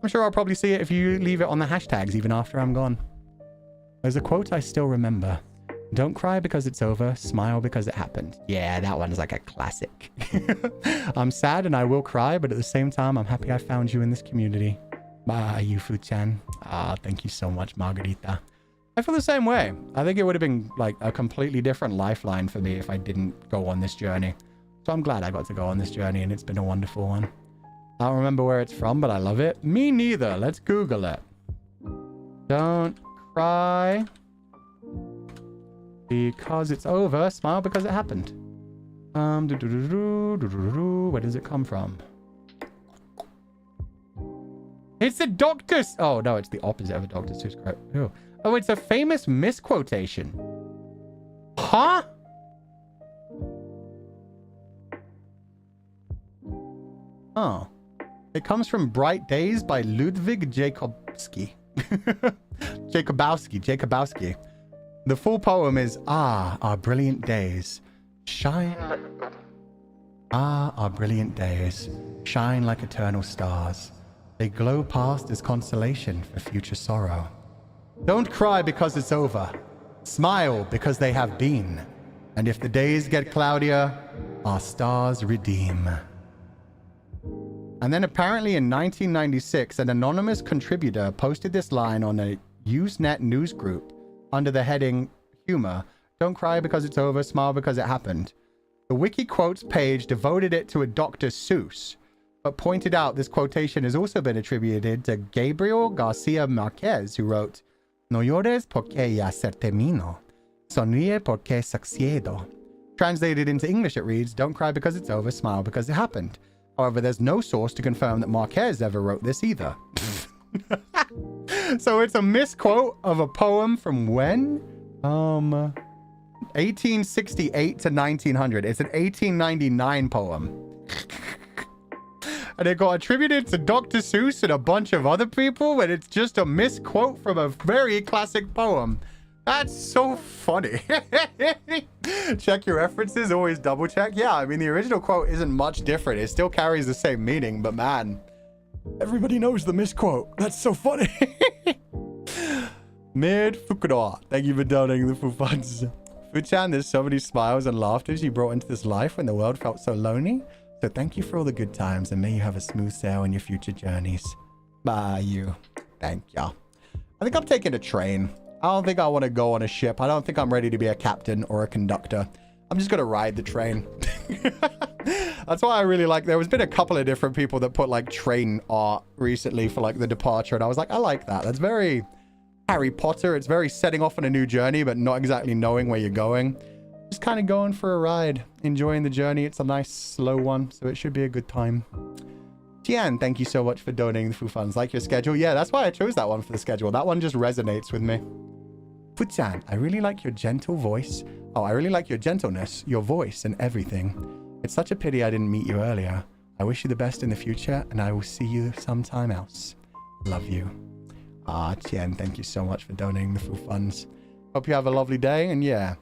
I'm sure I'll probably see it if you leave it on the hashtags even after I'm gone. There's a quote I still remember. Don't cry because it's over, smile because it happened. Yeah, that one's like a classic. I'm sad and I will cry, but at the same time, I'm happy I found you in this community. Bye, Yufu-chan. Ah, thank you so much, Margarita. I feel the same way. I think it would have been like a completely different lifeline for me if I didn't go on this journey. So I'm glad I got to go on this journey and it's been a wonderful one. I don't remember where it's from, but I love it. Me neither. Let's Google it. Don't cry because it's over. Smile because it happened. Where does it come from? It's a Doctor's... Oh, no, it's the opposite of a Dr. Seuss quote. Oh, it's a famous misquotation. Huh? Oh. It comes from Bright Days by Ludwig Jakobowski. Jakobowski. The full poem is, Ah, our brilliant days. Shine... Ah, our brilliant days. Shine like eternal stars. They glow past as consolation for future sorrow. Don't cry because it's over. Smile because they have been. And if the days get cloudier, our stars redeem. And then apparently in 1996, an anonymous contributor posted this line on a Usenet news group under the heading, Humor. Don't cry because it's over, smile because it happened. The wiki quotes page devoted it to a Dr. Seuss, but pointed out this quotation has also been attributed to Gabriel Garcia Marquez, who wrote, No llores porque ya se terminó. Sonríe porque sucedió. Translated into English, it reads, Don't cry because it's over, smile because it happened. However, there's no source to confirm that Marquez ever wrote this either. So it's a misquote of a poem from when? 1868 to 1900. It's an 1899 poem. And it got attributed to Dr. Seuss and a bunch of other people, but it's just a misquote from a very classic poem. That's so funny. Check your references, always double check. Yeah, I mean, the original quote isn't much different. It still carries the same meaning, but man, everybody knows the misquote. That's so funny. Mid Fukudor, thank you for donating the full funds. Fuchan, there's so many smiles and laughters you brought into this life when the world felt so lonely. So thank you for all the good times, and may you have a smooth sail in your future journeys. Bye, you. Thank ya. I think I'm taking a train. I don't think I want to go on a ship. I don't think I'm ready to be a captain or a conductor. I'm just going to ride the train. That's why I really like... There has been a couple of different people that put, like, train art recently for, like, the departure. And I was like, I like that. That's very Harry Potter. It's very setting off on a new journey, but not exactly knowing where you're going. Just kind of going for a ride. Enjoying the journey. It's a nice, slow one. So it should be a good time. Tian, thank you so much for donating the full funds. Like your schedule? Yeah, that's why I chose that one for the schedule. That one just resonates with me. Futsan, I really like your gentle voice. Oh, I really like your gentleness, your voice, and everything. It's such a pity I didn't meet you earlier. I wish you the best in the future, and I will see you sometime else. Love you. Ah, Tian, thank you so much for donating the full funds. Hope you have a lovely day, and yeah,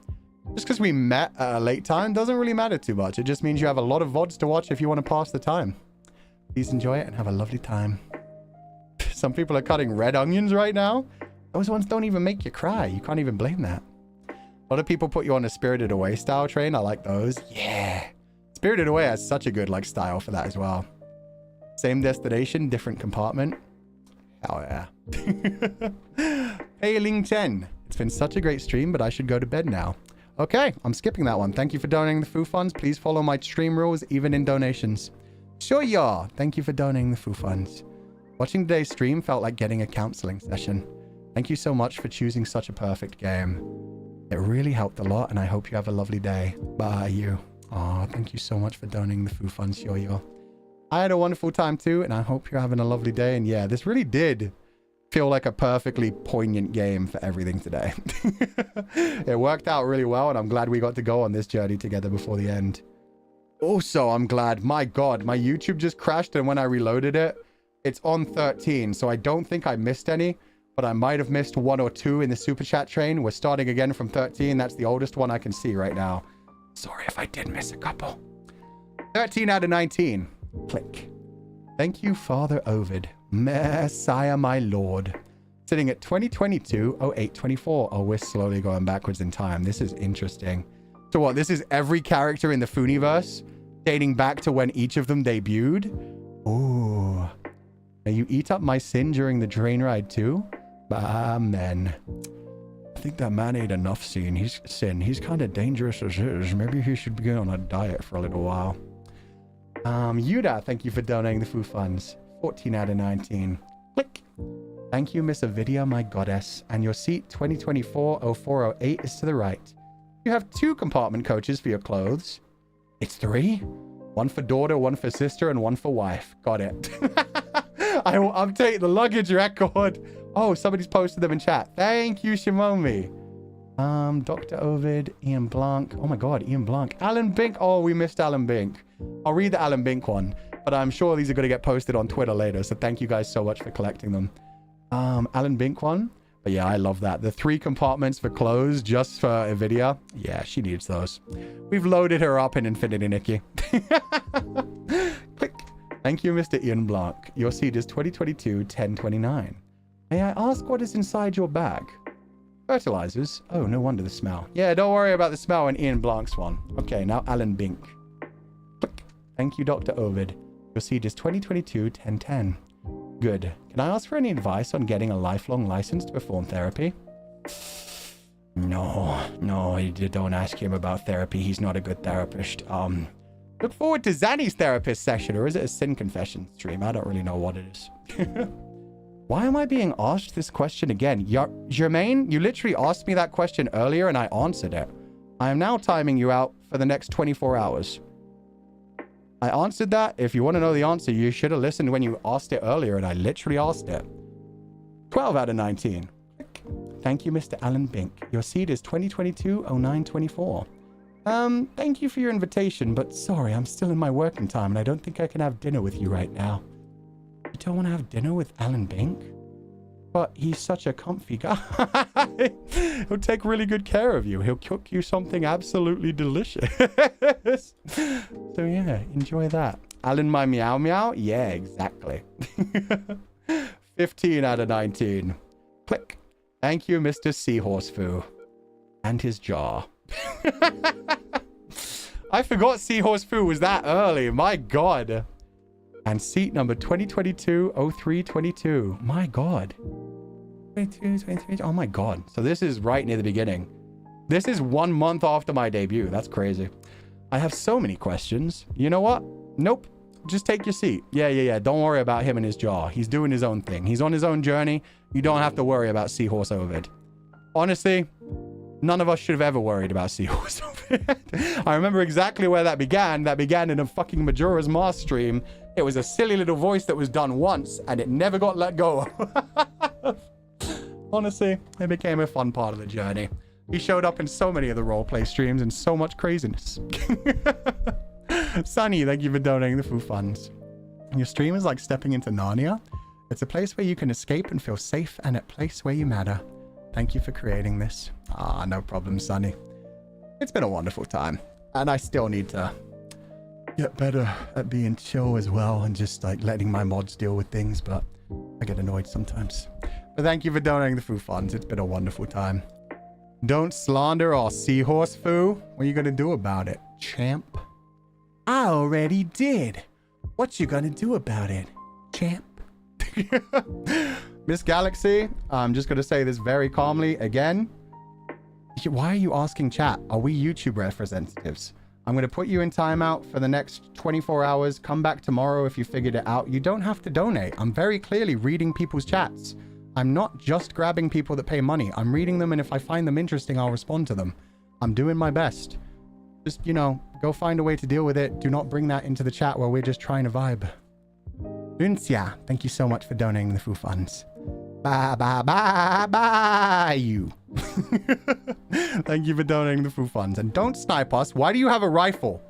just because we met at a late time doesn't really matter too much. It just means you have a lot of VODs to watch if you want to pass the time. Please enjoy it and have a lovely time. Some people are cutting red onions right now. Those ones don't even make you cry. You can't even blame that. A lot of people put you on a Spirited Away style train. I like those. Yeah. Spirited Away has such a good like style for that as well. Same destination, different compartment. Hell yeah. Failing 10. It's been such a great stream, but I should go to bed now. Okay, I'm skipping that one. Thank you for donating the Foo Funds. Please follow my stream rules, even in donations. Sure you are. Thank you for donating the Foo Funds. Watching today's stream felt like getting a counseling session. Thank you so much for choosing such a perfect game. It really helped a lot, and I hope you have a lovely day. Bye, you. Aw, thank you so much for donating the Foo Funds, Yo-Yo. I had a wonderful time too, and I hope you're having a lovely day. And yeah, this really did feel like a perfectly poignant game for everything today. It worked out really well, and I'm glad we got to go on this journey together before the end. Also, I'm glad, my God, my YouTube just crashed, and when I reloaded it, it's on 13, so I don't think I missed any, but I might have missed 1 or 2 in the super chat train. We're starting again from 13. That's the oldest one I can see right now. Sorry if I did miss a couple. 13 out of 19. Click. Thank you, Father Ovid. Messiah, my Lord. Sitting at 2022-08-24. Oh, we're slowly going backwards in time. This is interesting. So what, this is every character in the Fooniverse, dating back to when each of them debuted? Ooh. Now you eat up my sin during the train ride too? Amen. I think that man ate enough sin. He's kind of dangerous as is. Maybe he should be on a diet for a little while. Yuda, thank you for donating the Foo Funds. 14 out of 19. Click. Thank you, Miss Avidia, my goddess. And your seat 2024-0408 is to the right. You have 2 compartment coaches for your clothes. It's 3? 1 for daughter, 1 for sister, and 1 for wife. Got it. I will update the luggage record. Oh, somebody's posted them in chat. Thank you, Shimomi. Dr. Ovid, Ian Blanc. Oh my God, Ian Blanc. Alan Bink. Oh, we missed Alan Bink. I'll read the Alan Bink one, but I'm sure these are going to get posted on Twitter later. So thank you guys so much for collecting them. Alan Bink one. But yeah, I love that. The 3 compartments for clothes just for Avidia. Yeah, she needs those. We've loaded her up in Infinity, Nikki. Click. Thank you, Mr. Ian Blanc. Your seat is 2022-1029. May I ask what is inside your bag? Fertilizers. Oh, no wonder the smell. Yeah, don't worry about the smell in Ian Blanc's one. Okay, now Alan Bink. Click. Thank you, Dr. Ovid. Your seat is 2022-1010. Good. Can I ask for any advice on getting a lifelong license to perform therapy? No, you don't ask him about therapy. He's not a good therapist. Look forward to Zanny's therapist session, or is it a sin confession stream? I don't really know what it is. Why am I being asked this question again? Jermaine, you literally asked me that question earlier and I answered it. I am now timing you out for the next 24 hours. I answered that. If you want to know the answer, you should have listened when you asked it earlier, and I literally asked it. 12 out of 19. Thank you, Mr. Alan Bink. Your seat is 2022-09-24. Thank you for your invitation, but sorry, I'm still in my working time, and I don't think I can have dinner with you right now. You don't want to have dinner with Alan Bink? But he's such a comfy guy. He'll take really good care of you. He'll cook you something absolutely delicious. So yeah, enjoy that. Alan, my meow meow? Yeah, exactly. 15 out of 19. Click. Thank you, Mr. Seahorse Foo. And his jaw. I forgot Seahorse Foo was that early. My God. And seat number 2022-03-22. My God. 22, 23. Oh my God. So this is right near the beginning. This is 1 month after my debut. That's crazy. I have so many questions. You know what? Nope. Just take your seat. Yeah. Don't worry about him and his jaw. He's doing his own thing. He's on his own journey. You don't have to worry about Seahorse Ovid. Honestly, none of us should have ever worried about Seahorse Ovid. I remember exactly where that began. That began in a fucking Majora's Mask stream. It was a silly little voice that was done once, and it never got let go of. Honestly, it became a fun part of the journey. He showed up in so many of the roleplay streams and so much craziness. Sunny, thank you for donating the Foo Funds. Your stream is like stepping into Narnia. It's a place where you can escape and feel safe, and a place where you matter. Thank you for creating this. No problem, Sunny. It's been a wonderful time, and I still need to get better at being chill as well, and just like letting my mods deal with things, but I get annoyed sometimes. But thank you for donating the Foo Funds. It's been a wonderful time. Don't slander our Seahorse Foo. What are you gonna do about it, champ? I already did. What you gonna do about it, champ? Miss Galaxy, I'm just going to say this very calmly again. Why are you asking chat? Are we YouTube representatives? I'm going to put you in timeout for the next 24 hours. Come back tomorrow if you figured it out. You don't have to donate. I'm very clearly reading people's chats. I'm not just grabbing people that pay money. I'm reading them, and if I find them interesting, I'll respond to them. I'm doing my best. Just, you know, go find a way to deal with it. Do not bring that into the chat where we're just trying to vibe. Uncia, thank you so much for donating the Foo Funds. Bye, bye, bye, bye, you. Thank you for donating the Foo Funds. And don't snipe us. Why do you have a rifle?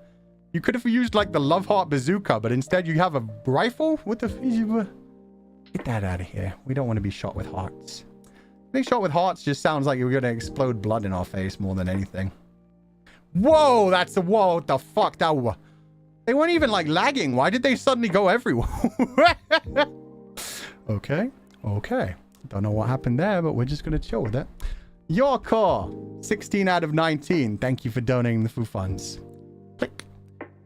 You could have used, like, the Love Heart bazooka, but instead you have a rifle? What the... Get that out of here. We don't want to be shot with hearts. Being shot with hearts just sounds like you're going to explode blood in our face more than anything. Whoa, that's a... Whoa, what the fuck? That was... They weren't even, like, lagging. Why did they suddenly go everywhere? Okay. Okay. Don't know what happened there, but we're just going to chill with it. Your call. 16 out of 19. Thank you for donating the Foo Funds. Click.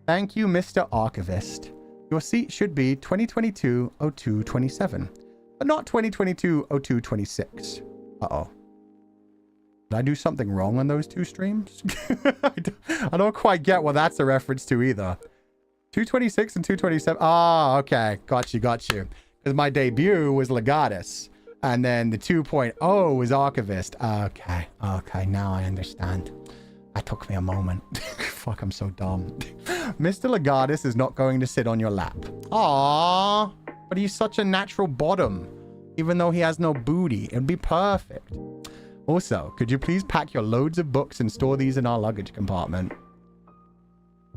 Thank you, Mr. Archivist. Your seat should be 2022-02-27, but not 2022-02-26. Uh-oh. Did I do something wrong on those two streams? I don't quite get what that's a reference to either. 226 and 227. Ah, okay. Got you, got you. Because my debut was Legatus. And then the 2.0 was Archivist. Okay. Okay, now I understand. That took me a moment. Fuck, I'm so dumb. Mr. Legatus is not going to sit on your lap. Aww. But he's such a natural bottom. Even though he has no booty. It'd be perfect. Also, could you please pack your loads of books and store these in our luggage compartment?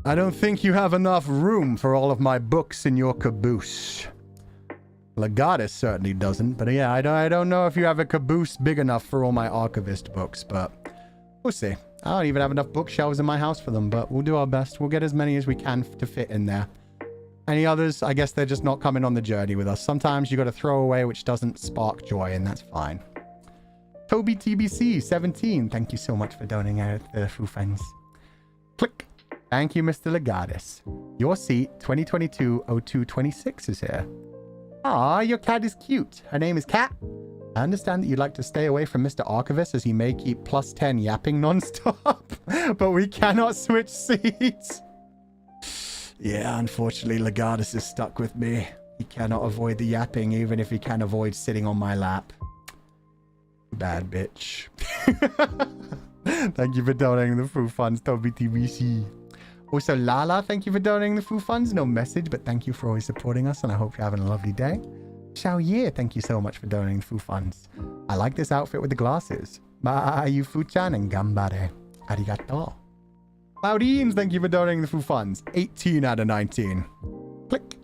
I don't think you have enough room for all of my books in your caboose. Legatus certainly doesn't, but yeah, I don't know if you have a caboose big enough for all my archivist books, but we'll see. I don't even have enough bookshelves in my house for them, but we'll do our best. We'll get as many as we can to fit in there. Any others? I guess they're just not coming on the journey with us. Sometimes you got to throw away which doesn't spark joy, and that's fine. Toby TBC 17, thank you so much for donating out the Foo Funds. Click. Thank you, Mr. Legatus. Your seat 2022-02-26 is here. Ah, your cat is cute. Her name is Cat. I understand that you'd like to stay away from Mr. Archivist as he may keep +10 yapping non-stop, but we cannot switch seats. Yeah, unfortunately, Legatus is stuck with me. He cannot avoid the yapping even if he can avoid sitting on my lap. Bad bitch. Thank you for donating the Foo Funds, Toby TBC. Also, Lala, thank you for donating the Foo Funds. No message, but thank you for always supporting us, and I hope you're having a lovely day. Xiao Ye, thank you so much for donating the Foo Funds. I like this outfit with the glasses. Bye, Fu-chan, and gambare. Arigato. Cloudines, thank you for donating the Foo Funds. 18 out of 19. Click.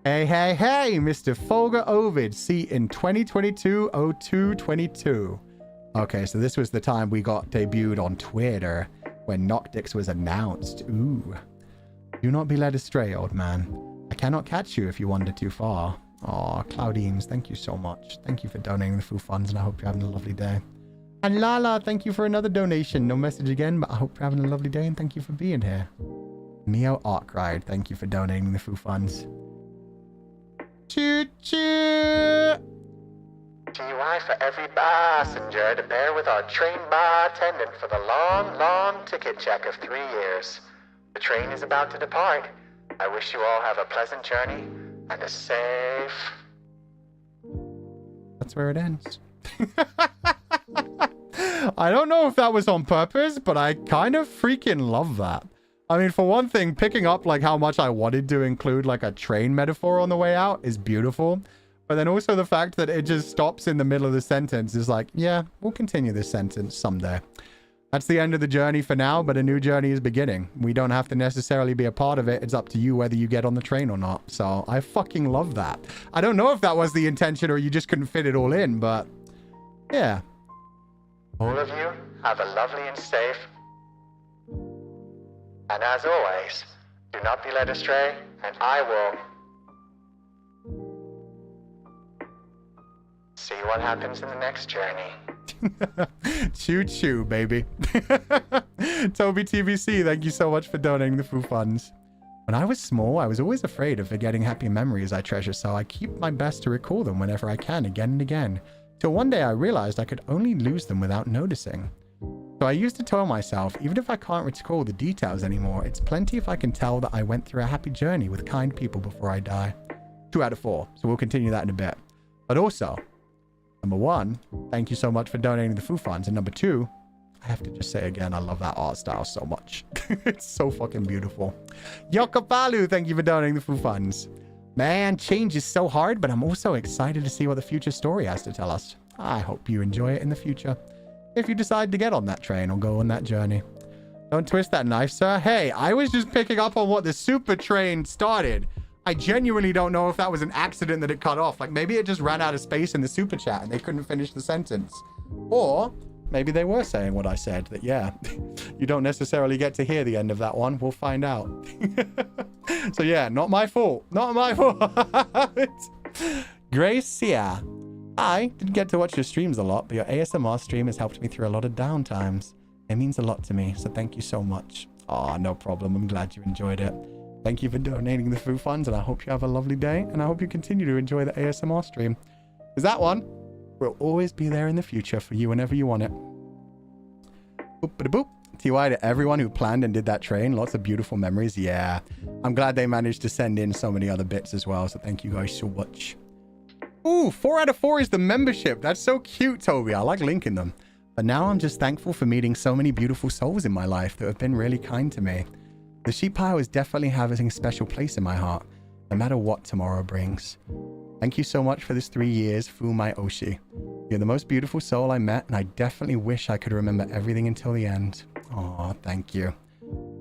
Hey, hey, hey, Mr. Fulgur Ovid, seat in 2022-02-22. Okay, so this was the time we got debuted on Twitter when Noctix was announced. Ooh. Do not be led astray, old man. I cannot catch you if you wander too far. Aw, Cloudines, thank you so much. Thank you for donating the Foo Funds, and I hope you're having a lovely day. And Lala, thank you for another donation. No message again, but I hope you're having a lovely day, and thank you for being here. Mio Arkride, thank you for donating the Foo Funds. Choo-choo! TY for every passenger to bear with our train bar attendant for the long, long ticket check of 3 years. The train is about to depart. I wish you all have a pleasant journey and a safe... That's where it ends. I don't know if that was on purpose, but I kind of freaking love that. I mean, for one thing, picking up like how much I wanted to include like a train metaphor on the way out is beautiful. But then also the fact that it just stops in the middle of the sentence is like, yeah, we'll continue this sentence someday. That's the end of the journey for now, but a new journey is beginning. We don't have to necessarily be a part of it. It's up to you whether you get on the train or not. So I fucking love that. I don't know if that was the intention or you just couldn't fit it all in, but yeah. All of you have a lovely and safe... And as always, do not be led astray, and I will... see what happens in the next journey. Choo-choo, baby. Toby TVC, thank you so much for donating the Foo Funds. When I was small, I was always afraid of forgetting happy memories I treasure, so I keep my best to recall them whenever I can, again and again. Till one day I realized I could only lose them without noticing. So I used to tell myself, even if I can't recall the details anymore, it's plenty if I can tell that I went through a happy journey with kind people before I die. 2 out of 4. So we'll continue that in a bit. But also, number 1, thank you so much for donating the food funds. And number 2, I have to just say again, I love that art style so much. It's so fucking beautiful. Yokopalu, thank you for donating the food funds. Man, change is so hard, but I'm also excited to see what the future story has to tell us. I hope you enjoy it in the future. If you decide to get on that train or go on that journey. Don't twist that knife, sir. Hey, I was just picking up on what the super train started. I genuinely don't know if that was an accident that it cut off. Like, maybe it just ran out of space in the super chat and they couldn't finish the sentence. Or maybe they were saying what I said, that, yeah, you don't necessarily get to hear the end of that one. We'll find out. So, yeah, not my fault. Not my fault. Gracia. I didn't get to watch your streams a lot, but your ASMR stream has helped me through a lot of down times. It means a lot to me, so thank you so much. Oh, no problem. I'm glad you enjoyed it. Thank you for donating the food funds, and I hope you have a lovely day, and I hope you continue to enjoy the ASMR stream. Because that one will always be there in the future for you whenever you want it. Boop-a-da-boop. TY to everyone who planned and did that train. Lots of beautiful memories. Yeah. I'm glad they managed to send in so many other bits as well, so thank you guys so much. Ooh, 4 out of 4 is the membership. That's so cute, Toby. I like linking them. But now I'm just thankful for meeting so many beautiful souls in my life that have been really kind to me. The sheep pile is definitely having a special place in my heart, no matter what tomorrow brings. Thank you so much for this 3 years, Fumai Oshi. You're the most beautiful soul I met, and I definitely wish I could remember everything until the end. Aw, thank you.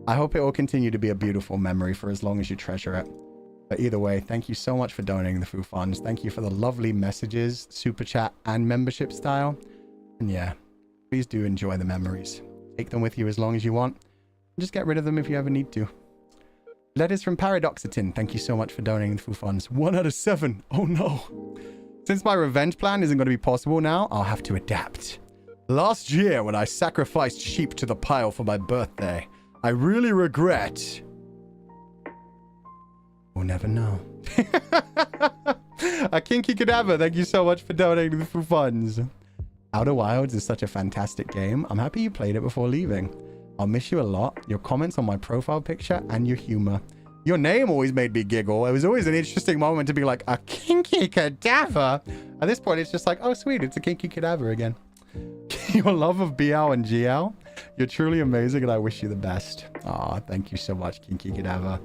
I hope it will continue to be a beautiful memory for as long as you treasure it. But either way, thank you so much for donating the food funds. Thank you for the lovely messages, super chat, and membership style. And yeah, please do enjoy the memories. Take them with you as long as you want. Just get rid of them if you ever need to. Letters from Paradoxitin. Thank you so much for donating the food funds. 1 out of 7. Oh no. Since my revenge plan isn't going to be possible now, I'll have to adapt. Last year, when I sacrificed sheep to the pile for my birthday, I really regret... We'll never know. A kinky cadaver, thank you so much for donating the food funds. Outer Wilds is such a fantastic game. I'm happy you played it before leaving. I'll miss you a lot. Your comments on my profile picture and your humor. Your name always made me giggle. It was always an interesting moment to be like, a kinky cadaver. At this point, it's just like, oh, sweet, it's a kinky cadaver again. Your love of BL and GL. You're truly amazing, and I wish you the best. Aw, thank you so much, kinky cadaver.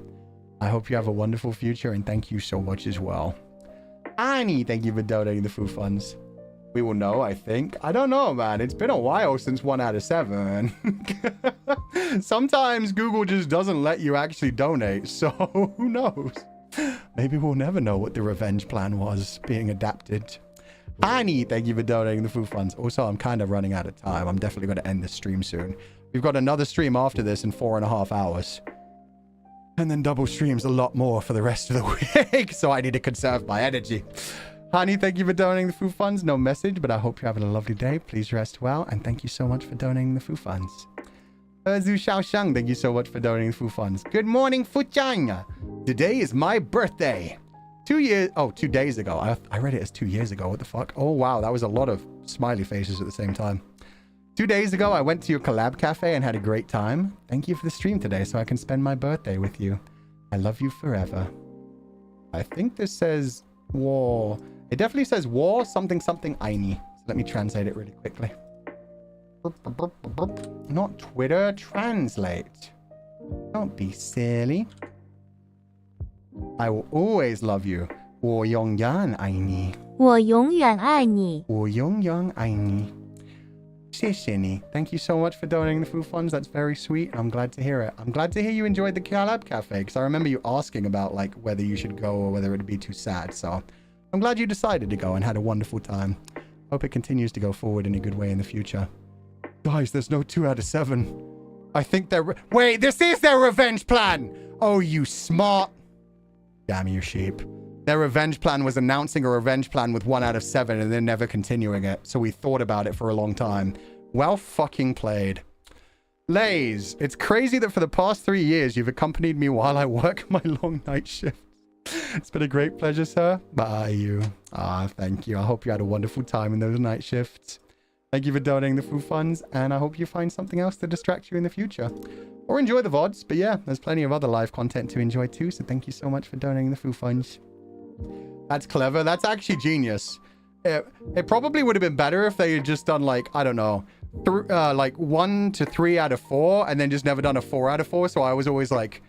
I hope you have a wonderful future, and thank you so much as well. Annie, thank you for donating the food funds. We will know, I think. I don't know, man. It's been a while since 1 out of 7. Sometimes Google just doesn't let you actually donate, so who knows? Maybe we'll never know what the revenge plan was being adapted. Annie, thank you for donating the food funds. Also, I'm kind of running out of time. I'm definitely going to end this stream soon. We've got another stream after this in 4.5 hours. And then double streams a lot more for the rest of the week. So I need to conserve my energy. Honey, thank you for donating the food funds. No message, but I hope you're having a lovely day. Please rest well. And thank you so much for donating the food funds. Zhu Xiaoshang, thank you so much for donating the food funds. Good morning, Fujiang. Today is my birthday. 2 days ago. I read it as 2 years ago. What the fuck? Oh, wow. That was a lot of smiley faces at the same time. 2 days ago, I went to your collab cafe and had a great time. Thank you for the stream today so I can spend my birthday with you. I love you forever. I think this says war. It definitely says war something something Aini. So let me translate it really quickly. Not Twitter, translate. Don't be silly. I will always love you. 我永远爱你。我永远爱你。我永远爱你。谢谢你. Thank you so much for donating the food funds. That's very sweet. I'm glad to hear it. I'm glad to hear you enjoyed the collab cafe because I remember you asking about like whether you should go or whether it would be too sad. So I'm glad you decided to go and had a wonderful time. Hope it continues to go forward in a good way in the future. Guys, there's no 2 out of 7. I think they're... Wait, this is their revenge plan! Oh, you smart... Damn you, sheep. Their revenge plan was announcing a revenge plan with 1 out of 7 and then never continuing it. So we thought about it for a long time. Well fucking played. Lays, it's crazy that for the past 3 years, you've accompanied me while I work my long night shift. It's been a great pleasure, sir. Bye, you. Thank you. I hope you had a wonderful time in those night shifts. Thank you for donating the food funds, and I hope you find something else to distract you in the future. Or enjoy the VODs, but yeah, there's plenty of other live content to enjoy too, so thank you so much for donating the food funds. That's clever. That's actually genius. It probably would have been better if they had just done, like, I don't know, like 1 to 3 out of 4, and then just never done a 4 out of 4, so I was always like,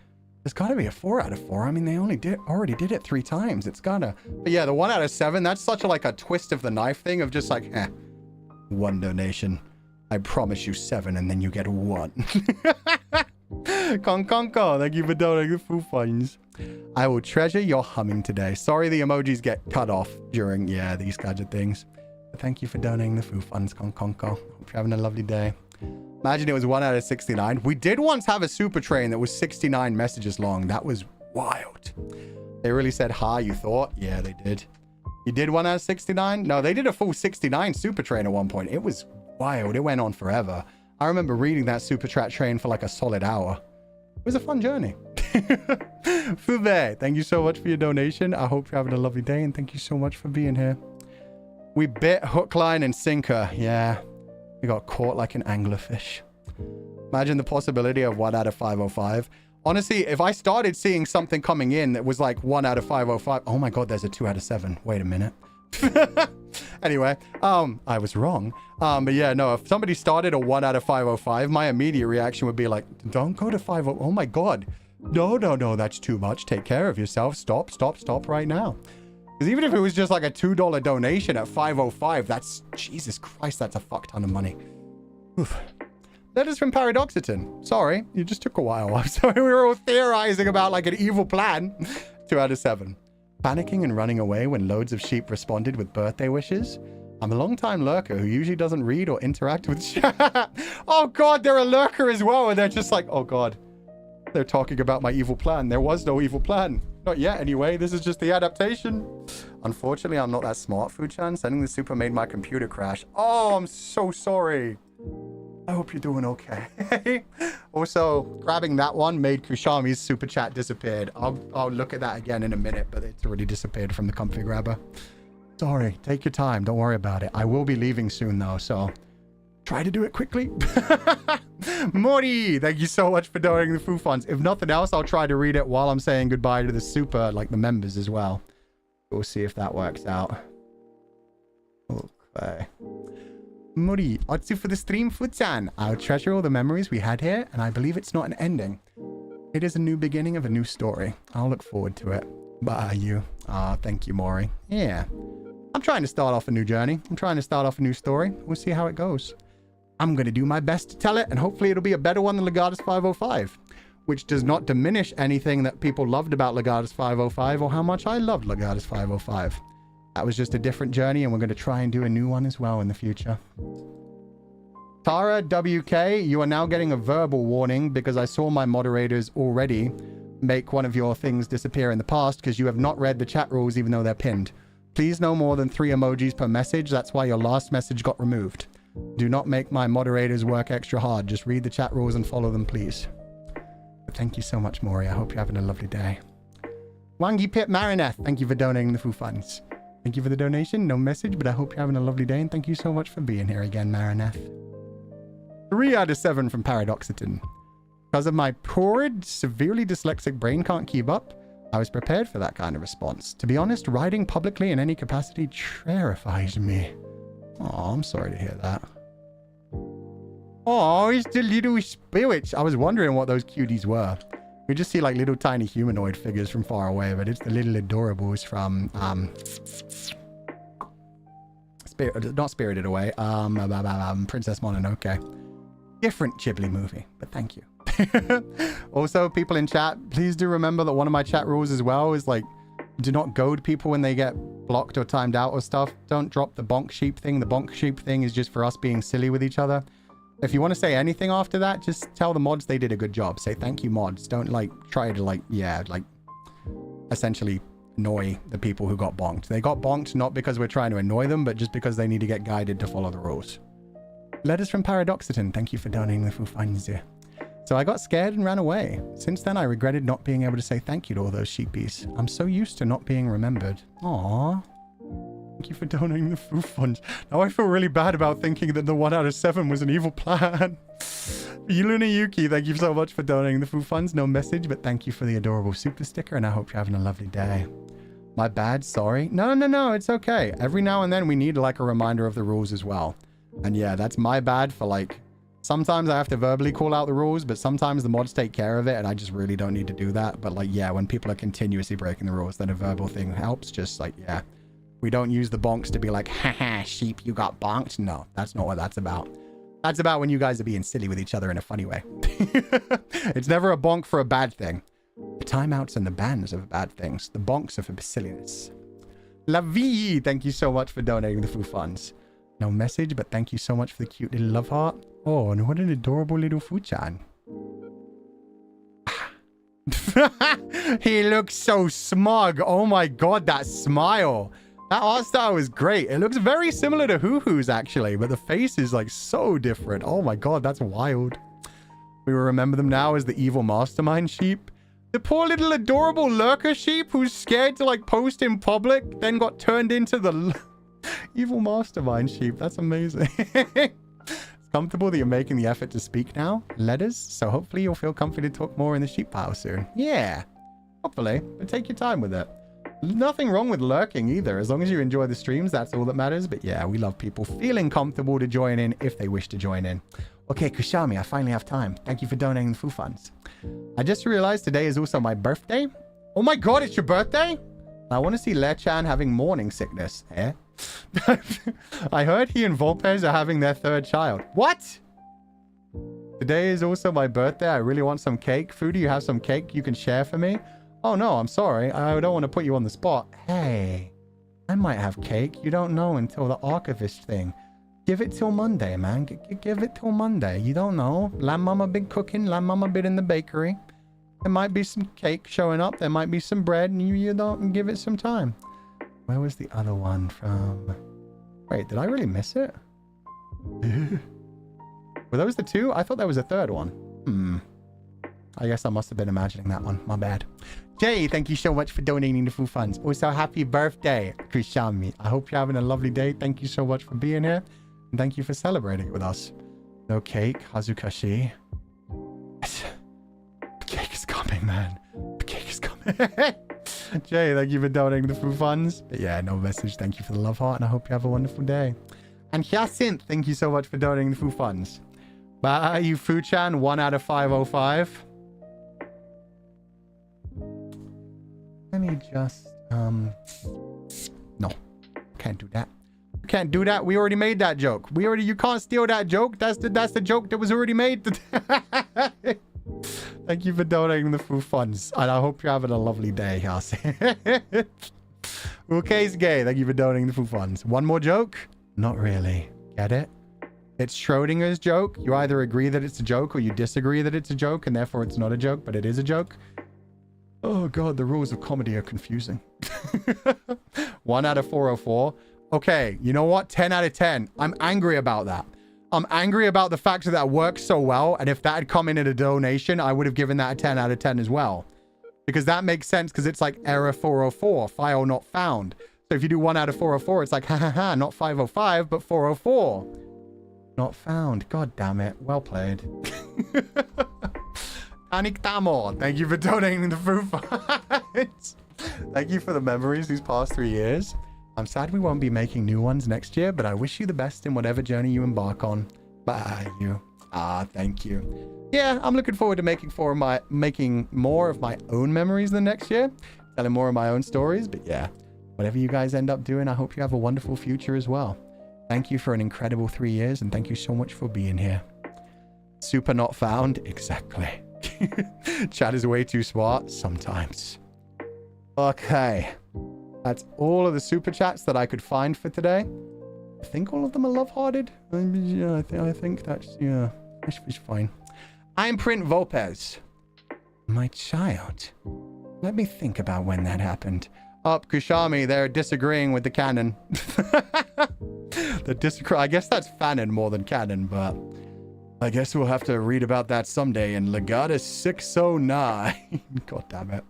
there's got to be a 4 out of 4. I mean, they already did it 3 times. It's gotta. But yeah, the 1 out of 7, that's such a, like, a twist of the knife thing of just like, 1 donation. I promise you 7, and then you get 1. Konkonko, thank you for donating the food funds. I will treasure your humming today. Sorry the emojis get cut off during, these kinds of things. But thank you for donating the food funds, Konkonko. Hope you're having a lovely day. Imagine it was 1 out of 69. We did once have a super train that was 69 messages long. That was wild. They really said, hi, you thought? Yeah, they did. You did 1 out of 69? No, they did a full 69 super train at one point. It was wild. It went on forever. I remember reading that super train for like a solid hour. It was a fun journey. Fube, thank you so much for your donation. I hope you're having a lovely day, and thank you so much for being here. We bit hook, line, and sinker. Yeah, we got caught like an anglerfish. Imagine the possibility of 1 out of 505. Honestly, if I started seeing something coming in that was like 1 out of 505. Oh my God, there's a 2 out of 7. Wait a minute. Anyway, I was wrong. But yeah, no, if somebody started a 1 out of 505, my immediate reaction would be like, don't go to 50. Oh my God. No, that's too much. Take care of yourself. Stop right now. Because even if it was just like a $2 donation at 505, that's, Jesus Christ, that's a fuck ton of money. Oof. Letters from Paradoxiton. Sorry, you just took a while. I'm sorry, we were all theorizing about like an evil plan. 2 out of 7. Panicking and running away when loads of sheep responded with birthday wishes. I'm a long-time lurker who usually doesn't read or interact with chat. Oh God, they're a lurker as well. And they're just like, oh God, they're talking about my evil plan. There was no evil plan. Not yet, anyway. This is just the adaptation. Unfortunately, I'm not that smart, Fu-chan. Sending the super made my computer crash. Oh, I'm so sorry. I hope you're doing okay. Also, grabbing that one made Kushami's super chat disappeared. I'll look at that again in a minute, but it's already disappeared from the comfy grabber. Sorry. Take your time. Don't worry about it. I will be leaving soon, though, so try to do it quickly. Mori, thank you so much for donating the food funds. If nothing else, I'll try to read it while I'm saying goodbye to the super, like the members as well. We'll see if that works out. Okay. Mori, Otsu for the stream, Futsan. I'll treasure all the memories we had here, and I believe it's not an ending. It is a new beginning of a new story. I'll look forward to it. Bye, you. Thank you, Mori. Yeah. I'm trying to start off a new journey. I'm trying to start off a new story. We'll see how it goes. I'm going to do my best to tell it, and hopefully it'll be a better one than Legatus 505, which does not diminish anything that people loved about Legatus 505 or how much I loved Legatus 505. That was just a different journey, and we're going to try and do a new one as well in the future. Tara WK, you are now getting a verbal warning because I saw my moderators already make one of your things disappear in the past because you have not read the chat rules even though they're pinned. Please no more than 3 emojis per message. That's why your last message got removed. Do not make my moderators work extra hard. Just read the chat rules and follow them, please. But thank you so much, Maury. I hope you're having a lovely day. Wangi Pit Marineth, thank you for donating the food funds. Thank you for the donation. No message, but I hope you're having a lovely day, and thank you so much for being here again, Marineth. 3 out of 7 from Paradoxiton. Because of my poor, severely dyslexic brain can't keep up, I was prepared for that kind of response. To be honest, writing publicly in any capacity terrifies me. Oh, I'm sorry to hear that. Oh, it's the little spirits. I was wondering what those cuties were. We just see like little tiny humanoid figures from far away, but it's the little adorables from not Spirited Away, Princess Mononoke. Different Ghibli movie, but thank you. Also, people in chat, please do remember that one of my chat rules as well is like, do not goad people when they get blocked or timed out or stuff. Don't drop the bonk sheep thing. The bonk sheep thing is just for us being silly with each other. If you want to say anything after that, just tell the mods they did a good job. Say thank you, mods. Don't like try to like essentially annoy the people who got bonked. They got bonked not because we're trying to annoy them, but just because they need to get guided to follow the rules. Letters from Paradoxiton. Thank you for donating the Foo Funds. So I got scared and ran away. Since then, I regretted not being able to say thank you to all those sheepies. I'm so used to not being remembered. Aww. Thank you for donating the Foo Funds. Now I feel really bad about thinking that the 1 out of 7 was an evil plan. Yuluna Yuki, thank you so much for donating the Foo Funds. No message, but thank you for the adorable super sticker, and I hope you're having a lovely day. My bad, sorry. No, it's okay. Every now and then we need like a reminder of the rules as well. And yeah, that's my bad for like, sometimes I have to verbally call out the rules, but sometimes the mods take care of it and I just really don't need to do that. But like, yeah, when people are continuously breaking the rules, then a verbal thing helps. Just like, yeah, we don't use the bonks to be like, haha, sheep, you got bonked. No, that's not what that's about. That's about when you guys are being silly with each other in a funny way. It's never a bonk for a bad thing. The timeouts and the bans are for bad things. The bonks are for silliness. La Vie, thank you so much for donating the Foo Funds. No message, but thank you so much for the cute little love heart. Oh, and what an adorable little Fu-chan. He looks so smug. Oh my god, that smile. That art style is great. It looks very similar to Hoo-Hoo's actually, but the face is like so different. Oh my god, that's wild. We will remember them now as the evil mastermind sheep. The poor little adorable lurker sheep who's scared to like post in public, then got turned into the evil mastermind sheep. That's amazing. It's comfortable that you're making the effort to speak now. Letters, so hopefully you'll feel comfy to talk more in the sheep pile soon. Yeah, hopefully, but take your time with it. Nothing wrong with lurking either. As long as you enjoy the streams, that's all that matters. But yeah, we love people feeling comfortable to join in if they wish to join in. Okay, Kushami, I finally have time. Thank you for donating the Foo Funds. I just realized today is also my birthday. Oh my god, it's your birthday? I want to see Le-chan having morning sickness. Eh? I heard he and Volpez are having their 3rd child. What? Today is also my birthday. I really want some cake. Foodie, you have some cake you can share for me? Oh no, I'm sorry. I don't want to put you on the spot. Hey, I might have cake. You don't know until the archivist thing. Give it till Monday, man. Give it till Monday. You don't know. Lamb Mama been cooking. Lamb Mama been in the bakery. There might be some cake showing up. There might be some bread. And you don't give it some time. Where was the other one from? Wait, did I really miss it? Were those the 2? I thought there was a 3rd one. I guess I must have been imagining that one. My bad. Jay, thank you so much for donating the Foo Funds. Also, happy birthday, Krishami. I hope you're having a lovely day. Thank you so much for being here. And thank you for celebrating it with us. No cake, Hazukashi. The cake is coming, man. The cake is coming. Jay, thank you for donating the Foo Funds. But yeah, no message. Thank you for the love heart, and I hope you have a wonderful day. And Hyacinth, thank you so much for donating the Foo Funds. Bye, you Fu-chan, 1 out of 505. Let me just, no, can't do that. You can't do that. We already made that joke. You can't steal that joke. That's the joke that was already made. Thank you for donating the Foo Funds. And I hope you're having a lovely day, Hyacinth. Okay, gay. Thank you for donating the Foo Funds. One more joke? Not really. Get it? It's Schrodinger's joke. You either agree that it's a joke or you disagree that it's a joke, and therefore it's not a joke, but it is a joke. Oh god, the rules of comedy are confusing. 1 out of 404. Okay, you know what? 10 out of 10. I'm angry about that. I'm angry about the fact that that works so well, and if that had come in at a donation, I would have given that a 10 out of 10 as well. Because that makes sense, because it's like error 404, file not found. So if you do 1 out of 404, it's like, ha ha ha, not 505, but 404. Not found. God damn it. Well played. Anik Tamor, thank you for donating the Foo Funds. Thank you for the memories these past 3 years. I'm sad we won't be making new ones next year, but I wish you the best in whatever journey you embark on. Bye, you. Thank you. Yeah, I'm looking forward to making more of my own memories the next year, telling more of my own stories. But yeah, whatever you guys end up doing, I hope you have a wonderful future as well. Thank you for an incredible 3 years, and thank you so much for being here. Super not found? Exactly. Chat is way too smart sometimes. Okay. That's all of the super chats that I could find for today. I think all of them are love-hearted. Yeah, I think that's, yeah, that's fine. I'm Print Volpez. My child. Let me think about when that happened. Kushami, they're disagreeing with the canon. I guess that's fanon more than canon, but I guess we'll have to read about that someday in Legata 609. God damn it.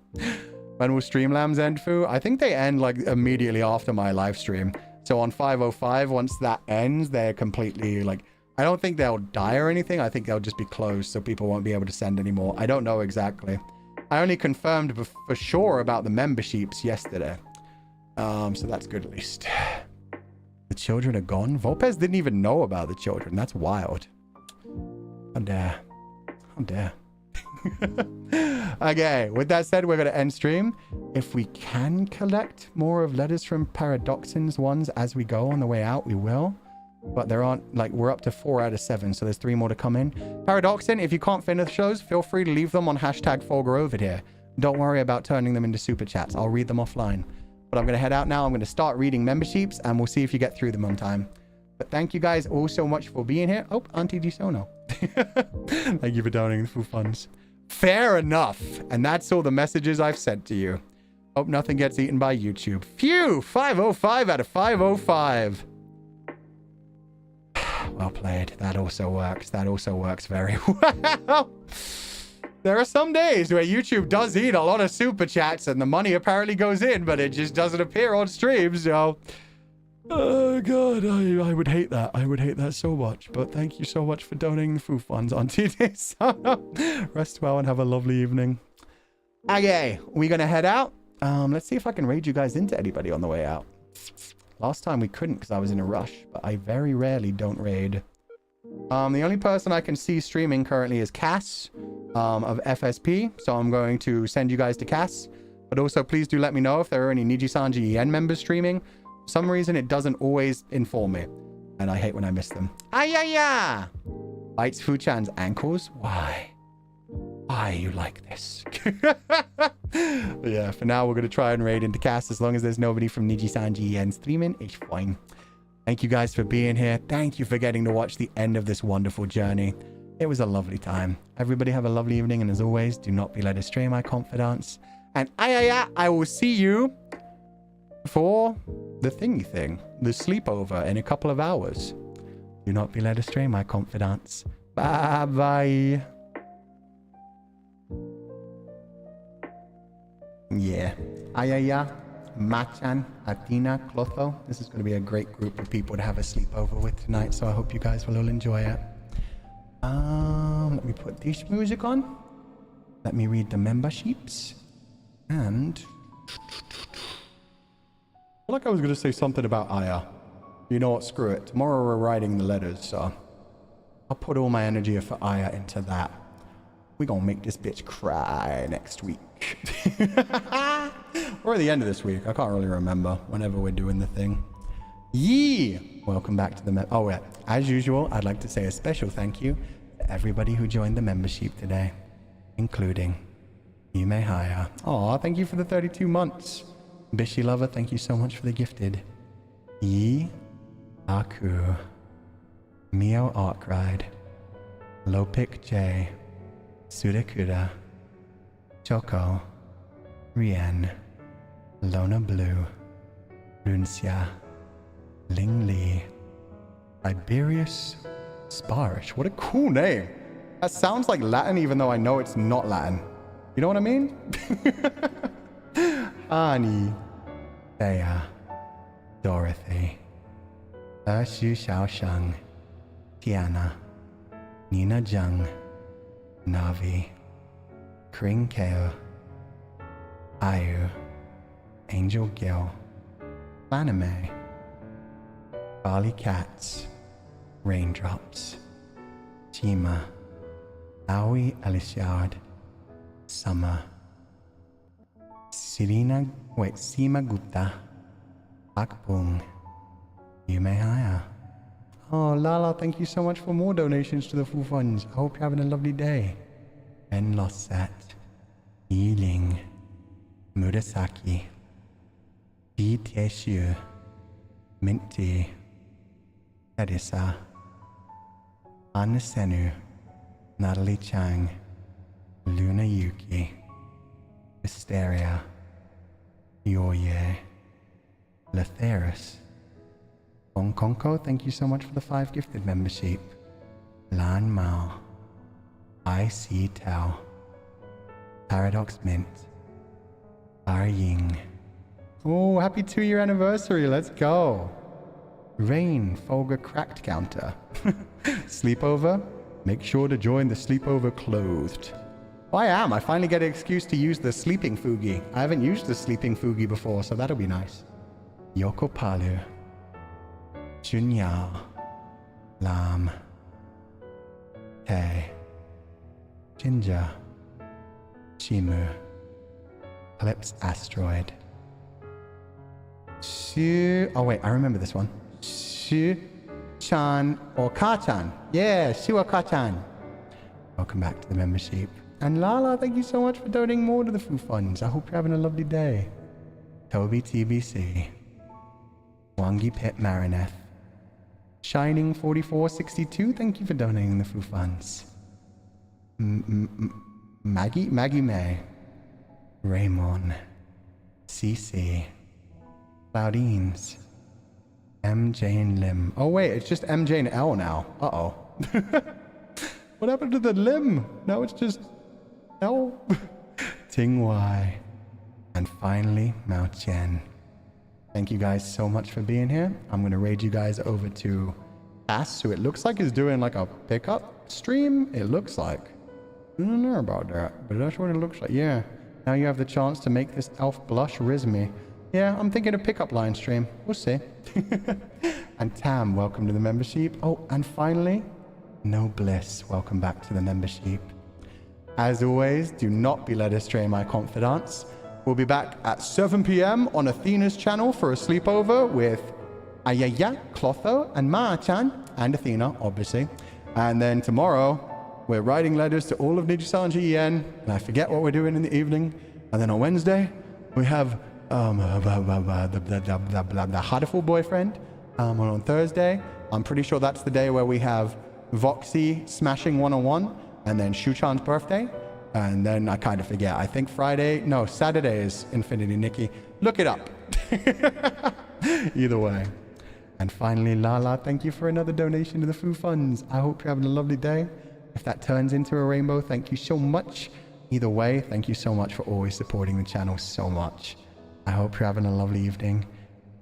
When will Streamlabs end, Fu? I think they end like immediately after my live stream. So on 505, once that ends, they're completely like, I don't think they'll die or anything. I think they'll just be closed so people won't be able to send anymore. I don't know exactly. I only confirmed for sure about the memberships yesterday. So that's good at least. The children are gone? Volpez didn't even know about the children. That's wild. How dare. How dare. Okay, with that said, we're going to end stream. If we can collect more of letters from Paradoxins ones as we go on the way out, we will. But there aren't, like, we're up to 4 out of 7, so there's 3 more to come in. Paradoxin, if you can't finish those, feel free to leave them on hashtag Fulgur Ovid here. Don't worry about turning them into super chats. I'll read them offline. But I'm going to head out now. I'm going to start reading memberships, and we'll see if you get through them on time. But thank you guys all so much for being here. Oh, Auntie Gisono. Thank you for donating the full funds. Fair enough. And that's all the messages I've sent to you. Hope nothing gets eaten by YouTube. Phew! 505 out of 505. Well played. That also works. That also works very well. There are some days where YouTube does eat a lot of super chats and the money apparently goes in, but it just doesn't appear on stream, so... Oh, God, I would hate that. I would hate that so much. But thank you so much for donating the food funds on today's. Rest well and have a lovely evening. Okay, we're going to head out. Let's see if I can raid you guys into anybody on the way out. Last time we couldn't because I was in a rush, but I very rarely don't raid. The only person I can see streaming currently is Cass of FSP, so I'm going to send you guys to Cass. But also, please do let me know if there are any Nijisanji EN members streaming. For some reason, it doesn't always inform me, and I hate when I miss them. Ayaya! Bites Fu-chan's ankles? Why? Why are you like this? Yeah, for now, we're going to try and raid into Cass. As long as there's nobody from Nijisanji EN streaming, it's fine. Thank you guys for being here. Thank you for getting to watch the end of this wonderful journey. It was a lovely time. Everybody have a lovely evening, and as always, do not be led astray, my confidants. And I will see you for the thingy thing, the sleepover in a couple of hours. Do not be led astray, my confidants. Bye bye. Yeah. Ayaya, Machan, Athena, Clotho. This is going to be a great group of people to have a sleepover with tonight, so I hope you guys will all enjoy it. Let me put this music on. Let me read the memberships. And... I feel like I was going to say something about Aya. You know what? Screw it. Tomorrow we're writing the letters, so... I'll put all my energy for Aya into that. We're going to make this bitch cry next week. Or at the end of this week. I can't really remember. Whenever we're doing the thing. Yee! Welcome back to the... Oh, yeah. As usual, I'd like to say a special thank you to everybody who joined the membership today. Including... Yume Haya. Aw, thank you for the 32 months. Bishi Lover, thank you so much for the gifted. Yi Aku. Mio Arkride. Lopik J. Sudakura. Choco. Rien. Lona Blue. Runcia. Ling Li. Iberius Sparish. What a cool name. That sounds like Latin even though I know it's not Latin. You know what I mean? Ani. Thea. Dorothy. Shu Xiaosheng. Tiana. Nina Zheng. Navi. Kring Keo. Ayu. Angel Gil. Anime. Bali Cats. Raindrops. Chima. Aoi Alishard. Summer. Sima Gupta. Akpung. Yume Haya. Oh, Lala, thank you so much for more donations to the full funds. I hope you're having a lovely day. Ben Losset. Yiling. Murasaki. Ji Tieshu. Minty. Edisa. Anna Senu. Natalie Chang. Luna Yuki. Hysteria. Yoye. Letherus. Hong Kongko, thank you so much for the 5 gifted membership. Lan Mao. I See Tao. Paradox Mint. Ar Ying. Oh, happy 2-year anniversary. Let's go. Rain, Fulgur Cracked Counter. Sleepover? Make sure to join the sleepover clothed. Oh, I am. I finally get an excuse to use the sleeping Fugi. I haven't used the sleeping Fugi before, so that'll be nice. Yoko Palu. Junyao. Lam. Te. Ginger. Shimu. Eclipse Asteroid. Oh wait, I remember this one. Shu-chan or Ka-chan. Yeah, Shu or Ka-chan. Welcome back to the membership. And Lala, thank you so much for donating more to the Foo Funds. I hope you're having a lovely day. Toby TBC. Wangi Pit Marineth. Shining 4462, thank you for donating the Foo Funds. Maggie May. Raymond. CC. Cloudines. MJ and Lim. Oh wait, it's just MJ and L now. Uh-oh. What happened to the Lim? Now it's just L. Ting Wai. And finally, Mao Chen. Thank you guys so much for being here. I'm going to raid you guys over to Ass, who it looks like is doing like a pickup stream. It looks like. I don't know about that, but that's what it looks like. Yeah. Now you have the chance to make this elf blush Rizmi. Yeah, I'm thinking a pickup line stream. We'll see. And Tam, welcome to the membership. Oh, and finally, No Bliss, welcome back to the membership. As always, do not be led astray, my confidants. We'll be back at 7 p.m. on Athena's channel for a sleepover with Ayaya, Clotho, and Ma-chan, and Athena, obviously. And then tomorrow, we're writing letters to all of Nijisanji Yen, and I forget what we're doing in the evening. And then on Wednesday, we have the Hatterful boyfriend. On Thursday, I'm pretty sure that's the day where we have Voxy smashing 101, and then Shu-chan's birthday. And then I kind of forget. I think Saturday is Infinity Nikki. Look it up. Either way. And finally, Lala, thank you for another donation to the Foo Funds. I hope you're having a lovely day. If that turns into a rainbow, thank you so much. Either way, thank you so much for always supporting the channel so much. I hope you're having a lovely evening.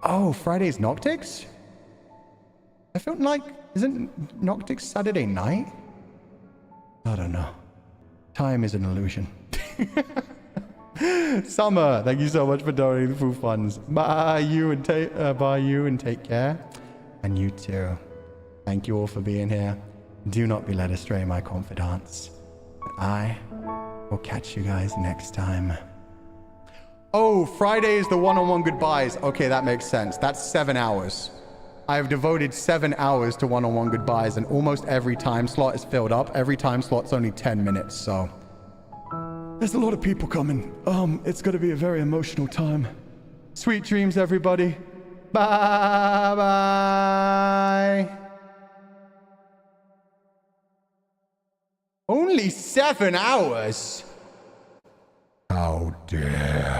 Oh, Friday's Noctix? I felt like, isn't Noctix Saturday night? I don't know. Time is an illusion. Summer, thank you so much for donating the Foo Funds. Bye you and take care. And you too. Thank you all for being here. Do not be led astray, my confidants. I will catch you guys next time. Oh, Friday is the one-on-one goodbyes. Okay, that makes sense. That's 7 hours. I have devoted 7 hours to one-on-one goodbyes, and almost every time slot is filled up. Every time slot's only 10 minutes, so. There's a lot of people coming. It's going to be a very emotional time. Sweet dreams, everybody. Bye-bye. Only 7 hours? How dare